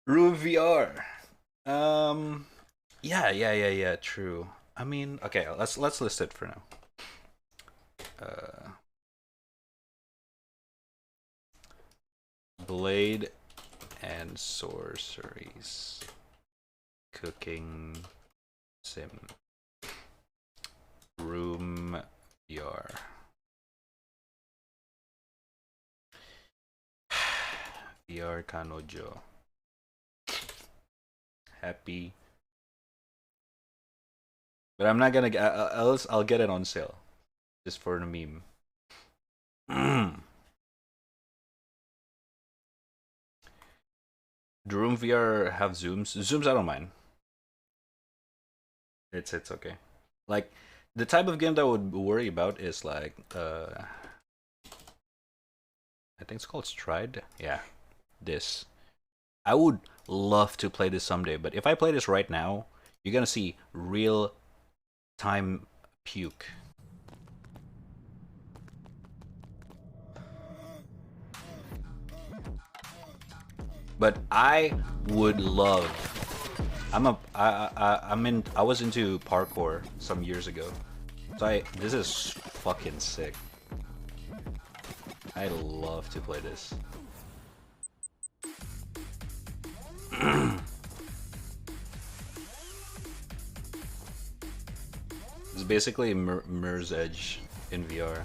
Speaker 2: Room VR. Yeah, true. I mean, okay, let's list it for now. Blade and Sorceries. Cooking Sim. VR Kanojo. Happy. But I'm not gonna get. I'll get it on sale, just for the meme. Do Room VR have zooms? Zooms, I don't mind. It's okay. Like the type of game that I would worry about is like I think it's called Stride. Yeah, this. I would love to play this someday, but if I play this right now, you're gonna see real time puke. But I would love. I was into parkour some years ago, so this is fucking sick. I love to play this. It's basically Mirror's Edge in VR.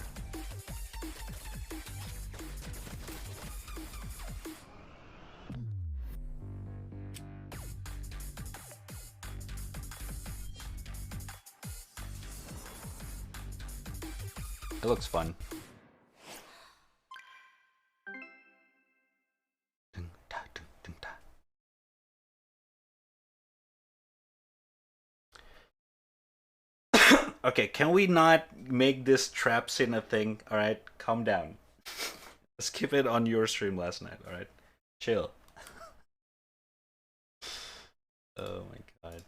Speaker 2: It looks fun. Okay, can we not make this trap scene a thing? Alright, calm down. Let's keep it on your stream last night, alright? Chill. Oh my god.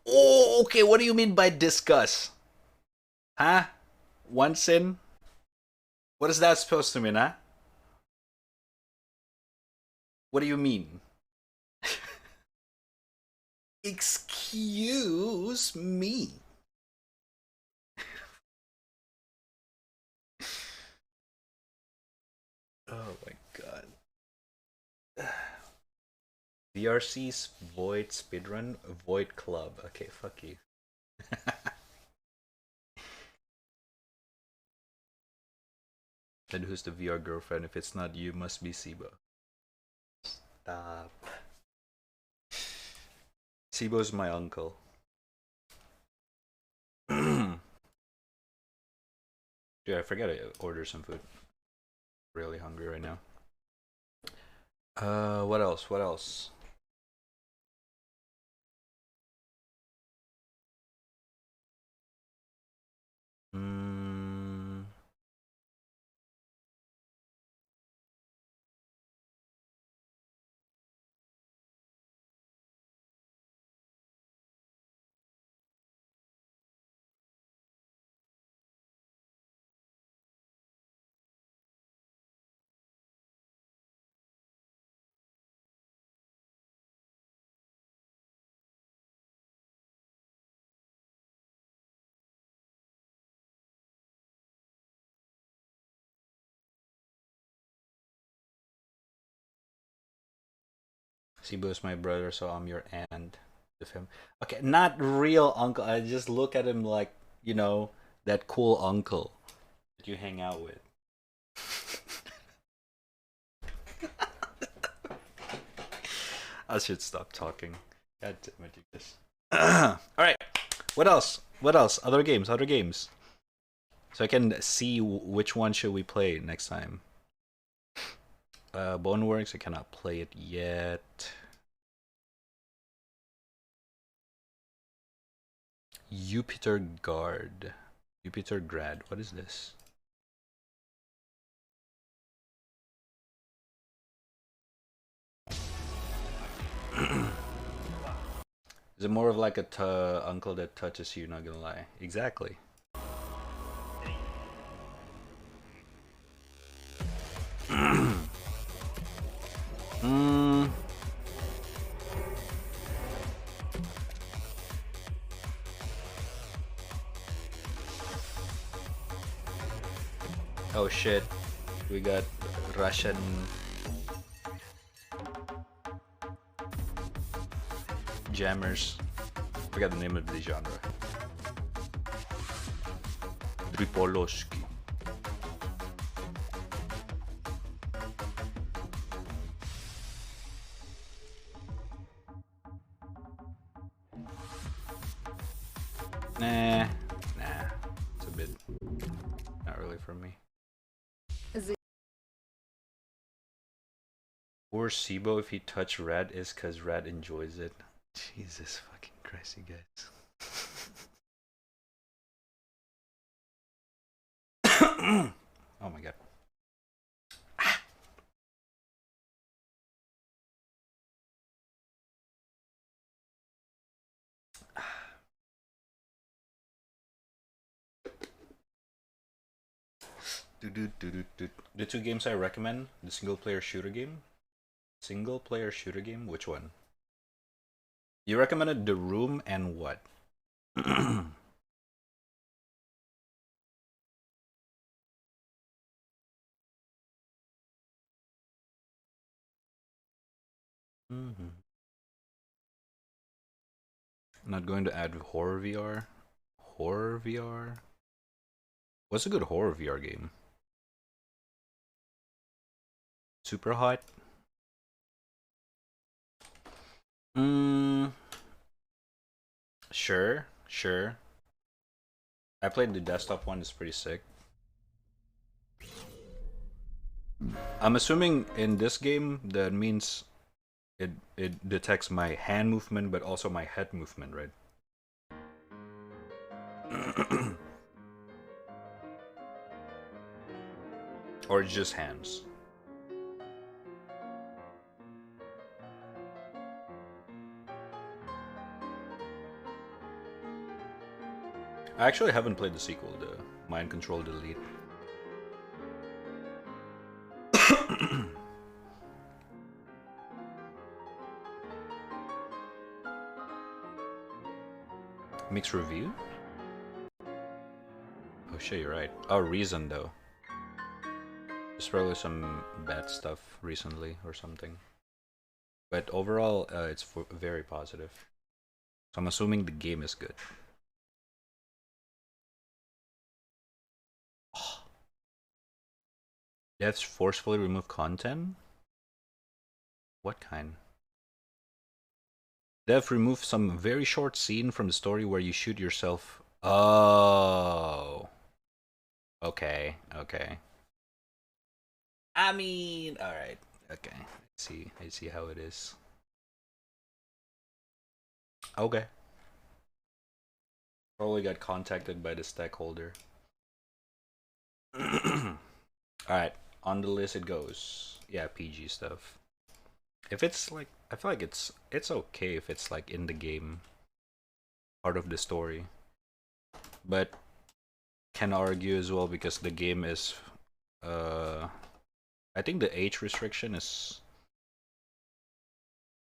Speaker 2: Oh, okay, what do you mean by discuss? Huh? One sin? What is that supposed to mean, huh? What do you mean? Excuse me. Oh my god. VRC's Void Speedrun, Void Club. Okay, fuck you. Then who's the VR girlfriend? If it's not you, must be Sibo. Stop. Sibo's my uncle. Dude, I forgot to order some food. Really hungry right now. What else? What else? Sibo's my brother, so I'm your aunt with him. Okay, not real uncle. I just look at him like, you know, that cool uncle that you hang out with. I should stop talking. God damn it, you guys. Alright, what else? What else? Other games, other games. So I can see which one should we play next time. Boneworks, I cannot play it yet. Jupiter Guard. Jupiter Grad. What is this? Is it more of like a uncle that touches you, not gonna lie? Exactly. Oh shit, we got Russian jammers. Forgot the name of the genre. Tripolowski. Nah. It's a bit not really for me. Poor Sibo, if he touched Red is cause Red enjoys it. Jesus fucking Christ, you guys. Oh my god. The two games I recommend, the single player shooter game. Single player shooter game? Which one? You recommended The Room and what? Not going to add horror VR. Horror VR? What's a good horror VR game? Super Hot? Sure. I played the desktop one, it's pretty sick. I'm assuming in this game that means it detects my hand movement but also my head movement, right? Or just hands? I actually haven't played the sequel, the Mind Control Delete. Mixed review? Oh shit, you're right. Oh, Reason though. There's probably some bad stuff recently or something. But overall, it's very positive. So I'm assuming the game is good. Devs forcefully remove content? What kind? Dev removed some very short scene from the story where you shoot yourself. Oh. Okay. I mean, alright. Okay. I see how it is. Okay. Probably got contacted by the stakeholder. Alright. On the list it goes. Yeah, PG stuff. If it's like, I feel like it's okay if it's like in the game, part of the story, but can argue as well because the game is, I think the age restriction is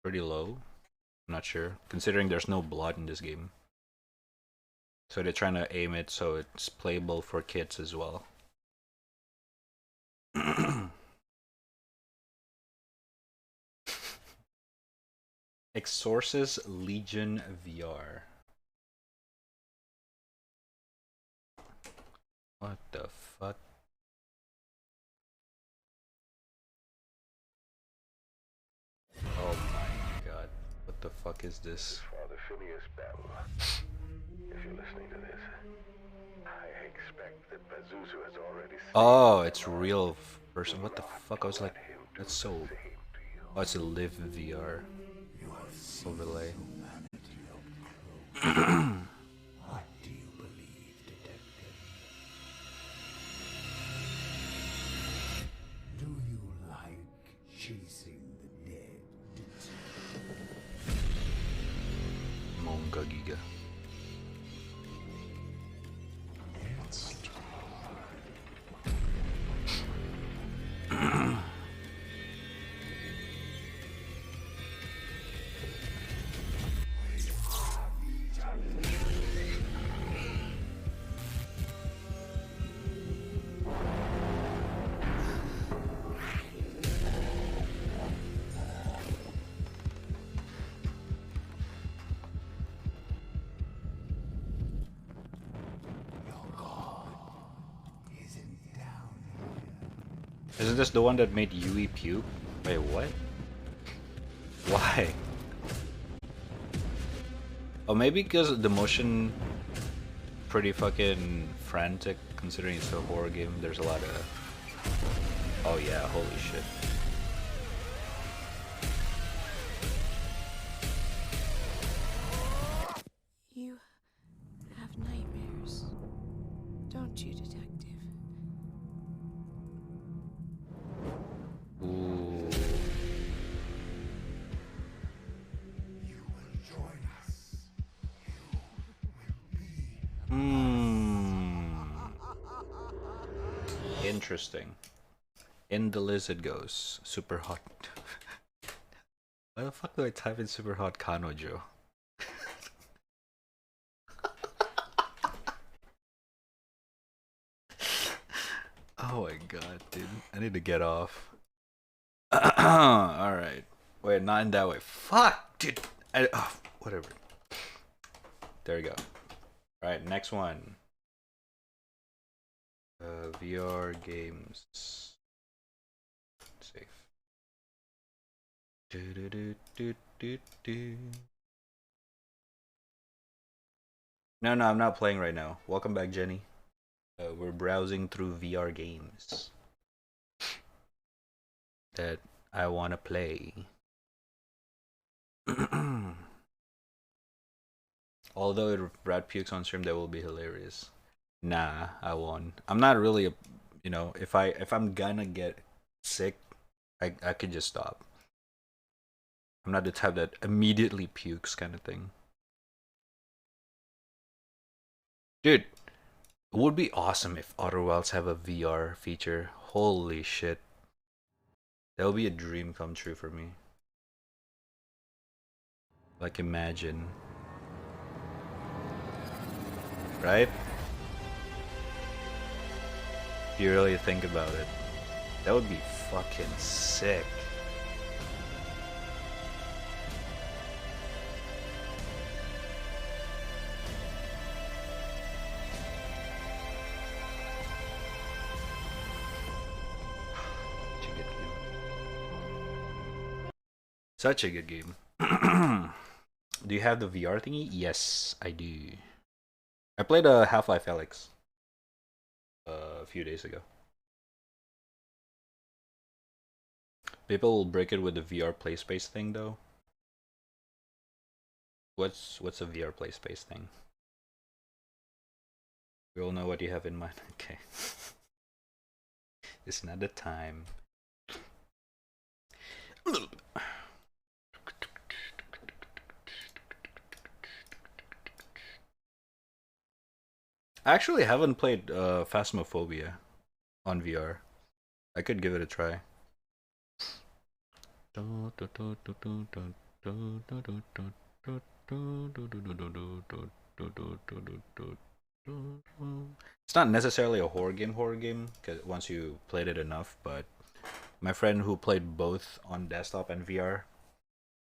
Speaker 2: pretty low. I'm not sure, considering there's no blood in this game, so they're trying to aim it so it's playable for kids as well. Exorcist Legion VR. What the fuck? Oh my god. What the fuck is this?
Speaker 5: Father Phineas Bell, if you're listening to this, I expect that Pazuzu has already seen.
Speaker 2: Oh, it's real person. What the fuck? I was like, that's so. Oh, it's a Live VR overlay.
Speaker 4: What do you believe, detective? Do you like chasing the dead?
Speaker 2: Monga Giga. Isn't this the one that made Yui puke? Wait, what? Why? Oh, maybe because the motion pretty fucking frantic considering it's a horror game. There's a lot of... Oh yeah, holy shit.
Speaker 14: You have nightmares, don't you, detective?
Speaker 2: Ooh. Interesting. In the lizard goes. Super hot. Why the fuck do I type in super hot Kanojo? Oh my god, dude. I need to get off. Alright. Wait, not in that way. Fuck, dude. Whatever. There we go. Alright, next one. VR games. Safe. No, I'm not playing right now. Welcome back, Jenny. We're browsing through VR games that I want to play. Although if Brad pukes on stream, that will be hilarious. Nah, I won't. I'm not really a, you know, if I'm gonna get sick, I could just stop. I'm not the type that immediately pukes kind of thing. Dude, it would be awesome if Outer Wilds have a VR feature. Holy shit. That would be a dream come true for me. Like, imagine. Right? If you really think about it. That would be fucking sick. Such a good game. Do you have the VR thingy? Yes, I do. I played Half-Life Alyx a few days ago. People will break it with the VR play space thing though. What's a VR play space thing? We all know what you have in mind. Okay. It's not the time. I actually haven't played Phasmophobia on VR. I could give it a try. It's not necessarily a horror game, because once you played it enough, but my friend who played both on desktop and VR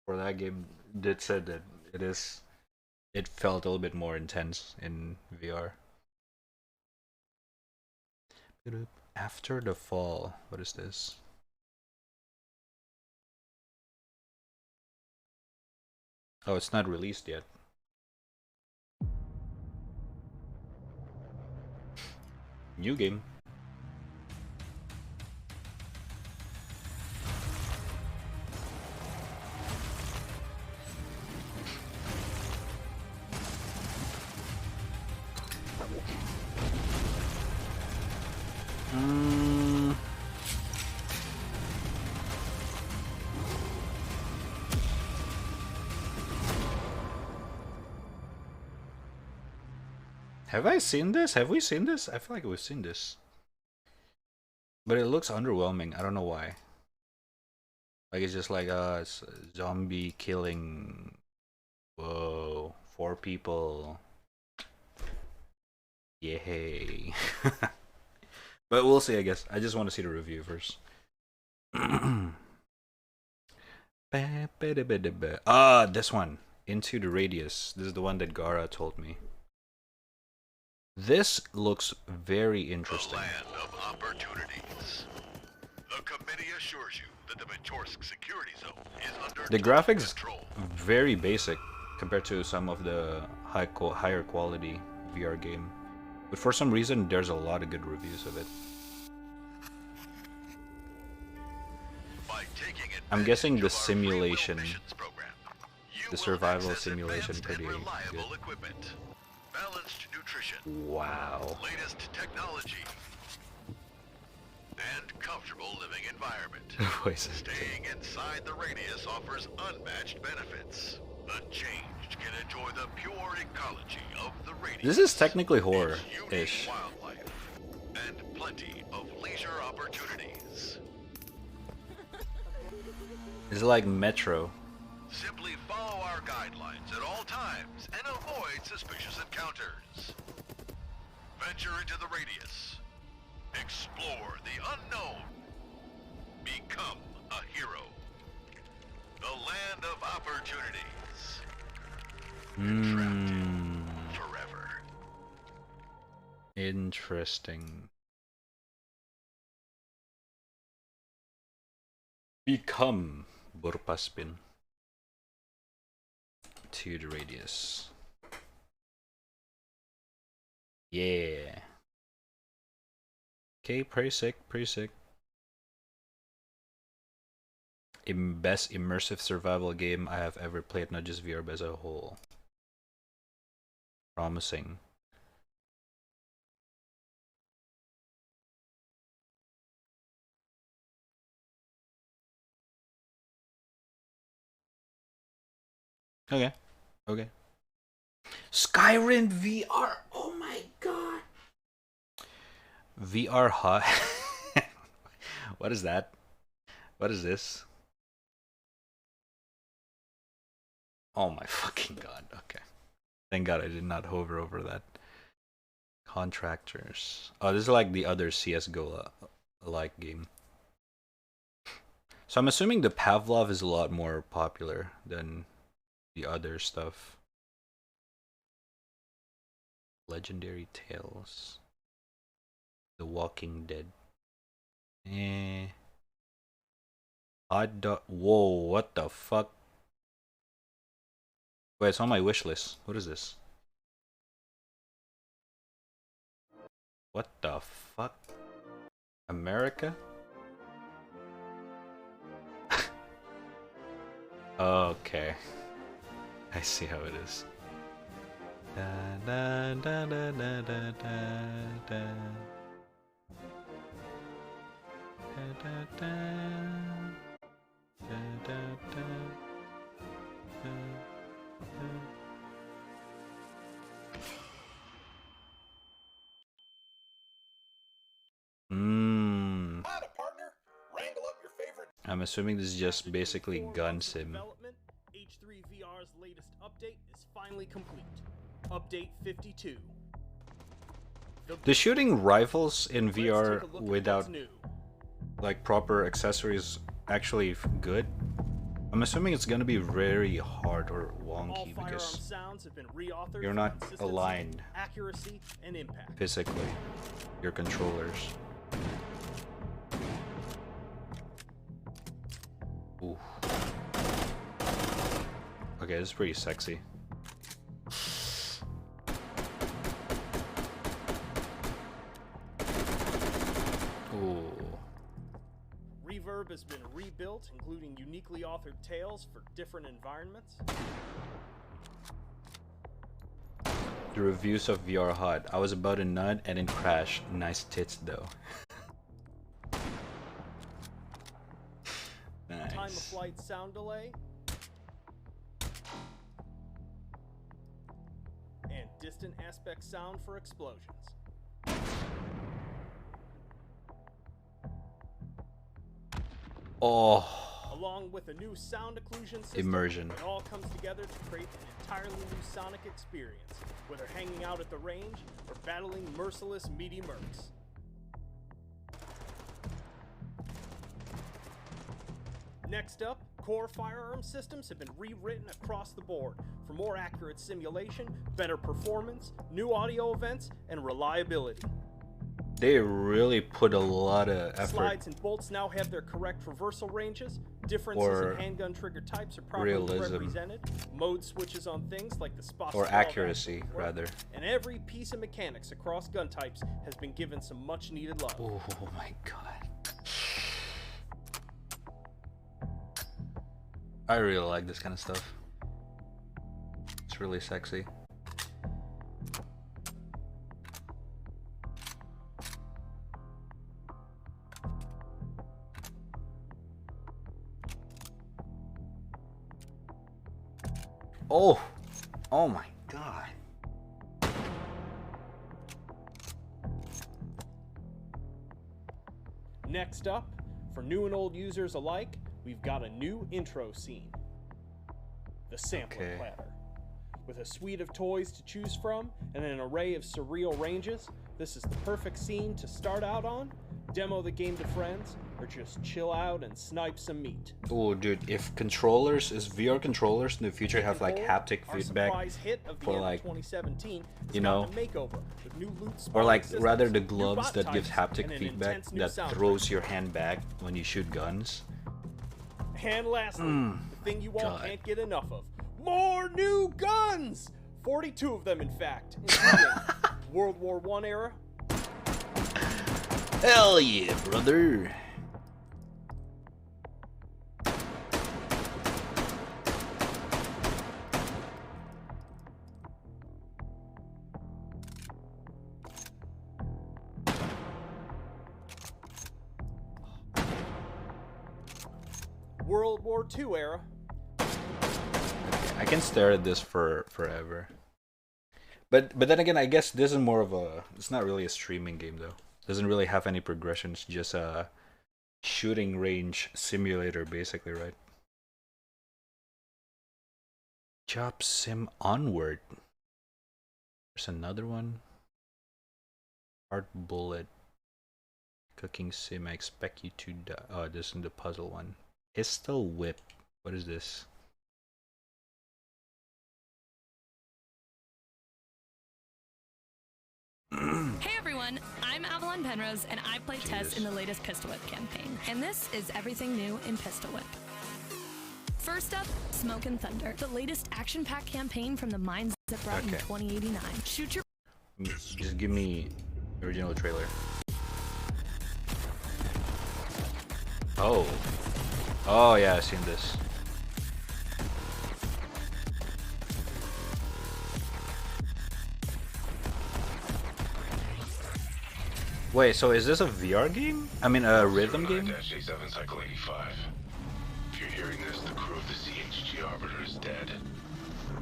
Speaker 2: for that game did said that it felt a little bit more intense in VR. After the Fall. What is this? Oh, it's not released yet. New game. Have I seen this? Have we seen this? I feel like we've seen this. But it looks underwhelming. I don't know why. Like it's just like it's zombie killing. Whoa, 4 people. Yay. But we'll see, I guess. I just want to see the review first. This one. Into the Radius. This is the one that Gara told me. This looks very interesting.
Speaker 15: The land of opportunities. The committee assures you that the Matorsk security zone is under
Speaker 2: The graphics
Speaker 15: control.
Speaker 2: very basic compared to some of the higher quality VR game, but for some reason there's a lot of good reviews of it. I'm guessing the simulation, the survival simulation, pretty good.
Speaker 15: Equipment, balanced nutrition,
Speaker 2: Wow.
Speaker 15: latest technology, and comfortable living environment.
Speaker 2: Voices.
Speaker 15: Staying inside the radius offers unmatched benefits. The changed can enjoy the pure ecology of the radius.
Speaker 2: This is technically horror-ish.
Speaker 15: Wildlife and plenty of leisure opportunities.
Speaker 2: It's like Metro.
Speaker 15: Simply follow our guidelines at all times and avoid suspicious encounters. Venture into the radius. Explore the unknown. Become a hero. The land of opportunities. Forever.
Speaker 2: Interesting. Become Burpaspin. To the radius. Yeah. Okay, pretty sick, pretty sick. Best immersive survival game I have ever played, not just VR but as a whole. Promising. Okay. Okay. Skyrim VR. Oh my god. VR hot. What is that? What is this? Oh my fucking god. Okay. Thank god I did not hover over that. Contractors. Oh, this is like the other CSGO like game. So I'm assuming the Pavlov is a lot more popular than the other stuff. Legendary Tales. The Walking Dead. Whoa, what the fuck? Wait, it's on my wish list. What is this? What the fuck? America? Okay. I see how it is. Da, da, da, da, da, da, da. Da, da, da. Da, da, da. Da, da. I'm assuming this is just basically gun sim.
Speaker 16: H3 VR's latest update is finally complete. Update 52.
Speaker 2: The shooting rifles in VR without like proper accessories actually good. I'm assuming it's gonna be very hard or wonky because you're not aligned
Speaker 16: accuracy and impact
Speaker 2: physically. Your controllers. Ooh. Okay, this is pretty sexy. Ooh.
Speaker 16: Reverb has been rebuilt, including uniquely authored tales for different environments.
Speaker 2: The reviews of VR hot. I was about to nut and then crash. Nice tits though. Nice.
Speaker 16: Time of flight sound delay. And distant aspect sound for explosions.
Speaker 2: Oh.
Speaker 16: Along with a new sound occlusion system,
Speaker 2: Immersion.
Speaker 16: it all comes together to create an entirely new sonic experience, whether hanging out at the range or battling merciless meaty mercs. Next up, core firearm systems have been rewritten across the board for more accurate simulation, better performance, new audio events, and reliability.
Speaker 2: They really put a lot of effort.
Speaker 16: Slides and bolts now have their correct reversal ranges. Differences
Speaker 2: Or
Speaker 16: in handgun trigger types are properly
Speaker 2: realism.
Speaker 16: represented. Mode switches on things like the spot
Speaker 2: Or accuracy, rather.
Speaker 16: And every piece of mechanics across gun types has been given some much needed love.
Speaker 2: Oh my god. I really like this kind of stuff. It's really sexy. Oh! Oh my god.
Speaker 16: Next up, for new and old users alike, we've got a new intro scene. The Sampler Platter. With a suite of toys to choose from and an array of surreal ranges, this is the perfect scene to start out on, demo the game to friends, or just chill out and snipe some meat.
Speaker 2: Oh dude, if controllers, is VR controllers in the future have like haptic feedback for like,
Speaker 16: 2017,
Speaker 2: you know,
Speaker 16: makeover with new loot
Speaker 2: or like
Speaker 16: systems,
Speaker 2: rather the
Speaker 16: new
Speaker 2: gloves
Speaker 16: bot
Speaker 2: that gives
Speaker 16: types,
Speaker 2: haptic
Speaker 16: and an
Speaker 2: feedback
Speaker 16: intense new
Speaker 2: that
Speaker 16: soundtrack.
Speaker 2: throws your hand back when you shoot guns.
Speaker 16: And lastly,
Speaker 2: Mm,
Speaker 16: the thing you all
Speaker 2: God.
Speaker 16: can't get enough of. More new guns! 42 of them, in fact, including World War I era.
Speaker 2: Hell yeah, brother!
Speaker 16: World War II era.
Speaker 2: I can stare at this for forever. But then again, I guess this is more of a, it's not really a streaming game though. Doesn't really have any progressions, just a shooting range simulator basically, right? Job Sim Onward. There's another one. Hard Bullet. Cooking Sim, I expect you to die. Oh, this is the puzzle one. Pistol Whip. What is this?
Speaker 17: Hey everyone, I'm Avalon Penrose, and I play Tess in the latest Pistol Whip campaign. And this is everything new in Pistol Whip. First up, Smoke and Thunder, the latest action-packed campaign from the minds that brought in 2089. Shoot your...
Speaker 2: Just give me the original trailer. Oh. Oh yeah, I've seen this. Wait, so is this a VR game? I mean, a rhythm game?
Speaker 18: -7 Cycle 85. If you're hearing this, the crew of the CHG Arbiter is dead.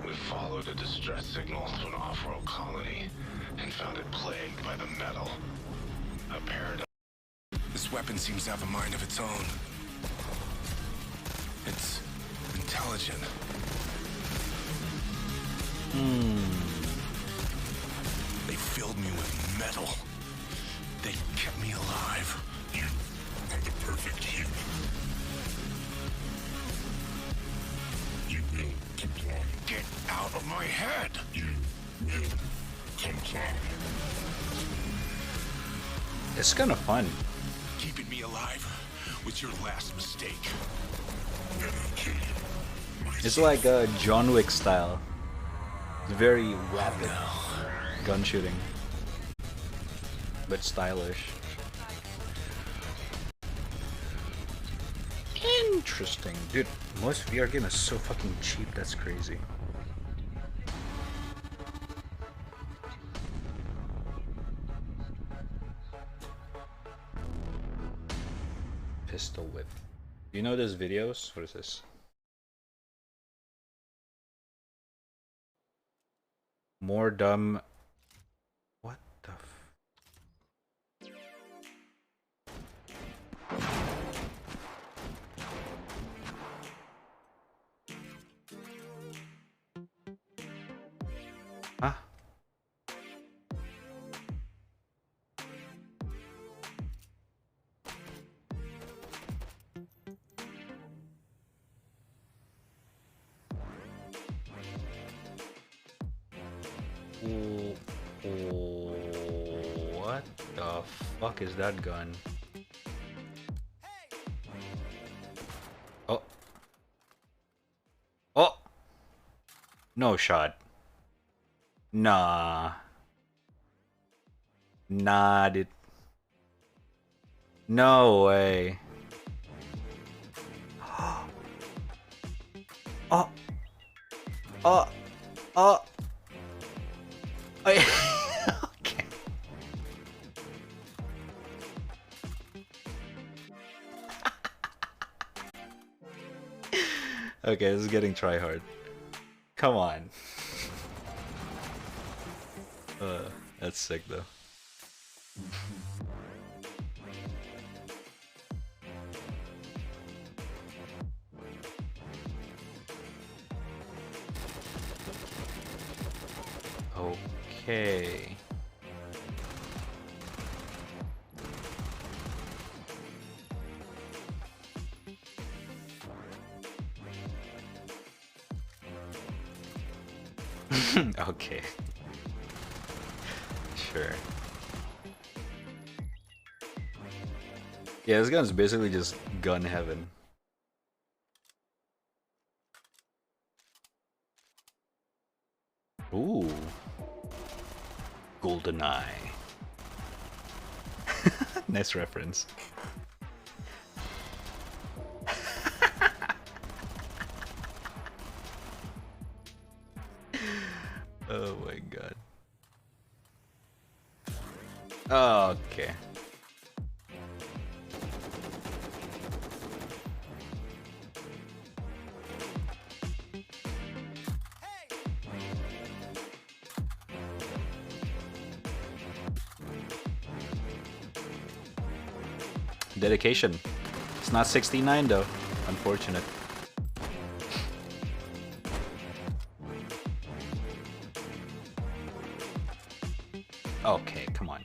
Speaker 18: We followed a distress signal to an off-world colony and found it plagued by the metal. A paradox.
Speaker 4: This weapon seems to have a mind of its own. It's intelligent. They filled me with metal. They kept me alive. You are the perfect human. You will comply. Get out of my head! You will comply.
Speaker 2: It's kind of fun.
Speaker 4: Keeping me alive was your last mistake. Then I'll kill you.
Speaker 2: It's like a John Wick style. It's very rapid gun shooting, but stylish. Interesting, dude. Most VR game is so fucking cheap. That's crazy. Pistol Whip. Do you know those videos? What is this? More dumb. What the Huh? What? The fuck is that gun? Oh. Oh! No shot. Nah. Nah, dude. No way. Oh. Oh. Oh. Okay. Okay, this is getting try hard. Come on. That's sick though. Okay. Okay. Sure. Yeah, this gun's basically just gun heaven. Ooh. GoldenEye. Nice reference. Oh my god. Okay. Dedication. It's not 69 though. Unfortunate. Okay, come on.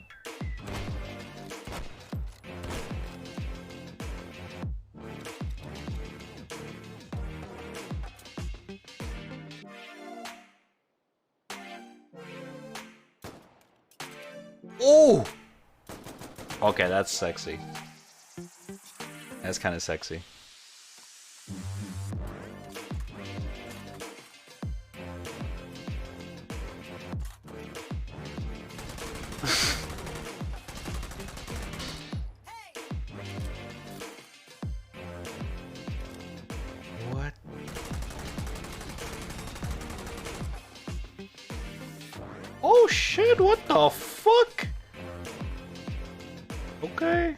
Speaker 2: Oh! Okay, that's sexy. That's kind of sexy. What? Oh shit, what the fuck? Okay.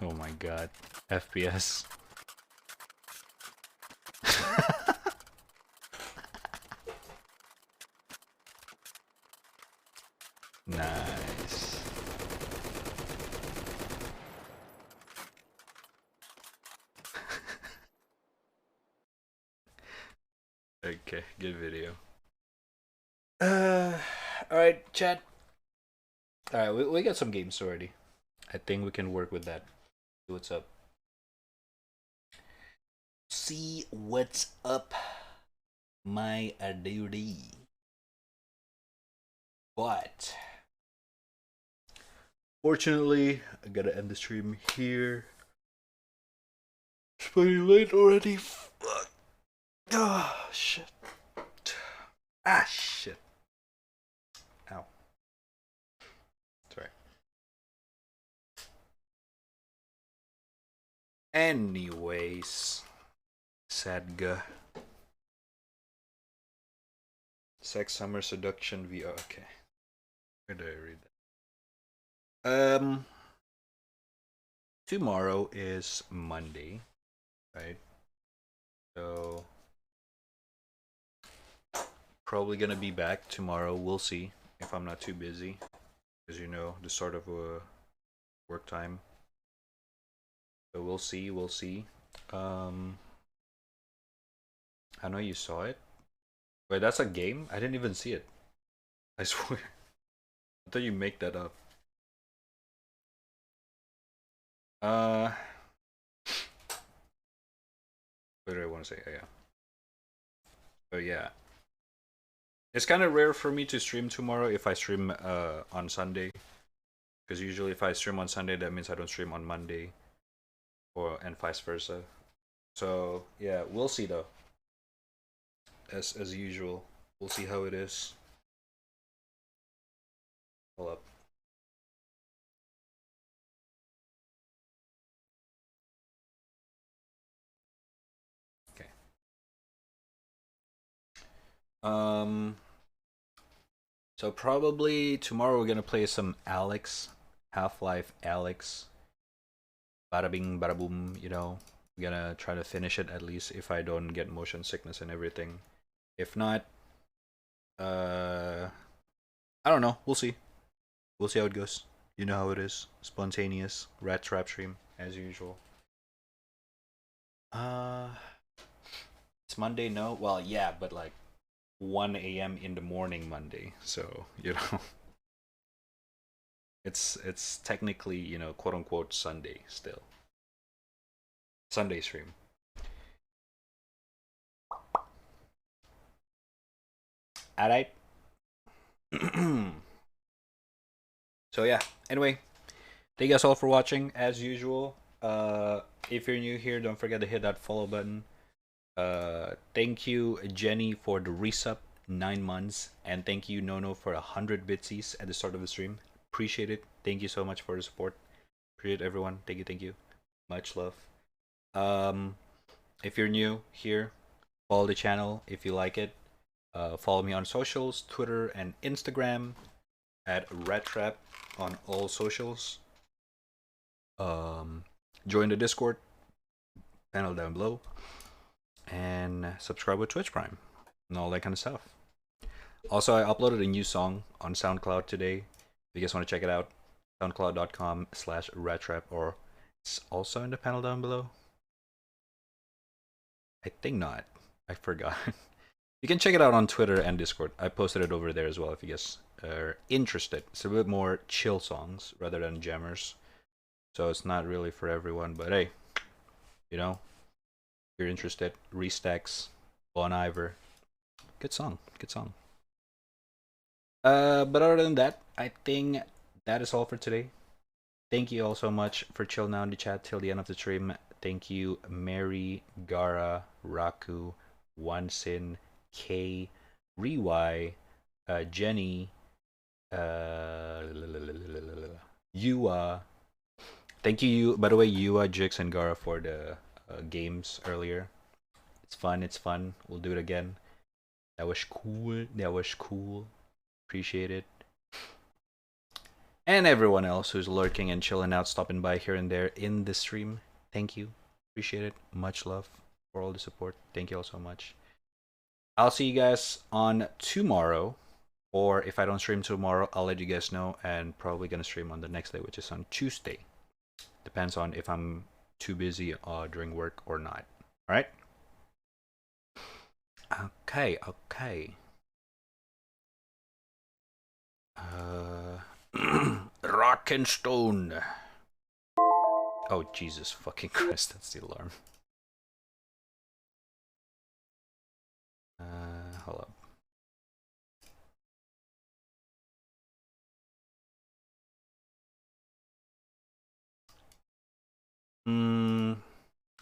Speaker 2: Oh my god. FPS. Nice. Okay, good video. Alright, chat. Alright, we got some games already. I think we can work with that. See what's up. See what's up, my dude. But fortunately, I gotta end the stream here. It's pretty late already. Fuck. Ah, shit. Ah, shit. Ow. Sorry. Anyways, Sadga. Sex Summer Seduction VR. Okay. Where do I read that? Tomorrow is Monday, right? So probably gonna be back tomorrow. We'll see. if I'm not too busy, because you know the sort of work time. So we'll see. We'll see. I know you saw it. Wait, that's a game? I didn't even see it. I swear. I thought you make that up. What did I want to say? Oh, yeah. Oh yeah. It's kind of rare for me to stream tomorrow if I stream on Sunday. Because usually if I stream on Sunday, that means I don't stream on Monday. And vice versa. So yeah, we'll see though. As usual. We'll see how it is. Hold up. So probably tomorrow we're gonna play some Alex, Half-Life Alex. Bada bing, bada boom, you know. We're gonna try to finish it at least if I don't get motion sickness and everything. If not, I don't know. We'll see. We'll see how it goes. You know how it is. Spontaneous rat trap stream as usual. It's Monday, no? Well, yeah, but like 1 a.m. in the morning Monday, so you know it's technically, you know, quote unquote Sunday still. Sunday stream. Alright. So yeah, anyway, thank you guys all for watching as usual. If you're new here, don't forget to hit that follow button. Thank you Jenny for the resub, 9 months, and thank you Nono for 100 bitsies at the start of the stream. Appreciate it. Thank you so much for the support. Appreciate everyone. Thank you. Much love. If you're new here, follow the channel if you like it. Follow me on socials, Twitter and Instagram at RatTrap on all socials. Join the Discord panel down below. And subscribe with Twitch Prime and all that kind of stuff. Also, I uploaded a new song on SoundCloud today. If you guys want to check it out, soundcloud.com/rattrap, or it's also in the panel down below. I think not. I forgot. You can check it out on Twitter and Discord. I posted it over there as well if you guys are interested. It's a bit more chill songs rather than jammers. So it's not really for everyone, but hey, you know, you're interested, Restacks, Bon Iver. Good song. But other than that, I think that is all for today. Thank you all so much for chilling out in the chat till the end of the stream. Thank you, Mary, Gara, Raku, Wansin, K, Rewai, Jenny, Yua. Thank you, by the way, Yua, Jix, and Gara for the games earlier. It's fun. We'll do it again. That was cool. Appreciate it. And everyone else who's lurking and chilling out, stopping by here and there in the stream. Thank you. Appreciate it. Much love for all the support. Thank you all so much. I'll see you guys on tomorrow. Or if I don't stream tomorrow, I'll let you guys know. And probably gonna stream on the next day, which is on Tuesday. Depends on if I'm too busy during work or not. Alright? Okay. Rock and Stone. Oh, Jesus fucking Christ, that's the alarm. Hold up.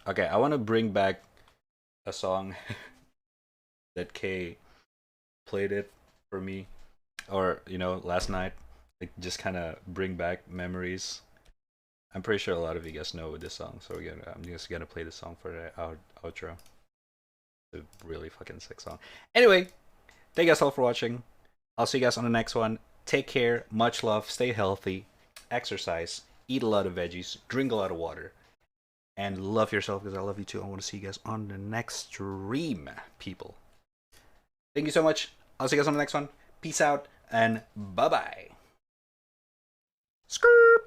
Speaker 2: Okay, I want to bring back a song that Kay played it for me, or you know, last night. Like, just kind of bring back memories. I'm pretty sure a lot of you guys know this song, so I'm just gonna play the song for the outro. It's a really fucking sick song. Anyway, thank you guys all for watching. I'll see you guys on the next one. Take care, much love, stay healthy, exercise, eat a lot of veggies, drink a lot of water, and love yourself because I love you too. I want to see you guys on the next stream, people. Thank you so much. I'll see you guys on the next one. Peace out. and bye-bye. Skirt!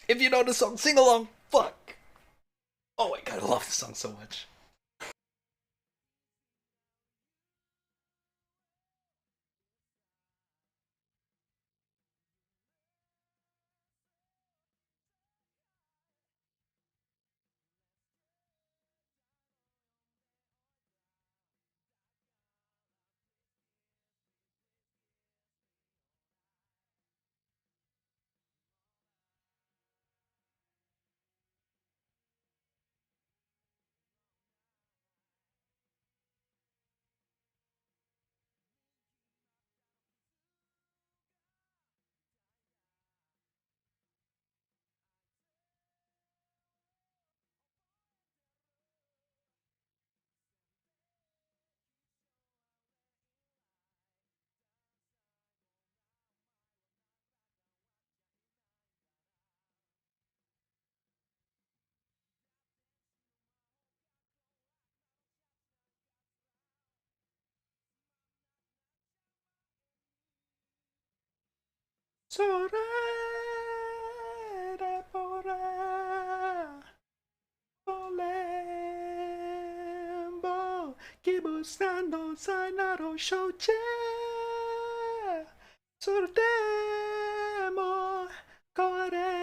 Speaker 2: If you know the song, sing along. Fuck. Oh my god, I love this song so much. Sorere pore volembo kibusando sainaro shoche surdemo koreso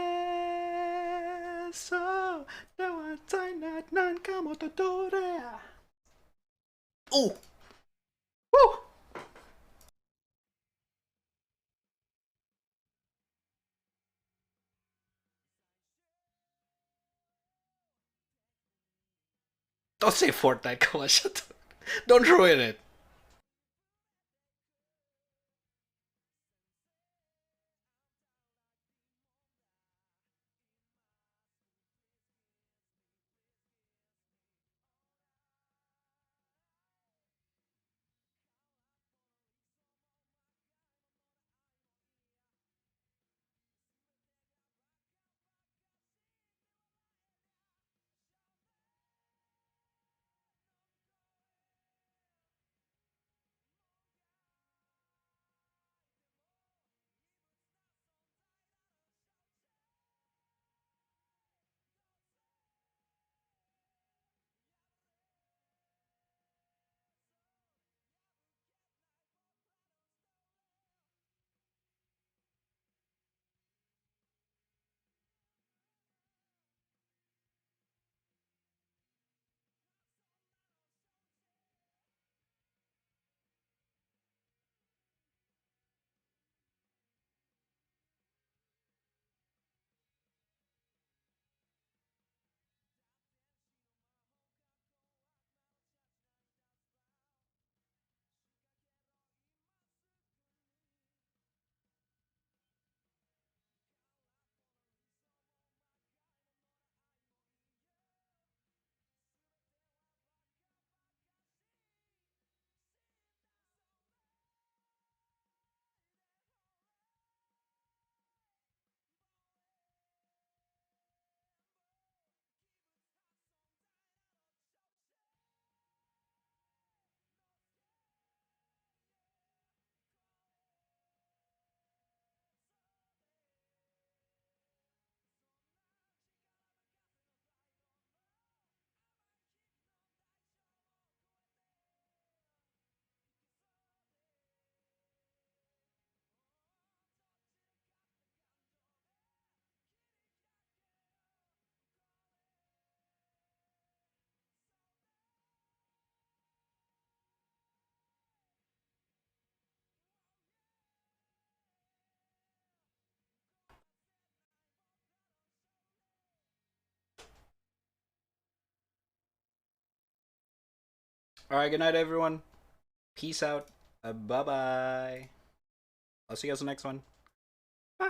Speaker 2: dewa sainat nan kamotodore. Oh! Woo! Don't say Fortnite, come on, shut up. Don't ruin it. Alright, good night, everyone. Peace out. Bye-bye. I'll see you guys in the next one. Bye.